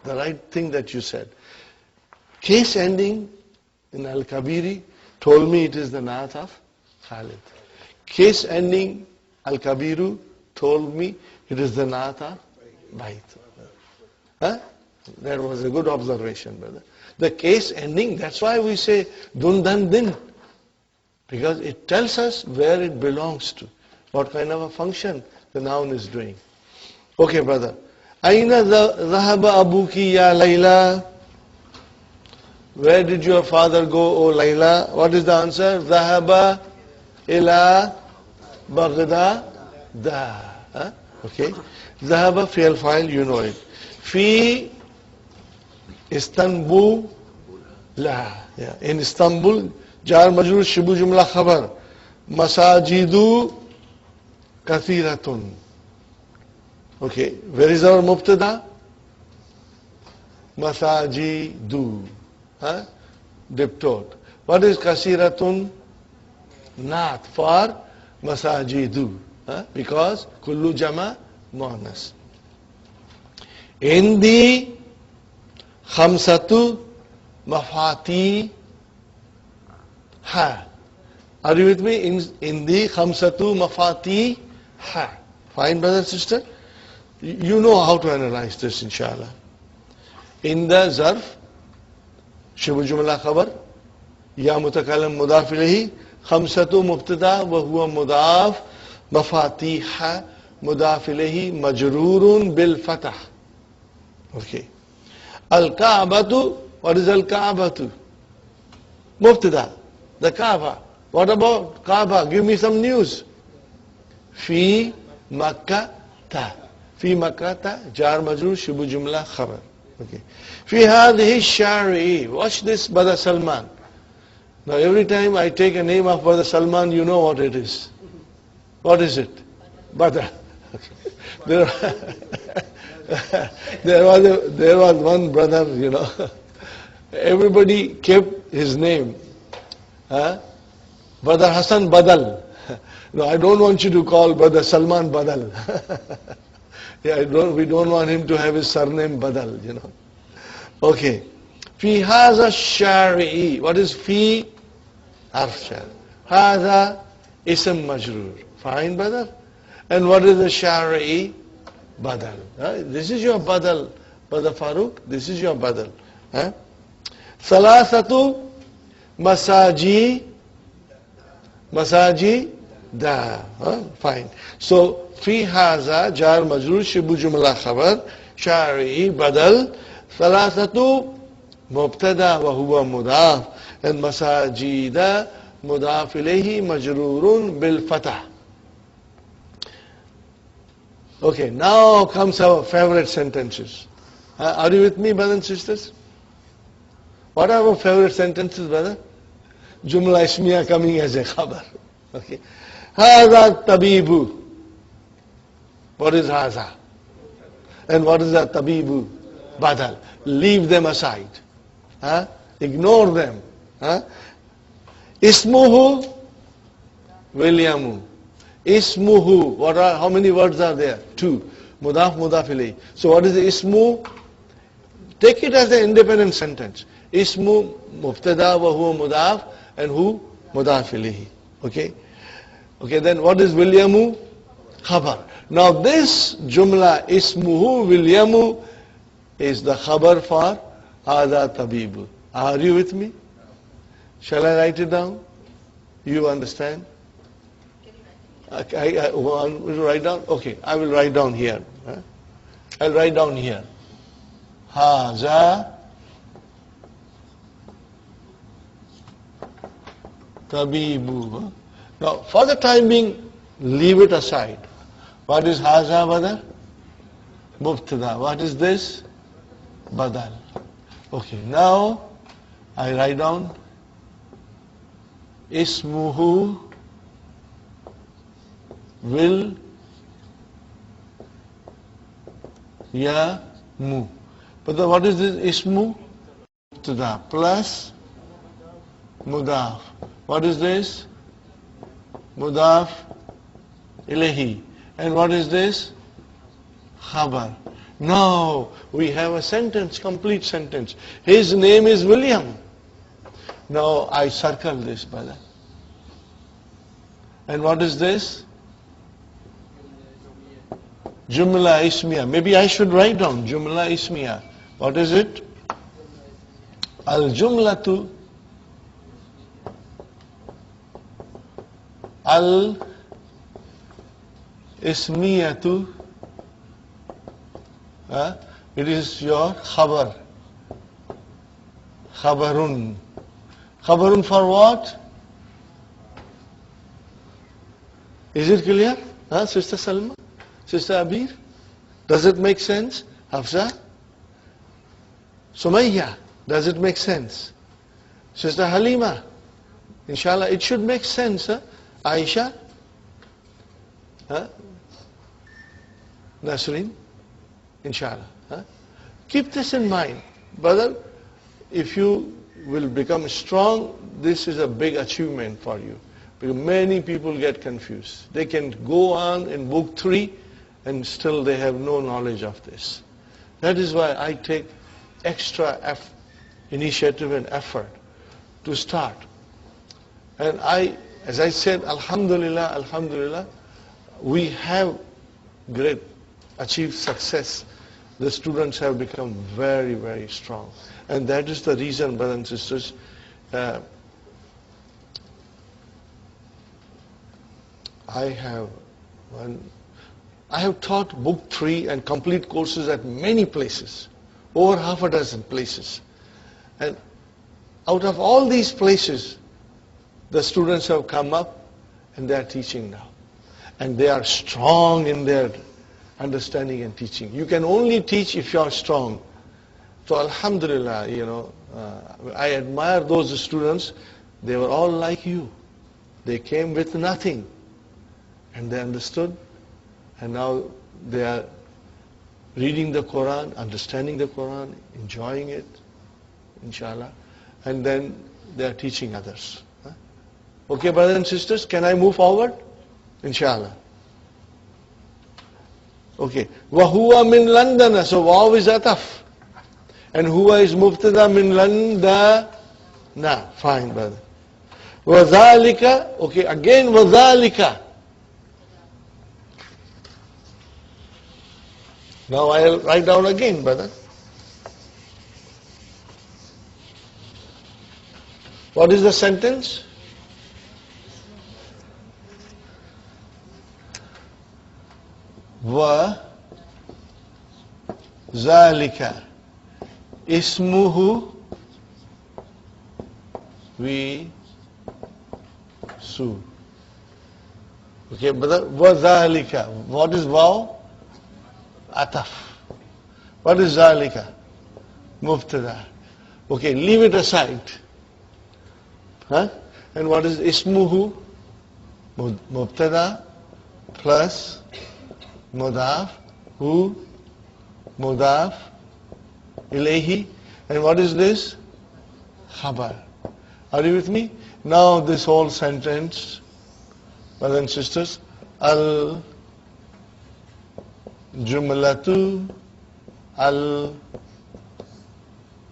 the right thing that you said. Case ending in Al-Kabiri told me it is the na'at of Khalid. Case ending Al-Kabiru told me it is the na'at of Bayt. That was a good observation, brother. The case ending, that's why we say dun dan din. Because it tells us where it belongs to. What kind of a function the noun is doing. Okay, brother. Aina dhahaba abuki ya Layla? Where did your father go, O Layla? What is the answer? Dhahaba ila Baghdad. Okay. Dhahaba fi'al fa'il, you know it. Fi Istanbul la. Yeah. In Istanbul, jar majroor shibu jumla khabar. Masajidu kathiratun. Okay. Where is our mubtada? Masajidu. Diptote. What is kasiratun? Not for masajidu. Because kullu jama muannas. Indi khamsatu mafati ha. Are you with me? Indi khamsatu mafati ha. Fine, brother and sister? You know how to analyze this, inshallah. In the zarf, shibu jumla khabar, ya mutakalam mudaf ilayhi, khamsatu mubtada wa huwa mudaf, mafatiha mudaf ilayhi majroorun bil fatah. Okay. Al-Ka'batu, what is Al-Ka'batu? Mubtada, the Kaaba. What about Kaaba? Give me some news. Fi Makkah. Fi Makkah, jar majroor, shibu jumla khabar. Okay. Fi hadhihi shari'i. Watch this, Brother Salman. Now every time I take a name of Brother Salman, you know what it is. What is it? Badal. Okay. There was one brother, you know. Everybody kept his name. Brother Hassan Badal. No, I don't want you to call Brother Salman Badal. Yeah, we don't want him to have his surname Badal, you know. Okay. Fi haza shari'i. What is fi? Harf shar. Haza ism majroor. Fine, brother? And what is the shari'i? Badal. This is your badal, Brother Farooq. This is your badal. Salasatu masaji da. Fine. So, fi haza jar majroor shibu jumla khabar shari'i badal salasatu mubtada wa huwa mudaf and masajida mudaf ilayhi majrurun bil fatah. Okay, now comes our favorite sentences. Are you with me, brothers and sisters? What are our favorite sentences, brother? Jumla ismiya coming as a khabar. Okay. Haza tabibu. What is haza? And what is that tabibu? Badal. Leave them aside. Ignore them. Ismuhu Williamu. Ismuhu. How many words are there? 2. Mudaf, mudaf ilayhi. So what is the ismu? Take it as an independent sentence. Ismu mubtada wa huwa mudaf and hu mudaf ilayhi. Okay? Okay, then what is Williamu? Khabar. Now this jumla ismuhu Williamu is the khabar for Hada tabibu. Are you with me? Shall I write it down? You understand? I will write down? Okay, I will write down here. I'll write down here. Haza tabibu. Now, for the time being, leave it aside. What is haza badal? Mubtada. What is this? Badal. Okay, now I write down ismuhu will ya mu. But what is this ismu? Mubtada plus mudaf. What is this? Mudaf ilayhi. And what is this? Khabar. Now we have a sentence, complete sentence. His name is William. Now I circle this, brother. And what is this? Jumla ismiya. Maybe I should write down Jumla ismiya. What is it? Al-jumlatu al-ismiyatu. It is your khabar. Khabarun. Khabarun for what? Is it clear? Sister Salma? Sister Abir? Does it make sense? Hafsa? Sumayya? Does it make sense? Sister Halima? Inshallah, it should make sense. Aisha? Nasreen? Inshallah. Keep this in mind. Brother, if you will become strong, this is a big achievement for you. Because many people get confused. They can go on in book 3 and still they have no knowledge of this. That is why I take extra initiative and effort to start. And as I said, Alhamdulillah, Alhamdulillah, we have achieved success. The students have become very, very strong. And that is the reason, brothers and sisters, I have taught book 3 and complete courses at many places, over half a dozen places. And out of all these places, the students have come up and they are teaching now. And they are strong in their understanding and teaching. You can only teach if you are strong. So Alhamdulillah, I admire those students. They were all like you. They came with nothing. And they understood. And now they are reading the Quran, understanding the Quran, enjoying it, inshallah. And then they are teaching others. Okay, brothers and sisters, can I move forward? Inshallah. Okay. وَهُوَ مِن لَندَنَ. So waw is ataf. And huwa is mubtada min landana. Fine, brother. وَذَلِكَ. Okay, again وَذَلِكَ. Now I'll write down again, brother. What is the sentence? وَذَلِكَ ismuhu su. Okay, brother. وَذَلِكَ. What is waw? Ataf. What is zalika? Mubtada. Okay, leave it aside. Huh? And what is ismuhu? Mubtada plus mudaf, hu, mudaf, ilayhi. And what is this? Khabar. Are you with me? Now this whole sentence, brothers and sisters, al-jumlatu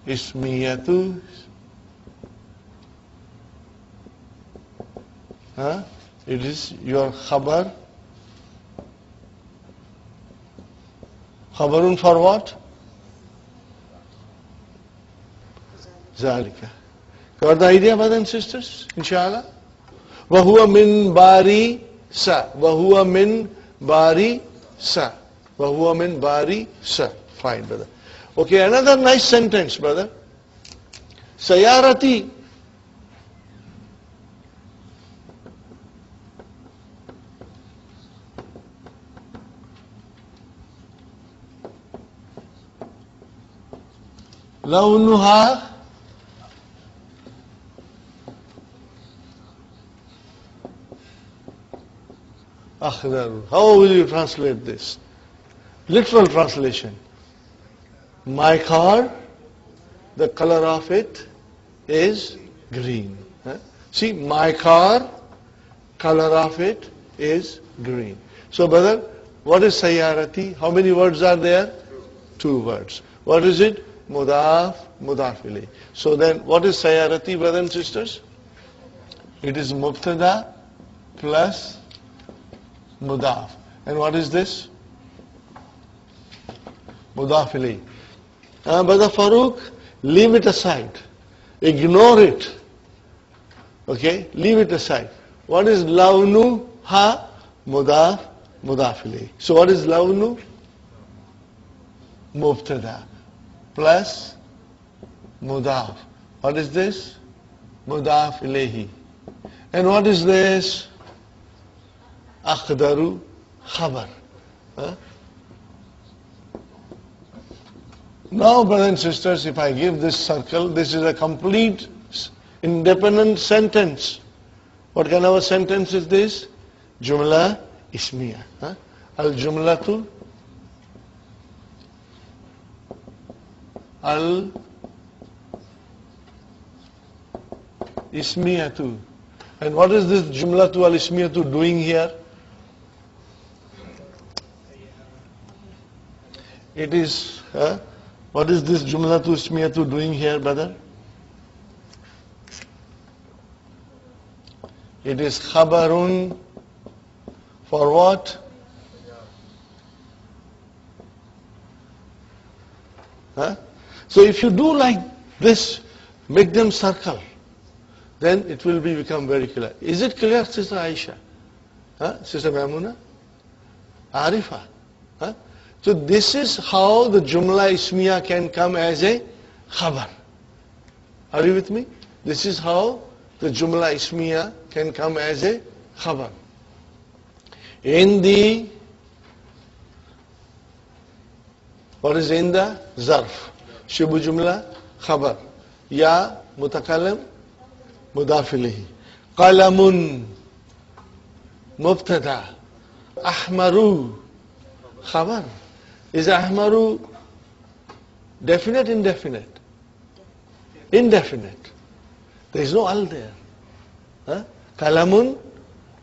al-ismiyatu, it is your khabar. Khabarun for what? Zalika. Got the idea, brothers and sisters? Inshallah. وَهُوَ مِن بَارِي سَ. وَهُوَ مِن بَارِي سَ. وَهُوَ مِن بَارِي سَ. Fine, brother. Okay, another nice sentence, brother. Sayarati. Launuha akhdar. How will you translate this? Literal translation. My car, the color of it is green. See, my car, color of it is green. So, brother, what is sayyarati? How many words are there? 2 words. What is it? Mudaf, mudaf ilayh. So then, what is sayyarati, brothers and sisters? It is mubtada plus mudaf. And what is this? Mudaf ilayh. Brother Farooq, leave it aside. Ignore it. Okay? Leave it aside. What is launu ha? Mudaf, mudaf ilayh. So what is launu? Mubtada plus mudaf. What is this? Mudaf ilayhi. And what is this? Akhdaru khabar. Now, brothers and sisters, if I give this circle, this is a complete independent sentence. What kind of a sentence is this? Jumla ismiya. Al-jumlatu al-ismiyatu. And what is this jumlatu al-ismiyatu doing here? It is, what is this jumlatu ismiyatu doing here, brother? It is khabarun for what? So if you do like this, make them circle, then it will become very clear. Is it clear, Sister Aisha? Sister Maimuna? Arifa? So this is how the Jumla Ismiya can come as a Khabar. Are you with me? This is how the Jumla Ismiya can come as a Khabar. In the, what is in the Zarf? Shibu Jumla Khabar. Ya Mutakalam Mudaf ilayhi. Qalamun Mubtada. Ahmaru Khabar. Is ahmaru definite, indefinite? Indefinite. There is no al there. Kalamun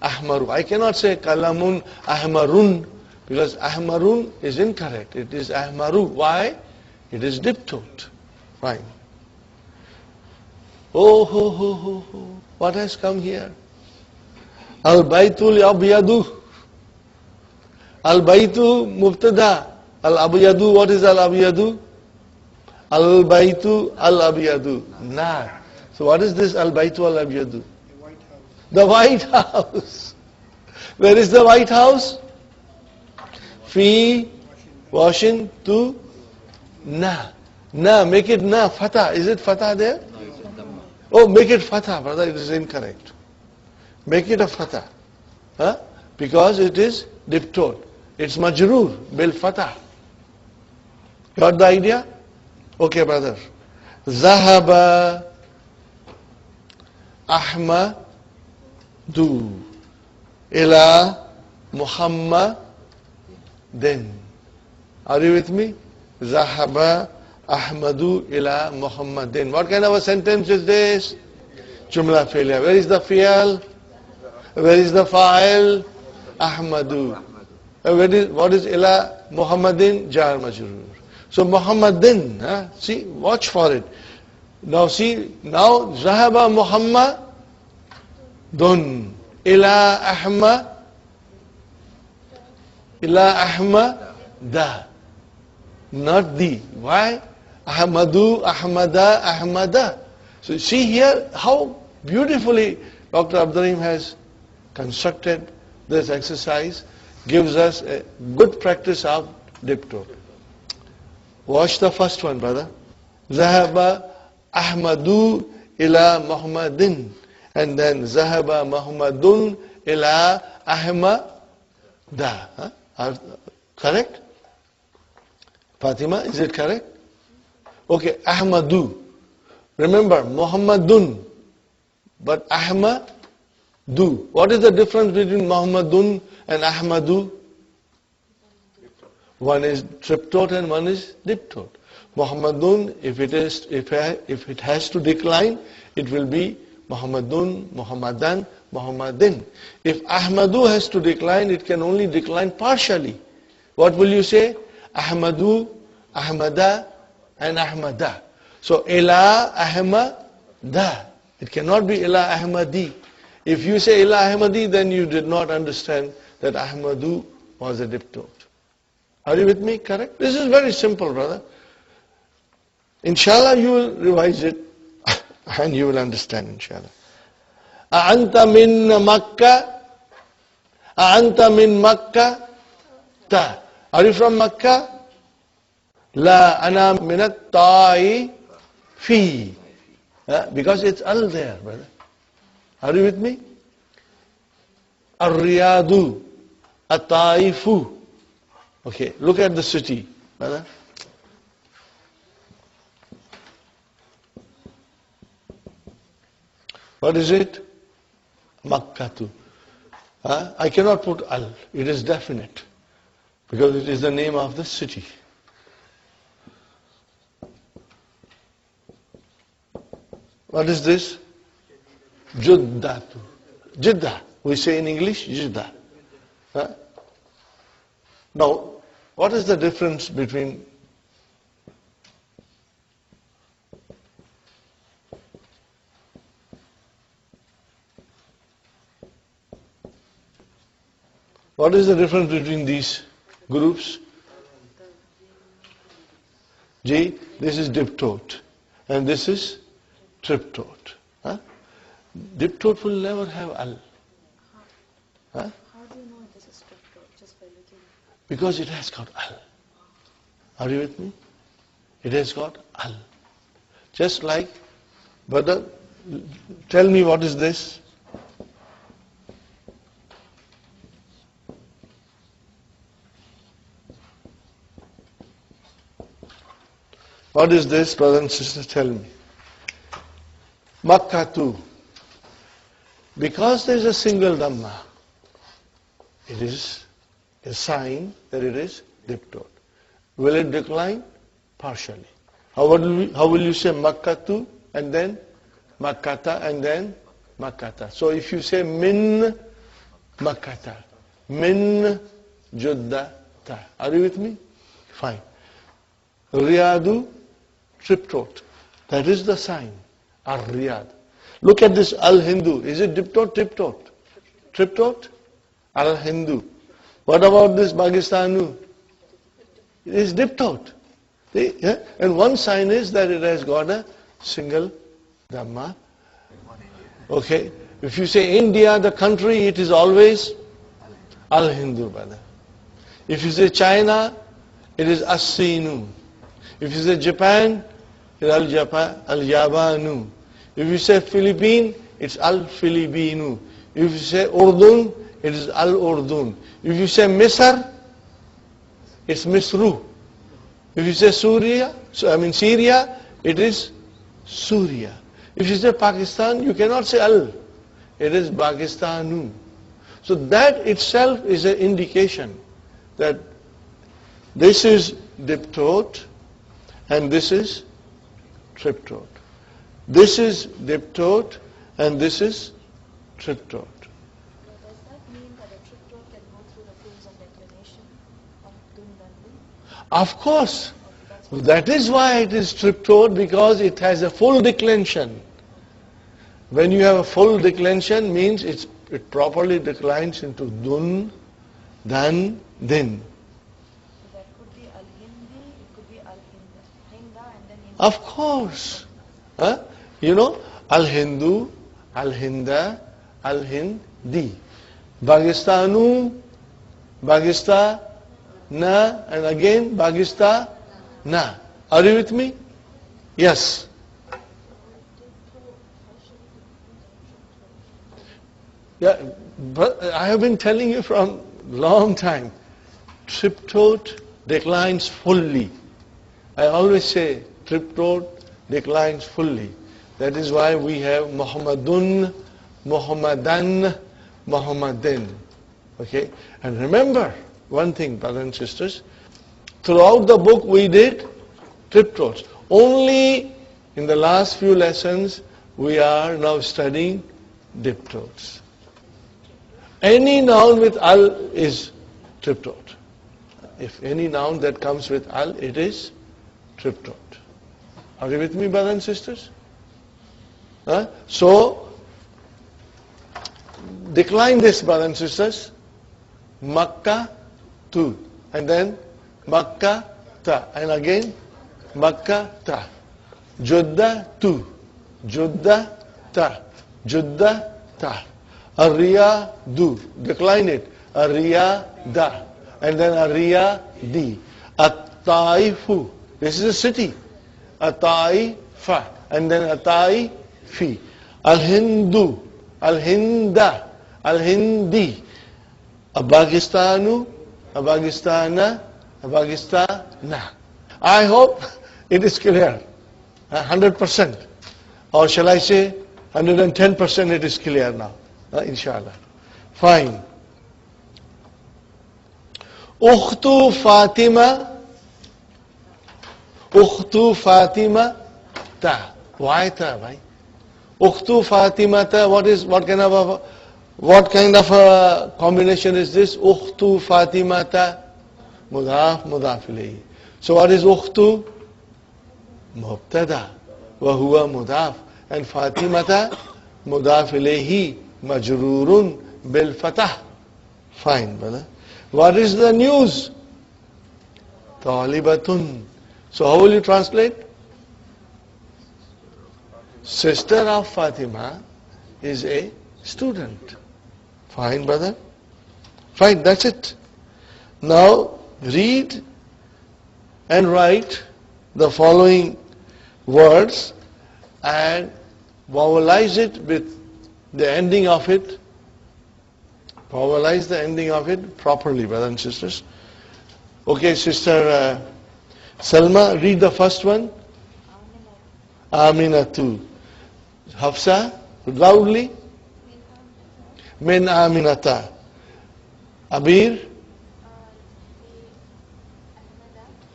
ahmaru. I cannot say kalamun ahmarun because ahmarun is incorrect. It is ahmaru. Why? It is diptote. Fine. Oh, ho, ho, ho, ho. What has come here? Al-baytul abyadu. Al-baytu mubtada. Al-abyadu, what is al-abyadu? Al-baytu al-abyadu. Nah. So what is this al-baytu al-abyadu? The White House. Where is the White House? Fi, washing, to, na. Na, make it na, fatah. Is it fatah there? Oh, make it fatah, brother, it is incorrect. Make it a fatah. Huh? Because it is diptote. It's majroor, bil fatah. Got the idea? Okay, brother. Zahaba Ahmadu ila Muhammadin. Are you with me? Zahaba Ahmadu ila Muhammadin. What kind of a sentence is this? Jumla fi'liya. Where is the fi'al? Where is the fa'il? Ahmadu. What is ila Muhammadin? Jar majrur. So Muhammadin, see, watch for it. Now see, now Zahaba Muhammadun ila Ahmada. Not the. Why? Ahmadu, Ahmada, Ahmada. So see here how beautifully Dr. Abdurrahim has constructed this exercise, gives us a good practice of diptote. Watch the first one, brother. Zahaba Ahmadu ila Muhammadin. And then Zahaba Muhammadun ila Ahmada. Correct? Fatima, is it correct? Okay, Ahmadu. Remember, Muhammadun. But Ahmadu. What is the difference between Muhammadun and Ahmadu? One is triptote and one is diptote. Muhammadun, if it has to decline, it will be Muhammadun, Muhammadan, Muhammadin. If Ahmadu has to decline, it can only decline partially. What will you say? Ahmadu, Ahmada, and Ahmada. So ila Ahmada. It cannot be ila Ahmadi. If you say ila Ahmadi, then you did not understand that Ahmadu was a diptote. Are you with me? Correct? This is very simple, brother. Inshallah, you will revise it and you will understand, inshallah. A'anta min Makkah? A'anta min Makkah? Ta. Are you from Makkah? La ana minat ta'i fi. Because it's al there, brother. Are you with me? Ar-Riyadu, At-Taifu. Okay, look at the city, brother. What is it? Makkatu. I cannot put al. It is definite. Because it is the name of the city. What is this? Juddatu. Jeddah. We say in English, Jeddah. Now, what is the difference between these groups? G, this is diptote and this is triptote. Diptote will never have al. How do you know this is triptote? Just by looking? Because it has got al. Are you with me? It has got al. Just like, brother, tell me what is this? What is this, brother and sister? Tell me. Makkatu. Because there is a single dhamma, it is a sign that it is diptote. Will it decline? Partially. How will you say Makkatu and then Makkata and then Makkata. So if you say min Makkata, min Juddata. Are you with me? Fine. Riyadu, Triptot. That is the sign. Ar-Riyad. Look at this al-Hindu. Is it diptot, triptot? Triptot? Al-Hindu. What about this Pakistanu? It is diptot. See, yeah? And one sign is that it has got a single Dhamma. Okay. If you say India, the country, it is always al-Hindu, brother. If you say China, it is as-Sinu. If you say Japan, it is al-Jabanu. If you say Philippine, it's al-Filipinu. If you say Urdun, it is al-Urdun. If you say Misr, it's Misru. If you say Syria, it is Surya. If you say Pakistan, you cannot say al. It is Pakistanu. So that itself is an indication that this is diptot and this is triptot. This is diptot and this is triptot. Does that mean that a triptot can go through the phase of declination of dun and dun? Of course. That is why it is triptot, because it has a full declension. When you have a full declension, means it properly declines into dun, dan, din. So that could be al-Hindi, it could be al-Hinda, and then Hinda. Of course. Huh? You know, al-Hindu, al-Hinda, al-Hindi. Pakistanu, Pakistan, na, and again Pakistan, na. Are you with me? Yes. Yeah, but I have been telling you from long time, triptot declines fully. I always say triptot declines fully. That is why we have Muhammadun, Muhammadan, Muhammadin. Okay? And remember one thing, brothers and sisters, throughout the book we did triptots. Only in the last few lessons we are now studying diptotes. Any noun with al is triptot. If any noun that comes with al, it is triptot. Are you with me, brothers and sisters? Huh? So, decline this, brothers and sisters. Makkah, tu. And then Makkah, ta. And again, Makkah, ta. Judda, tu. Judda, ta. Judda, ta. Ariya, du. Decline it. Ariya, da. And then Ariya, di. At-Taifu. This is a city. Ataifa. And then Ataifi. Al-Hindu. Al-Hinda. Al-Hindi. Pakistanu. Pakistana. Pakistana. I hope it is clear. 100%. Or shall I say 110% it is clear now. Inshallah. Fine. Ukhtu Fatima. Ukhtu Fatima ta. Why ta, bhai? Ukhtu Fatima ta. What kind of a combination is this? Ukhtu Fatima ta. Mudaf, mudaf ilayhi. So what is ukhtu? Mubtada. Wa huwa mudaf. And Fatima ta mudaf ilayhi majrurun bil fatah. Fine, brother. What is the news? Talibatun. So how will you translate? Sister of Fatima is a student. Fine, brother. Fine, that's it. Now read and write the following words and vowelize it with the ending of it. Vowelize the ending of it properly, brothers and sisters. Okay, Sister Salma, read the first one. Aminatu. Hafsa, loudly. Min Aminata. Abir.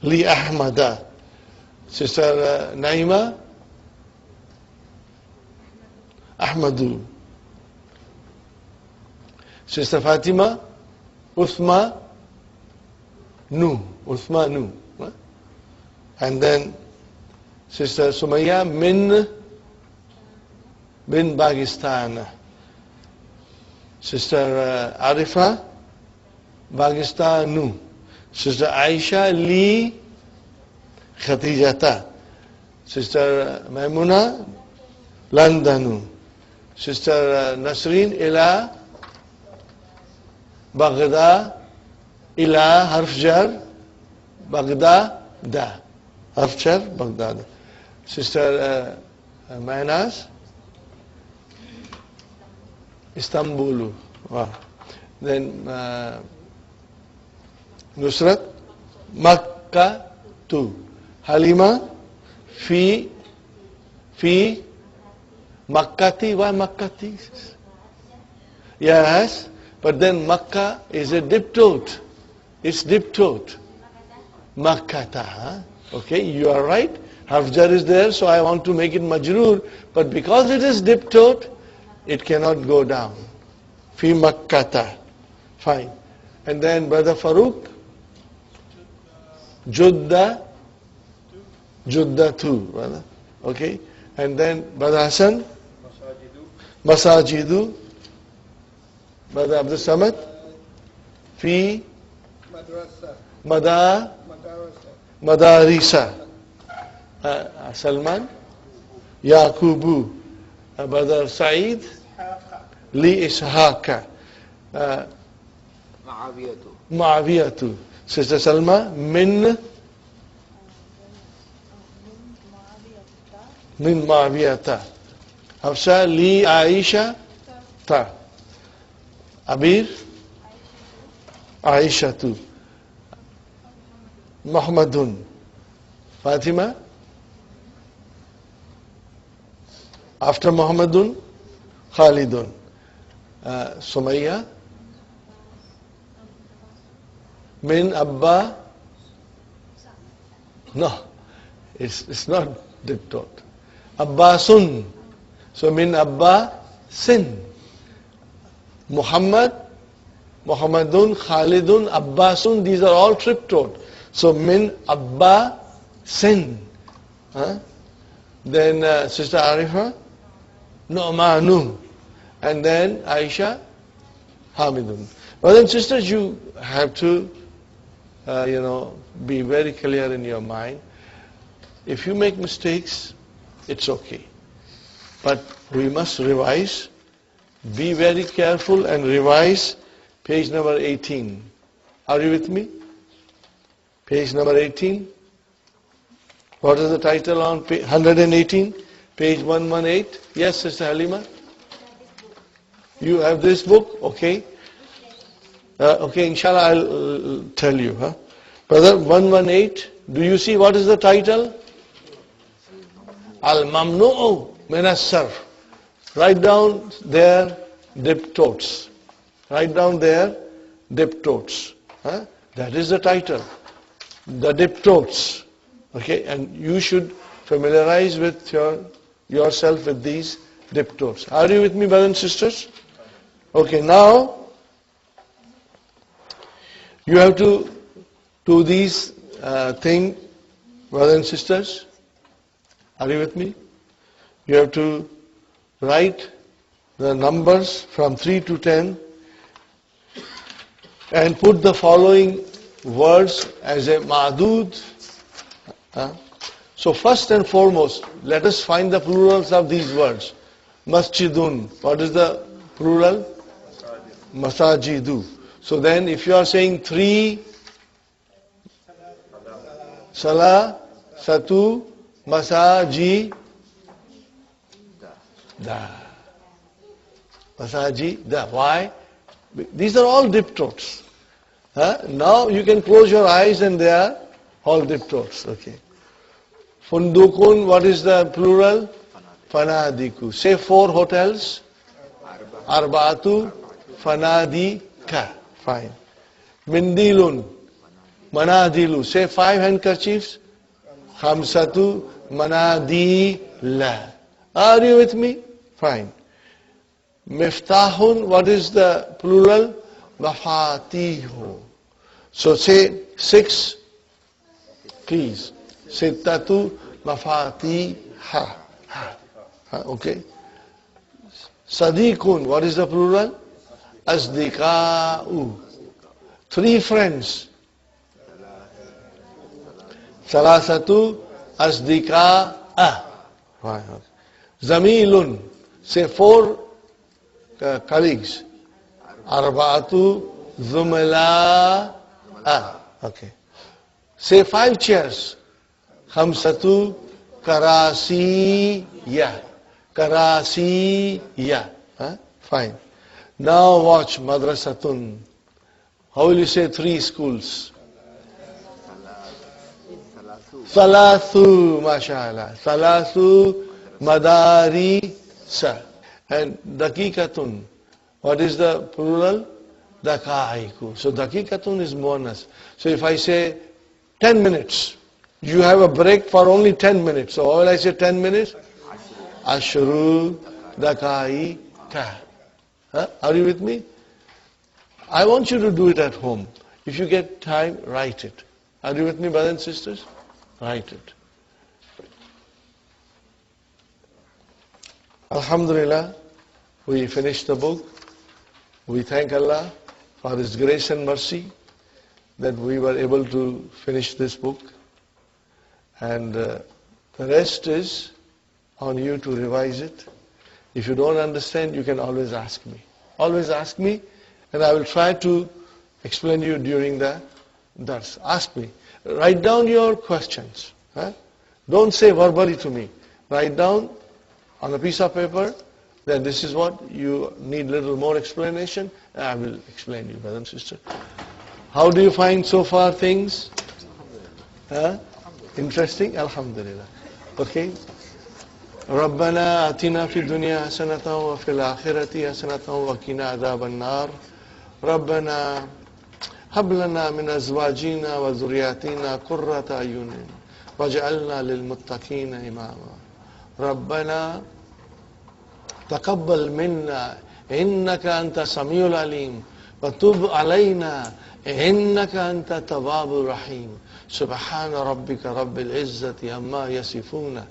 Li Ahmada. Sister Naima. Ahmadu. Sister Fatima, Uthma, Nu. Uthma, Nu. And then Sister Sumaya, Min, Bin Pakistan. Sister Arifa, Pakistanu. Sister Aisha, Li, Khatijata. Sister Maimuna, Londonu. Sister Nasreen, Ila, Baghdad, Ila, Harf Jar, Baghdad, Da. Harf Jar, Baghdad. Sister Mainaz, Istanbul. Wow. Then Nusrat, Makkah, Tu. Halima, Fi, Makkati. Why Makkati? Yes, but then Makkah is a diptote. It's diptote. Makkata. Huh? Okay, you are right. Harf jar is there, so I want to make it majroor. But because it is diptote, it cannot go down. Fi Makkata. Fine. And then Brother Farooq, Judda, Judda too, brother. Okay. And then Brother Hassan, Masajidu. Brother Abdul Samad, Fi Madrasa. Madarisa. Salman, Yaqubu. Brother Saeed, Li Ishaqa. Muawiyatu. Sister Salma, Min Muawiyata. Hafsa, Li Aisha, Ta. Abir, Aishatu. Muhammadun. Fatima, after Muhammadun, Khalidun. Sumayya, Min Abba. No, it's not diptote. Abbasun. So Min Abba Sin. Muhammad, Muhammadun, Khalidun, Abbasun, these are all triptote. So Min Abba Sin. Then Sister Arifa, Nu'manu. And then Aisha, Hamidun. Brothers and sisters, you have to, be very clear in your mind. If you make mistakes, it's okay. But we must revise. Be very careful and revise page number 18. Are you with me? Page number 18. What is the title on 118? Page 118. Yes, Sister Halima? You have this book? Okay. Okay, inshallah I'll tell you. Brother, 118. Do you see what is the title? Al-Mamnu'u min as-sarf. Write down there diptotes. Write down there diptotes. That is the title. The diptotes. Okay, and you should familiarize with yourself with these diptotes. Are you with me, brothers and sisters? Okay, now you have to do these thing, brothers and sisters. Are you with me? You have to write the numbers from 3 to 10 and put the following words as a Maʿdūd. So first and foremost, let us find the plurals of these words. Masjidun. What is the plural? Masajidu. So then if you are saying 3, Salah, Satu, Masaji, Da. Masaji, Da. Why? These are all diptotes. Now you can close your eyes and they are all diptotes. Okay. Fundukun, what is the plural? Fanadiku. Say 4 hotels. Arba'atu, Fanadika. Fine. Mindilun, Manadilu. Say 5 handkerchiefs. Khamsatu, Manadila. Are you with me? Fine. Miftahun, what is the plural? Mafātihu. So say 6 keys. Sittatu mafātiha. Okay. Sadiqun, what is the plural? Asdiqā'u. 3 friends. Salasatu asdiqā'a. Zamilun, say 4 colleagues. Arba'atu zumala'a. Okay. Say 5 chairs. Khamsatu karasiyya. Karasiyya. Fine. Now watch madrasatun. How will you say 3 schools? Thalathu, mashallah. Thalathu madarisa. And daqiqatun. What is the plural? Daqaiku. So daqiqatun is muannas. So if I say 10 minutes, you have a break for only 10 minutes. So how will I say 10 minutes? Ashru daqaika. Are you with me? I want you to do it at home. If you get time, write it. Are you with me, brothers and sisters? Write it. Alhamdulillah, we finished the book. We thank Allah for His grace and mercy that we were able to finish this book. And the rest is on you to revise it. If you don't understand, you can always ask me. Always ask me, and I will try to explain to you during the dars. Ask me. Write down your questions. Don't say verbally to me. Write down on a piece of paper that this is what you need little more explanation. I will explain to you, brother and sister. How do you find so far things? Interesting? Alhamdulillah. Okay. ربنا آتنا في الدنيا حسنة وفي الآخرة حسنة وقنا عذاب النار ربنا هب لنا من أزواجنا وذرياتنا قرة أعين واجعلنا للمتقين إماما ربنا تقبل منا إنك أنت السميع العليم وتب علينا إنك أنت التواب الرحيم سبحان ربك رب العزة عما يصفون